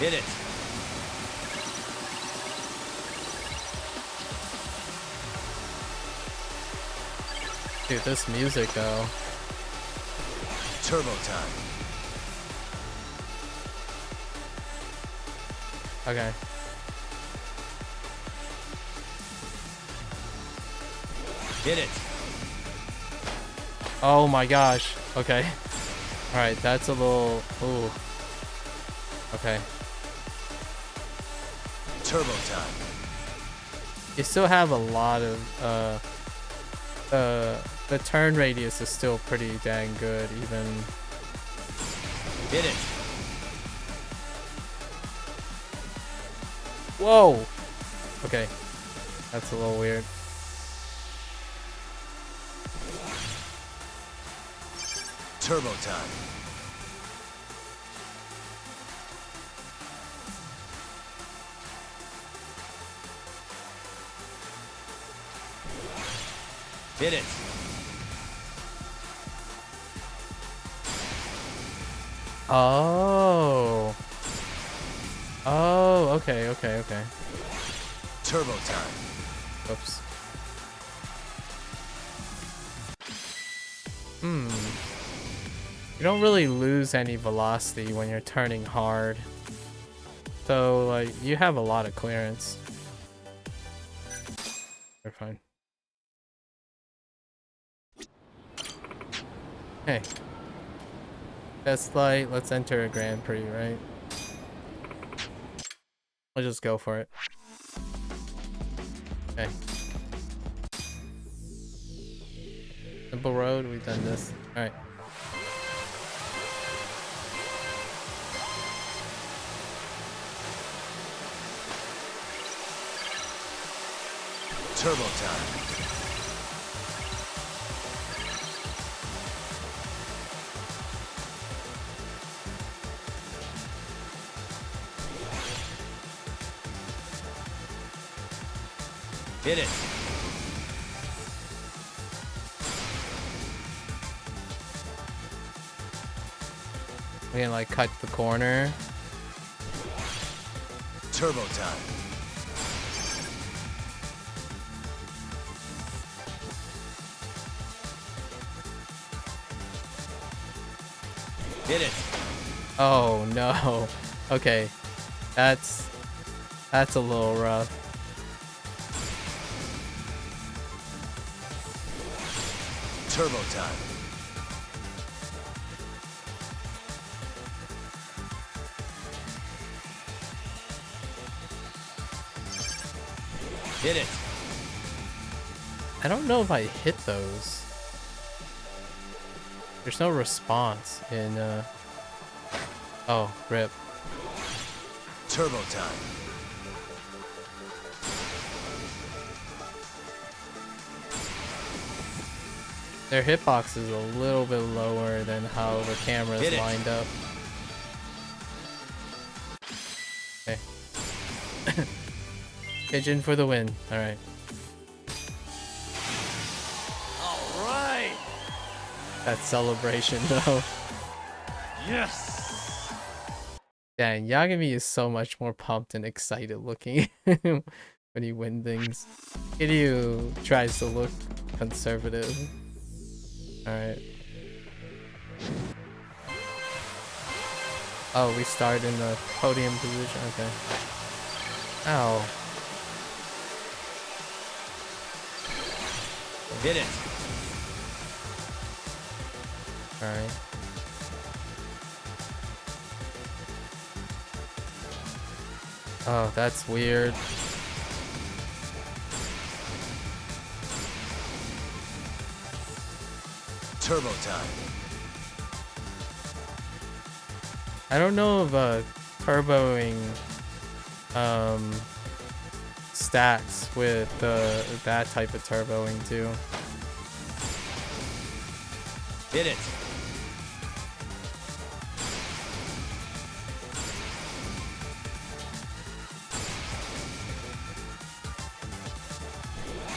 Speaker 2: Hit it.
Speaker 1: Dude, this music though.
Speaker 2: Turbo time.
Speaker 1: Okay.
Speaker 2: Hit it.
Speaker 1: Oh my gosh. Okay. Alright, that's a little... Ooh. Okay.
Speaker 2: Turbo time.
Speaker 1: You still have a lot of... The turn radius is still pretty dang good, even...
Speaker 2: Hit it.
Speaker 1: Whoa! Okay. That's a little weird.
Speaker 2: Turbo time. Hit it.
Speaker 1: Oh. Oh, okay, okay, okay.
Speaker 2: Turbo time.
Speaker 1: Oops. Hmm. You don't really lose any velocity when you're turning hard. So, like, you have a lot of clearance. You're fine. Hey. Test flight, let's enter a Grand Prix, right? We'll just go for it. Okay. Simple road, we've done this. Alright.
Speaker 2: Turbo time. Hit it.
Speaker 1: We can like cut the corner.
Speaker 2: Turbo time. Hit it.
Speaker 1: Oh no. Okay. That's a little rough.
Speaker 2: Turbo time. Hit it.
Speaker 1: I don't know if I hit those. There's no response in oh, rip.
Speaker 2: Turbo time.
Speaker 1: Their hitbox is a little bit lower than how the camera is lined up. Okay. Pigeon for the win. Alright.
Speaker 3: Alright!
Speaker 1: That celebration though.
Speaker 3: Yes!
Speaker 1: Dang, Yagami is so much more pumped and excited looking when he wins things. Kiryu tries to look conservative. Alright. Oh, we start in the podium position. Okay. Ow.
Speaker 2: Hit it.
Speaker 1: Alright. Oh, that's weird.
Speaker 2: Turbo time.
Speaker 1: I don't know if turboing stacks with that type of turboing too.
Speaker 2: Hit it.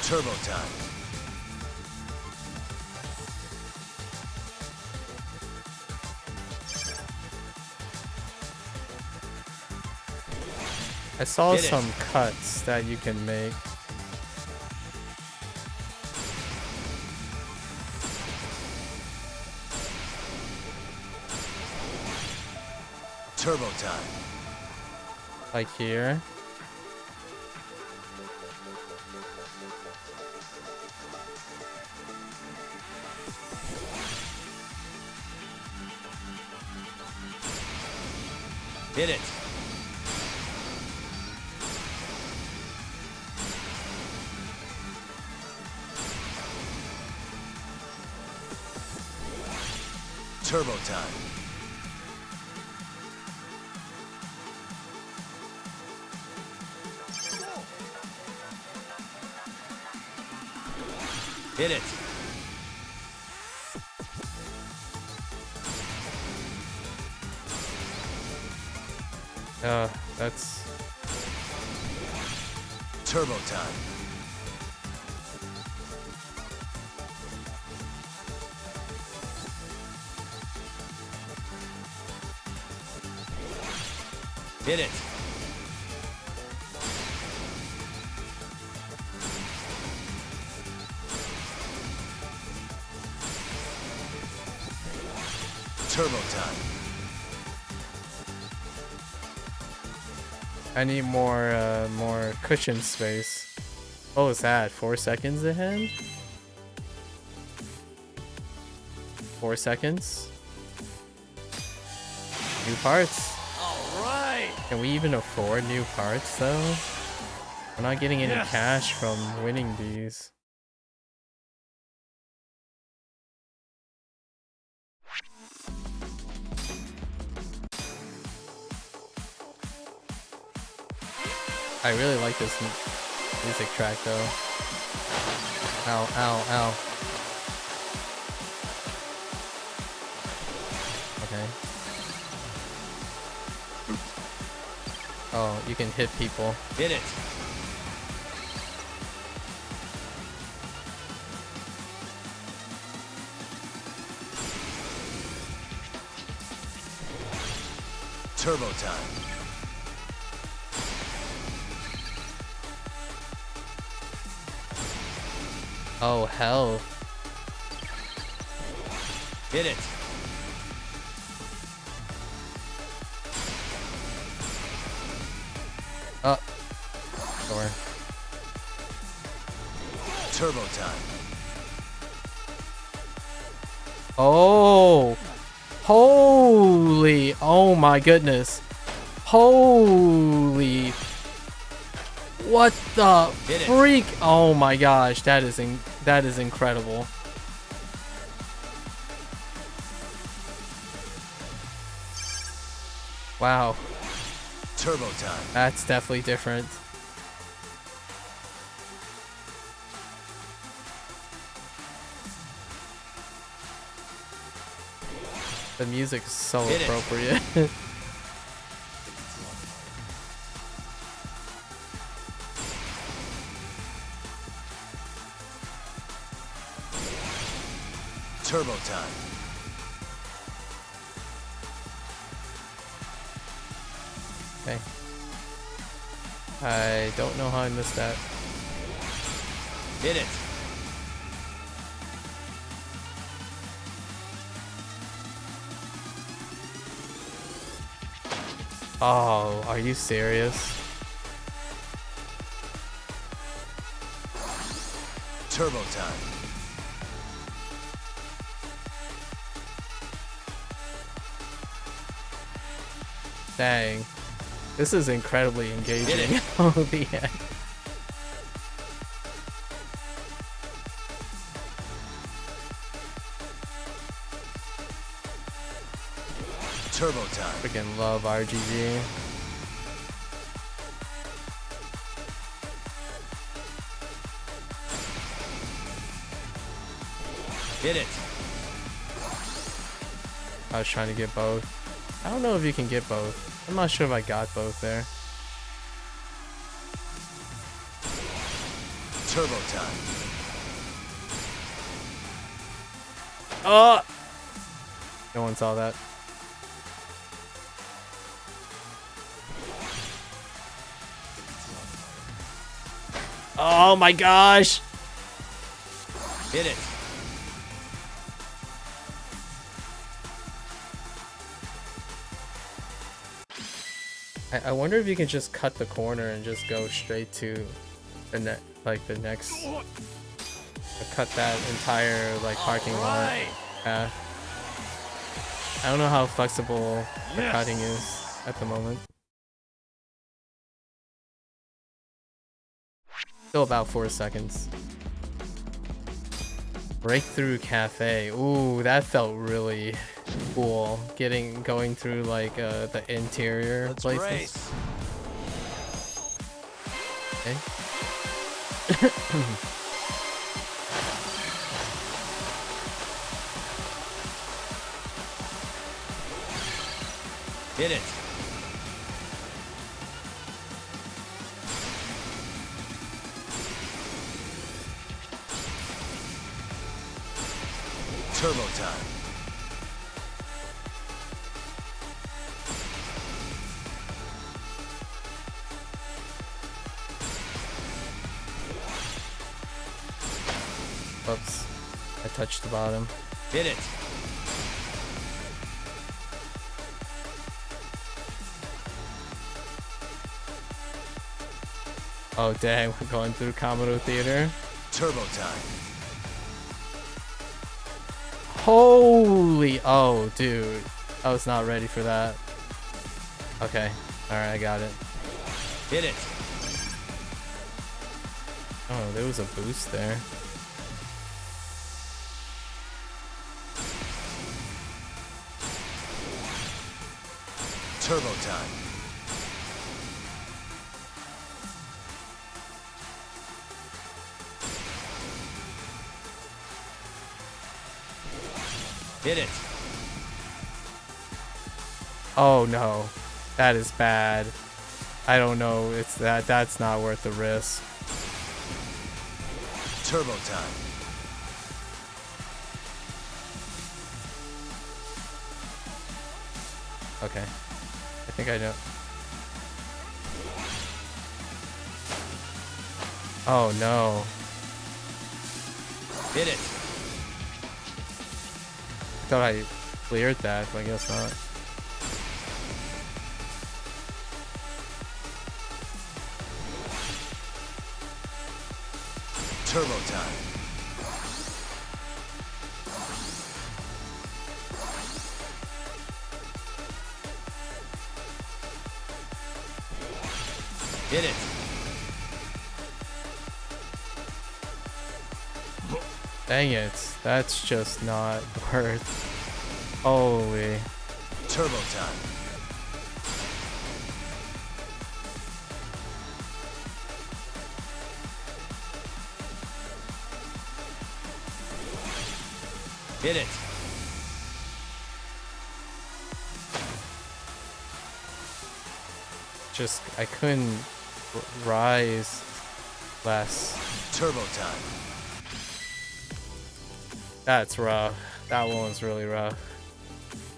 Speaker 2: Turbo time.
Speaker 1: I saw
Speaker 2: Hit it.
Speaker 1: some cuts that you can make.
Speaker 2: Turbo time.
Speaker 1: Like here.
Speaker 2: Hit it. Turbo time. Hit it.
Speaker 1: That's
Speaker 2: Turbo time. Hit it. Turbo time.
Speaker 1: I need more cushion space. What was that? 4 seconds ahead? 4 seconds? New parts?
Speaker 3: Alright!
Speaker 1: Can we even afford new parts though? We're not getting any
Speaker 3: Yes.
Speaker 1: cash from winning these. I really like this music track though. Ow, ow, ow. Okay. Oh, you can hit people.
Speaker 2: Hit it. Turbo time.
Speaker 1: Oh, hell.
Speaker 2: Hit it.
Speaker 1: Oh. Sure.
Speaker 2: Turbo time.
Speaker 1: Oh. Holy. Oh my goodness. Holy. What the freak? Oh my gosh. That is incredible. Wow.
Speaker 2: Turbo time.
Speaker 1: That's definitely different. The music is so appropriate.
Speaker 2: Turbo time.
Speaker 1: Okay. I don't know how I missed that.
Speaker 2: Hit it.
Speaker 1: Oh, are you serious?
Speaker 2: Turbo time.
Speaker 1: Dang. This is incredibly engaging. Oh, the heck.
Speaker 2: Turbo time.
Speaker 1: Freaking love RGG.
Speaker 2: Hit it.
Speaker 1: I was trying to get both. I don't know if you can get both. I'm not sure if I got both there.
Speaker 2: Turbo time.
Speaker 1: Oh! No one saw that. Oh my gosh!
Speaker 2: Hit it.
Speaker 1: I wonder if you can just cut the corner and just go straight to the the next. Cut that entire like parking lot path. I don't know how flexible the cutting is at the moment. Still about 4 seconds. Breakthrough Cafe. Ooh, that felt really cool. Going through like the interior places.
Speaker 2: Race.
Speaker 1: Okay.
Speaker 2: Hit it. Turbo time.
Speaker 1: Oops. I touched the bottom.
Speaker 2: Hit it.
Speaker 1: Oh dang, we're going through Kamado Theater.
Speaker 2: Turbo time.
Speaker 1: Holy, oh dude. I was not ready for that. Okay, alright, I got it.
Speaker 2: Hit it.
Speaker 1: Oh, there was a boost there.
Speaker 2: Turbo time. Hit it.
Speaker 1: Oh no, that is bad. I don't know, that's not worth the risk.
Speaker 2: Turbo time.
Speaker 1: Okay. I think I know. Oh no.
Speaker 2: Hit it.
Speaker 1: Thought I cleared that, but I guess not.
Speaker 2: Turbo time. Hit it.
Speaker 1: Dang it. That's just not worth. Holy.
Speaker 2: Turbo time. Hit it.
Speaker 1: Just, I couldn't rise less.
Speaker 2: Turbo time.
Speaker 1: That's rough. That one was really rough.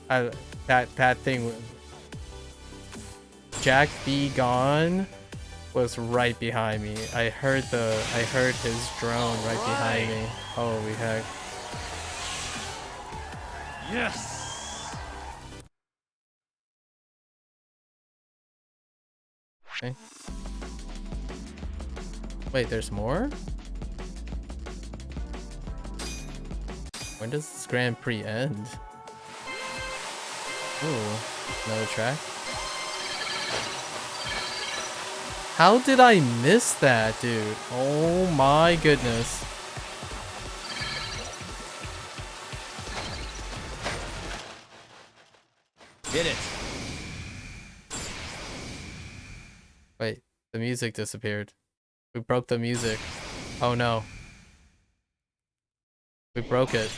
Speaker 1: That thing, Jack B Gone was right behind me. I heard his drone right behind me. Holy heck.
Speaker 3: Yes.
Speaker 1: Okay. Wait, there's more? When does this Grand Prix end? Ooh, another track. How did I miss that, dude? Oh my goodness.
Speaker 2: Hit it.
Speaker 1: Wait, the music disappeared. We broke the music. Oh no. We broke it.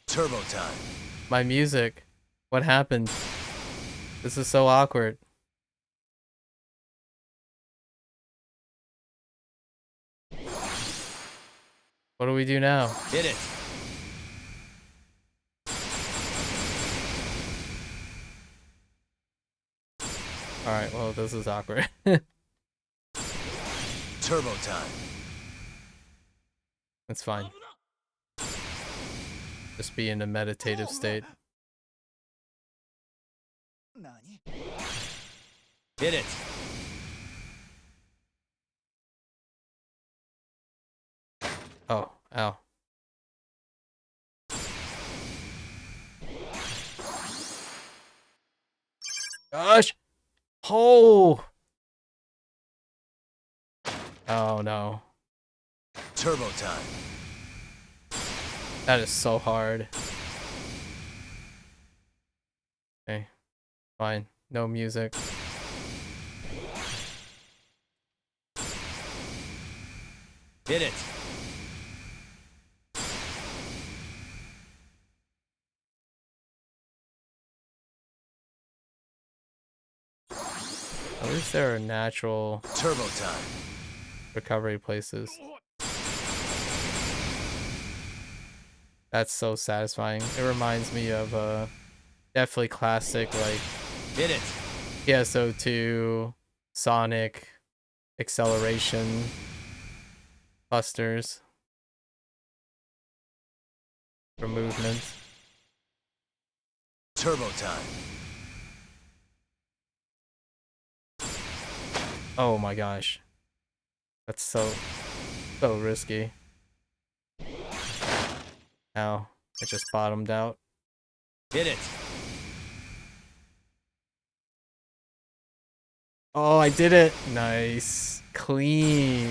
Speaker 2: Turbo time.
Speaker 1: My music. What happened? This is so awkward. What do we do now?
Speaker 2: Hit it.
Speaker 1: Alright, well, this is awkward.
Speaker 2: Turbo time.
Speaker 1: It's fine. Just be in a meditative state.
Speaker 2: Hit it.
Speaker 1: Oh, ow. Gosh! Oh! Oh no.
Speaker 2: Turbo time.
Speaker 1: That is so hard. Okay. Fine. No music.
Speaker 2: Hit it.
Speaker 1: At least there are natural
Speaker 2: Turbo time.
Speaker 1: recovery places. That's so satisfying. It reminds me of definitely classic like
Speaker 2: Hit it.
Speaker 1: PSO2 Sonic acceleration clusters for movement.
Speaker 2: Turbo time.
Speaker 1: Oh my gosh. That's so risky. Ow. I just bottomed out.
Speaker 2: Hit it.
Speaker 1: Oh, I did it. Nice. Clean.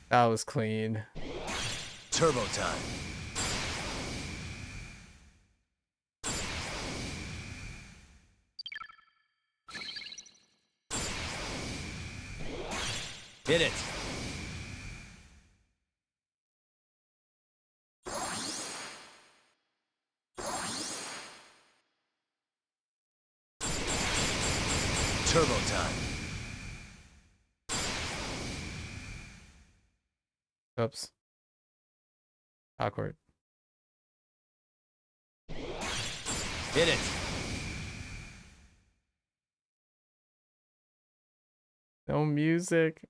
Speaker 1: That was clean.
Speaker 2: Turbo time. Hit it. Turbo time.
Speaker 1: Oops. Awkward.
Speaker 2: Hit it.
Speaker 1: No music.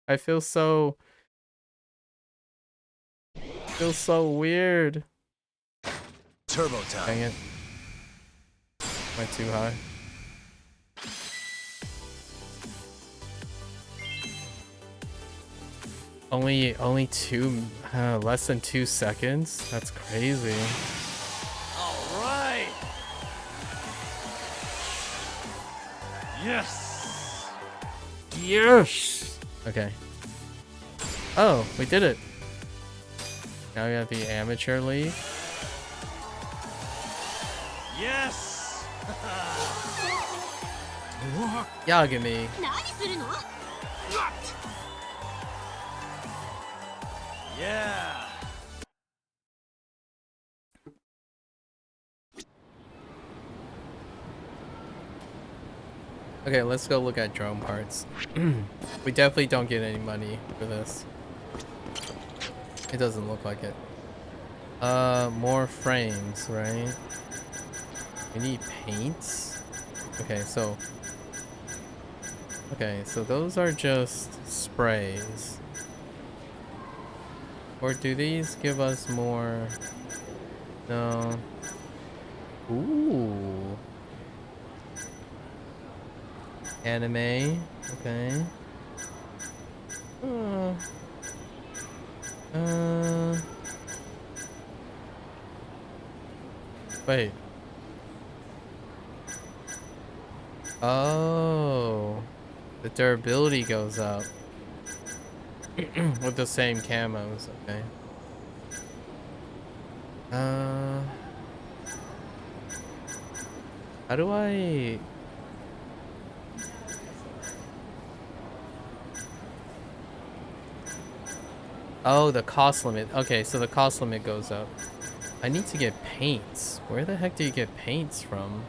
Speaker 1: I feel so weird.
Speaker 2: Turbo time.
Speaker 1: Dang it. Went too high. Only less than 2 seconds? That's crazy.
Speaker 3: All right. Yes.
Speaker 1: Yes! Okay. Oh, we did it. Now we have the amateur league.
Speaker 3: Yes.
Speaker 1: Yagami.
Speaker 3: Yeah.
Speaker 1: Okay, let's go look at drone parts. We definitely don't get any money for this. It doesn't look like it. More frames, right? We need paints? Okay, so those are just sprays. Or do these give us more? No. Ooh. Anime. Okay. Wait. Oh. The durability goes up. With the same camos, okay. How do I... Oh, the cost limit. Okay, so the cost limit goes up. I need to get paints. Where the heck do you get paints from?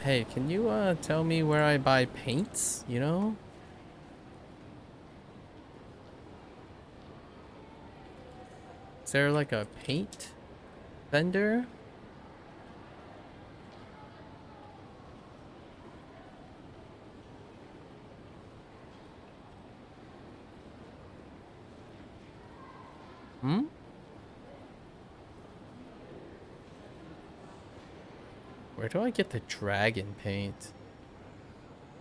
Speaker 1: Hey, can you, tell me where I buy paints, you know? Is there like a paint vendor? Hmm? Where do I get the dragon paint?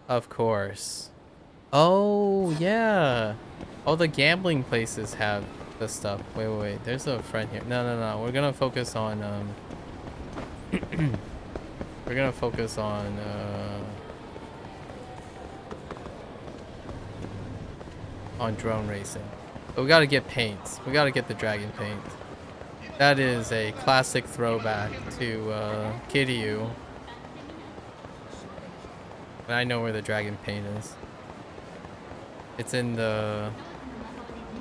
Speaker 1: Of course. Oh, yeah. All the gambling places have the stuff. Wait. There's a friend here. No. We're gonna focus on, we're gonna focus on drone racing. But we gotta get paints. We gotta get the dragon paint. That is a classic throwback to Kiryu. I know where the dragon paint is. It's in the...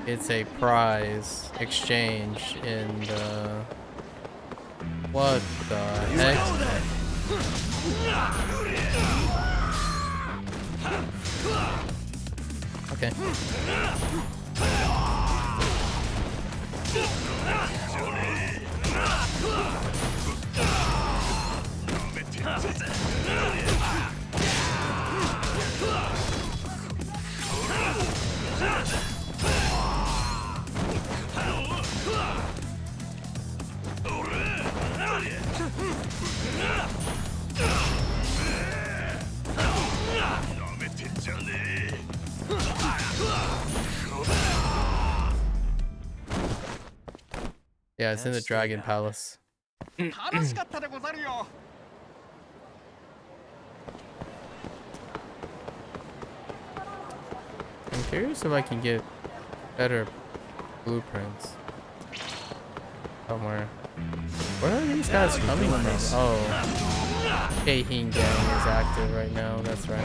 Speaker 1: It's a prize exchange in the... What the heck? Okay. Yeah, it's in the Dragon Palace. I'm curious if I can get better blueprints somewhere. Where are these guys coming from? Oh, Keihin gang is active right now. That's right.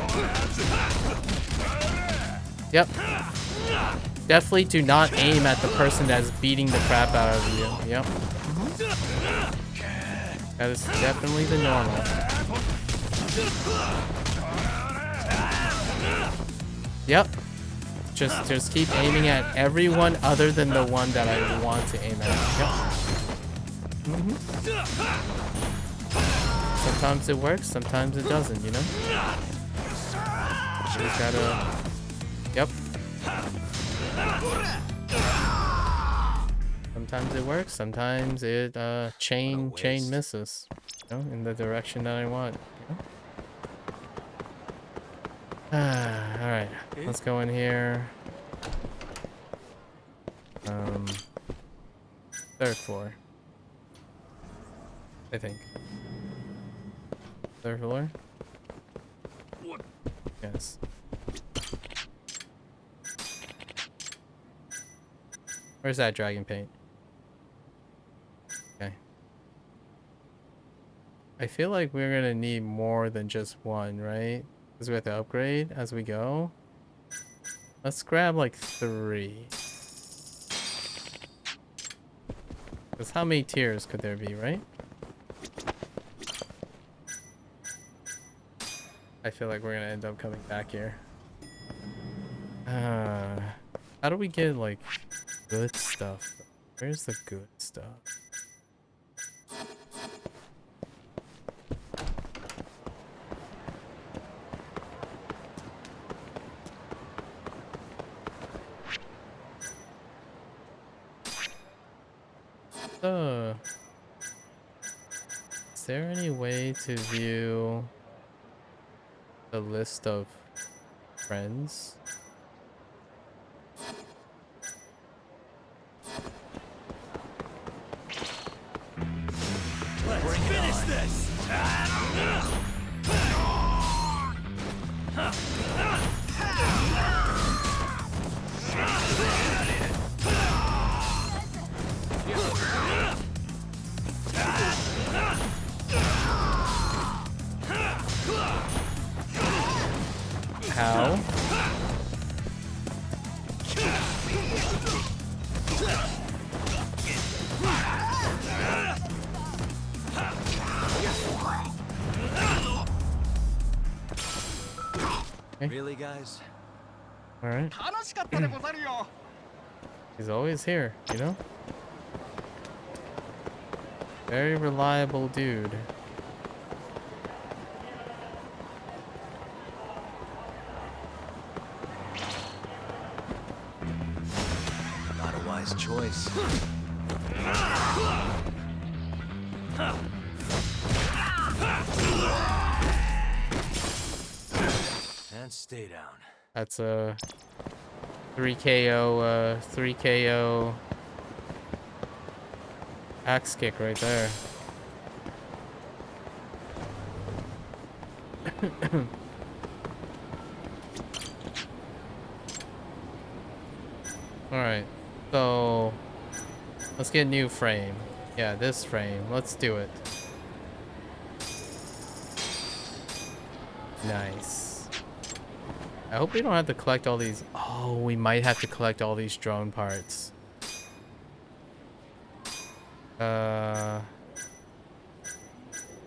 Speaker 1: Yep. Definitely do not aim at the person that's beating the crap out of you. Yep. That is definitely the normal. Yep. Just keep aiming at everyone other than the one that I want to aim at. Yep. Sometimes it works, sometimes it doesn't, you know? You just gotta... Yep. Sometimes it works, sometimes it chain misses. You know, in the direction that I want. You know? Alright, let's go in here. Third floor. I think. Third floor? Yes. Where's that dragon paint? Okay. I feel like we're gonna need more than just one, right? Because we have to upgrade as we go. Let's grab like 3. Because how many tiers could there be, right? I feel like we're gonna end up coming back here. How do we get like good stuff? Where's the good stuff? Is there any way to view the list of friends?
Speaker 3: Let's finish this!
Speaker 1: How?
Speaker 2: Really, guys?
Speaker 1: Alright. He's always here, you know? Very reliable dude.
Speaker 2: Not a wise choice. And stay down.
Speaker 1: That's a 3 KO, 3 KO axe kick right there. Alright, so let's get a new frame. Yeah, this frame. Let's do it. Nice. I hope we don't have to collect all these. Oh, we might have to collect all these drone parts.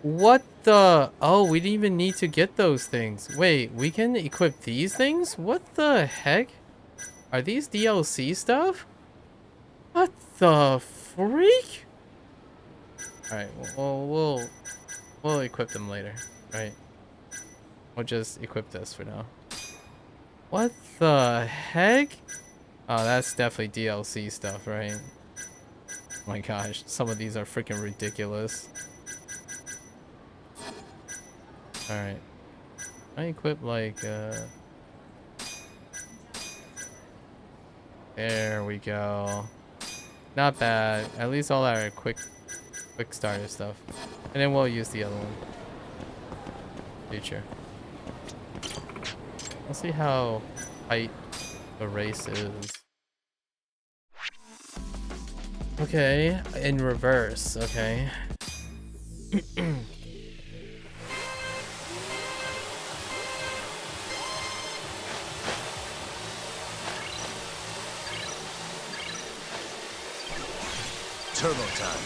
Speaker 1: What the? Oh, we didn't even need to get those things. Wait, we can equip these things? What the heck? Are these DLC stuff? What the freak? Alright, we'll equip them later, right? We'll just equip this for now. What the heck? Oh, that's definitely DLC stuff, right? Oh my gosh, some of these are freaking ridiculous. Alright. I equip like, there we go. Not bad. At least all our quick starter stuff. And then we'll use the other one. Future. Let's see how tight the race is. Okay, in reverse, okay.
Speaker 2: Turbo time.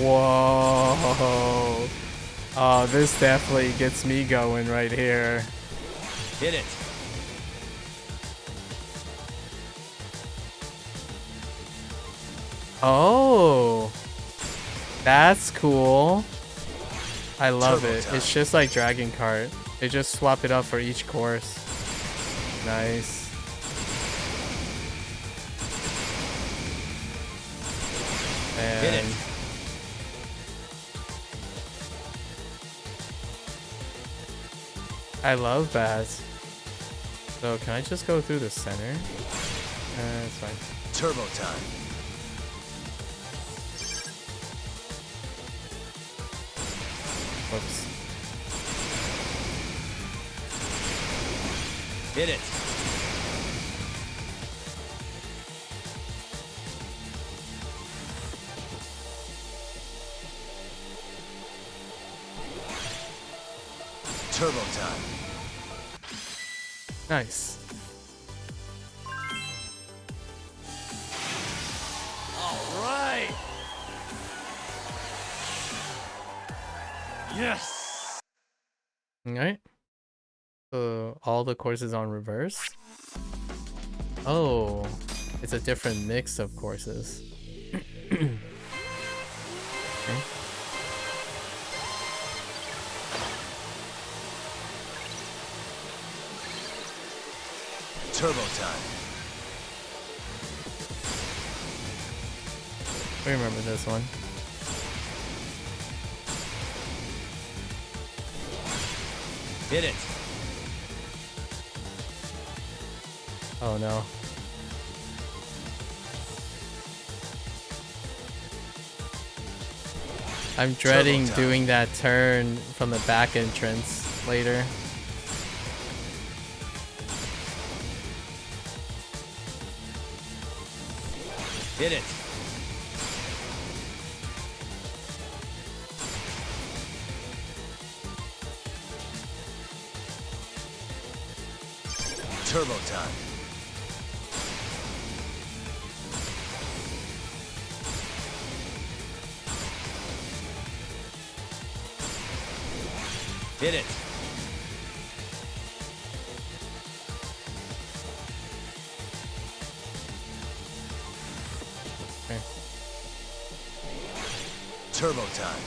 Speaker 1: Whoa. Oh, this definitely gets me going right here.
Speaker 2: Hit it.
Speaker 1: Oh, that's cool. I love
Speaker 2: Turbo
Speaker 1: it.
Speaker 2: time.
Speaker 1: It's just like Dragon Kart. They just swap it up for each course. Nice.
Speaker 2: Hit it.
Speaker 1: And I love bats. So can I just go through the center? It's fine.
Speaker 2: Turbo time.
Speaker 1: Whoops.
Speaker 2: Hit it. Turbo time.
Speaker 1: Nice.
Speaker 3: All right. Yes.
Speaker 1: Alright. So all the courses on reverse? Oh, it's a different mix of courses. Okay.
Speaker 2: Turbo time.
Speaker 1: I remember this one.
Speaker 2: Hit it.
Speaker 1: Oh no. I'm dreading
Speaker 2: time.
Speaker 1: doing that turn from the back entrance later.
Speaker 2: Hit it. Turbo time. Hit it.
Speaker 1: Okay.
Speaker 2: Turbo time.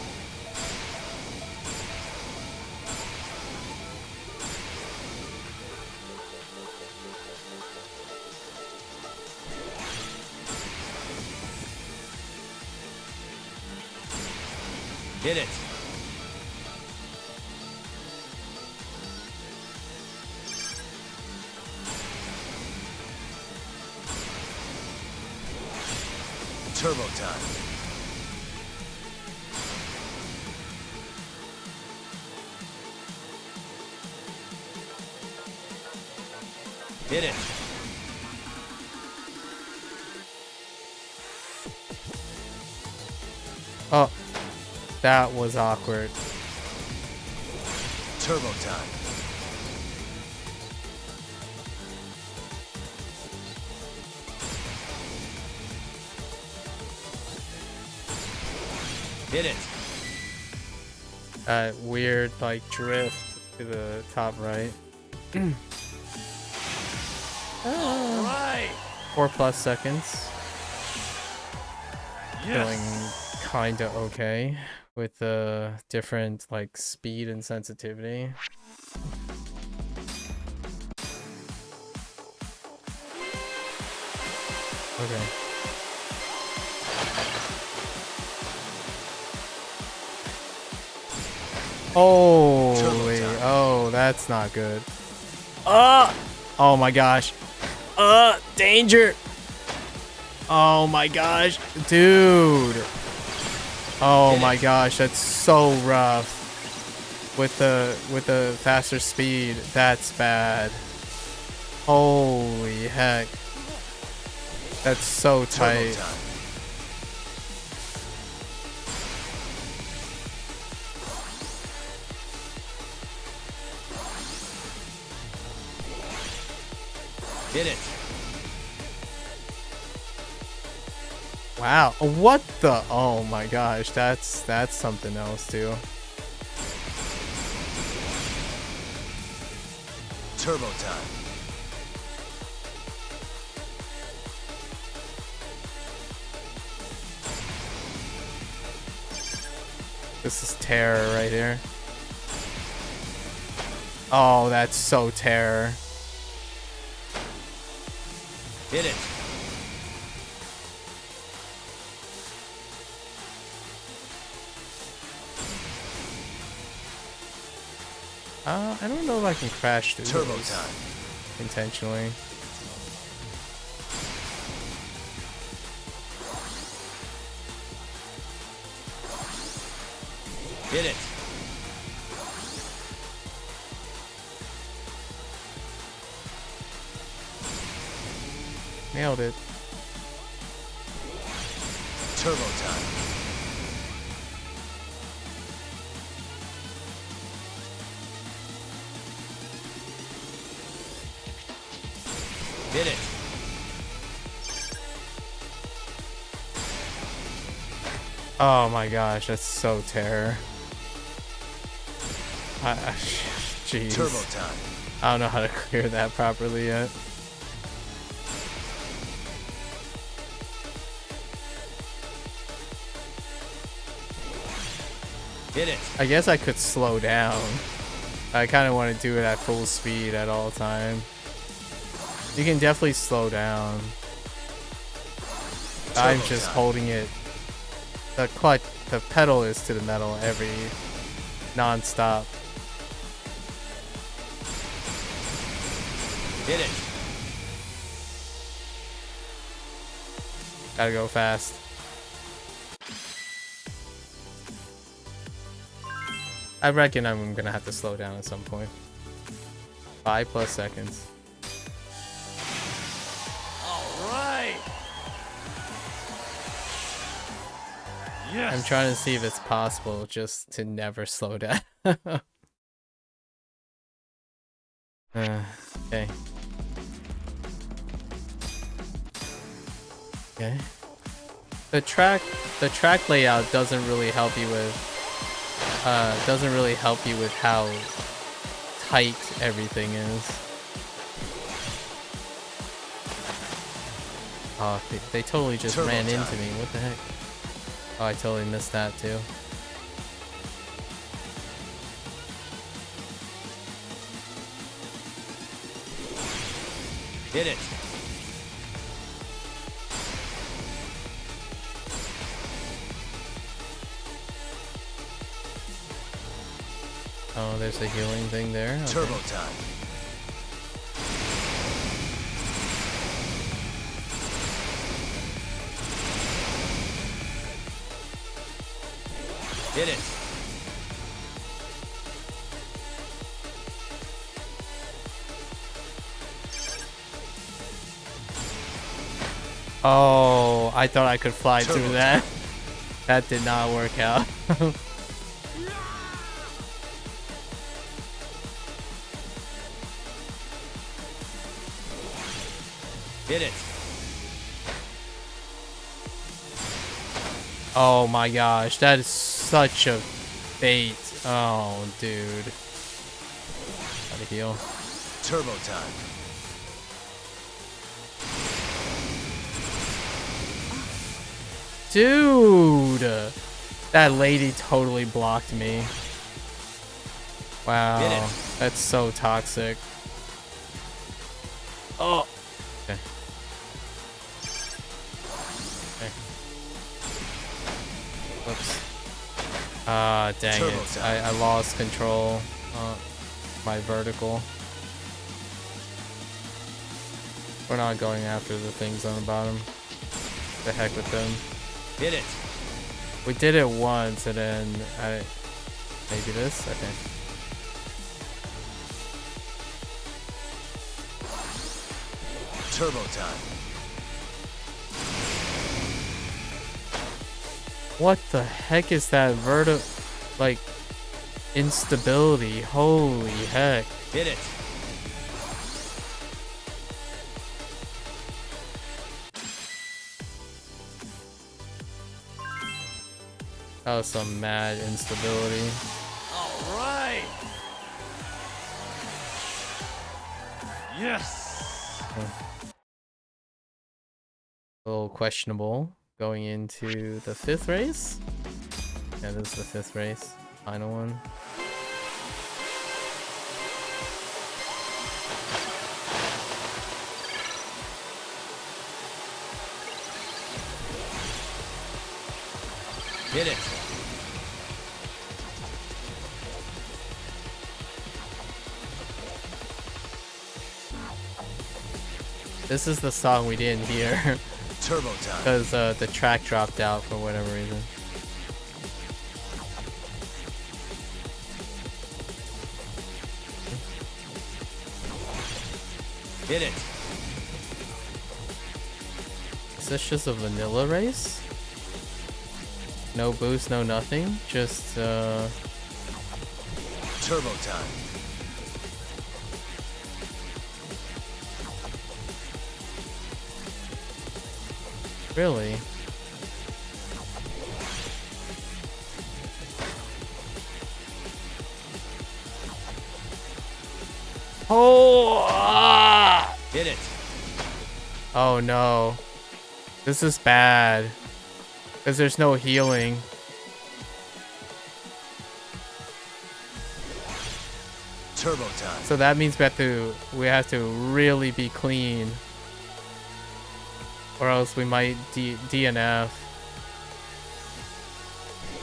Speaker 2: Hit it. Turbo time. Hit it.
Speaker 1: Oh, that was awkward.
Speaker 2: Turbo time. Hit it.
Speaker 1: That weird like drift to the top right.
Speaker 3: All right.
Speaker 1: 4+ seconds. Feeling
Speaker 3: Yes.
Speaker 1: kinda okay with the different like speed and sensitivity. Okay. Holy, oh, that's not good. Oh my gosh. Danger. Oh my gosh, dude. Oh my gosh, that's so rough. With the faster speed, that's bad. Holy heck. That's so
Speaker 2: Turbo
Speaker 1: tight.
Speaker 2: time. Hit it.
Speaker 1: Wow, what the? Oh my gosh, that's something else too.
Speaker 2: Turbo time.
Speaker 1: This is terror right here. Oh, that's so terror.
Speaker 2: Hit it.
Speaker 1: I don't know if I can crash through
Speaker 2: Turbo
Speaker 1: those
Speaker 2: time.
Speaker 1: intentionally.
Speaker 2: Hit it.
Speaker 1: Nailed it.
Speaker 2: Turbo time. Hit it.
Speaker 1: Oh my gosh, that's so terror. Jeez.
Speaker 2: Turbo time.
Speaker 1: I don't know how to clear that properly yet.
Speaker 2: Hit it.
Speaker 1: I guess I could slow down. I kind of want to do it at full speed at all time. You can definitely slow down. I'm just holding it. The clutch, the pedal is to the metal every non-stop.
Speaker 2: Hit it.
Speaker 1: Gotta go fast. I reckon I'm gonna have to slow down at some point. 5+ seconds.
Speaker 3: All right. Yes.
Speaker 1: I'm trying to see if it's possible just to never slow down. Okay. Okay. The track layout doesn't really help you with how tight everything is. Oh, they totally just
Speaker 2: Turbo
Speaker 1: ran
Speaker 2: time.
Speaker 1: into me. What the heck? Oh, I totally missed that too.
Speaker 2: Hit it.
Speaker 1: Oh, there's a healing thing there. Okay.
Speaker 2: Turbo time. Hit it.
Speaker 1: Oh, I thought I could fly
Speaker 2: Turbo
Speaker 1: through that. That did not work out.
Speaker 2: Hit it.
Speaker 1: Oh my gosh, that is such a bait. Oh, dude. Gotta heal.
Speaker 2: Turbo time.
Speaker 1: Dude! That lady totally blocked me.
Speaker 2: Get
Speaker 1: Wow.
Speaker 2: it.
Speaker 1: That's so toxic. Oh! Okay. Okay. Whoops. Ah, dang
Speaker 2: Turbo
Speaker 1: it.
Speaker 2: time.
Speaker 1: I lost control. My vertical. We're not going after the things on the bottom. The heck with them.
Speaker 2: Hit it.
Speaker 1: We did it once and then maybe this? Okay.
Speaker 2: Turbo time.
Speaker 1: What the heck is that like instability? Holy heck.
Speaker 2: Hit it.
Speaker 1: That was some mad instability.
Speaker 3: All right. Yes.
Speaker 1: A little questionable going into the 5th race. Yeah, this is the 5th race. Final one.
Speaker 2: Hit it.
Speaker 1: This is the song we didn't hear
Speaker 2: Turbo time.
Speaker 1: because the track dropped out for whatever reason.
Speaker 2: Hit it.
Speaker 1: Is this just a vanilla race? No boost, no nothing? Just,
Speaker 2: Turbo time.
Speaker 1: really? Oh! Ah!
Speaker 2: Hit it.
Speaker 1: Oh no. This is bad. Because there's no healing.
Speaker 2: Turbo time.
Speaker 1: So that means we have to really be clean. Or else we might DNF.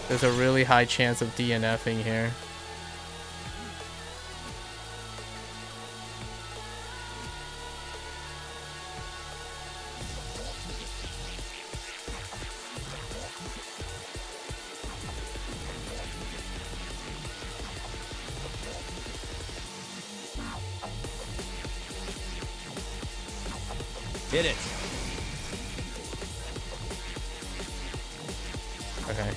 Speaker 1: There's a really high chance of DNFing here.
Speaker 2: Hit it.
Speaker 1: Okay.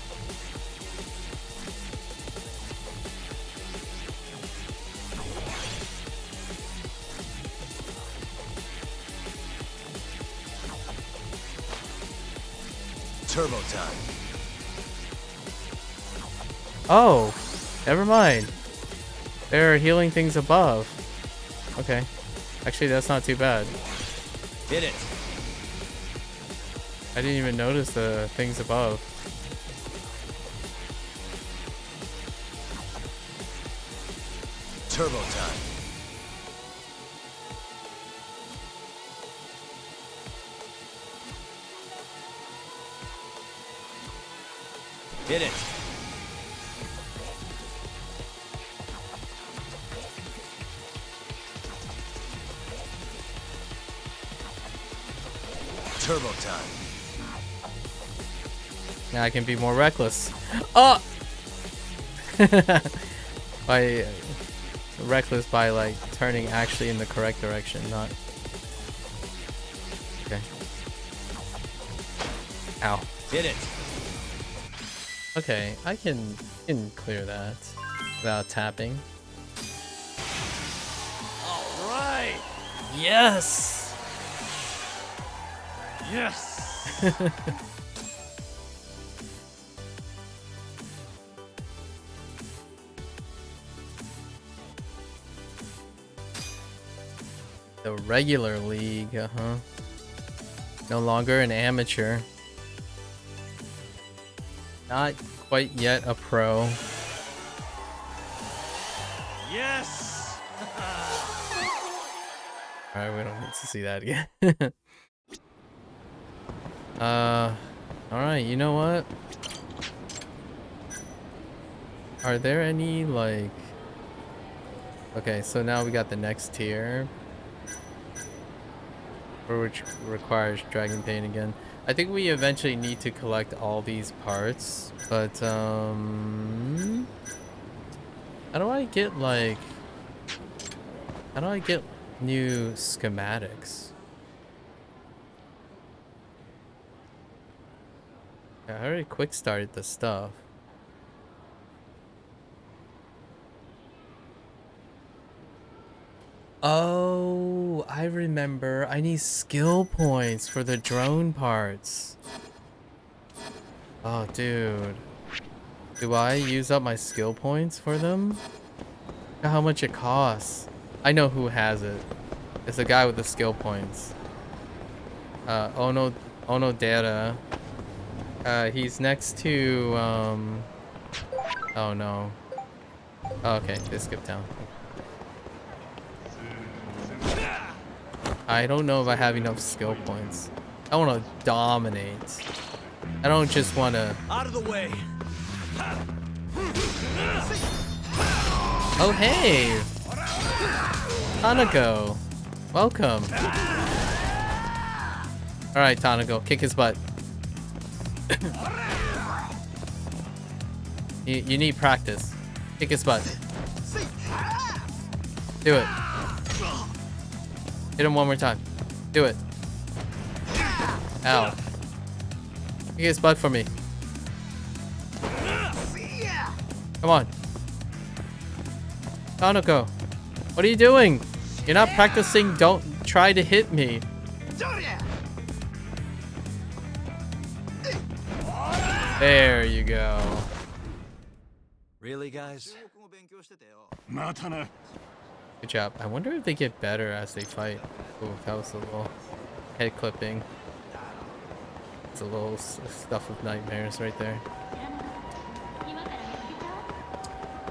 Speaker 2: Turbo time.
Speaker 1: Oh, never mind. There are healing things above. Okay. Actually, that's not too bad.
Speaker 2: Hit it.
Speaker 1: I didn't even notice the things above.
Speaker 2: Turbo time. Hit it. Turbo time.
Speaker 1: Now I can be more reckless. Oh! by reckless by like turning actually in the correct direction, not. Okay. Ow.
Speaker 2: Hit it.
Speaker 1: Okay, I can clear that without tapping.
Speaker 3: All right.
Speaker 1: Yes.
Speaker 3: Yes.
Speaker 1: The regular league, no longer an amateur. Not quite yet a pro.
Speaker 3: Yes.
Speaker 1: Alright, we don't need to see that again. Alright, you know what? Are there any, like... Okay, so now we got the next tier. Which requires Dragon Pain again. I think we eventually need to collect all these parts, but, how do I get, like... How do I get new schematics? I already quick started the stuff. Oh, I remember. I need skill points for the drone parts. Oh, dude. Do I use up my skill points for them? Look at how much it costs. I know who has it. It's the guy with the skill points. Ono Data. He's next to, Oh no. Oh, okay, they skipped down. I don't know if I have enough skill points. I want to dominate. I don't just want to...
Speaker 2: Out of the way.
Speaker 1: Oh, hey! Tanago. Welcome. Alright, Tanago. Kick his butt. you need practice. Kick his butt. Do it. Hit him one more time. Do it. Ow. Kick his butt for me. Come on. Tanako. What are you doing? You're not practicing. Don't try to hit me. There you go.
Speaker 2: Really, guys?
Speaker 1: Good job. I wonder if they get better as they fight. Ooh, that was a little head clipping. It's a little stuff of nightmares right there.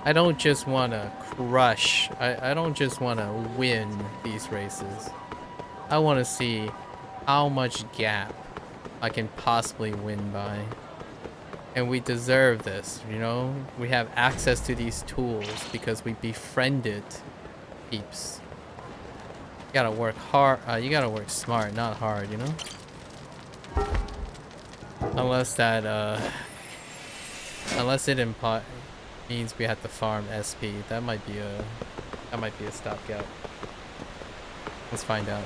Speaker 1: I don't just want to crush. I don't just want to win these races. I want to see how much gap I can possibly win by. And we deserve this, you know? We have access to these tools because we befriended peeps. You gotta work hard. You gotta work smart, not hard, you know? Unless that, unless it means we have to farm SP. That might be a stopgap. Let's find out.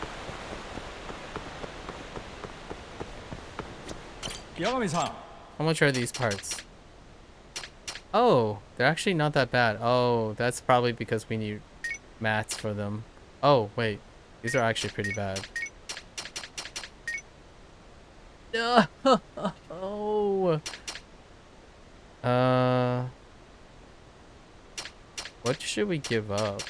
Speaker 3: Yagami-san.
Speaker 1: How much are these parts? Oh, they're actually not that bad. Oh, that's probably because we need mats for them. Oh, wait. These are actually pretty bad. No. What should we give up?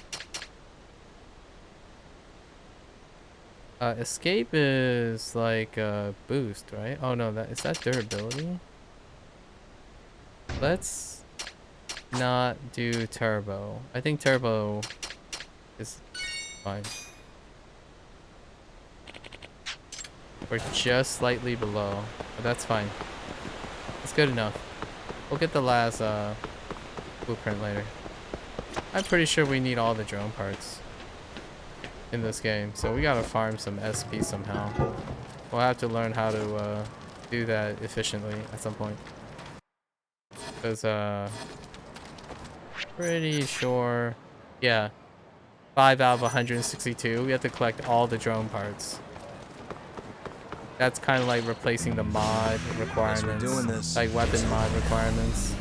Speaker 1: Escape is like a boost, right? Oh no, is that durability? Let's not do turbo. I think turbo is fine. We're just slightly below, but that's fine. It's good enough. We'll get the last blueprint later. I'm pretty sure we need all the drone parts in this game, so we gotta farm some SP somehow. We'll have to learn how to do that efficiently at some point. Because pretty sure, yeah, 5 out of 162. We have to collect all the drone parts. That's kind of like replacing the mod requirements,
Speaker 2: we're doing this.
Speaker 1: like weapon mod requirements.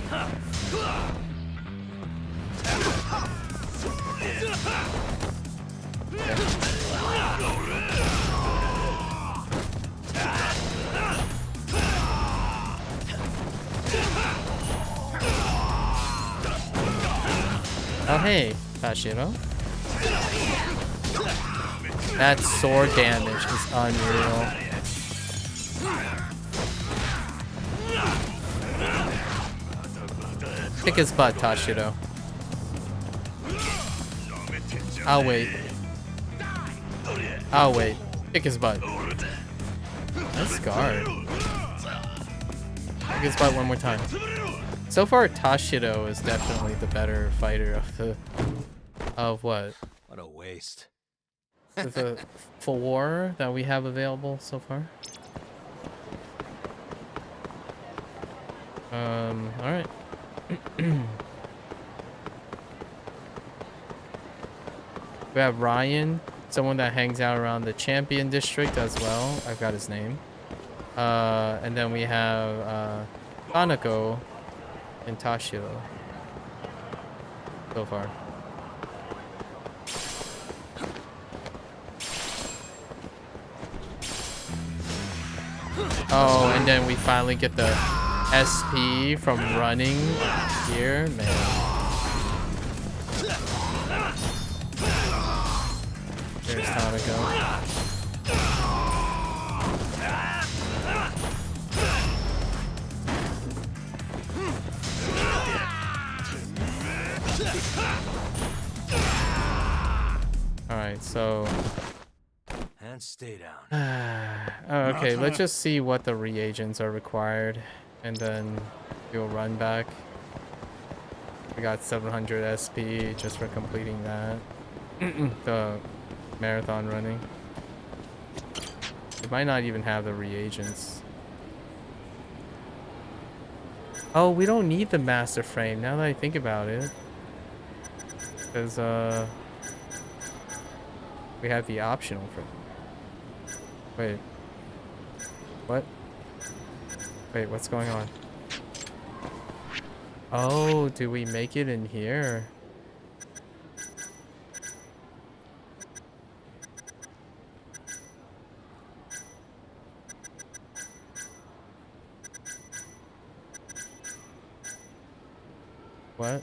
Speaker 1: Oh hey, Tashiro. That sword damage is unreal. Kick his butt, Tashiro. I'll wait. I'll wait. Kick his butt. Nice guard. Kick his butt one more time. So far, Tashiro is definitely the better fighter of the... Of what?
Speaker 2: What a waste.
Speaker 1: The 4 that we have available so far. Alright. We have Ryan, someone that hangs out around the Champion District as well. I've got his name. And then we have Kanako and Tashiro so far. Oh, and then we finally get the SP from running here, man. There's Tanago. Alright, so...
Speaker 2: And stay down.
Speaker 1: Oh, okay, let's just see what the reagents are required. And then we'll run back. We got 700 SP just for completing that. The marathon running. We might not even have the reagents. Oh, we don't need the master frame now that I think about it. Because, we have the optional frame. Wait. What? Wait, what's going on? Oh, do we make it in here? What?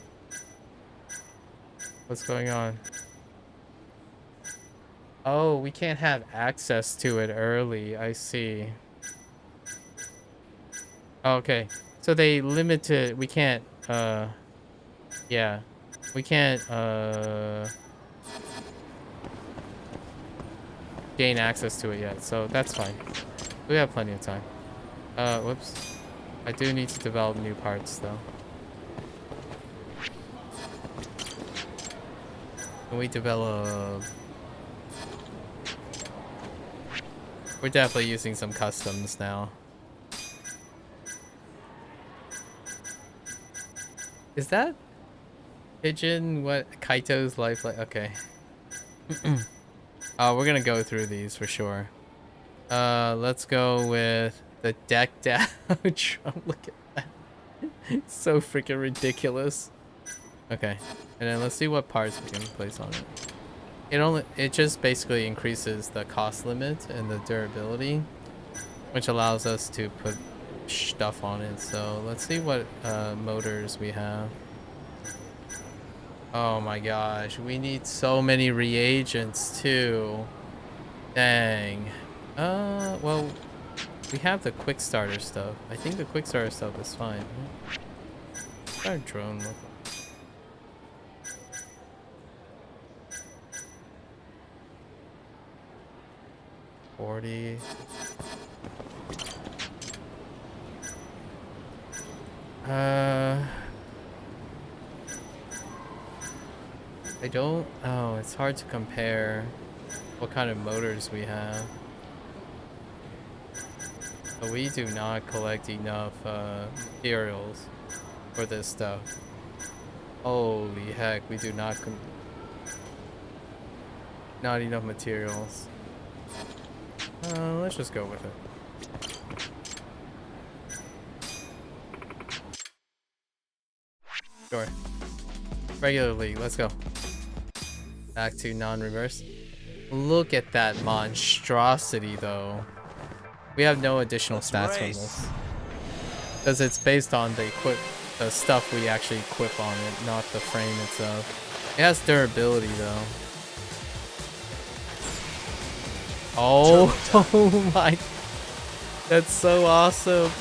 Speaker 1: What's going on? Oh, we can't have access to it early. I see. Okay. So they limited, we can't, yeah. We can't, gain access to it yet, so that's fine. We have plenty of time. Whoops. I do need to develop new parts, though. Can we develop... We're definitely using some customs now. Is that pigeon what Kaito's life like? Okay. Oh, we're gonna go through these for sure. Let's go with the decked out drum. Look at that. It's so freaking ridiculous. Okay. And then let's see what parts we can place on it. It just basically increases the cost limit and the durability, which allows us to put stuff on it. So let's see what motors we have. Oh my gosh, we need so many reagents too. Dang. Well, we have the quick starter stuff. I think the quick starter stuff is fine. What's our drone look like? 40. I don't... Oh, it's hard to compare what kind of motors we have. But we do not collect enough materials for this stuff. Holy heck, we do not... Not enough materials. Let's just go with it. Sure. Regular league, let's go. Back to non-reverse. Look at that monstrosity, though. We have no additional stats from this. Because it's based on the stuff we actually equip on it, not the frame itself. It has durability, though. Oh, oh my. That's so awesome.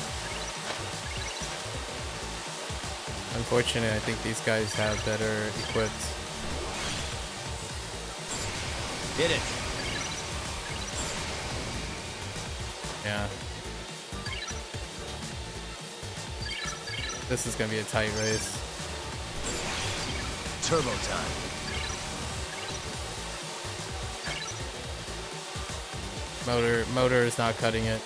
Speaker 1: Unfortunately, I think these guys have better equipped.
Speaker 2: Hit it.
Speaker 1: Yeah. This is gonna be a tight race.
Speaker 2: Turbo time.
Speaker 1: Motor is not cutting it.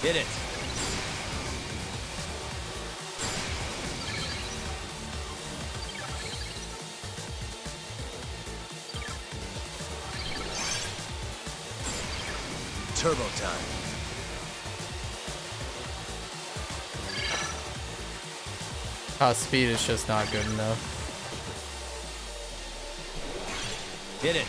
Speaker 2: Hit it. Turbo time.
Speaker 1: Speed is just not good enough.
Speaker 2: Hit it.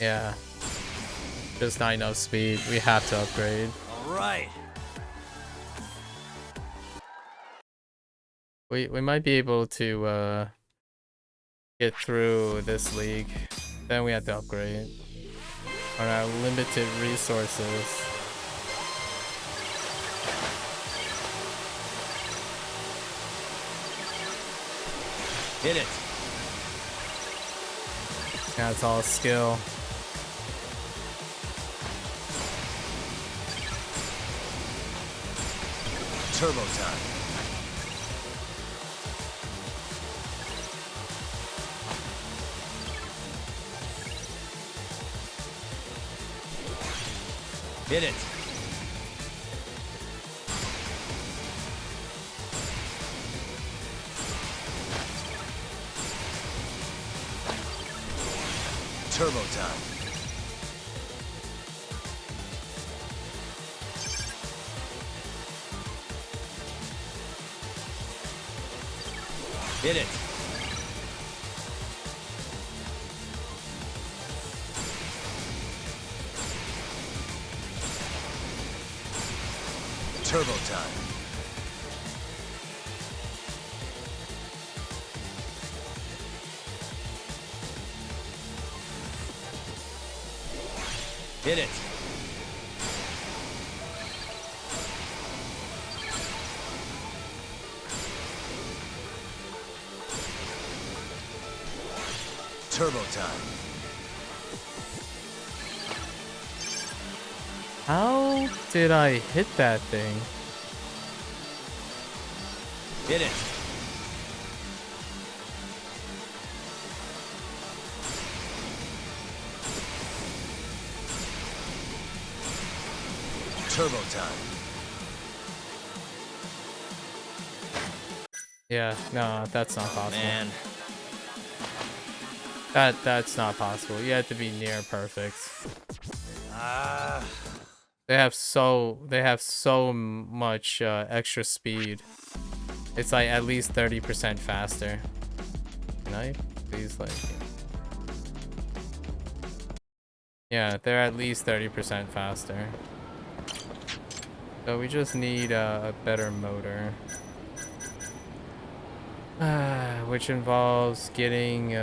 Speaker 1: Yeah. Just not enough speed. We have to upgrade.
Speaker 2: All right.
Speaker 1: We might be able to get through this league. Then we have to upgrade on our limited resources.
Speaker 2: Hit it.
Speaker 1: Yeah, it's all skill.
Speaker 2: Turbo time. Hit it. Turbo time. Hit it. Turbo time. Hit it. Turbo time.
Speaker 1: How did I hit that thing?
Speaker 2: Hit it. Turbo time.
Speaker 1: Yeah, no, that's not possible.
Speaker 2: Man.
Speaker 1: That's not possible. You have to be near perfect.
Speaker 2: Ah.
Speaker 1: They have so much extra speed. It's like at least 30% faster. Can I please like? Yeah, they're at least 30% faster. So we just need a better motor. Which involves getting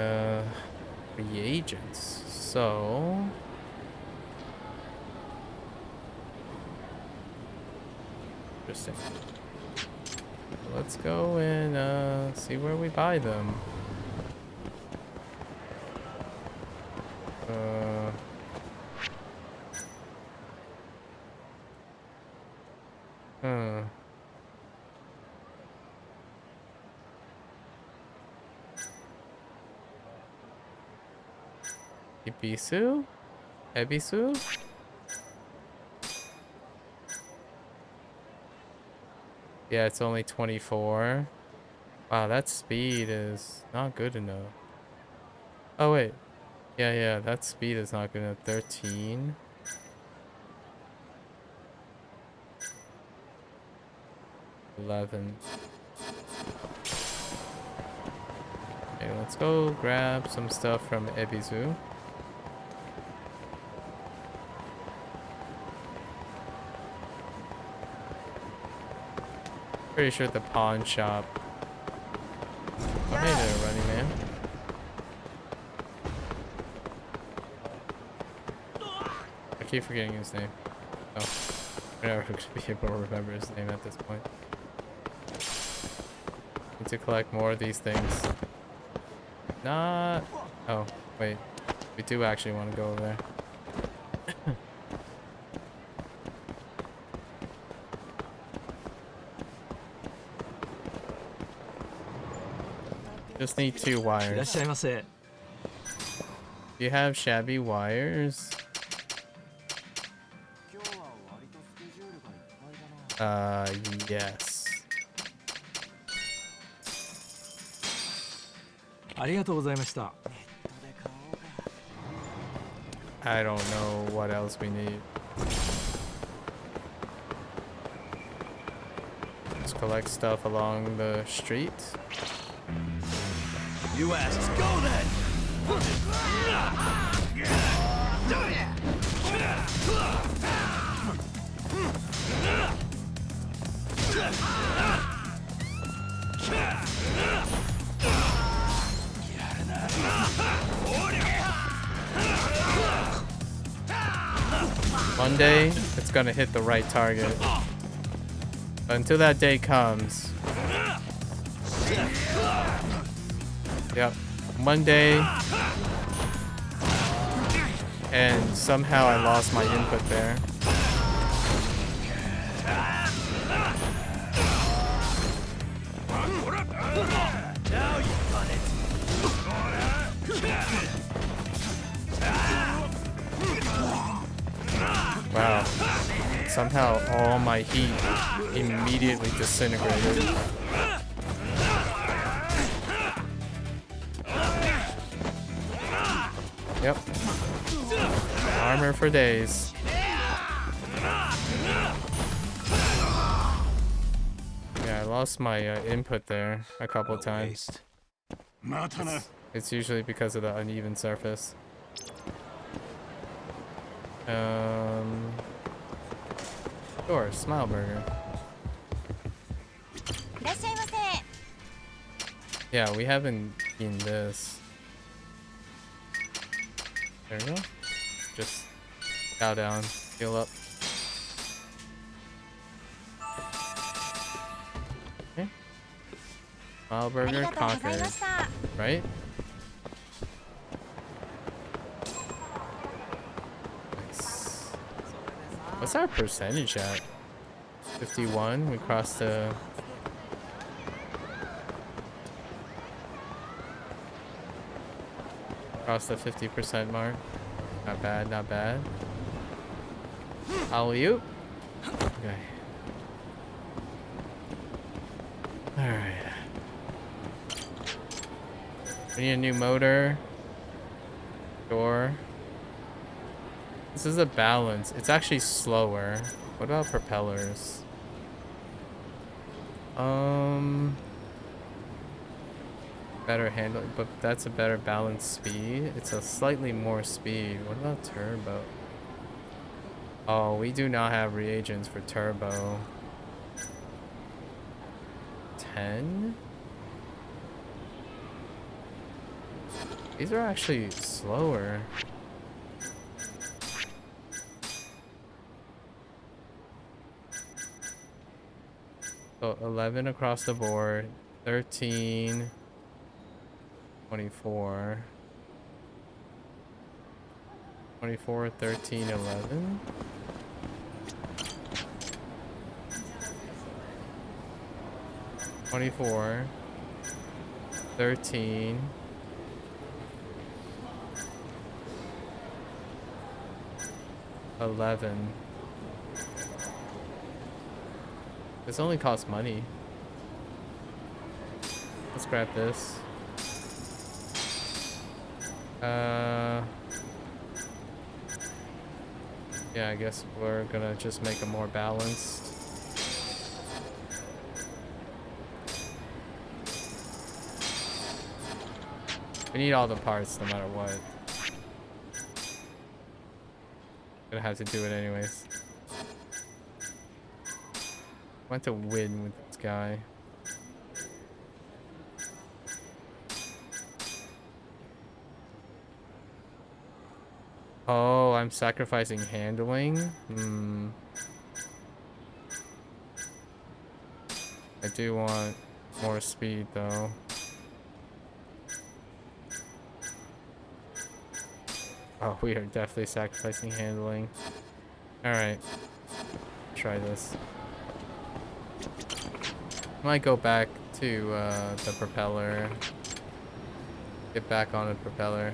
Speaker 1: reagents. So interesting. Let's go and see where we buy them. Ibisu? Ebisu? Yeah, it's only 24. Wow, that speed is not good enough. Oh, wait. Yeah, that speed is not good enough. 13. 11. Okay, let's go grab some stuff from Ebisu. Pretty sure the pawn shop. Hey there, Running Man. I keep forgetting his name. Oh, I'm never going to be able to remember his name at this point. Need to collect more of these things. Not. Oh, wait. We do actually want to go over there. Just need 2 wires. Do you have shabby wires? Yes. I don't know what else we need. Just collect stuff along the street.
Speaker 2: You asked. Go then.
Speaker 1: one day it's gonna hit the right target. But until that day comes, yep, one day, and somehow I lost my input there.
Speaker 3: Now you've done it.
Speaker 1: Wow. Somehow all my heat immediately disintegrated. Yep. Armor for days. Yeah, I lost my input there a couple times. It's usually because of the uneven surface. Sure, Smile Burger. Yeah, we haven't eaten this. There we go. Just bow down, heal up. Okay. Smile Burger conquered. Right? Nice. What's our percentage at? 51. We crossed the... Crossed the 50% mark. Not bad, not bad. Alley-oop. Okay. Alright. We need a new motor. Door. This is a balance. It's actually slower. What about propellers? Better handling, but that's a better balance speed. It's a slightly more speed. What about turbo? Oh, we do not have reagents for turbo. 10? These are actually slower. So 11 across the board, 13, 24, 24, 13, 11. $24, 13, 11. This only costs money. Let's grab this. Yeah, I guess we're gonna just make it more balanced. We need all the parts no matter what. Gonna have to do it anyways. I want to win with this guy. Oh, I'm sacrificing handling? I do want more speed though. Oh, we are definitely sacrificing handling. Alright. Try this. Might go back to the propeller. Get back on the propeller.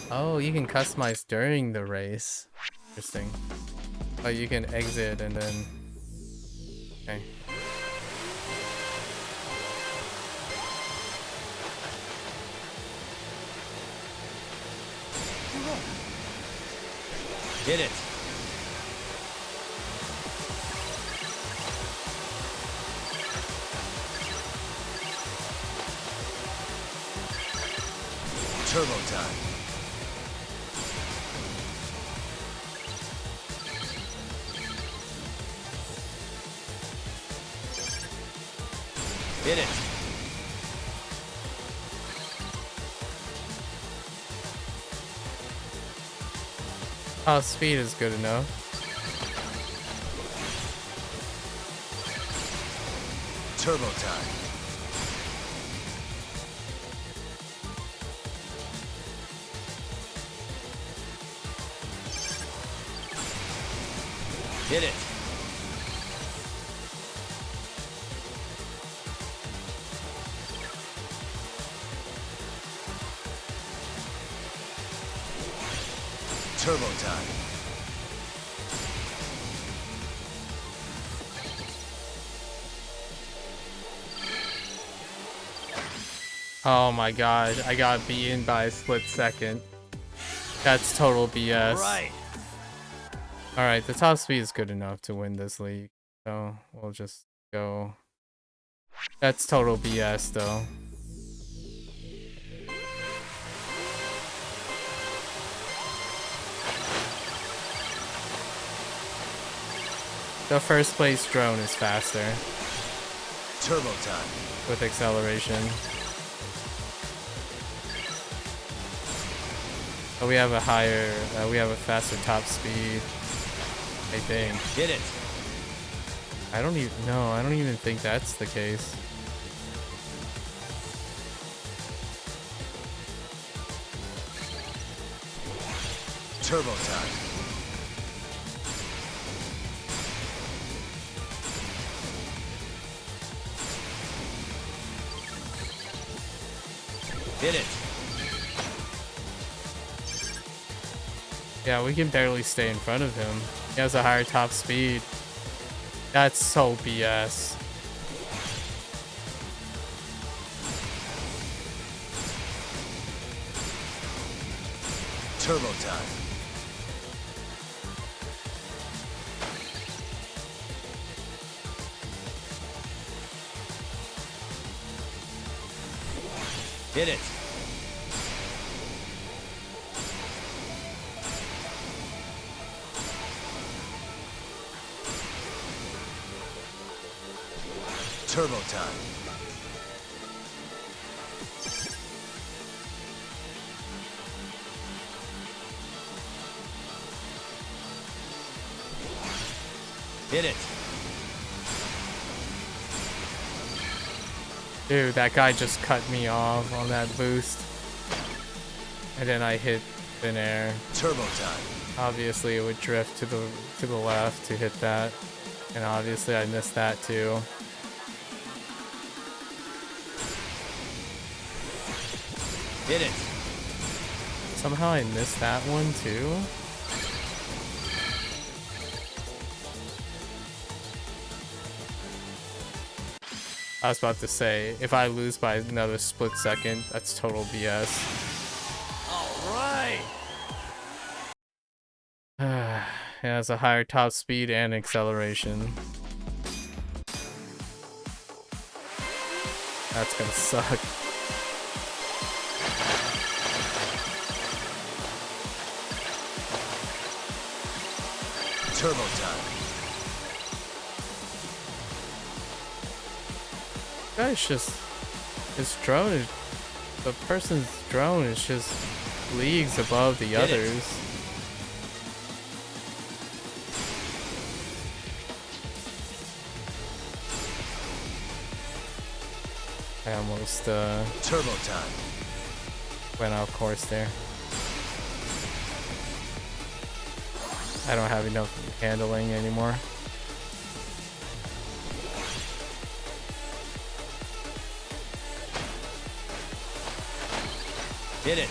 Speaker 1: Oh, you can customize during the race. Interesting. Oh, you can exit and then... Okay.
Speaker 2: Hit it. Turbo time. Hit it.
Speaker 1: Oh, speed is good enough.
Speaker 2: Turbo time. Hit it. Turbo time.
Speaker 1: Oh my gosh, I got beaten by a split second. That's total BS.
Speaker 3: Right.
Speaker 1: Alright, the top speed is good enough to win this league. So we'll just go. That's total BS though. The first place drone is faster
Speaker 2: Turbo time.
Speaker 1: with acceleration. But we have a higher, we have a faster top speed, I think.
Speaker 2: Hit it.
Speaker 1: I don't even, no, I don't even think that's the case.
Speaker 2: Turbo time. Hit it.
Speaker 1: Yeah, we can barely stay in front of him. He has a higher top speed. That's so BS.
Speaker 2: Turbo time. Hit it. Turbo time. Hit it.
Speaker 1: Dude, that guy just cut me off on that boost. And then I hit thin air.
Speaker 2: Turbo time.
Speaker 1: Obviously it would drift to the left to hit that. And obviously I missed that too.
Speaker 2: Hit it.
Speaker 1: Somehow I missed that one too. I was about to say, if I lose by another split second, that's total BS.
Speaker 3: All right.
Speaker 1: It has a higher top speed and acceleration. That's gonna suck.
Speaker 2: Turbo time.
Speaker 1: Guy's just, his drone is, the person's drone is just leagues above the
Speaker 2: Hit it.
Speaker 1: others. I almost
Speaker 2: Turbo time.
Speaker 1: went off course there. I don't have enough handling anymore.
Speaker 2: Hit it.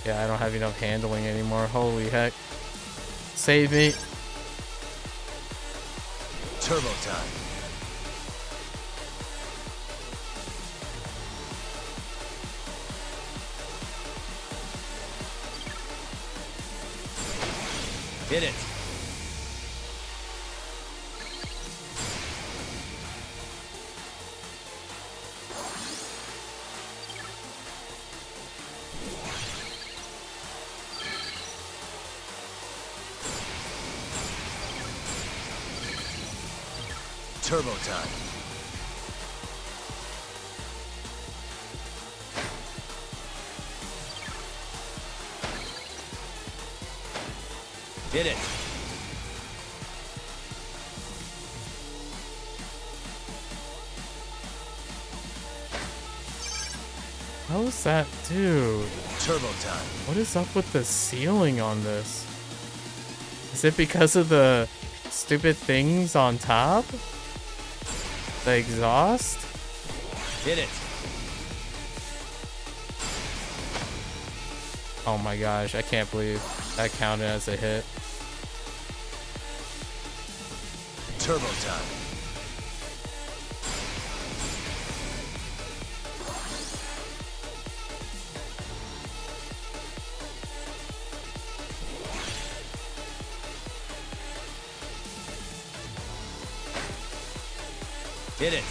Speaker 1: Yeah, I don't have enough handling anymore. Holy heck. Save me.
Speaker 2: Turbo time. Hit it. Turbo time. Hit it.
Speaker 1: How is that, dude?
Speaker 2: Turbo time.
Speaker 1: What is up with the ceiling on this? Is it because of the stupid things on top? The exhaust?
Speaker 2: Hit it.
Speaker 1: Oh my gosh, I can't believe that counted as a hit.
Speaker 2: Turbo time. Hit it.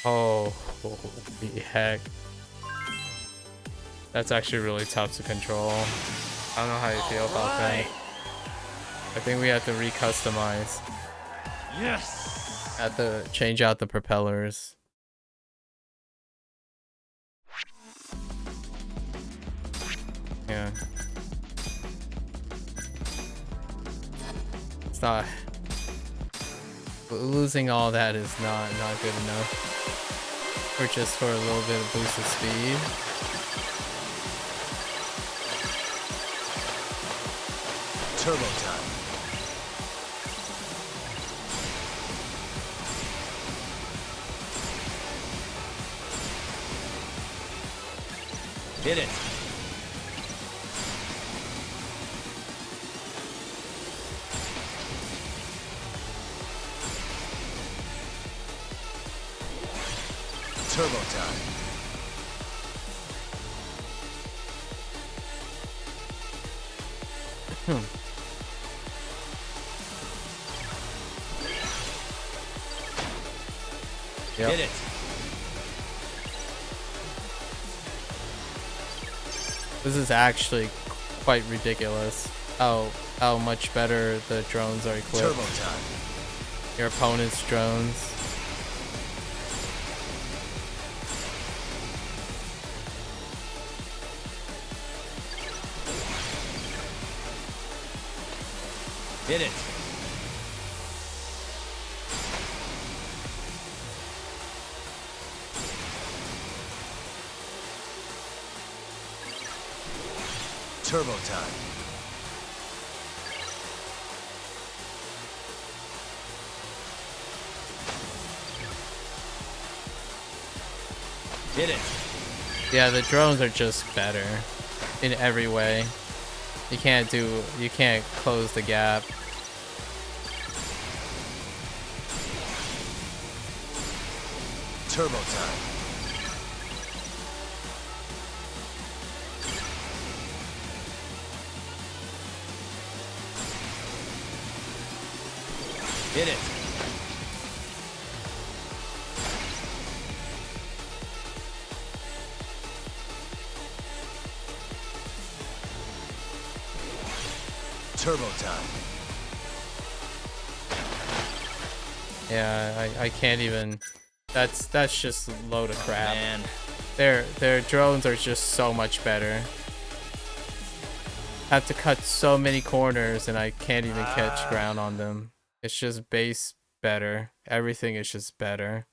Speaker 1: Oh, holy heck. That's actually really tough to control. I don't know how you feel about that. I think we have to re-customize.
Speaker 3: Yes.
Speaker 1: Have to change out the propellers. Yeah. It's not... Losing all that is not good enough. Or just for a little bit of boost of speed.
Speaker 2: Turbo time. Hit it. Turbo time.
Speaker 1: Yep.
Speaker 2: Hit it.
Speaker 1: This is actually quite ridiculous. How much better the drones are equipped.
Speaker 2: Turbo time.
Speaker 1: Your opponent's drones.
Speaker 2: Hit it. Turbo time. Hit it.
Speaker 1: Yeah, the drones are just better in every way. You can't close the gap.
Speaker 2: Turbo time. Hit it. Turbo time.
Speaker 1: Yeah, I can't even. That's just a load of crap.
Speaker 3: Man.
Speaker 1: Their drones are just so much better. Have to cut so many corners and I can't even catch ground on them. It's just base better. Everything is just better.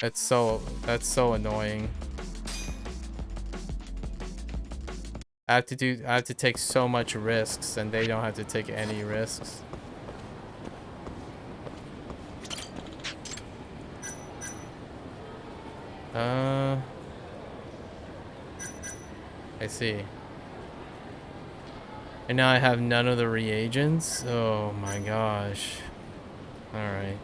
Speaker 1: That's so annoying. I have to take so much risks and they don't have to take any risks. I see. And now I have none of the reagents? Oh my gosh. Alright.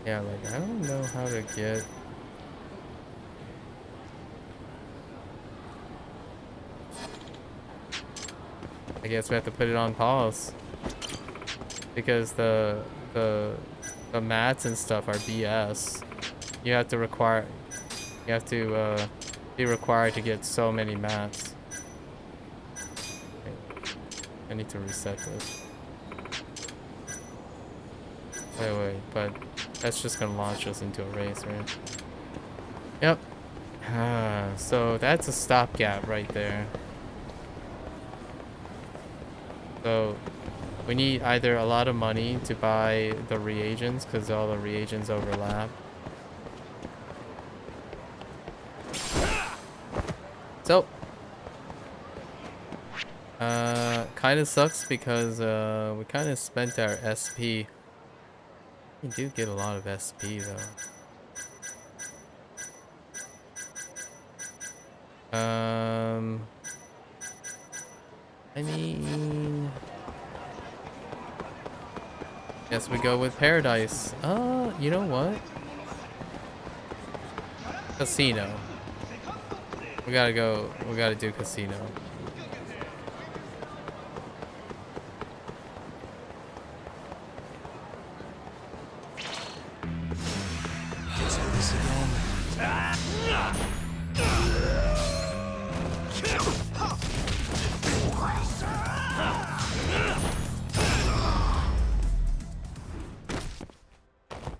Speaker 1: Yeah, like, I don't know how to get... I guess we have to put it on pause. Because the mats and stuff are BS. You have to be required to get so many mats. Okay. I need to reset this. Wait, but that's just gonna launch us into a race, right? Yep. So that's a stopgap right there. So we need either a lot of money to buy the reagents because all the reagents overlap. So kind of sucks because we kind of spent our SP. We do get a lot of SP though. I mean, guess we go with Paradise. You know what? Casino. We gotta go. We gotta do Casino.
Speaker 2: Let's do this again.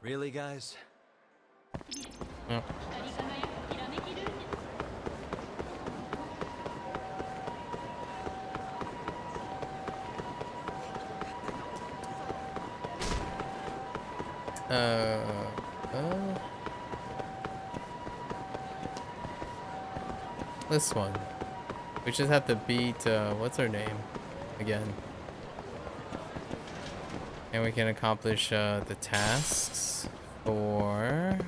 Speaker 2: Really, guys?
Speaker 1: Yep. This one. We just have to beat, what's her name? Again. And we can accomplish, the tasks for...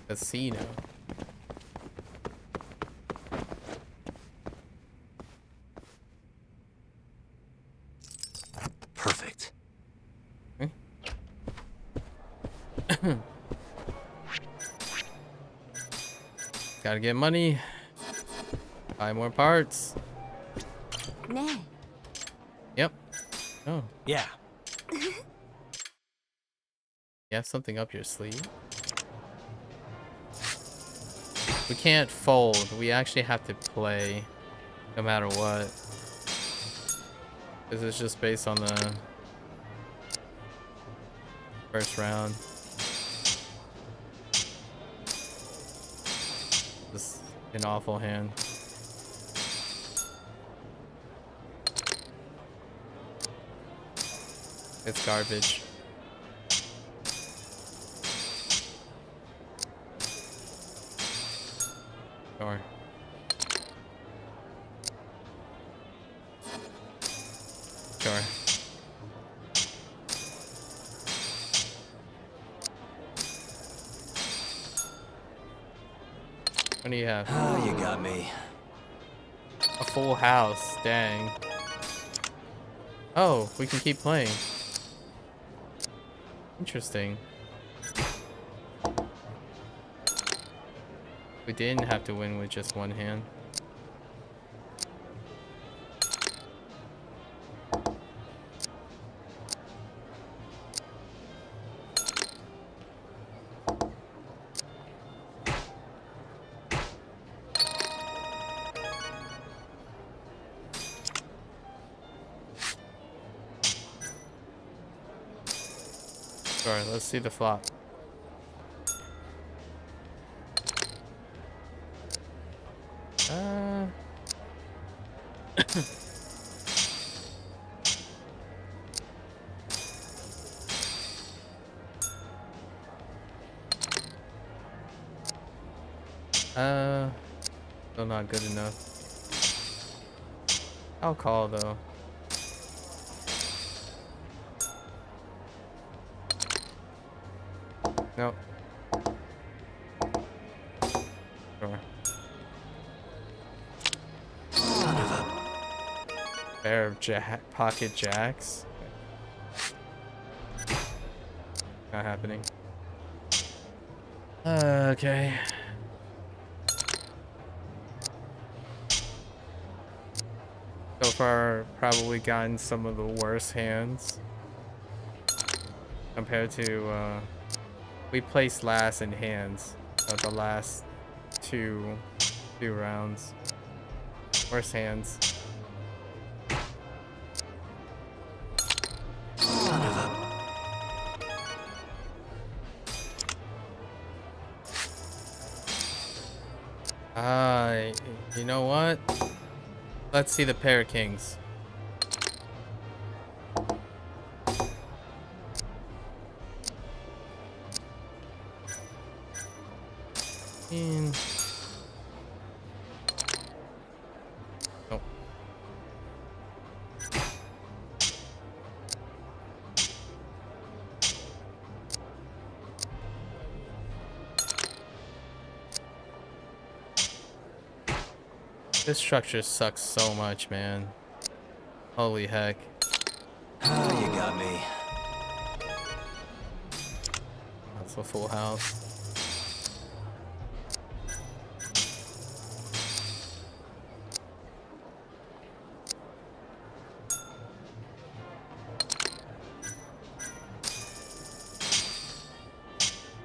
Speaker 1: Casino.
Speaker 2: Perfect.
Speaker 1: Gotta get money. Buy more parts.
Speaker 4: 네.
Speaker 1: Yep. Oh,
Speaker 2: Yeah.
Speaker 1: you have something up your sleeve? We can't fold. We actually have to play no matter what. This is just based on the first round. This is an awful hand. It's garbage. Sure. Sure. What do you have?
Speaker 2: Oh, you got me.
Speaker 1: A full house. Dang. Oh, we can keep playing. Interesting. We didn't have to win with just one hand. Sure, let's see the flop. Still not good enough. I'll call though. Nope. Sure.
Speaker 2: Son of a...
Speaker 1: Pair of pocket jacks. Not happening. Okay. So far, probably gotten some of the worst hands compared to. We placed last in hands of the last two rounds. Worst hands. You know what? Let's see the pair of kings. Oh. This structure sucks so much, man. Holy heck.
Speaker 2: Oh, you got me.
Speaker 1: That's a full house.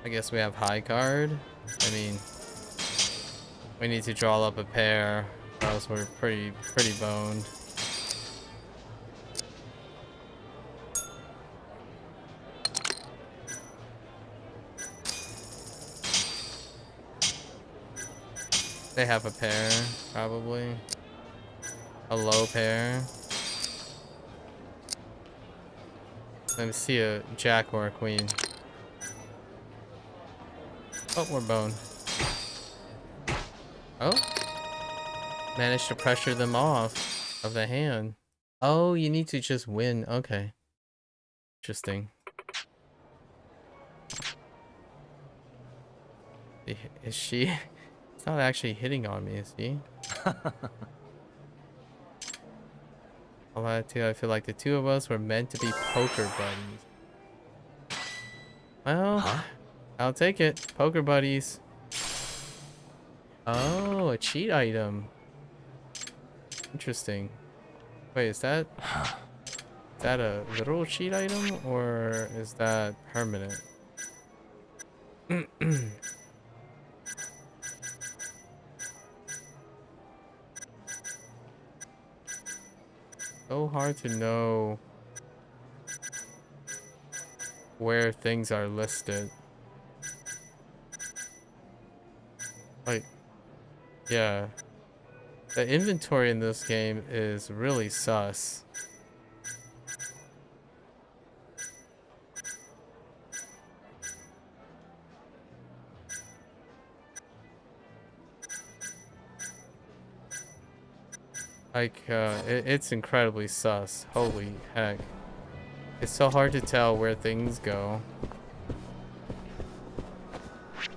Speaker 1: I guess we have high card. I mean, we need to draw up a pair, or else we're pretty boned. They have a pair, probably. A low pair. Let me see a jack or a queen. Oh, we're boned. Oh. Managed to pressure them off of the hand. Oh, you need to just win. Okay. Interesting. Is she? It's not actually hitting on me, is he? I feel like the two of us were meant to be poker buddies. Well, I'll take it. Poker buddies. Oh, a cheat item. Interesting. Wait, is that a literal cheat item or is that permanent? So hard to know where things are listed. Like, yeah. The inventory in this game is really sus. Like, it's incredibly sus. Holy heck. It's so hard to tell where things go.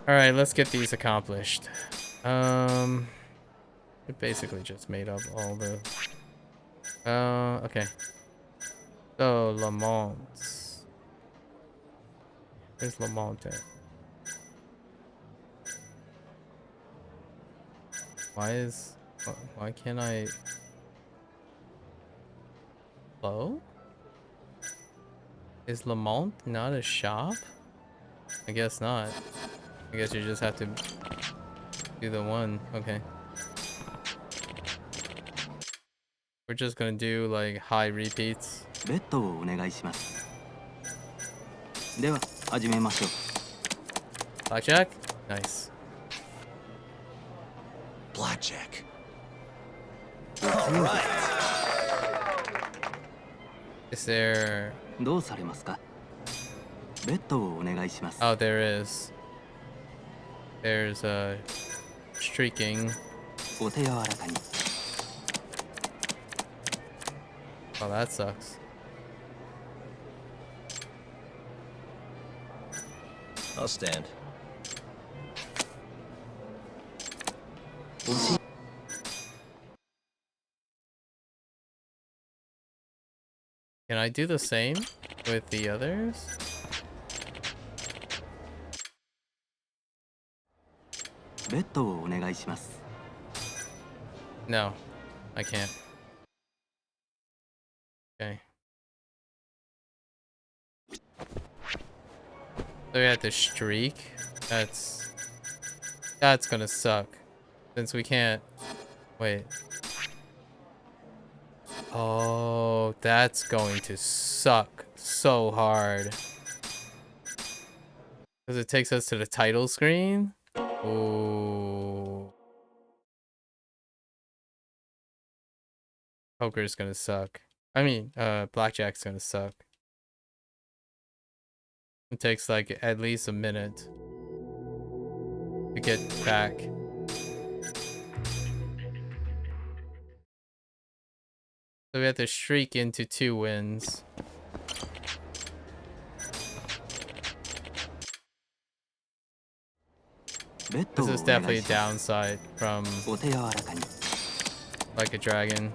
Speaker 1: Alright, let's get these accomplished. It basically just made up all the... okay. So, Lamont. Where's Lamont at? Why can't I... Hello? Is Lamont not a shop? I guess not. I guess you just have to do the one. Okay. We're just gonna do like high repeats. Blackjack? Nice.
Speaker 2: Blackjack. All right.
Speaker 1: Is there... Oh, there is. There's a streaking. Oh, that sucks.
Speaker 2: I'll stand.
Speaker 1: Can I do the same with the others? No, I can't. Okay. So we have to streak. That's gonna suck. Since we can't... Wait. Oh, that's going to suck so hard. Because it takes us to the title screen? Oh. poker's gonna suck. I mean, blackjack's gonna suck. It takes like at least a minute to get back. So we have to streak into 2 wins. This is definitely a downside from like a dragon.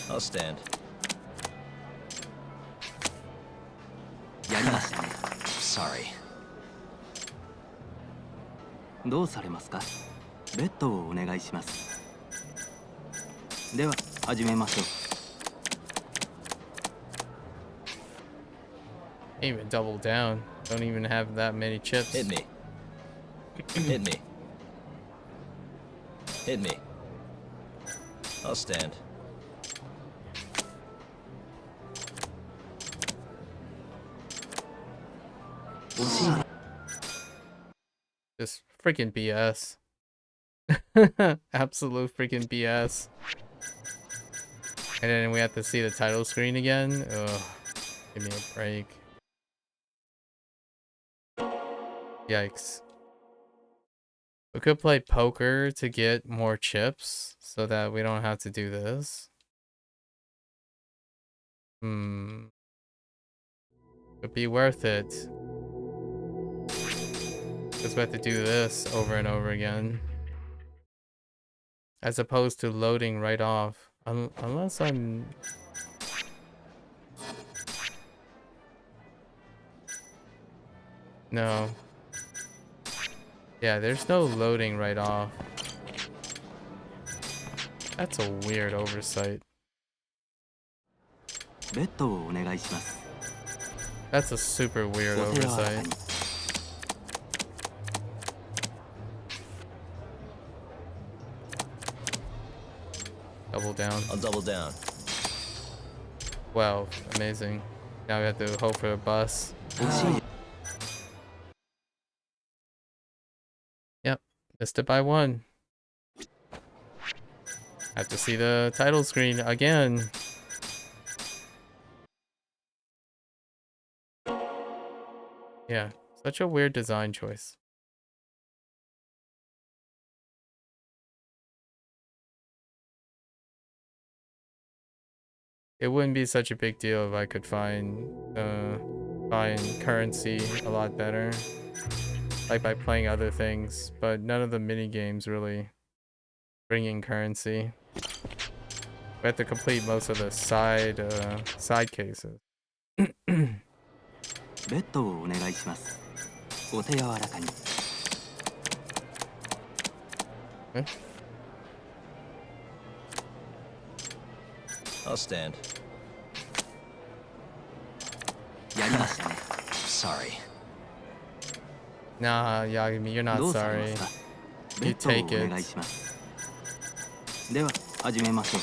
Speaker 2: I'll stand. Sorry.
Speaker 5: どうされますか？ベッドをお願いします。では始めましょう。
Speaker 1: Can't even double down. Don't even have that many chips.
Speaker 2: Hit me. Hit me. Hit me. I'll stand.
Speaker 1: Just freaking BS. Absolute freaking BS. And then we have to see the title screen again. Ugh. Give me a break. Yikes. We could play poker to get more chips so that we don't have to do this. Could be worth it. Because we have to do this over and over again. As opposed to loading right off. Unless I'm... No. Yeah, there's no loading right off. That's a weird oversight. That's a super weird oversight. Double down.
Speaker 2: I'll double down.
Speaker 1: Wow, amazing. Now we have to hope for a bus. Yep, missed it by 1. Have to see the title screen again. Yeah, such a weird design choice. It wouldn't be such a big deal if I could find currency a lot better, like by playing other things, but none of the mini games really bring in currency. We have to complete most of the side cases.
Speaker 5: ベッドをお願いします。お手柔らかに。
Speaker 1: Eh?
Speaker 2: I'll stand.
Speaker 5: やりましたね。
Speaker 2: Sorry.
Speaker 1: Nah, Yagami, you're not
Speaker 5: どうされま
Speaker 1: sorry.
Speaker 5: すか？
Speaker 1: You
Speaker 5: ベッドを
Speaker 1: take
Speaker 5: お願い
Speaker 1: it.
Speaker 5: します。では始めましょう。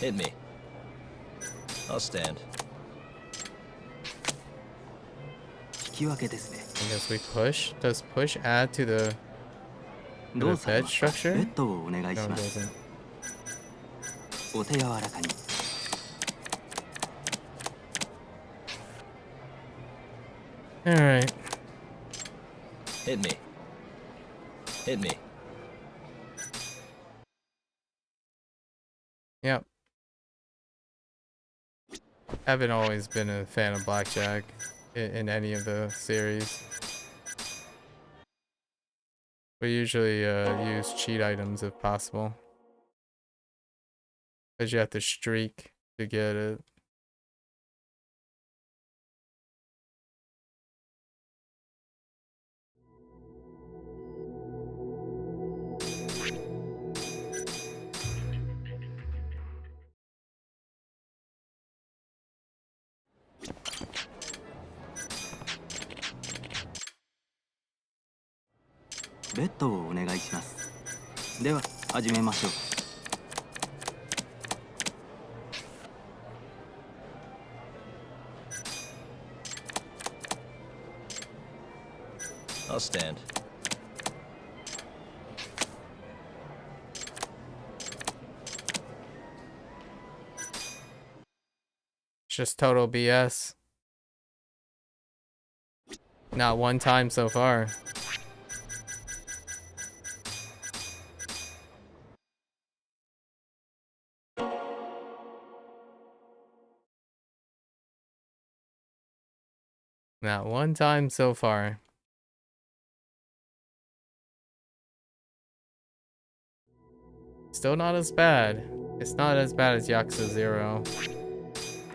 Speaker 2: Hit me. I'll stand.
Speaker 5: 引き分けですね。
Speaker 1: I guess we push. Does push add to the
Speaker 5: どうされ
Speaker 1: bed
Speaker 5: ますか？
Speaker 1: structure?
Speaker 5: ベッドをお願い
Speaker 1: No,
Speaker 5: し
Speaker 1: it
Speaker 5: ます。
Speaker 1: doesn't.
Speaker 5: お手柔らかに。
Speaker 1: Alright.
Speaker 2: Hit me. Hit me.
Speaker 1: Yep. Haven't always been a fan of blackjack in any of the series. We usually use cheat items if possible. Because you have to streak to get it. .
Speaker 5: ベッドをお願いします。では始めましょう。
Speaker 2: I'll stand.
Speaker 1: It's just total BS. Not one time so far. Not one time so far. Still not as bad. It's not as bad as Yakuza 0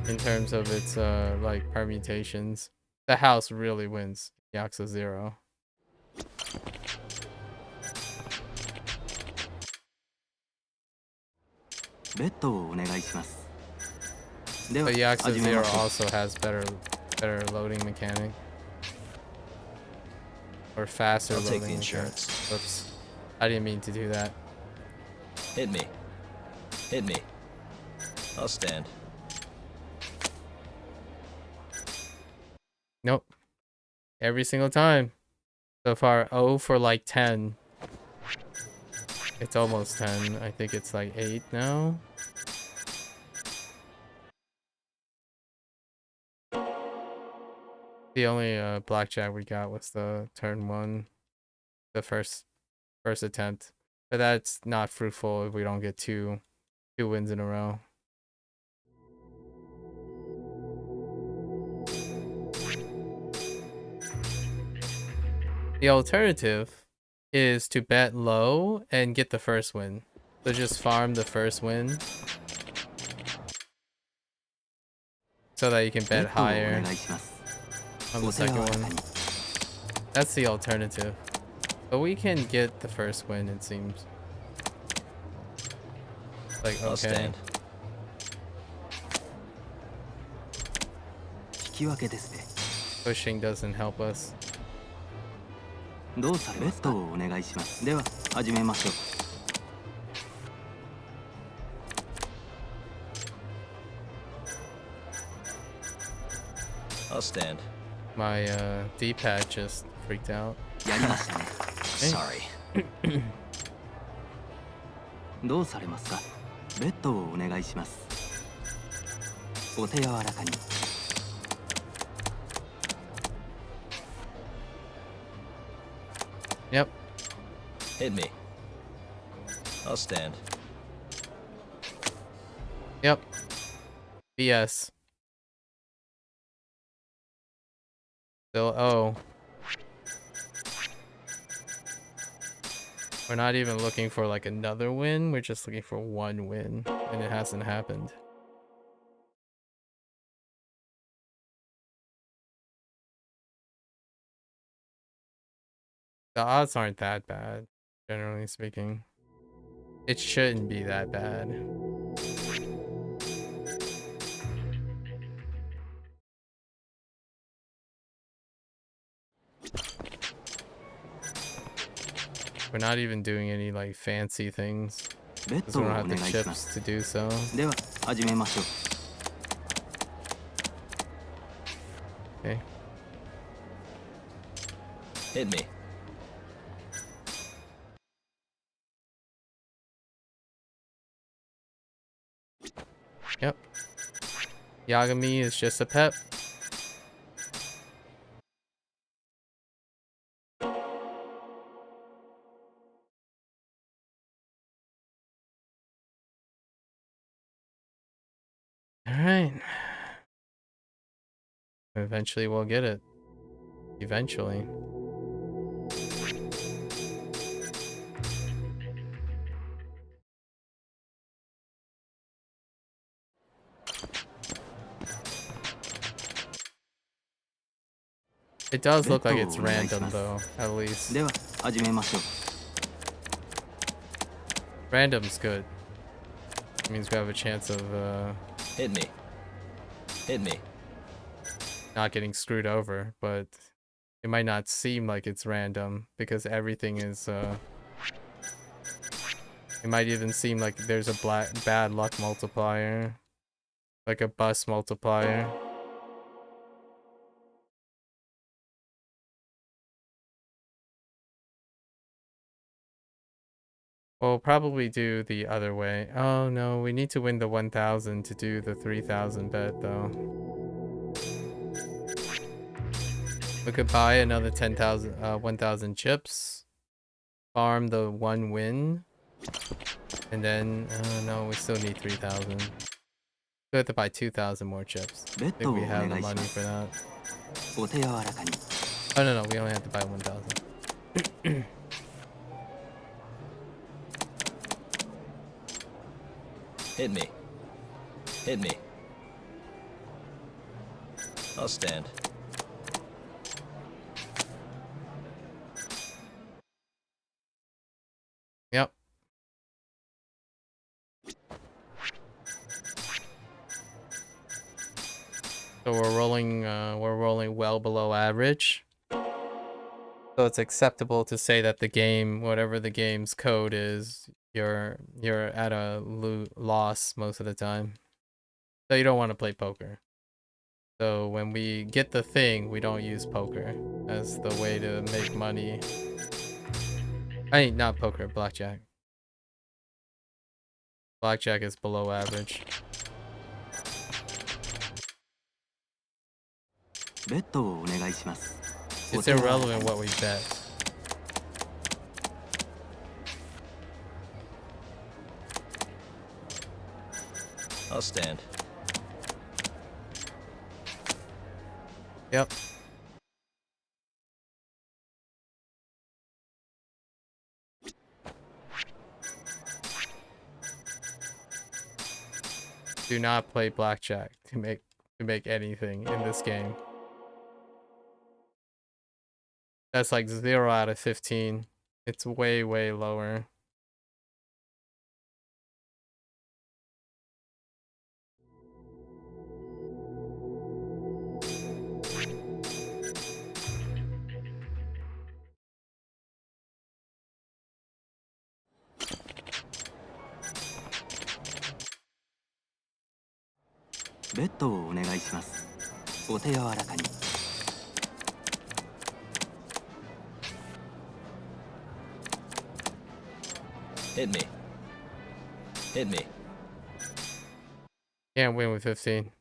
Speaker 1: in terms of its like permutations. The house really wins Yakuza 0. But Yakuza 0 also has better loading mechanic. Or faster
Speaker 2: I'll
Speaker 1: loading
Speaker 2: take the
Speaker 1: mechanic.
Speaker 2: insurance.
Speaker 1: Oops. I didn't mean to do that.
Speaker 2: Hit me. Hit me. I'll stand.
Speaker 1: Nope. Every single time. So far, 0 for like 10. It's almost 10. I think it's like 8 now. The only blackjack we got was the turn 1. The first attempt. But that's not fruitful if we don't get two wins in a row. The alternative is to bet low and get the first win. So just farm the first win so that you can bet higher on the second one. That's the alternative. But we can get the first win, it seems. Like, okay.
Speaker 2: I'll stand.
Speaker 1: Pushing doesn't help us.
Speaker 2: I'll stand.
Speaker 1: My D-pad just freaked out.
Speaker 2: Sorry.
Speaker 5: どうされますか？ベッドをお願いします。お手柔らかに。
Speaker 1: Yep.
Speaker 2: Hit me. I'll stand.
Speaker 1: Yep. BS. Still O. We're not even looking for like another win. We're just looking for one win, and it hasn't happened. The odds aren't that bad, generally speaking. It shouldn't be that bad. We're not even doing any like fancy things because we don't have the chips to do so. Okay.
Speaker 2: Hit me.
Speaker 1: Yep. Yagami is just a pet. Alright. Eventually we'll get it. Eventually. It does look like it's random though, at least. Random's good. It means we have a chance of
Speaker 2: Hit me. Hit me.
Speaker 1: not getting screwed over, but it might not seem like it's random because everything is it might even seem like there's a bad luck multiplier, like a bus multiplier. We'll probably do the other way. Oh no, we need to win the 1,000 to do the 3,000 bet though. We could buy another 10,000, 1,000 chips. Farm the 1 win. And then, no, we still need 3,000. We have to buy 2,000 more chips. I think we have the money for that. Oh no, we only have to buy 1,000.
Speaker 2: Hit me. Hit me. I'll stand.
Speaker 1: Yep. So we're rolling well below average. So it's acceptable to say that the game, whatever the game's code is, you're at a loss most of the time. So you don't want to play poker. So when we get the thing, we don't use poker as the way to make money. I mean, not poker, blackjack. Blackjack is below average. It's irrelevant what we bet.
Speaker 2: I'll stand.
Speaker 1: Yep. Do not play blackjack to make anything in this game. That's like 0 out of 15. It's way, way lower.
Speaker 2: Hit me. Hit me.
Speaker 1: Can't win with 15.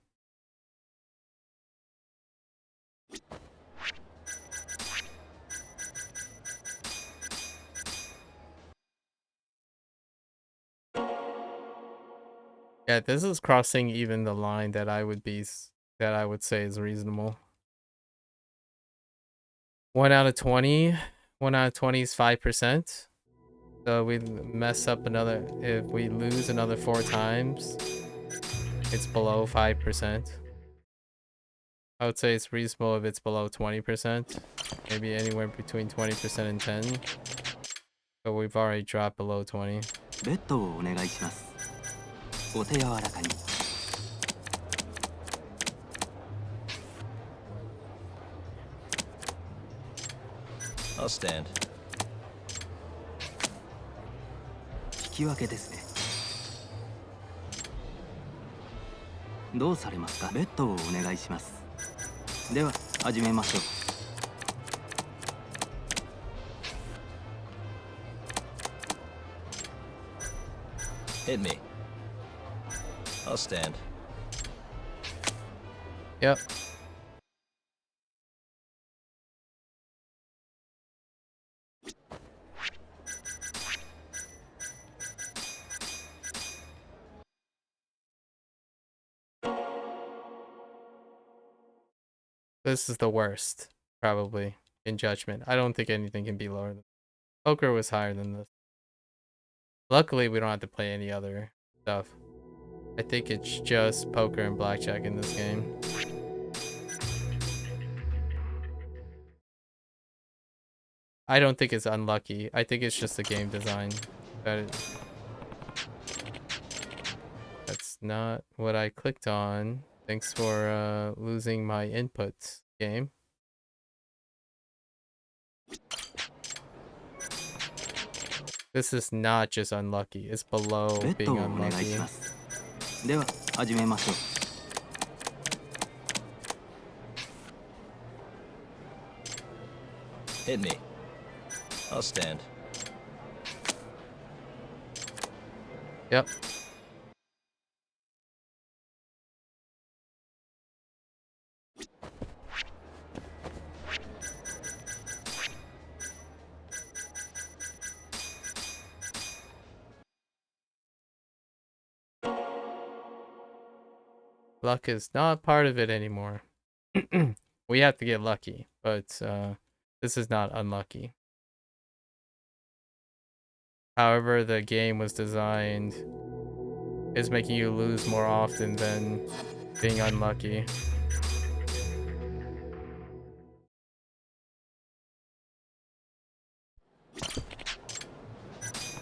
Speaker 1: Yeah, this is crossing even the line that I would say is reasonable. 1 out of 20. 1 out of 20 is 5%. So we mess up another, if we lose another 4 times, it's below 5%. I would say it's reasonable if it's below 20%. Maybe anywhere between 20% and 10. But we've already dropped below 20.
Speaker 2: I'll stand.
Speaker 5: 引き分けですね。どうされますか？ベットをお願いします。では始めましょう。
Speaker 2: Hit me. I'll stand.
Speaker 1: Yep. This is the worst, probably, in judgment. I don't think anything can be lower than poker was higher than this. Luckily, we don't have to play any other stuff. I think it's just poker and blackjack in this game. I don't think it's unlucky. I think it's just the game design. That's not what I clicked on. Thanks for losing my input, game. This is not just unlucky. It's below being unlucky.
Speaker 5: では始めましょう。
Speaker 2: Hit me. I'll stand.
Speaker 1: Yep. Luck is not part of it anymore. We have to get lucky, but this is not unlucky. However, the game was designed is making you lose more often than being unlucky.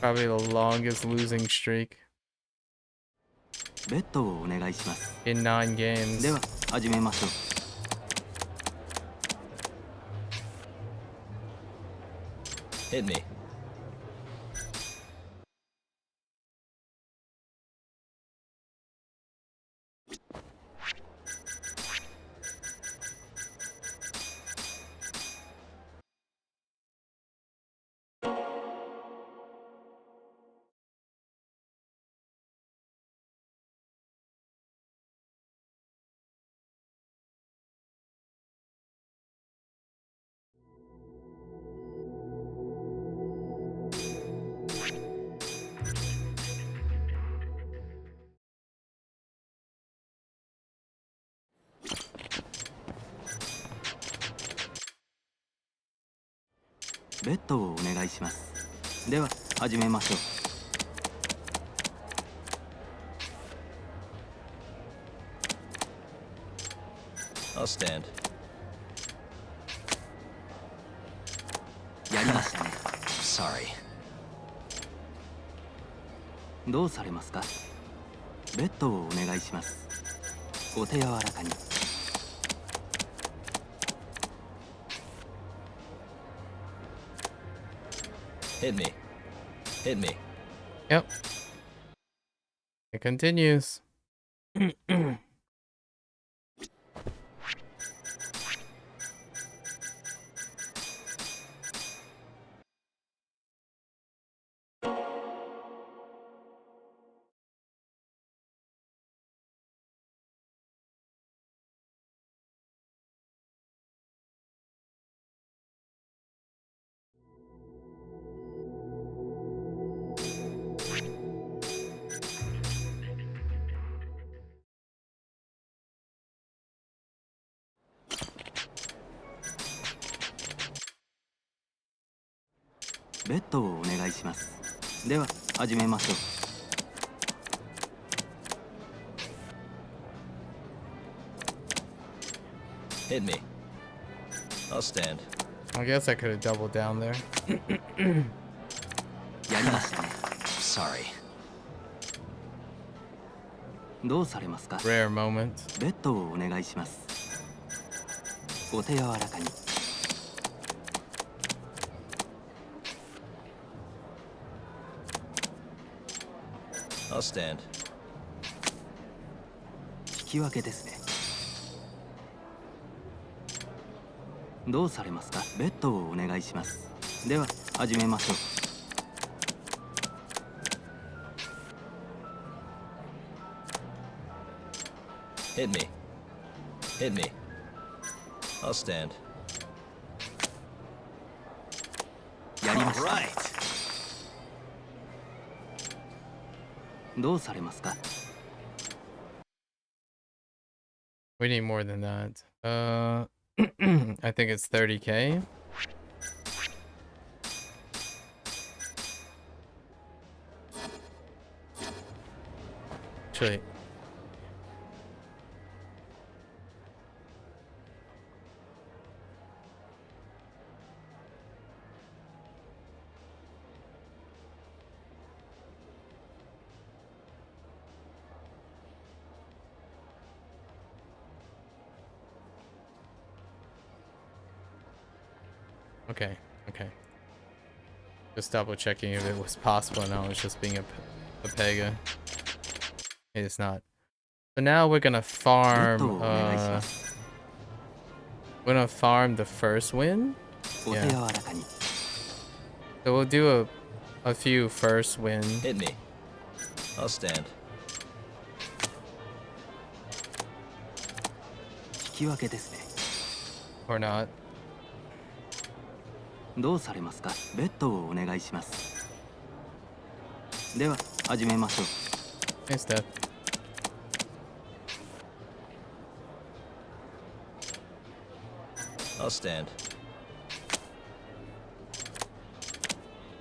Speaker 1: Probably the longest losing streak
Speaker 5: ベッドをお願いします。
Speaker 1: in 9 games.
Speaker 5: では始めましょう。
Speaker 2: Hit me.
Speaker 5: ベッドをお願いします。では始めましょう。
Speaker 2: I'll stand.
Speaker 5: やりましたね。
Speaker 2: Sorry.
Speaker 5: どうされますか。ベッドをお願いします。お手柔らかに。
Speaker 2: Hit me. Hit me.
Speaker 1: Yep. It continues.
Speaker 5: 「ベッドをお願いします」では始めましょう。
Speaker 2: Hit me. I'll stand.
Speaker 1: I guess I could have doubled down there.
Speaker 5: やりましたね。
Speaker 2: Sorry.
Speaker 5: どうされますか。
Speaker 1: Rare moment.
Speaker 5: ベッドをお願いします。お手柔らかに。
Speaker 2: I'll stand.
Speaker 5: 引き分けですね。どうされますか。ベッドをお願いします。では始めましょう。
Speaker 2: Hit me. Hit me. I'll stand.
Speaker 5: やりました。
Speaker 2: Right.
Speaker 5: どうされますか。
Speaker 1: We need more than that. I think it's 30k. Actually, okay, okay. Just double checking if it was possible and I was just being a pega. It's not. So now we're gonna
Speaker 5: ベッ
Speaker 1: farm
Speaker 5: ドをお願いします。
Speaker 1: we're gonna farm the first win.
Speaker 5: お手柔らかに。
Speaker 1: So we'll do a few first win
Speaker 2: Hit me. I'll stand.
Speaker 5: 引き分けですね。
Speaker 1: Or not.
Speaker 5: どうされますか。ベッドをお願いします。では始めましょう。
Speaker 1: Hey, Steph.
Speaker 2: I'll stand.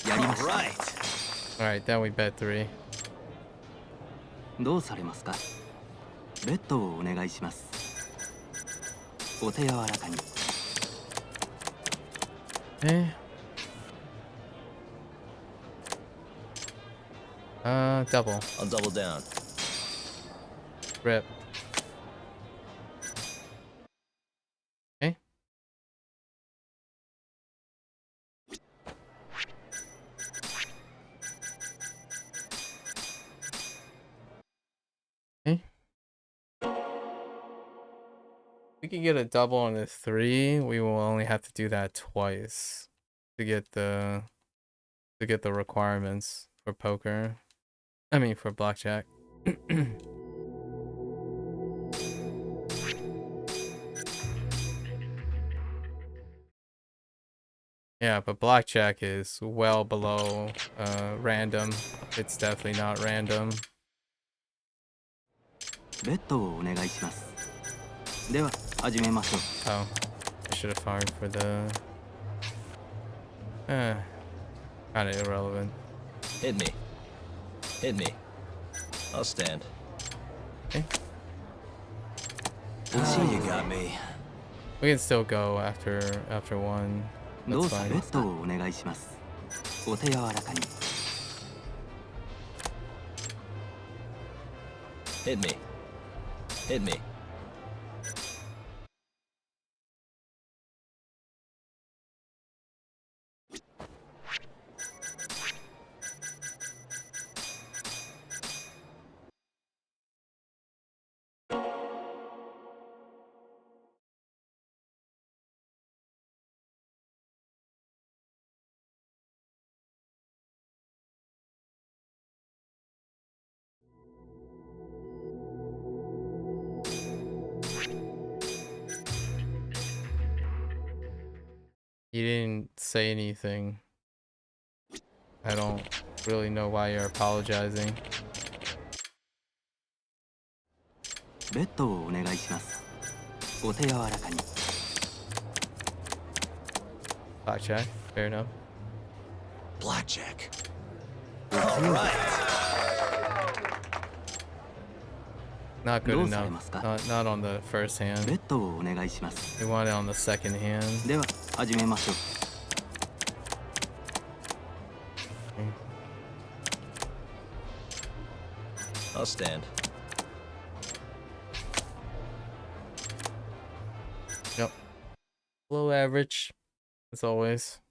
Speaker 5: やりました。
Speaker 2: Right.
Speaker 1: Alright, then we bet 3.
Speaker 5: どうされますか。ベッドをお願いします。お手柔らかに。
Speaker 1: Eh. Double.
Speaker 2: I'll double down.
Speaker 1: Rip. Okay. Okay. We can get a double on a 3. We will only have to do that twice to get the requirements for poker. I mean for blackjack. Yeah, but blackjack is well below random. It's definitely not random.
Speaker 5: ベッドをお願いします。では始めましょう。
Speaker 1: Oh, I should have farmed for the kind of irrelevant.
Speaker 2: Hit me. Hit me. I'll stand.
Speaker 1: Okay.
Speaker 2: Oh, you got me.
Speaker 1: We can still go after one.
Speaker 5: ど
Speaker 1: That's
Speaker 5: うさ
Speaker 1: fine.
Speaker 5: ベッドをお願いします。お手柔らかに。
Speaker 2: Hit me. Hit me.
Speaker 1: You didn't say anything. I don't really know why you're apologizing.
Speaker 5: ベッドをお願いします。お手柔らかに。
Speaker 1: Blackjack, fair enough.
Speaker 2: Blackjack.
Speaker 1: Not good
Speaker 5: どうされま
Speaker 1: enough.
Speaker 5: すか。
Speaker 1: Not on the first
Speaker 5: ベ
Speaker 1: hand.
Speaker 5: ッドをお願いします。
Speaker 1: We want it on the second hand.
Speaker 5: では始めましょう。
Speaker 2: I'll stand.
Speaker 1: Yep. Below average, as always.
Speaker 5: 「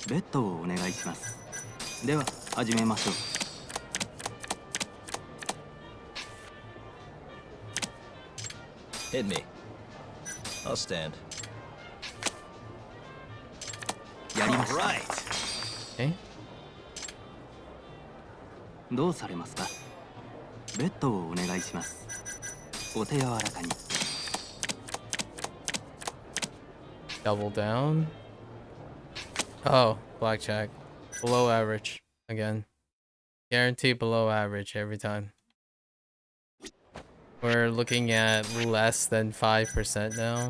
Speaker 5: ベッドをお願いします」では始めましょう。
Speaker 2: Hit me. I'll stand.
Speaker 5: やりました。
Speaker 2: Right.
Speaker 1: Okay.
Speaker 5: どうされますか。ベッドをお願いします。お手柔らかに。
Speaker 1: Double down. Oh, blackjack. Below average. Again. Guaranteed below average every time. We're looking at less than 5% now.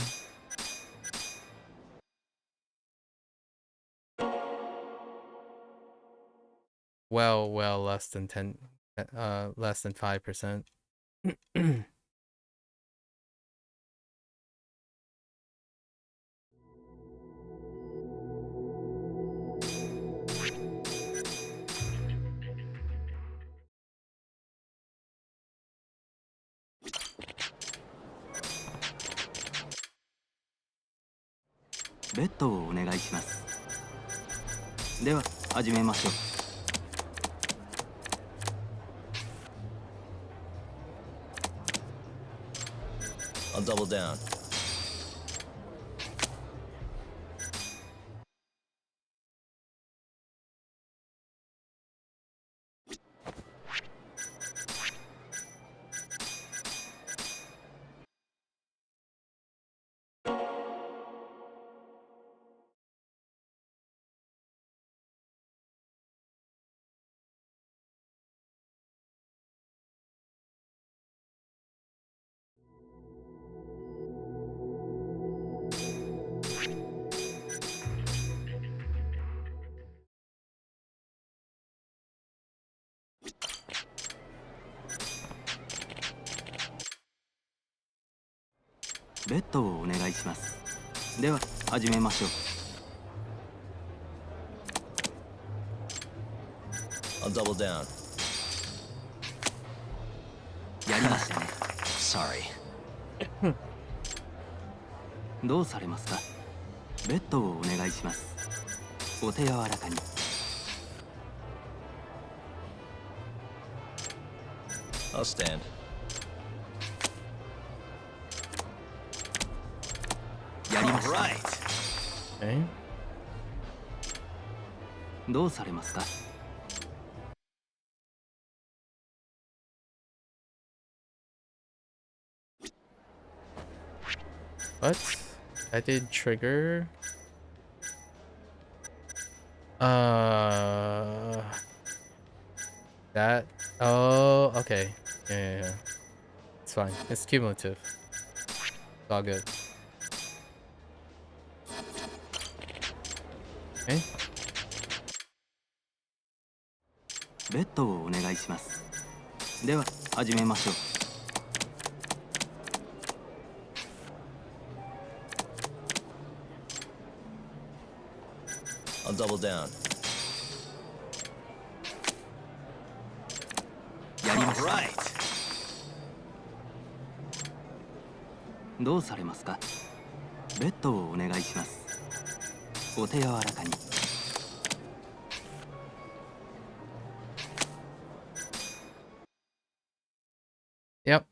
Speaker 1: Well, less than 10, less than 5%.
Speaker 5: ベッドをお願いします。では始めましょう。
Speaker 2: I'll double down. .
Speaker 5: ベッドをお願いします。では始めましょう。
Speaker 2: I'll double down.
Speaker 5: やりましたね。
Speaker 2: Sorry.
Speaker 5: どうされますか。ベッドをお願いします。お手柔らかに。
Speaker 2: I'll stand.
Speaker 5: やりました。
Speaker 2: Right.
Speaker 1: Okay.
Speaker 5: どうされますか。
Speaker 1: What? I did trigger. That. Oh, okay. Yeah. It's fine. It's cumulative. It's all good. Okay.
Speaker 5: ベッドをお願いします。では始めましょう。
Speaker 2: I'll double down.
Speaker 5: やりました。
Speaker 2: Right.
Speaker 5: どうされますか。ベッドをお願いします。お手柔らかに。
Speaker 1: Yep.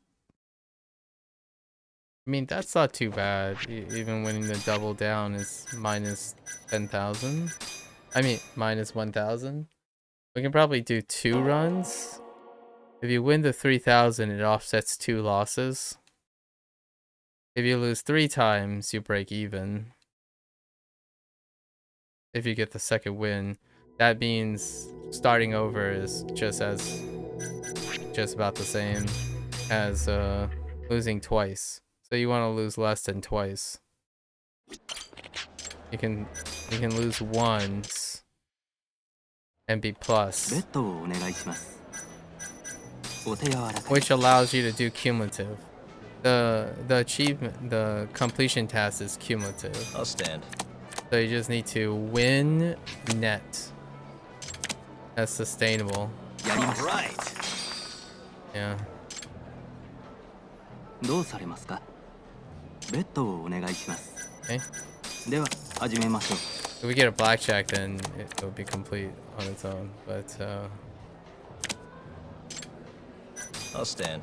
Speaker 1: I mean, that's not too bad. Even when the double down is minus 10,000. I mean, minus 1,000. We can probably do 2 runs. If you win the 3,000, it offsets 2 losses. If you lose 3 times, you break even. If you get the second win, that means starting over is just about the same as losing twice. So you want to lose less than twice. You can lose once and be
Speaker 5: ベ
Speaker 1: plus,
Speaker 5: ッドをお願いします。お手柔らかに。
Speaker 1: which allows you to do cumulative. The achievement, the completion task is cumulative.
Speaker 2: I'll stand.
Speaker 1: So you just need to win net. That's sustainable.
Speaker 5: やりました。
Speaker 2: Right.
Speaker 1: Yeah.
Speaker 5: どうされますか。ベッドをお願いします。
Speaker 1: Okay.
Speaker 5: では始めましょう。
Speaker 1: If we get a blackjack, then it'll be complete on its own. But
Speaker 2: I'll stand.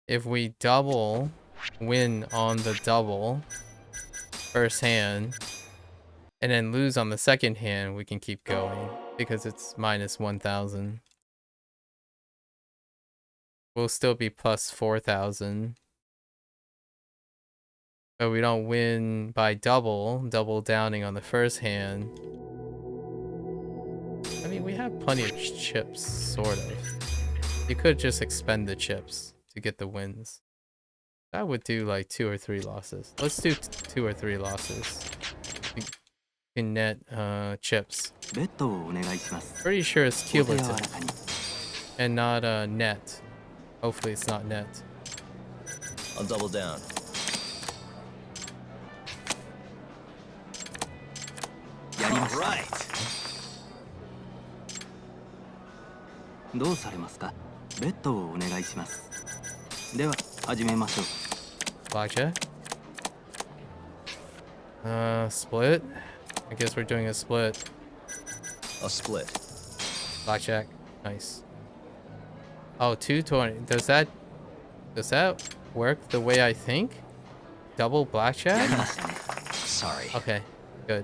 Speaker 1: if we double win on the double first hand and then lose on the second hand, we can keep going because it's minus 1,000. We'll still be plus 4,000. But we don't win by double downing on the first hand. I mean, we have plenty of chips, sort of. You could just expend the chips to get the wins. That would do like 2 or 3 losses. Let's do 2 or 3 losses. You can net chips.
Speaker 5: ベッドをお願いします。
Speaker 1: Pretty sure it's
Speaker 5: お手柔ら
Speaker 1: cumulative
Speaker 5: かに。
Speaker 1: and not net. Hopefully it's not net.
Speaker 2: I'll double down.
Speaker 5: やりました。
Speaker 2: Right.
Speaker 5: どうされますか。ベベッドをお願いします。では始めましょう。
Speaker 1: Blackjack. Split. I guess we're doing a split.
Speaker 2: A split.
Speaker 1: Blackjack. Nice. Oh, 220. Does that work the way I think? Double
Speaker 5: やり
Speaker 1: blackjack?
Speaker 5: ましたね。
Speaker 2: Sorry.
Speaker 1: Okay, good.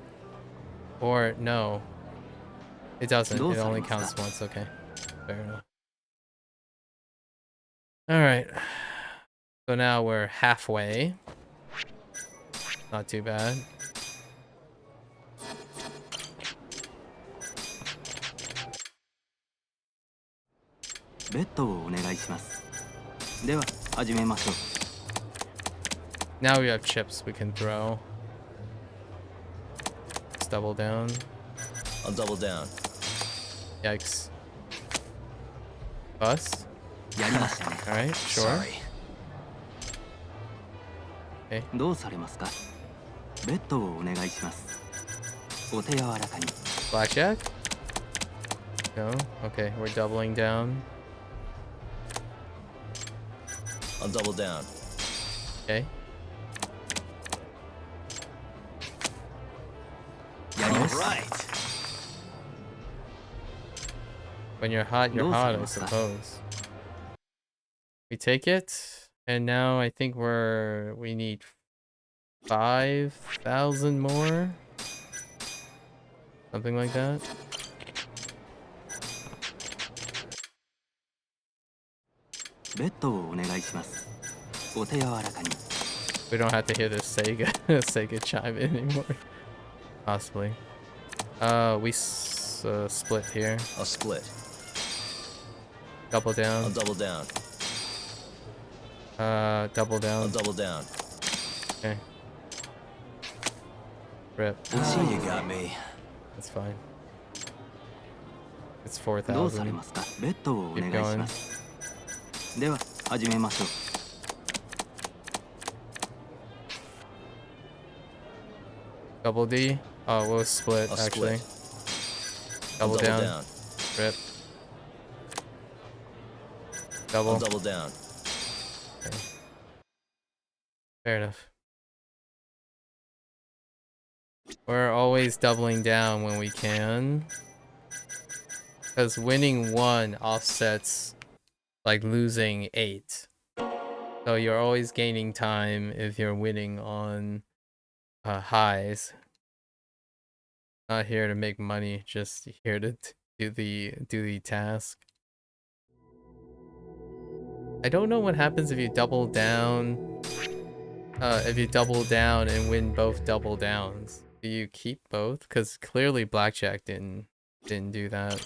Speaker 1: Or no, it doesn't. It only
Speaker 5: どうされますか？
Speaker 1: counts once. Okay, fair enough. All right. So now we're halfway. Not too bad.
Speaker 5: ベッドをお願いします。では始めましょう。
Speaker 1: Now we have chips we can throw. Let's double down.
Speaker 2: I'll double down.
Speaker 1: Yikes. Bust.
Speaker 5: やりましたね。
Speaker 1: All right, sure.
Speaker 2: Sorry.
Speaker 5: どうされますか？ベッドをお願いします。お手柔らかに。
Speaker 1: Blackjack? No? Okay, we're doubling down.
Speaker 2: I'll double down.
Speaker 1: Okay.
Speaker 5: やります。
Speaker 2: Right.
Speaker 1: When you're hot, you're hot, I
Speaker 5: Dos.
Speaker 1: suppose. We take it, and now I think we need 5,000 more? Something like that.
Speaker 5: ベッドをお願いします。お手柔らかに。
Speaker 1: We don't have to hear the SEGA SEGA chime anymore. Possibly. We split here.
Speaker 2: I'll split.
Speaker 1: Double
Speaker 2: I'll
Speaker 1: down.
Speaker 2: double down.
Speaker 1: Double
Speaker 2: I'll
Speaker 1: down.
Speaker 2: double down.
Speaker 1: Okay. Rip.
Speaker 2: Oh, you got me.
Speaker 1: That's fine. It's
Speaker 5: どうされ
Speaker 1: 4,000.
Speaker 5: ますか？ベッドをお願いします。では始めましょう。
Speaker 1: Double D. Oh, we'll split
Speaker 2: I'll
Speaker 1: actually.
Speaker 2: split.
Speaker 1: Double,
Speaker 2: I'll
Speaker 1: down.
Speaker 2: down.
Speaker 1: Rip.
Speaker 2: I'll
Speaker 1: Double.
Speaker 2: double down.
Speaker 1: Okay. Fair enough. We're always doubling down when we can. Because winning 1 offsets like losing 8. So you're always gaining time if you're winning on highs. Not here to make money, just here to do the task. I don't know what happens if you double down. If you double down and win both double downs, do you keep both? Because clearly blackjack didn't do that.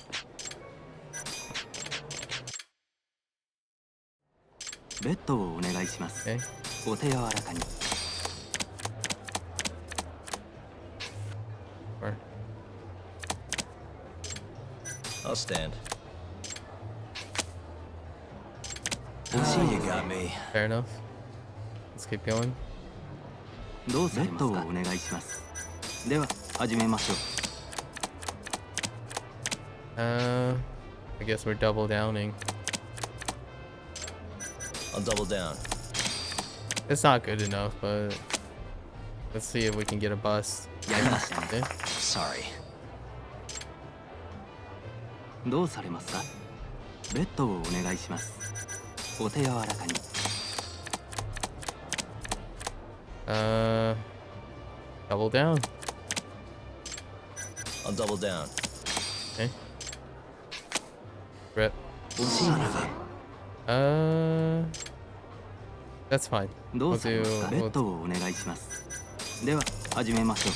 Speaker 5: ベッドをお願いします。
Speaker 1: Okay.
Speaker 5: お手柔らかに。
Speaker 1: Or
Speaker 2: I'll stand.
Speaker 5: 惜し
Speaker 2: Oh,
Speaker 5: い
Speaker 2: you
Speaker 5: ですね。
Speaker 2: got me.
Speaker 1: fair enough. Let's keep going.
Speaker 5: どうされますか？ベッドをお願いします。では始めましょう。
Speaker 1: I guess we're double downing.
Speaker 2: I'll double down.
Speaker 1: It's not good enough, but let's see if we can get a bust.
Speaker 5: やりましたね。
Speaker 1: Okay.
Speaker 2: Sorry.
Speaker 5: どうされますか？ベッドをお願いします。お手柔らかに。
Speaker 1: Double down.
Speaker 2: I'll double down.
Speaker 1: Okay. Rip.
Speaker 5: 惜しいですね。
Speaker 1: That's fine.
Speaker 5: どうされますか？
Speaker 1: We'll do-
Speaker 5: ベッドをお願いします。では始めましょ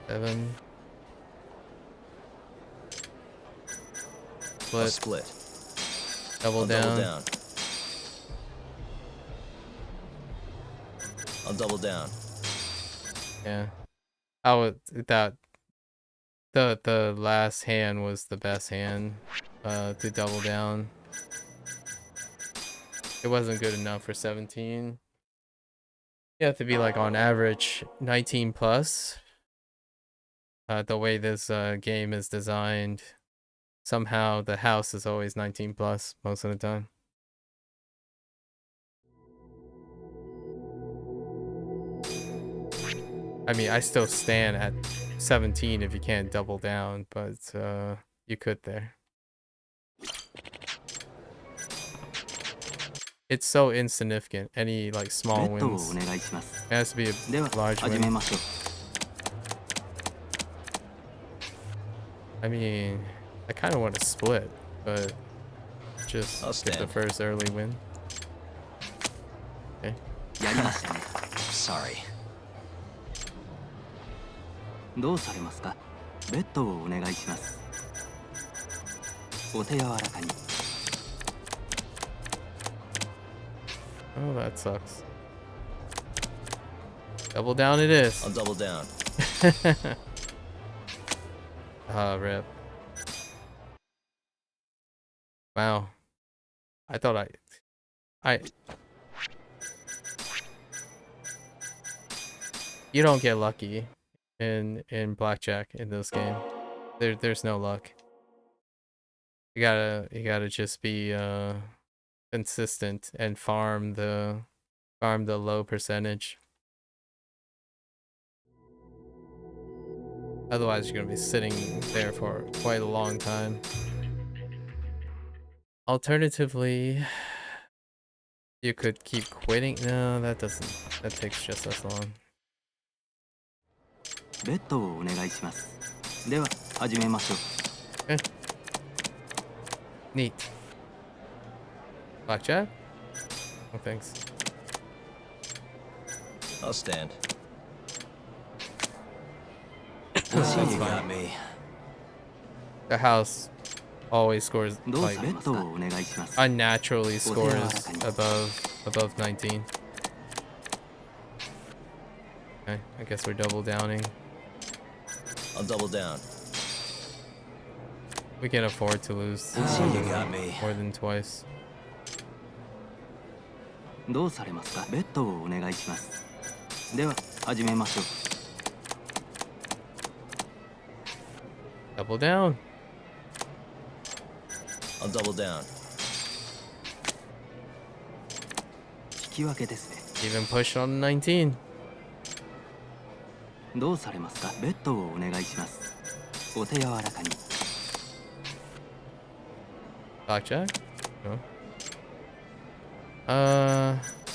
Speaker 5: う。
Speaker 1: 7.
Speaker 2: I'll
Speaker 1: Split.
Speaker 2: split.
Speaker 1: Double
Speaker 2: I'll
Speaker 1: down.
Speaker 2: double down. I'll double down.
Speaker 1: Yeah. That the last hand was the best hand to double down. It wasn't good enough for 17. You have to be like on average 19 plus. The way this game is designed. somehow the house is always 19 plus most of the time. I mean, I still stand at 17 if you can't double down, but you could there. It's so insignificant. Any like small
Speaker 5: ベッドをお
Speaker 1: wins.
Speaker 5: 願いします
Speaker 1: It has to be a
Speaker 5: では
Speaker 1: large
Speaker 5: 始め
Speaker 1: win.
Speaker 5: ましょう
Speaker 1: I mean, I kind of want to split, but just
Speaker 2: I'll
Speaker 1: get the
Speaker 2: stand.
Speaker 1: first early win. Okay.
Speaker 5: やりましたね
Speaker 2: Sorry.
Speaker 5: どうされますかベッドをお願いしますお手柔らかに
Speaker 1: Oh, that sucks. Double down it is.
Speaker 2: I'll double down.
Speaker 1: Ah, rip. Wow. I thought I you don't get lucky in blackjack in this game. There's no luck. You gotta just be consistent and farm the low percentage. Otherwise you're gonna be sitting there for quite a long time. Alternatively, you could keep quitting. No, that takes just as long.
Speaker 5: ベッドをお願いしますでは始めましょう
Speaker 1: Neat. Blackjack? Oh, thanks.
Speaker 2: I'll stand.
Speaker 5: 欲しい
Speaker 2: You
Speaker 5: ですか
Speaker 2: got me.
Speaker 1: The house always scores
Speaker 5: どう
Speaker 1: like
Speaker 5: されますかベッドをお願いします
Speaker 1: unnaturally scores above 19. Okay, I guess we're double downing.
Speaker 2: I'll double down.
Speaker 1: We can afford to lose
Speaker 2: You got me.
Speaker 1: more than twice.
Speaker 5: どうされますかベッドをお願いしますでは始めましょう
Speaker 1: Double down.
Speaker 2: I'll double down.
Speaker 5: 引き分けですね
Speaker 1: Even push on 19.
Speaker 5: どうされますかベッドをお願いしますお手柔らかに
Speaker 1: Blackjack? No.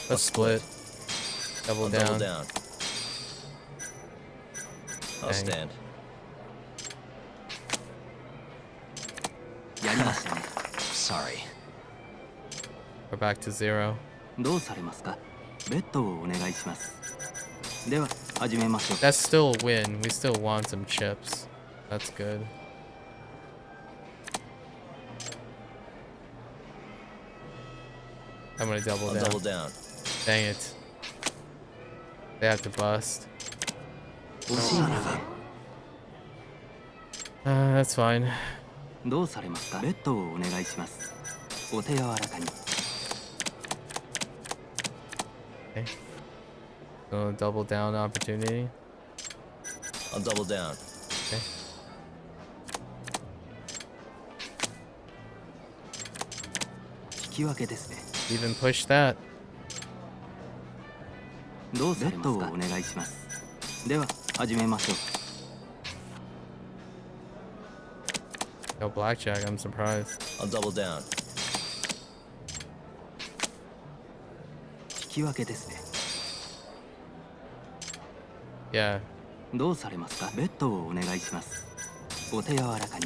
Speaker 1: Let's split. Double
Speaker 2: I'll
Speaker 1: down.
Speaker 2: double down. I'll
Speaker 1: Dang.
Speaker 2: stand.
Speaker 5: やりましたね
Speaker 2: Sorry.
Speaker 1: We're back to 0.
Speaker 5: どうされますかベッドをお願いしますでは始めましょう
Speaker 1: That's still a win. We still want some chips. That's good. I'm gonna double
Speaker 2: I'll
Speaker 1: down.
Speaker 2: double down.
Speaker 1: Dang it. They have to bust.
Speaker 5: 惜しいですね
Speaker 1: That's fine.
Speaker 5: どうされますかベッドをお願いしますお手柔らかに
Speaker 1: Okay. So double down opportunity.
Speaker 2: I'll double down.
Speaker 1: Okay.
Speaker 5: 引き分けですね
Speaker 1: Even push that.
Speaker 5: どうされますかベッドをお願いしますでは始めましょう
Speaker 1: No blackjack. I'm surprised.
Speaker 2: I'll double down.
Speaker 5: 引き分けですね
Speaker 1: Yeah.
Speaker 5: どうされますかベッドをお願いしますお手柔らかに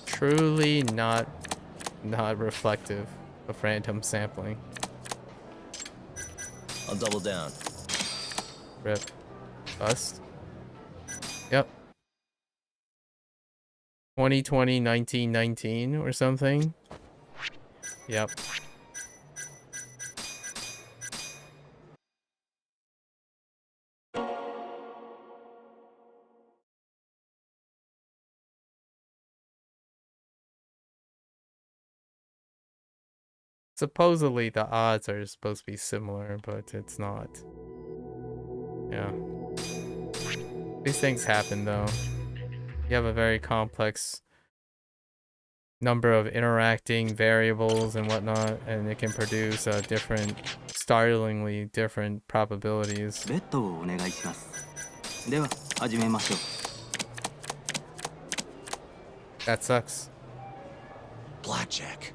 Speaker 1: Truly not reflective of random sampling.
Speaker 2: I'll double down.
Speaker 1: Rip. Bust. Yep. 2020, 1919 or something. Yep. Supposedly the odds are supposed to be similar, but it's not. Yeah. These things happen though. You have a very complex number of interacting variables and whatnot, and it can produce different, startlingly different probabilities.
Speaker 5: ベッドをお願いします。では始めましょう。
Speaker 1: That sucks.
Speaker 3: Blackjack.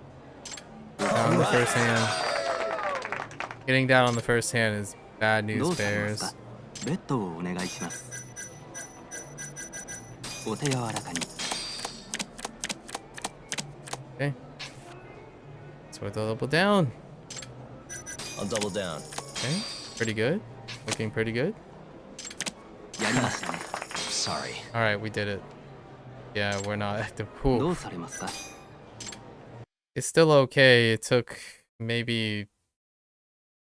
Speaker 1: Down on the first hand. Getting down on the first hand is bad
Speaker 5: ど
Speaker 1: news
Speaker 5: うされます
Speaker 1: bears.
Speaker 5: か。ベッドをお願いします。お手柔らかに。
Speaker 1: Okay. So we'll double down.
Speaker 2: I'll double down.
Speaker 1: Okay. Pretty good. Looking pretty good.
Speaker 5: やりましたね。
Speaker 2: Sorry.
Speaker 1: Alright, we did it. Yeah, we're not at the
Speaker 5: ど
Speaker 1: pool.
Speaker 5: うされますか。
Speaker 1: It's still okay. It took maybe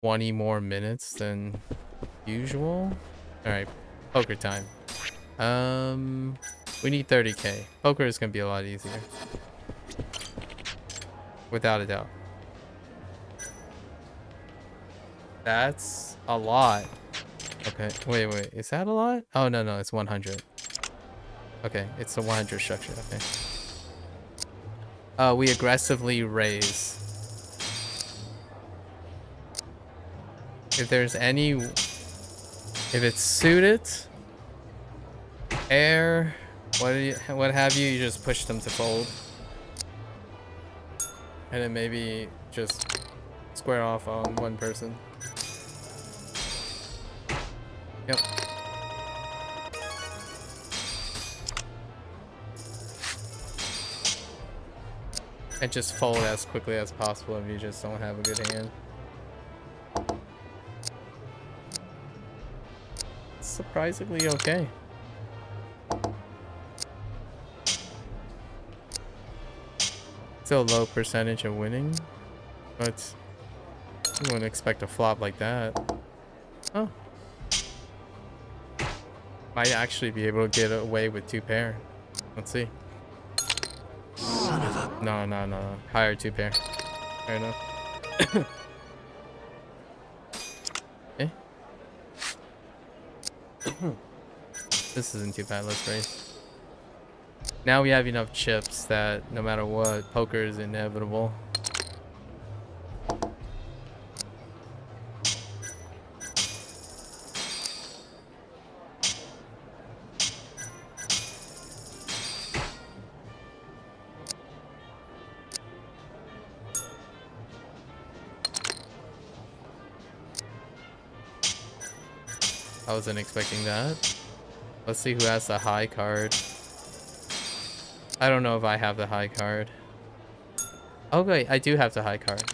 Speaker 1: 20 more minutes than usual. Alright, poker time. We need 30k. Poker is gonna be a lot easier. Without a doubt. That's a lot. Okay, wait, is that a lot? Oh, no, it's 100. Okay, it's a 100 structure, okay. We aggressively raise. If there's any... If it's suited, air, what have you, you just push them to fold. And then maybe just square off on one person. Yep. And just fold as quickly as possible if you just don't have a good hand. It's surprisingly okay. Still low percentage of winning, but you wouldn't expect a flop like that. Oh. Might actually be able to get away with 2 pair. Let's see.
Speaker 5: Son of a...
Speaker 1: No. Higher 2 pair. Fair enough. Okay. This isn't too bad. Let's raise. Now we have enough chips that no matter what, poker is inevitable. I wasn't expecting that. Let's see who has the high card. I don't know if I have the high card. Oh wait, I do have the high card.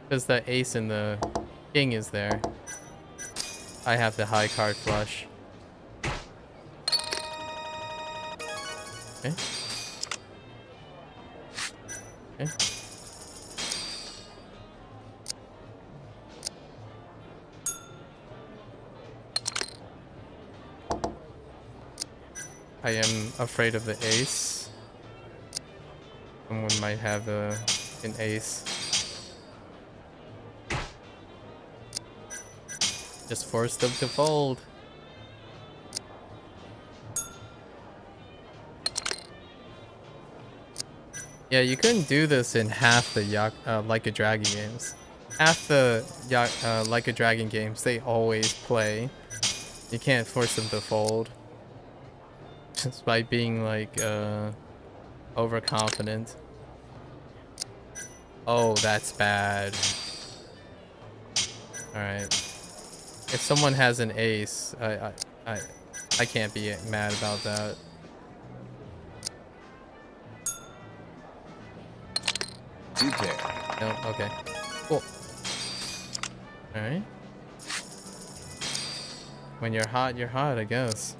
Speaker 1: Because the ace and the king is there. I have the high card flush. Okay. Okay. I am afraid of the ace. Someone might have an ace. Just force them to fold. Yeah, you couldn't do this in half the Like a Dragon games. Half the Like a Dragon games, they always play. You can't force them to fold. Just by being like overconfident. Oh, that's bad. Alright. If someone has an ace, I can't be mad about that.
Speaker 2: Two pair.
Speaker 1: No, okay. Cool. Alright. When you're hot, I guess.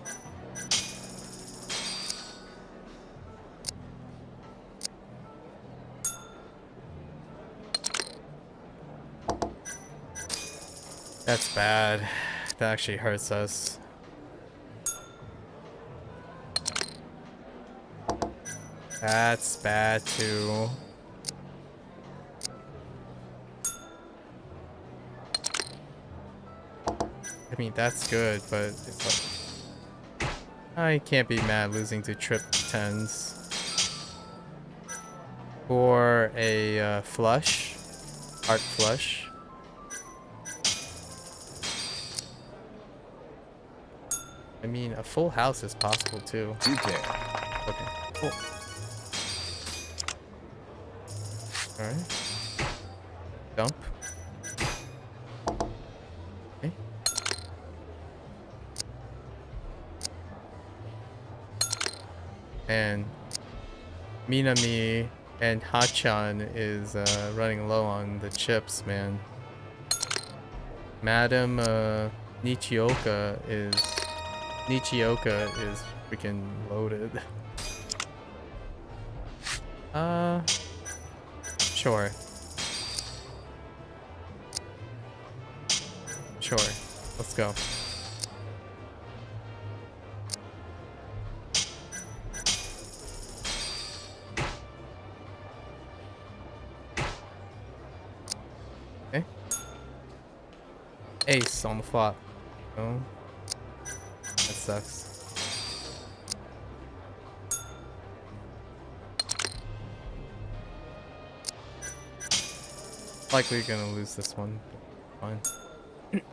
Speaker 1: That's bad. That actually hurts us. That's bad too. I mean, that's good, but it's like... I can't be mad losing to trip 10s. for a flush, heart flush. I mean, a full house is possible too.
Speaker 2: 2 pair.
Speaker 1: Okay, cool. All right. Dump. Okay. And Minami and Hachan is running low on the chips, man. Madam Nichioka is freaking loaded. Sure. Sure. Let's go. Okay. Ace on the flop. Oh. That sucks. Likely gonna lose this one. Fine.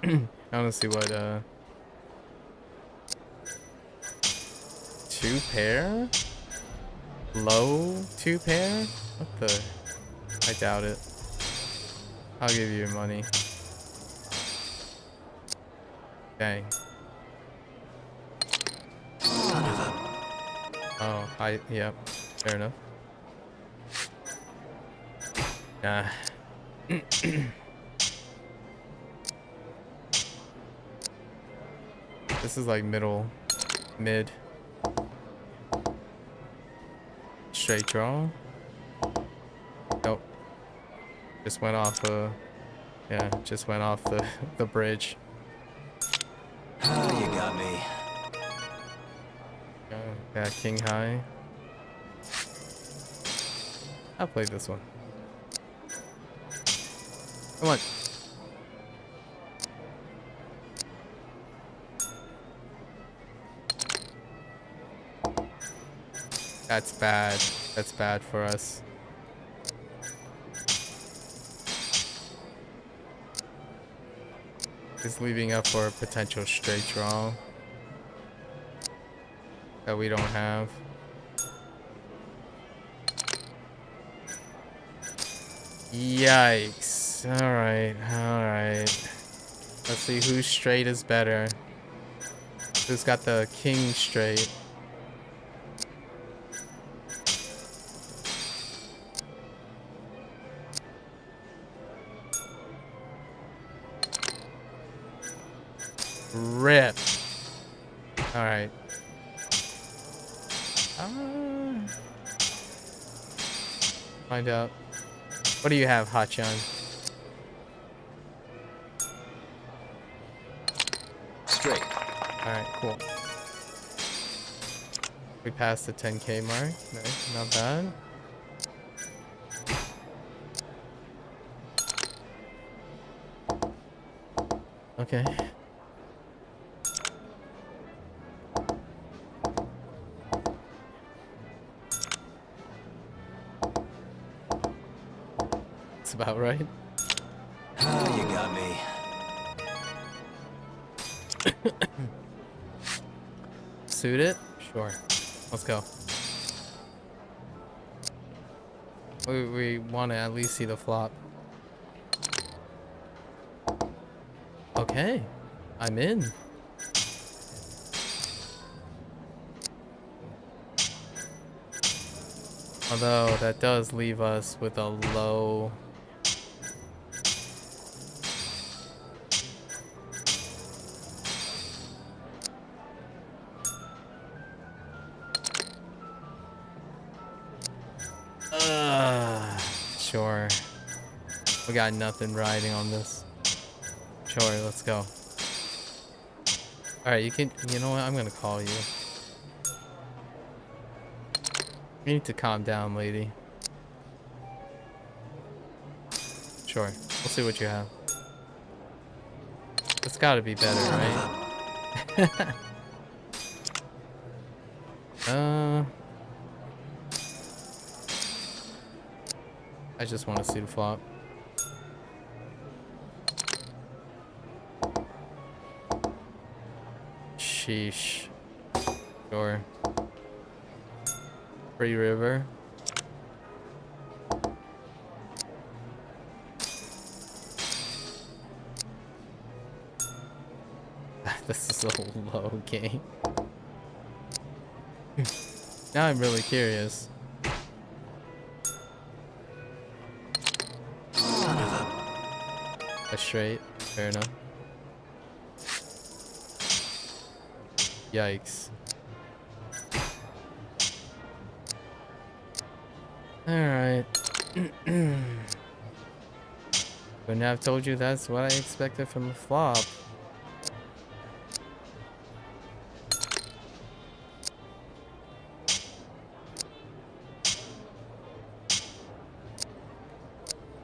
Speaker 1: I wanna see what 2 pair? Low 2 pair? What the? I doubt it. I'll give you your money. Dang. Oh, yep. Fair enough. Nah. This is like mid. Straight draw. Nope. Just went off yeah, just went off the bridge.
Speaker 2: Oh, you got me.
Speaker 1: Yeah, king high. I'll play this one. Come on. That's bad. That's bad for us. He's leaving up for a potential straight draw that we don't have. Yikes. Alright, alright. Let's see whose straight is better. Who's got the king straight? Rip. Alright. Find out. What do you have, Hachan?
Speaker 2: Straight.
Speaker 1: Alright, cool. We passed the 10K mark. Nice, not bad. Okay. That's about right.
Speaker 2: Oh, you got me.
Speaker 1: Suit it? Sure. Let's go. We want to at least see the flop. Okay. I'm in. Although that does leave us with a low. Sure. We got nothing riding on this. Sure, let's go. Alright, you know what? I'm gonna call you. You need to calm down, lady. Sure. We'll see what you have. It's gotta be better, right? I just want to see the flop. Sheesh. Sure. Free river. This is a low game. Now I'm really curious. A straight. Fair enough. Yikes. Alright. Wouldn't have told you that's what I expected from the flop.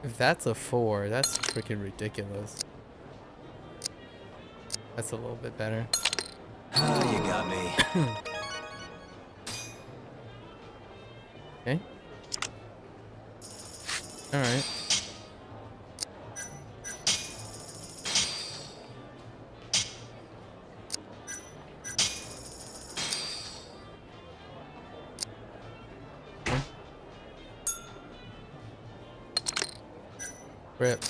Speaker 1: If that's a 4, that's freaking ridiculous. That's a little bit better.
Speaker 2: Oh, you got me.
Speaker 1: Okay. Alright. Rip.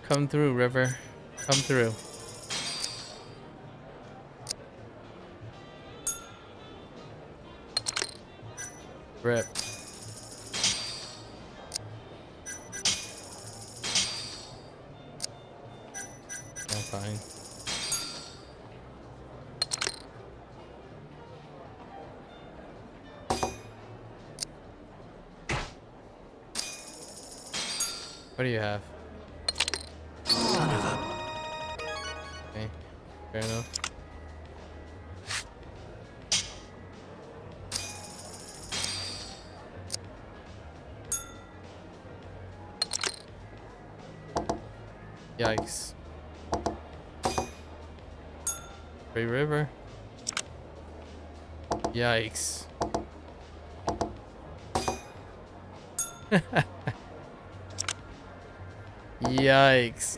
Speaker 1: Come through, river. Come through. Rip. I'm fine. What do you have? Okay, fair enough. Yikes. Free river. Yikes. Yikes.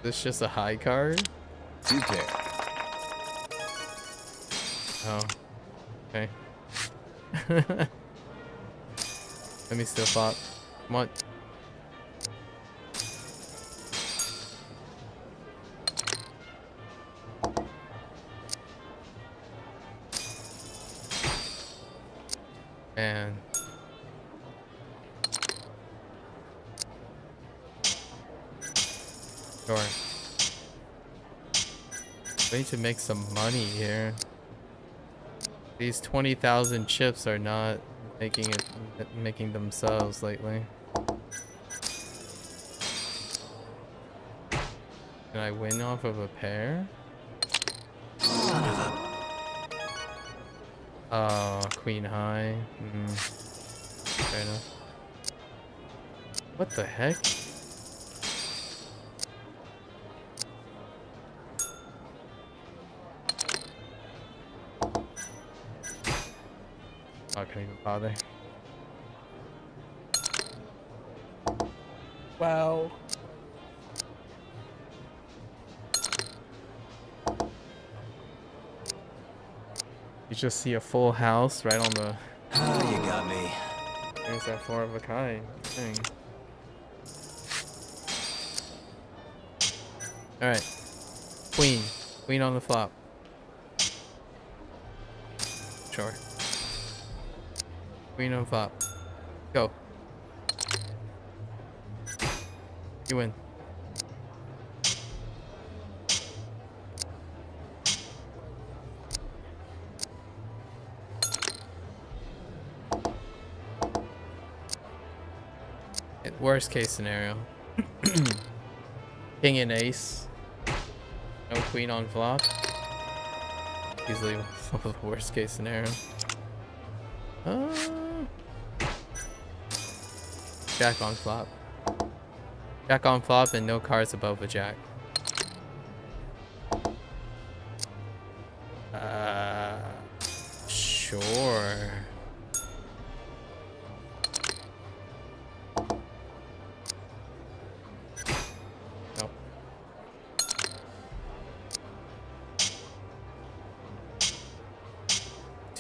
Speaker 1: This just a high card?
Speaker 2: 2K.
Speaker 1: Oh. Okay. Let me still flop. Come on. Man. Sure. Way to make some money here. These 20,000 chips are not making themselves lately. Can I win off of a pair? Oh, queen high. Fair enough. What the heck? Not gonna even bother. Wow. You just see a full house right on the...
Speaker 2: Oh, you got me.
Speaker 1: There's that 4 of a kind thing. Alright. Queen. Queen on the flop. Sure. Queen on flop. Go. You win. Worst case scenario. King and ace. No queen on flop. Easily the worst case scenario. Jack on flop. Jack on flop and no cards above a jack.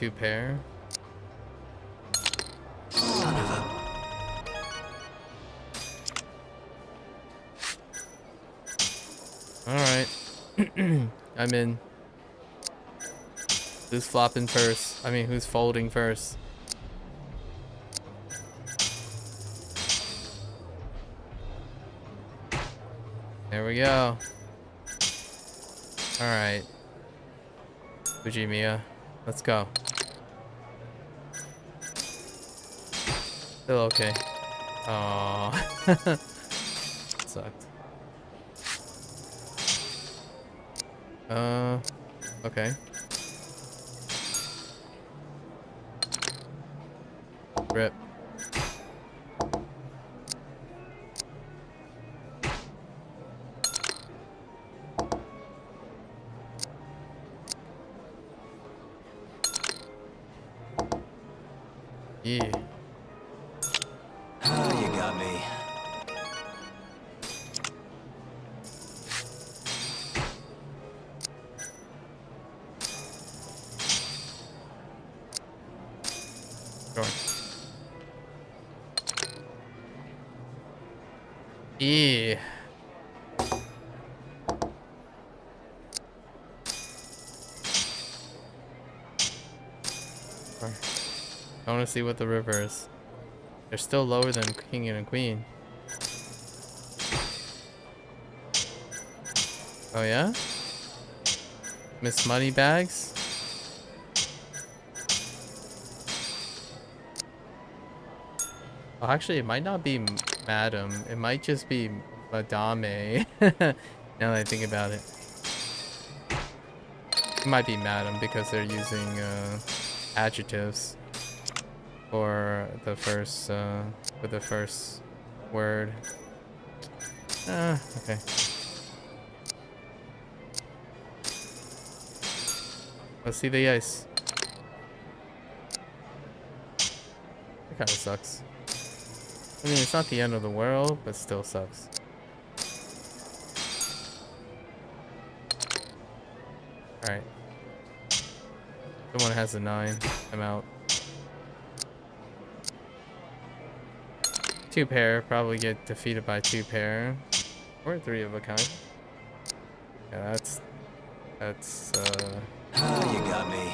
Speaker 1: two pair.
Speaker 3: Son of a...
Speaker 1: All right. I'm in. Who's flopping first? I mean, who's folding first? There we go. All right. Fujimiya, let's go. Still okay. Aww. Sucked. Okay. Rip. Yeah.
Speaker 3: Oh, you got me.
Speaker 1: Sure. Yeah. Sure. I want to see what the river is. They're still lower than king and queen. Oh yeah? Miss Moneybags? Oh, actually, it might not be Madam. It might just be Madame. Now that I think about it. It might be Madam because they're using adjectives for the first word. Okay. Let's see the ice. It kind of sucks. I mean, it's not the end of the world, but still sucks. Alright. Someone has a 9. I'm out. 2 pair. Probably get defeated by 2 pair. Or 3 of a kind. Yeah, that's
Speaker 3: Oh, you got me.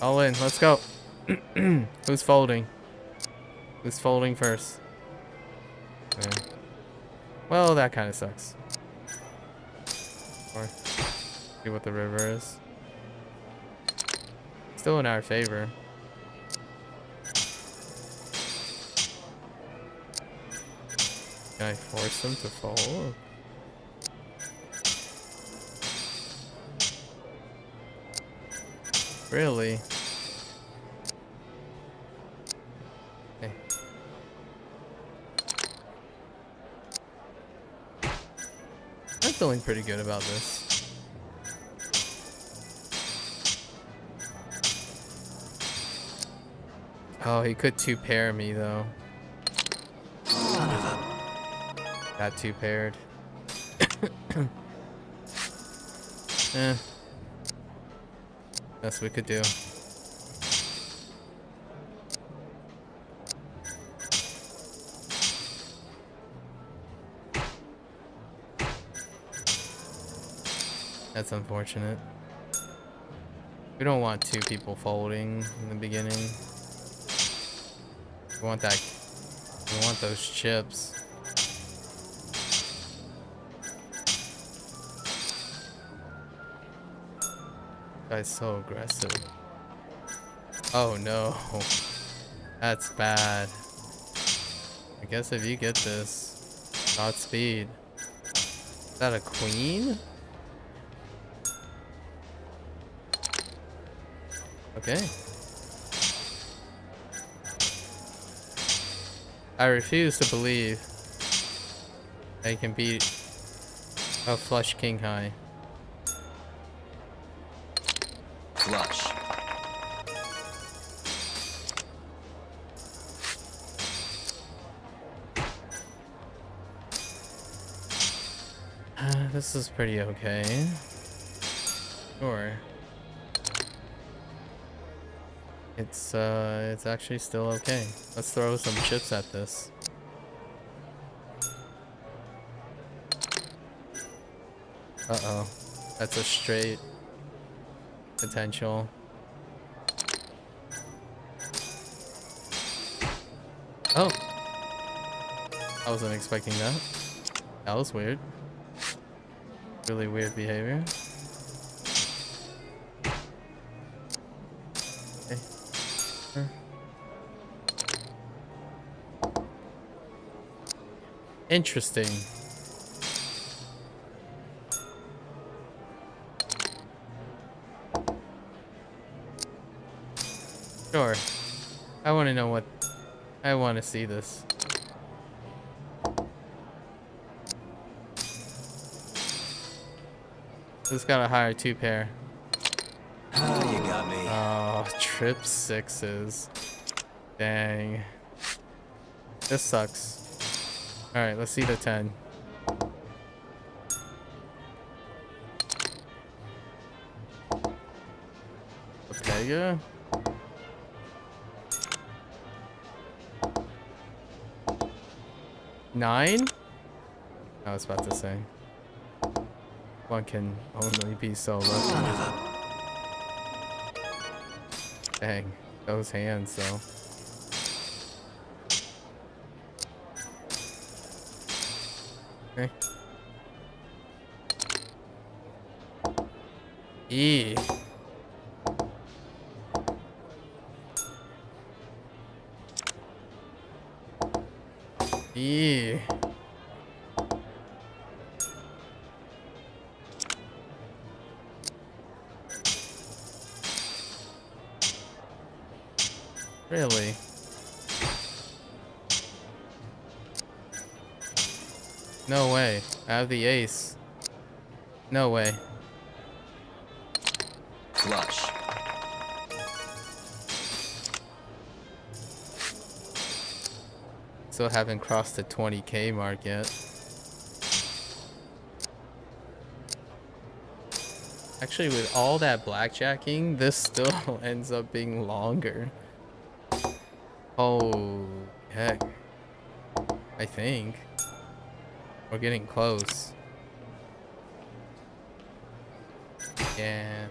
Speaker 1: all in. Let's go. Who's folding? Who's folding first? Yeah. Well, that kind of sucks. Or see what the river is. Still in our favor. Can I force them to fold? Really? Okay. I'm feeling pretty good about this. Oh, he could 2 pair me though.
Speaker 3: Son of a...
Speaker 1: Got 2 paired. Eh. Best we could do. That's unfortunate. We don't want 2 people folding in the beginning. We want that. We want those chips. Guy's so aggressive. Oh no. That's bad. I guess if you get this, Godspeed. Is that a queen? Okay. I refuse to believe I can beat a flush king high.
Speaker 3: Flush.
Speaker 1: this is pretty okay. Sure. It's actually still okay. Let's throw some chips at this. Uh-oh. That's a straight potential. Oh. I wasn't expecting that. That was weird. Really weird behavior. Okay. Sure. Interesting. Sure. I want to know what... I want to see this. This got a higher 2 pair.
Speaker 3: Oh, you got me.
Speaker 1: Oh, trip 6s. Dang. This sucks. Alright, let's see the 10. SEGA? Nine? I was about to say. One can only be so lucky. Dang, those hands though. Okay. E. E. Really? No way. I have the ace. No way.
Speaker 3: Flush.
Speaker 1: Still haven't crossed the 20K mark yet. Actually, with all that blackjacking, this still ends up being longer. Oh, heck. I think. We're getting close. Yeah.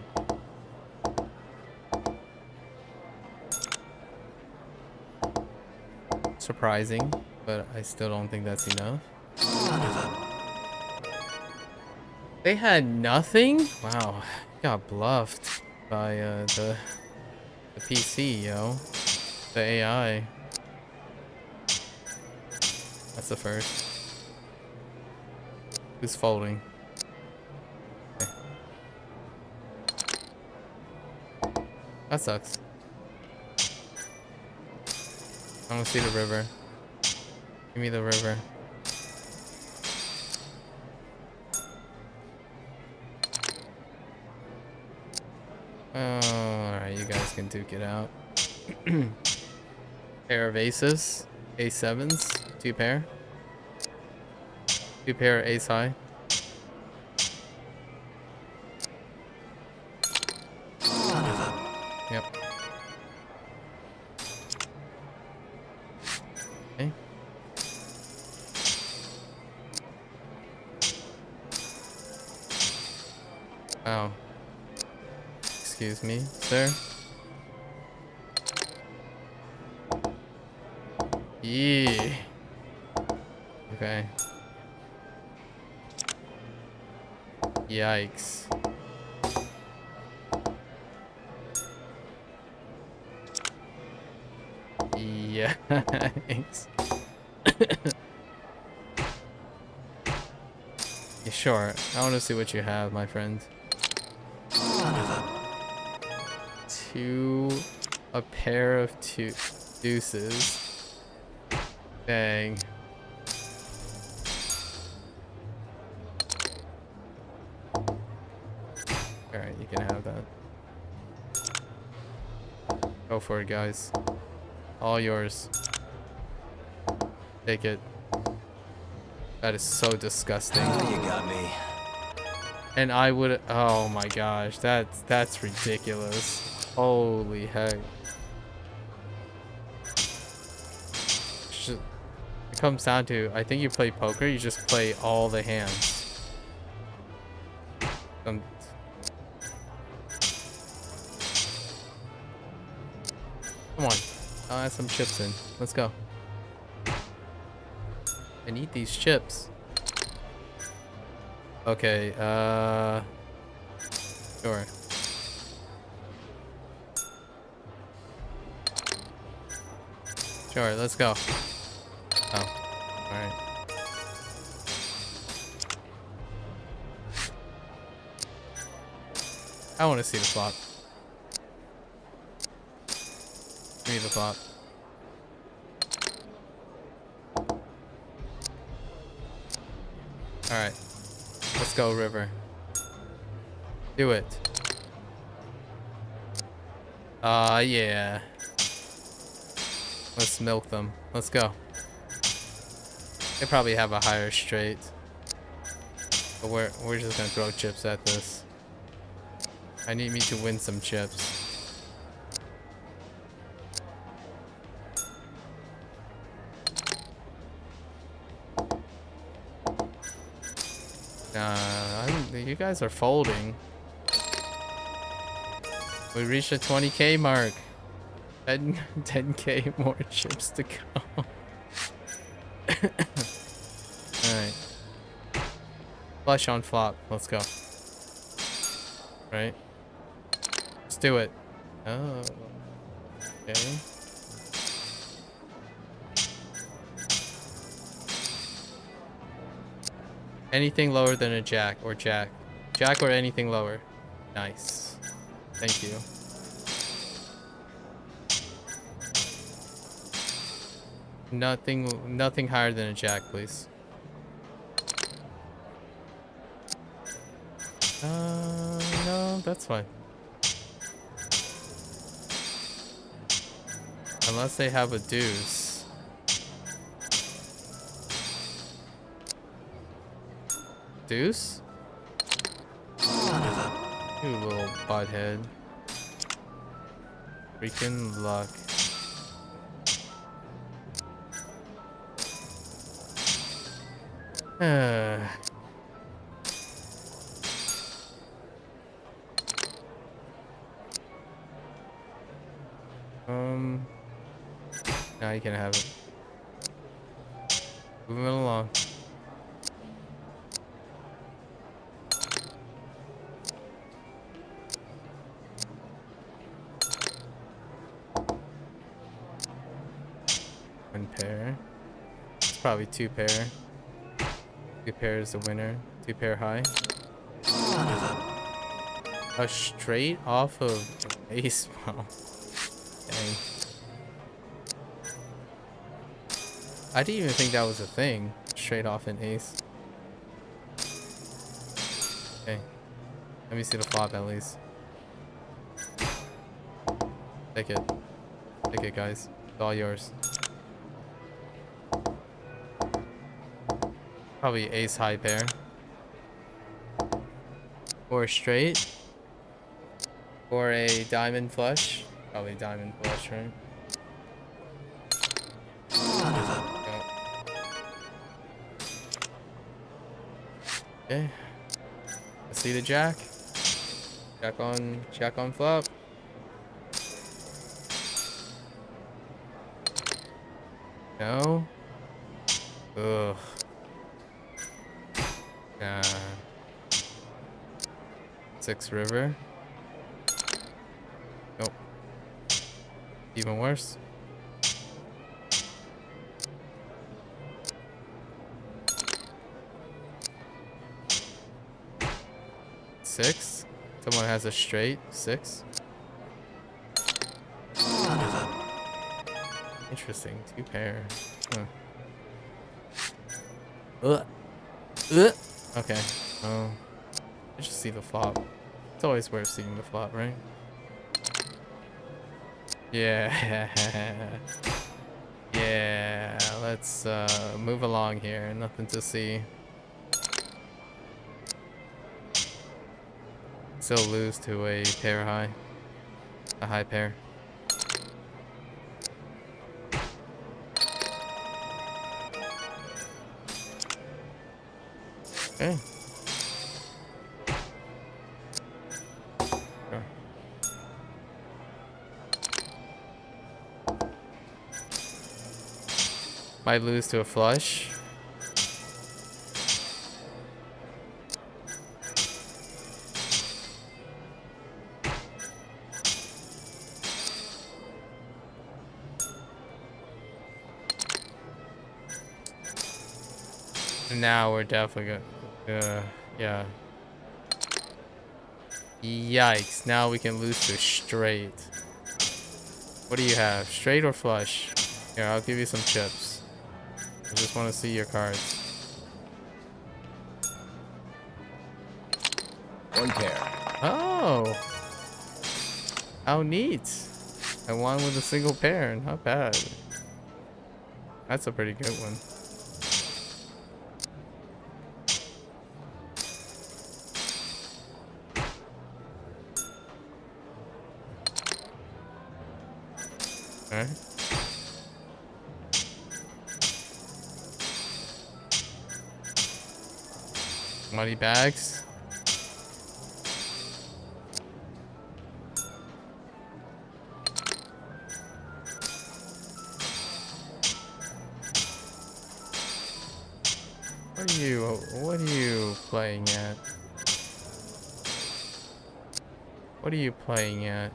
Speaker 1: Surprising, but I still don't think that's enough. They had nothing? Wow. Got bluffed by the PC, yo. The AI. That's the first. Who's folding? Okay. That sucks. I want to see the river. Give me the river. Oh, alright, you guys can duke it out. Pair of aces. A7s. 2 pair. 2 pair ace high. Yep. Okay. Wow. Excuse me, sir. Yeah. Okay. Yikes. Yikes. Yeah, sure. I want to see what you have, my friend. A pair of deuces. Dang. Alright, you can have that. Go for it, guys. All yours. Take it. That is so disgusting.
Speaker 3: Oh, you got me.
Speaker 1: And I would, oh my gosh, that's ridiculous. Holy heck. It comes down to, I think you play poker, you just play all the hands. Come on, I'll add some chips in. Let's go. I need these chips. Okay, sure. Sure, let's go. Oh, alright. I want to see the flop. Give me the flop. Alright. Let's go, river. Do it. Yeah. Let's milk them. Let's go. They probably have a higher straight. But we're just gonna throw chips at this. I need me to win some chips. You guys are folding. We reached the 20K mark. 10K more chips to go. Alright. Flush on flop. Let's go. Right? Let's do it. Oh. Okay. Anything lower than a jack or jack. Jack or anything lower. Nice. Thank you. Nothing higher than a jack, please. No, that's fine. Unless they have a deuce. Deuce? You little butthead. Freaking luck. Now you can have it. Moving along. One pair. It's probably two pair. Two pair is the winner. Two pair high. A straight off of ace. Wow. Dang. I didn't even think that was a thing. Straight off an ace. Okay. Let me see the flop at least. Take it. Take it, guys. It's all yours. Probably ace high pair. Or straight. Or a diamond flush. Probably diamond flush, right? Okay. Let's see the jack. Jack on flop. No. Ugh. Nah. 6 river. Nope. Even worse. Six. Someone has a straight 6. Interesting. 2 pair. Huh. Okay. Oh. Let's just see the flop. It's always worth seeing the flop, right? Yeah. Yeah. Let's move along here. Nothing to see. still lose to a pair high. A high pair. Okay. Sure. Might lose to a flush. Now we're definitely gonna, yeah. Yikes, now we can lose to straight. What do you have, straight or flush? Here, I'll give you some chips. I just want to see your cards.
Speaker 3: One pair.
Speaker 1: Oh, how neat. I won with a single pair, not bad. That's a pretty good one. Alright. Money bags. What are you playing at? What are you playing at?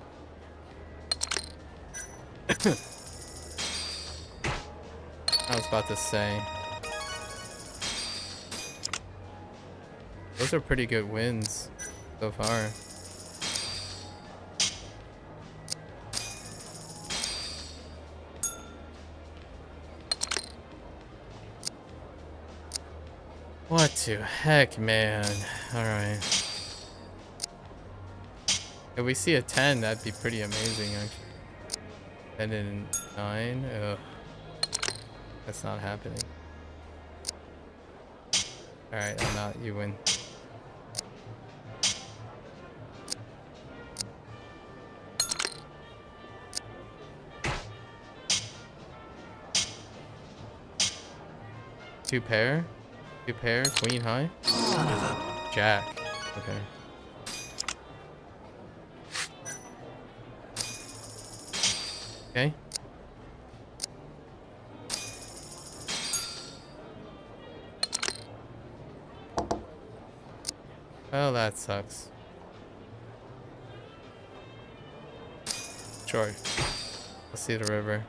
Speaker 1: I was about to say. Those are pretty good wins so far. What the heck, man? Alright. If we see a 10, that'd be pretty amazing, actually. 10 and 9? Ugh. That's not happening. Alright, I'm out. You win. Two pair? Two pair? Queen high? Jack. Okay. Okay. Well, that sucks. Sure. Let's see the river.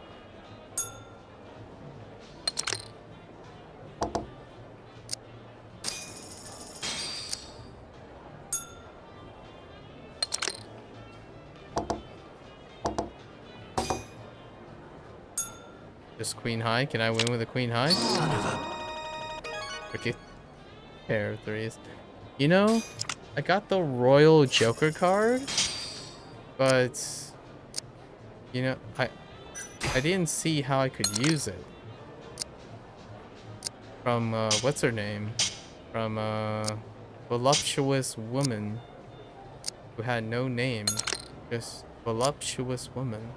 Speaker 1: Just queen high. Can I win with a queen high? Okay. Pair of threes. You know, I got the Royal Joker card, but you know, I didn't see how I could use it. From what's her name? From voluptuous woman who had no name, just voluptuous woman.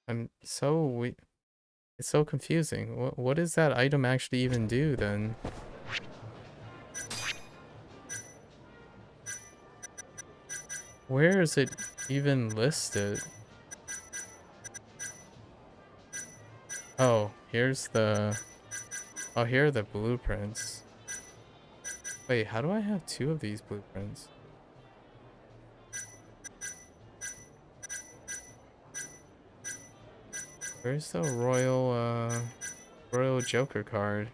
Speaker 1: I'm so it's so confusing. What does that item actually even do then? Where is it even listed? Oh, here's the... Oh, here are the blueprints. Wait, how do I have two of these blueprints? Where's the Royal Joker card?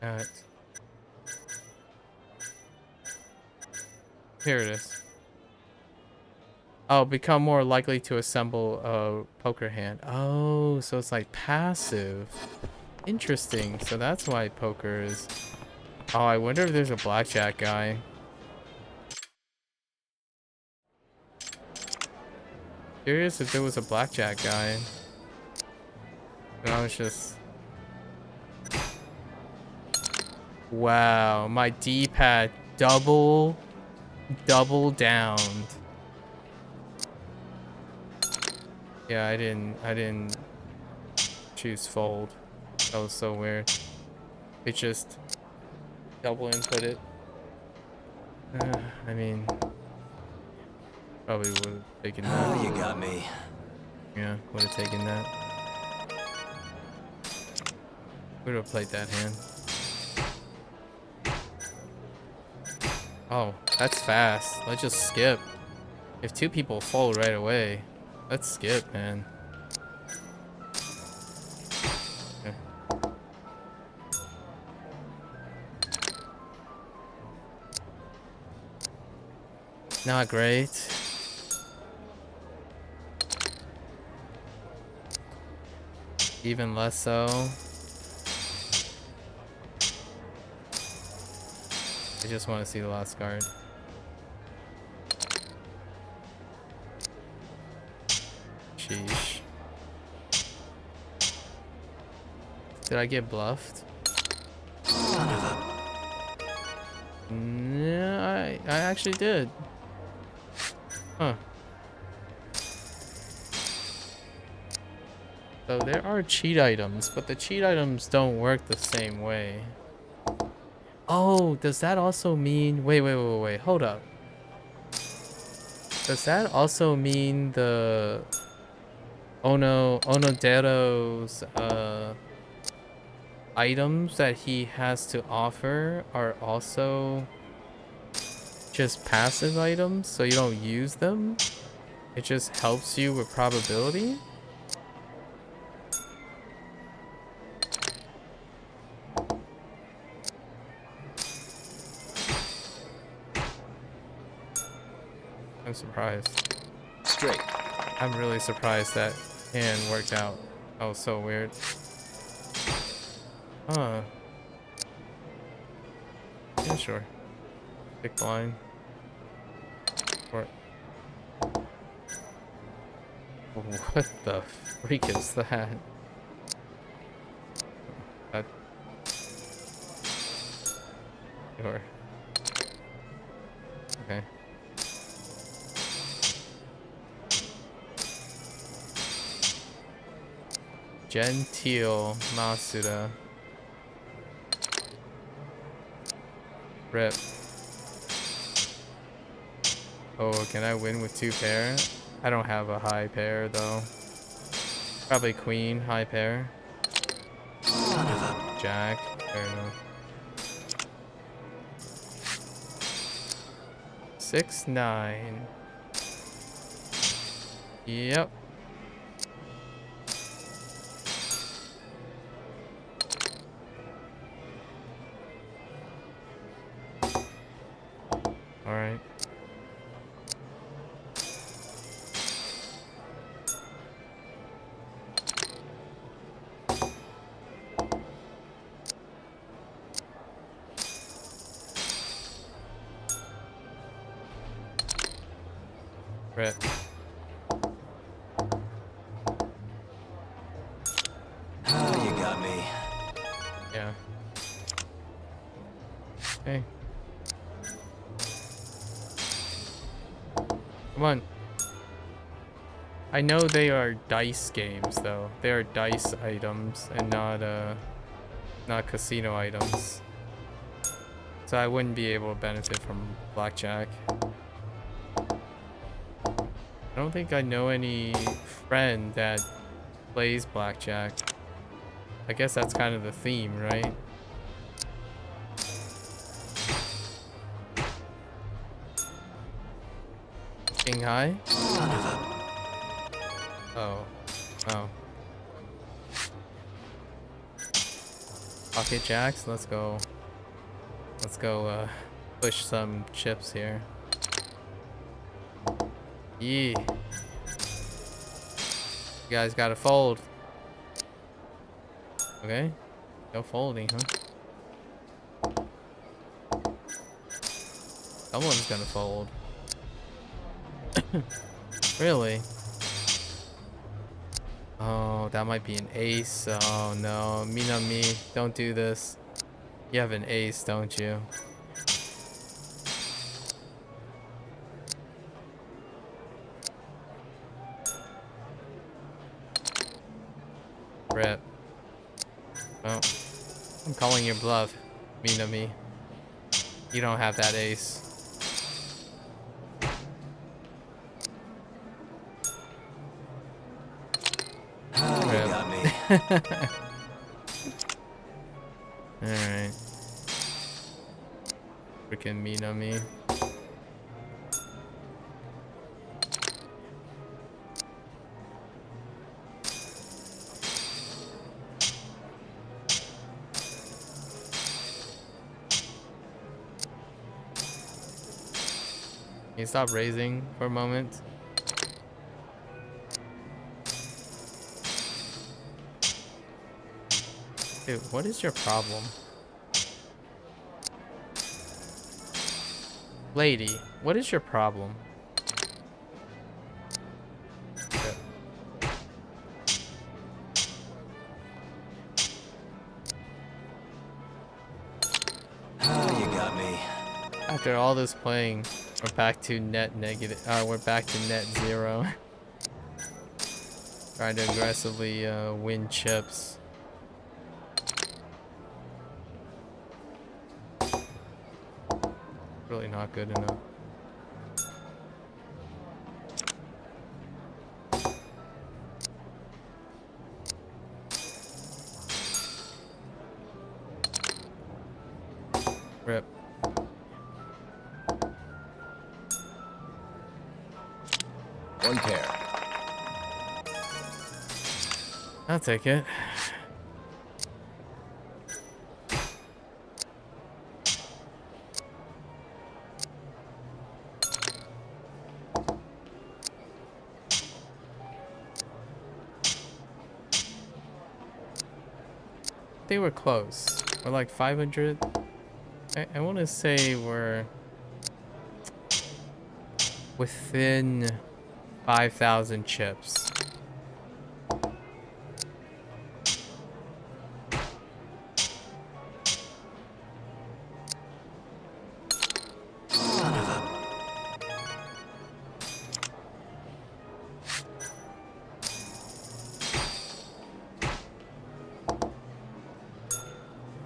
Speaker 1: At... Here it is. Oh, become more likely to assemble a poker hand. Oh, so it's like passive. Interesting. So that's why poker is... Oh, I wonder if there's a blackjack guy. Curious if there was a blackjack guy. And I was just... Wow, my D-pad double downed. Yeah, I didn't choose fold. That was so weird. It just double input it. I mean, probably would have taken
Speaker 3: Oh,
Speaker 1: that.
Speaker 3: you got me.
Speaker 1: Yeah, would have taken that. Would have played that hand. Oh, that's fast. Let's just skip. If two people fold right away, let's skip, man. Yeah. Not great. Even less so. I just want to see the last card. Sheesh. Did I get bluffed? Yeah, I actually did. Huh. So there are cheat items, but the cheat items don't work the same way. Oh, does that also mean... Wait. Hold up. Does that also mean the Onodero's items that he has to offer are also just passive items, so you don't use them? It just helps you with probability? I'm surprised.
Speaker 3: Straight.
Speaker 1: I'm really surprised that hand worked out. That was so weird. Huh. Yeah, sure. Big blind. Or what the freak is that? That sure. Okay. Gentile Masuda. Rip. Oh, can I win with two pair? I don't have a high pair though. Probably queen, high pair. Jack. Fair enough. 6-9. Yep. All right. Rip.
Speaker 3: Oh, you got me.
Speaker 1: Yeah. Okay. Come on. I know they are dice games though. They are dice items and not casino items. So I wouldn't be able to benefit from blackjack. I don't think I know any friend that plays blackjack. I guess that's kind of the theme, right? King high? Oh. Oh. Pocket jacks? Let's go. Let's go push some chips here. Yeah. You guys gotta fold. Okay. No folding, huh? Someone's gonna fold. Really? Oh, that might be an ace. Oh no, Minami, don't do this. You have an ace, don't you? Rip. Well, I'm calling your bluff, Minami. You don't have that ace.
Speaker 3: Ah, you
Speaker 1: Rip.
Speaker 3: got me.
Speaker 1: Alright. Freaking Minami. Can you stop raising for a moment? Dude, what is your problem? Lady, what is your problem? Rip.
Speaker 3: Ah, you got me.
Speaker 1: After all this playing, we're back to net negative. We're back to net zero. Trying to aggressively win chips. Really not good enough. Rip.
Speaker 3: One pair.
Speaker 1: I'll take it. They were close. We're like 500. I want to say we're within 5,000 chips.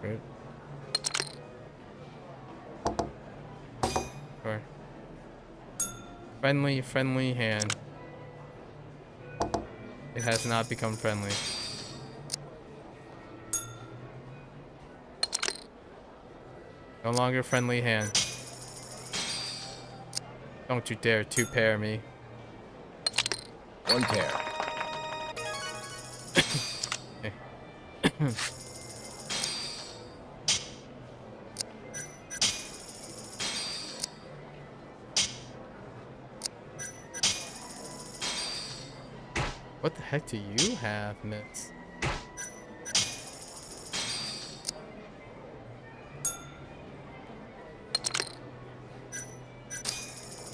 Speaker 1: Right. Sure. Friendly hand. It has not become friendly. No longer friendly hand. Don't you dare two-pair me.
Speaker 3: One pair.
Speaker 1: Okay. What the heck do you have, Mitz?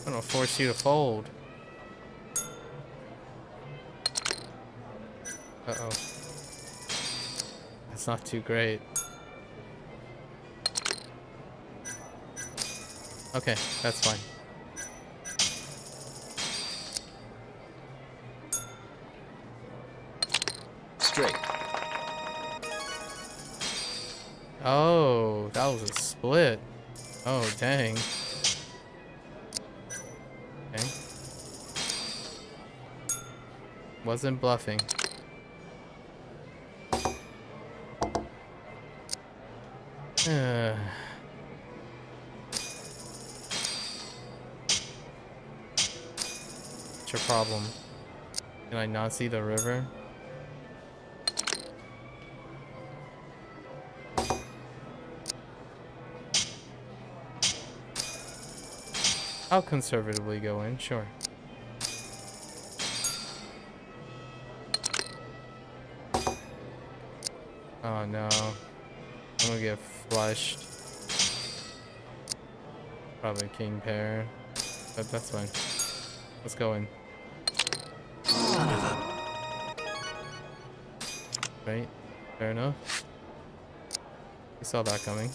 Speaker 1: I'm gonna force you to fold. Uh-oh. That's not too great. Okay, that's fine.
Speaker 3: Straight.
Speaker 1: Oh, that was a split. Oh, dang. Okay. Wasn't bluffing. What's your problem? Can I not see the river? I'll conservatively go in, sure. Oh no. I'm gonna get flushed. Probably king pair. But that's fine. Let's go in. Right? Fair enough. We saw that coming.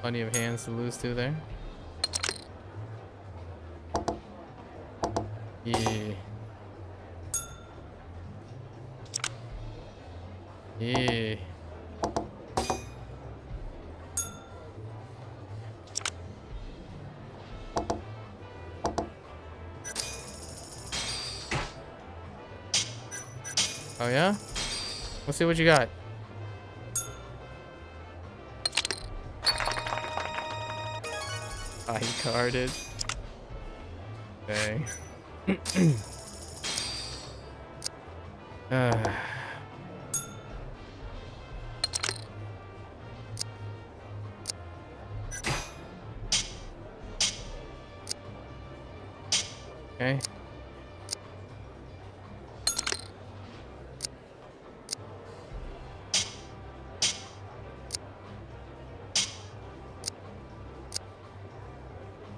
Speaker 1: Plenty of hands to lose to there. Yeah. Yeah. Oh yeah? Let's see what you got. I carded. Okay. Okay.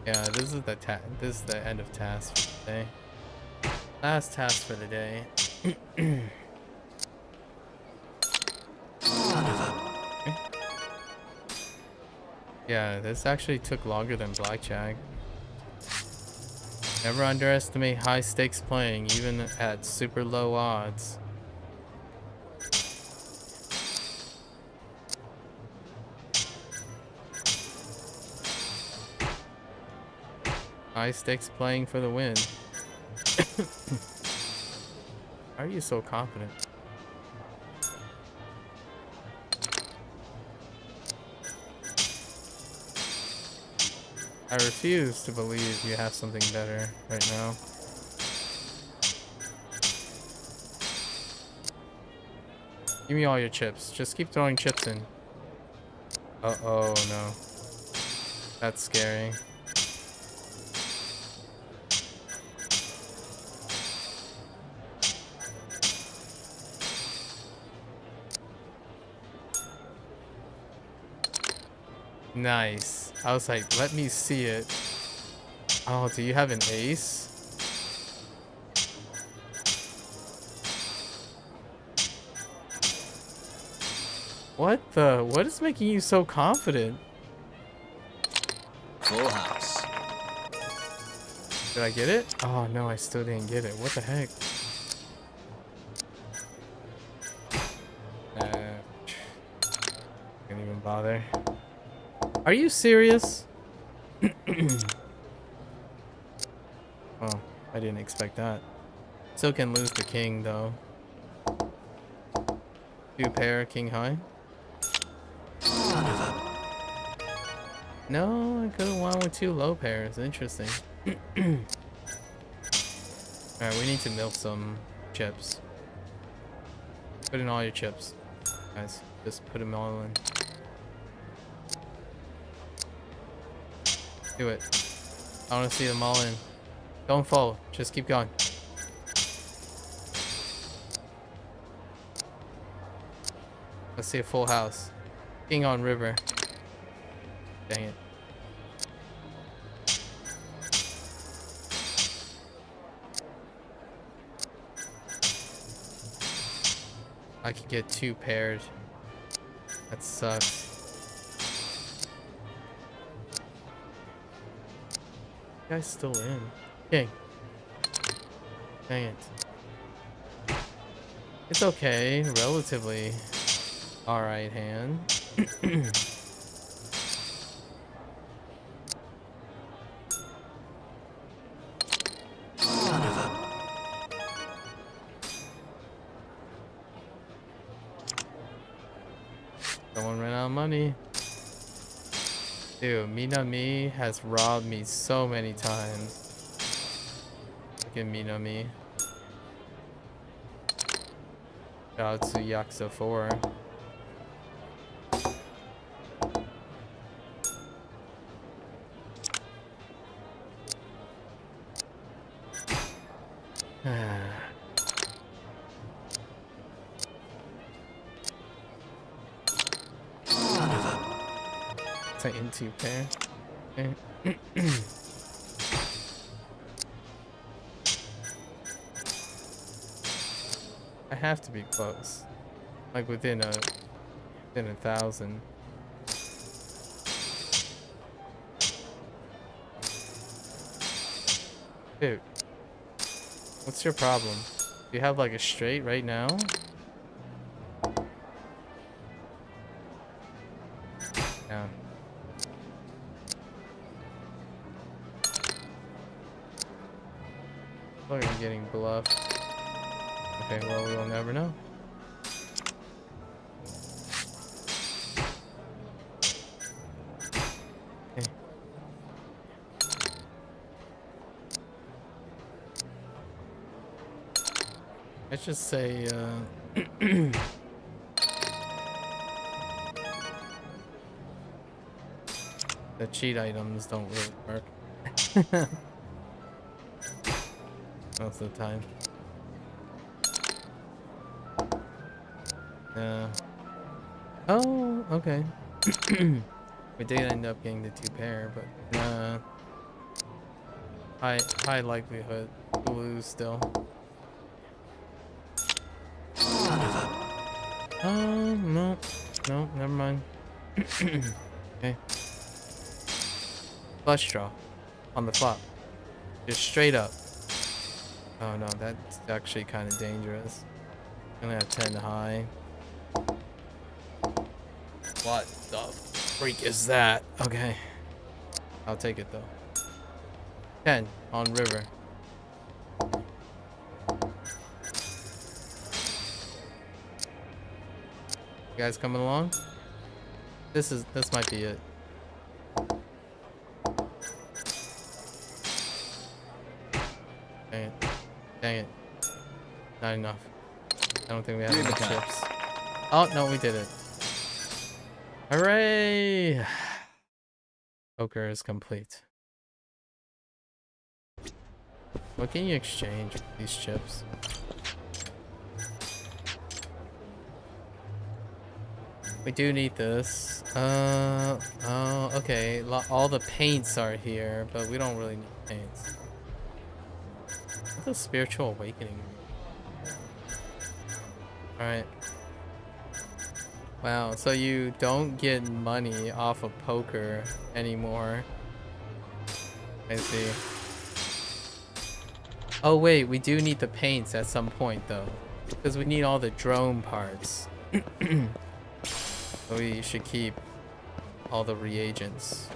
Speaker 1: Yeah, this is the end of task for the day. Last task for the day. Okay. Yeah, this actually took longer than blackjack. Never underestimate high stakes playing, even at super low odds. High stakes playing for the win. Why are you so confident? I refuse to believe you have something better right now. Give me all your chips. Just keep throwing chips in. Uh-oh, no. That's scary. Nice. I was like, let me see it. Oh, do you have an ace? What is making you so confident?
Speaker 3: Full house.
Speaker 1: Did I get it? Oh no, I still didn't get it. What the heck? Can't even bother. Are you serious? Oh, I didn't expect that. Still can lose the king though. Two pair, king high. No, I could have won with two low pairs. Interesting. Alright, we need to milk some chips. Put in all your chips. Guys, just put them all in. Do it. I want to see them all in. Don't fold. Just keep going. Let's see a full house. King on river. Dang it. I could get two pairs. That sucks. You guys still in. King. Dang it. It's okay. Relatively alright hand. Someone ran out of money. Dude, Minami has robbed me so many times. Look at Minami. Shout out to Yakuza 4. It's an into pair. Okay. I have to be close. Like within a thousand. Dude, what's your problem? Do you have like a straight right now? Yeah. Look, I'm getting bluffed. Okay, well, we will never know. Okay. Let's just say, the cheat items don't really work most of the time. Yeah. Oh, okay. We did end up getting the 2 pair, but high likelihood to lose still. No, no, never mind. Okay. Flush draw on the flop, just straight up. Oh no, that's actually kind of dangerous. I'm gonna have 10 high. What the freak is that? Okay, I'll take it though. 10 on river. You guys coming along? This might be it. Dang it. Dang it. Not enough. I don't think we have enough chips. Oh no, we did it. Hooray! Poker is complete. What can you exchange with these chips? We do need this. Oh, okay. All the paints are here, but we don't really need paints. What's a spiritual awakening? Alright. Wow, so you don't get money off of poker anymore. I see. Oh wait, we do need the paints at some point though. Because we need all the drone parts. So we should keep all the reagents,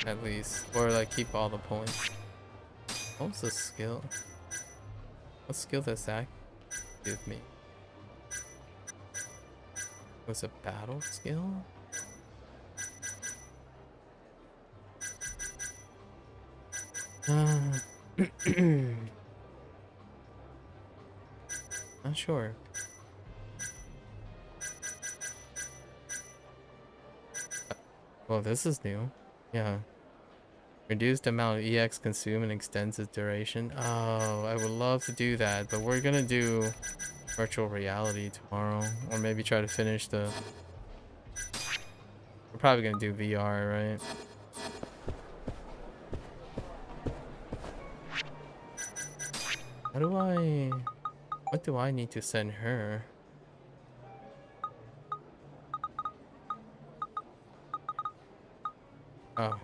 Speaker 1: at least. Or like keep all the points. What was the skill? What skill does that give me? Was a battle skill? Not sure. Well, this is new. Yeah. Reduced amount of EX consumed and extends its duration. Oh, I would love to do that, but we're gonna do virtual reality tomorrow. Or maybe try to finish the... We're probably gonna do VR, right? How do I... What do I need to send her? Oh.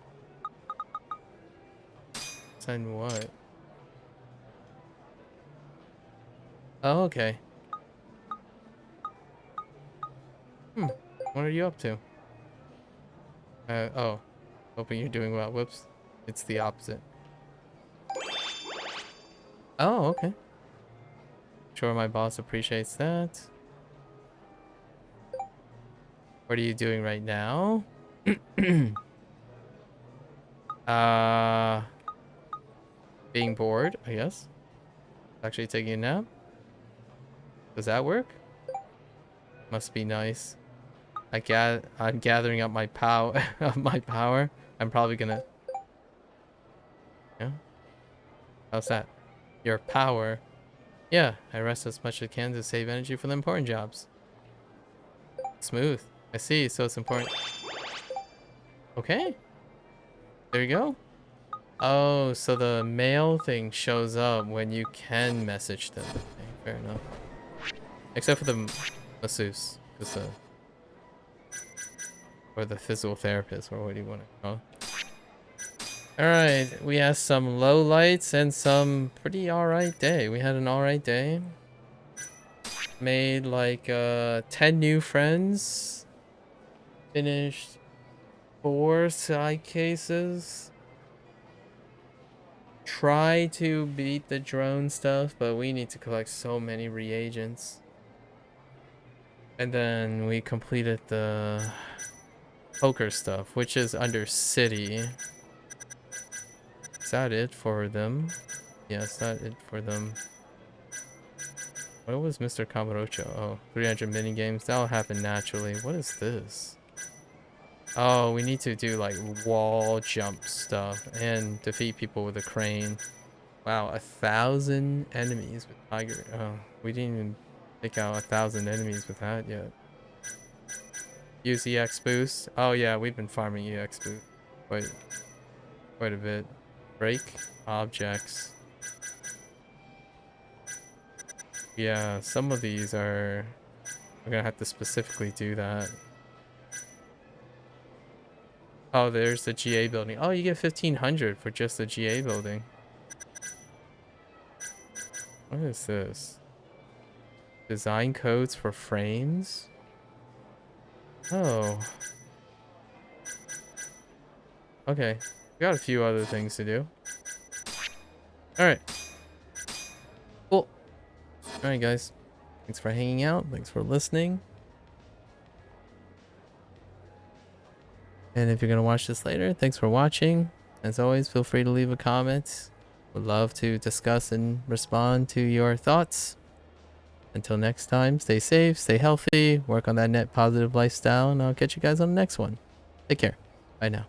Speaker 1: Send what? Oh, okay. What are you up to? Oh. Hoping you're doing well. Whoops. It's the opposite. Oh, okay. Sure my boss appreciates that. What are you doing right now? Being bored, I guess. Actually taking a nap. Does that work? Must be nice. I'm gathering up my power. I'm probably gonna. Yeah. How's that? Your power. Yeah. I rest as much as I can to save energy for the important jobs. Smooth. I see. So it's important. Okay. There you go. Oh, so the mail thing shows up when you can message them. Okay, fair enough. Except for the masseuse, or the physical therapist, or what do you want to call it? Alright, we had some low lights and some pretty alright day. We had an alright day. Made like 10 new friends. Finished 4 side cases. Try to beat the drone stuff, but we need to collect so many reagents. And then we completed the poker stuff, which is under city. Is that it for them? Yes, that it for them. What was Mr. Camarocho? Oh, 300 mini games. That'll happen naturally. What is this? Oh, we need to do like wall jump stuff and defeat people with a crane. Wow, 1,000 enemies with tiger. Oh, we didn't even take out 1,000 enemies with that yet. Use EX boost. Oh yeah, we've been farming EX boost quite a bit. Break objects. Yeah, some of these are. I'm gonna have to specifically do that. Oh, there's the GA building. Oh, you get 1,500 for just the GA building. What is this? Design codes for frames? Oh. Okay. We got a few other things to do. Alright. Cool. Alright, guys. Thanks for hanging out. Thanks for listening. And if you're going to watch this later, thanks for watching. As always, feel free to leave a comment. Would love to discuss and respond to your thoughts. Until next time, stay safe, stay healthy, work on that net positive lifestyle, and I'll catch you guys on the next one. Take care. Bye now.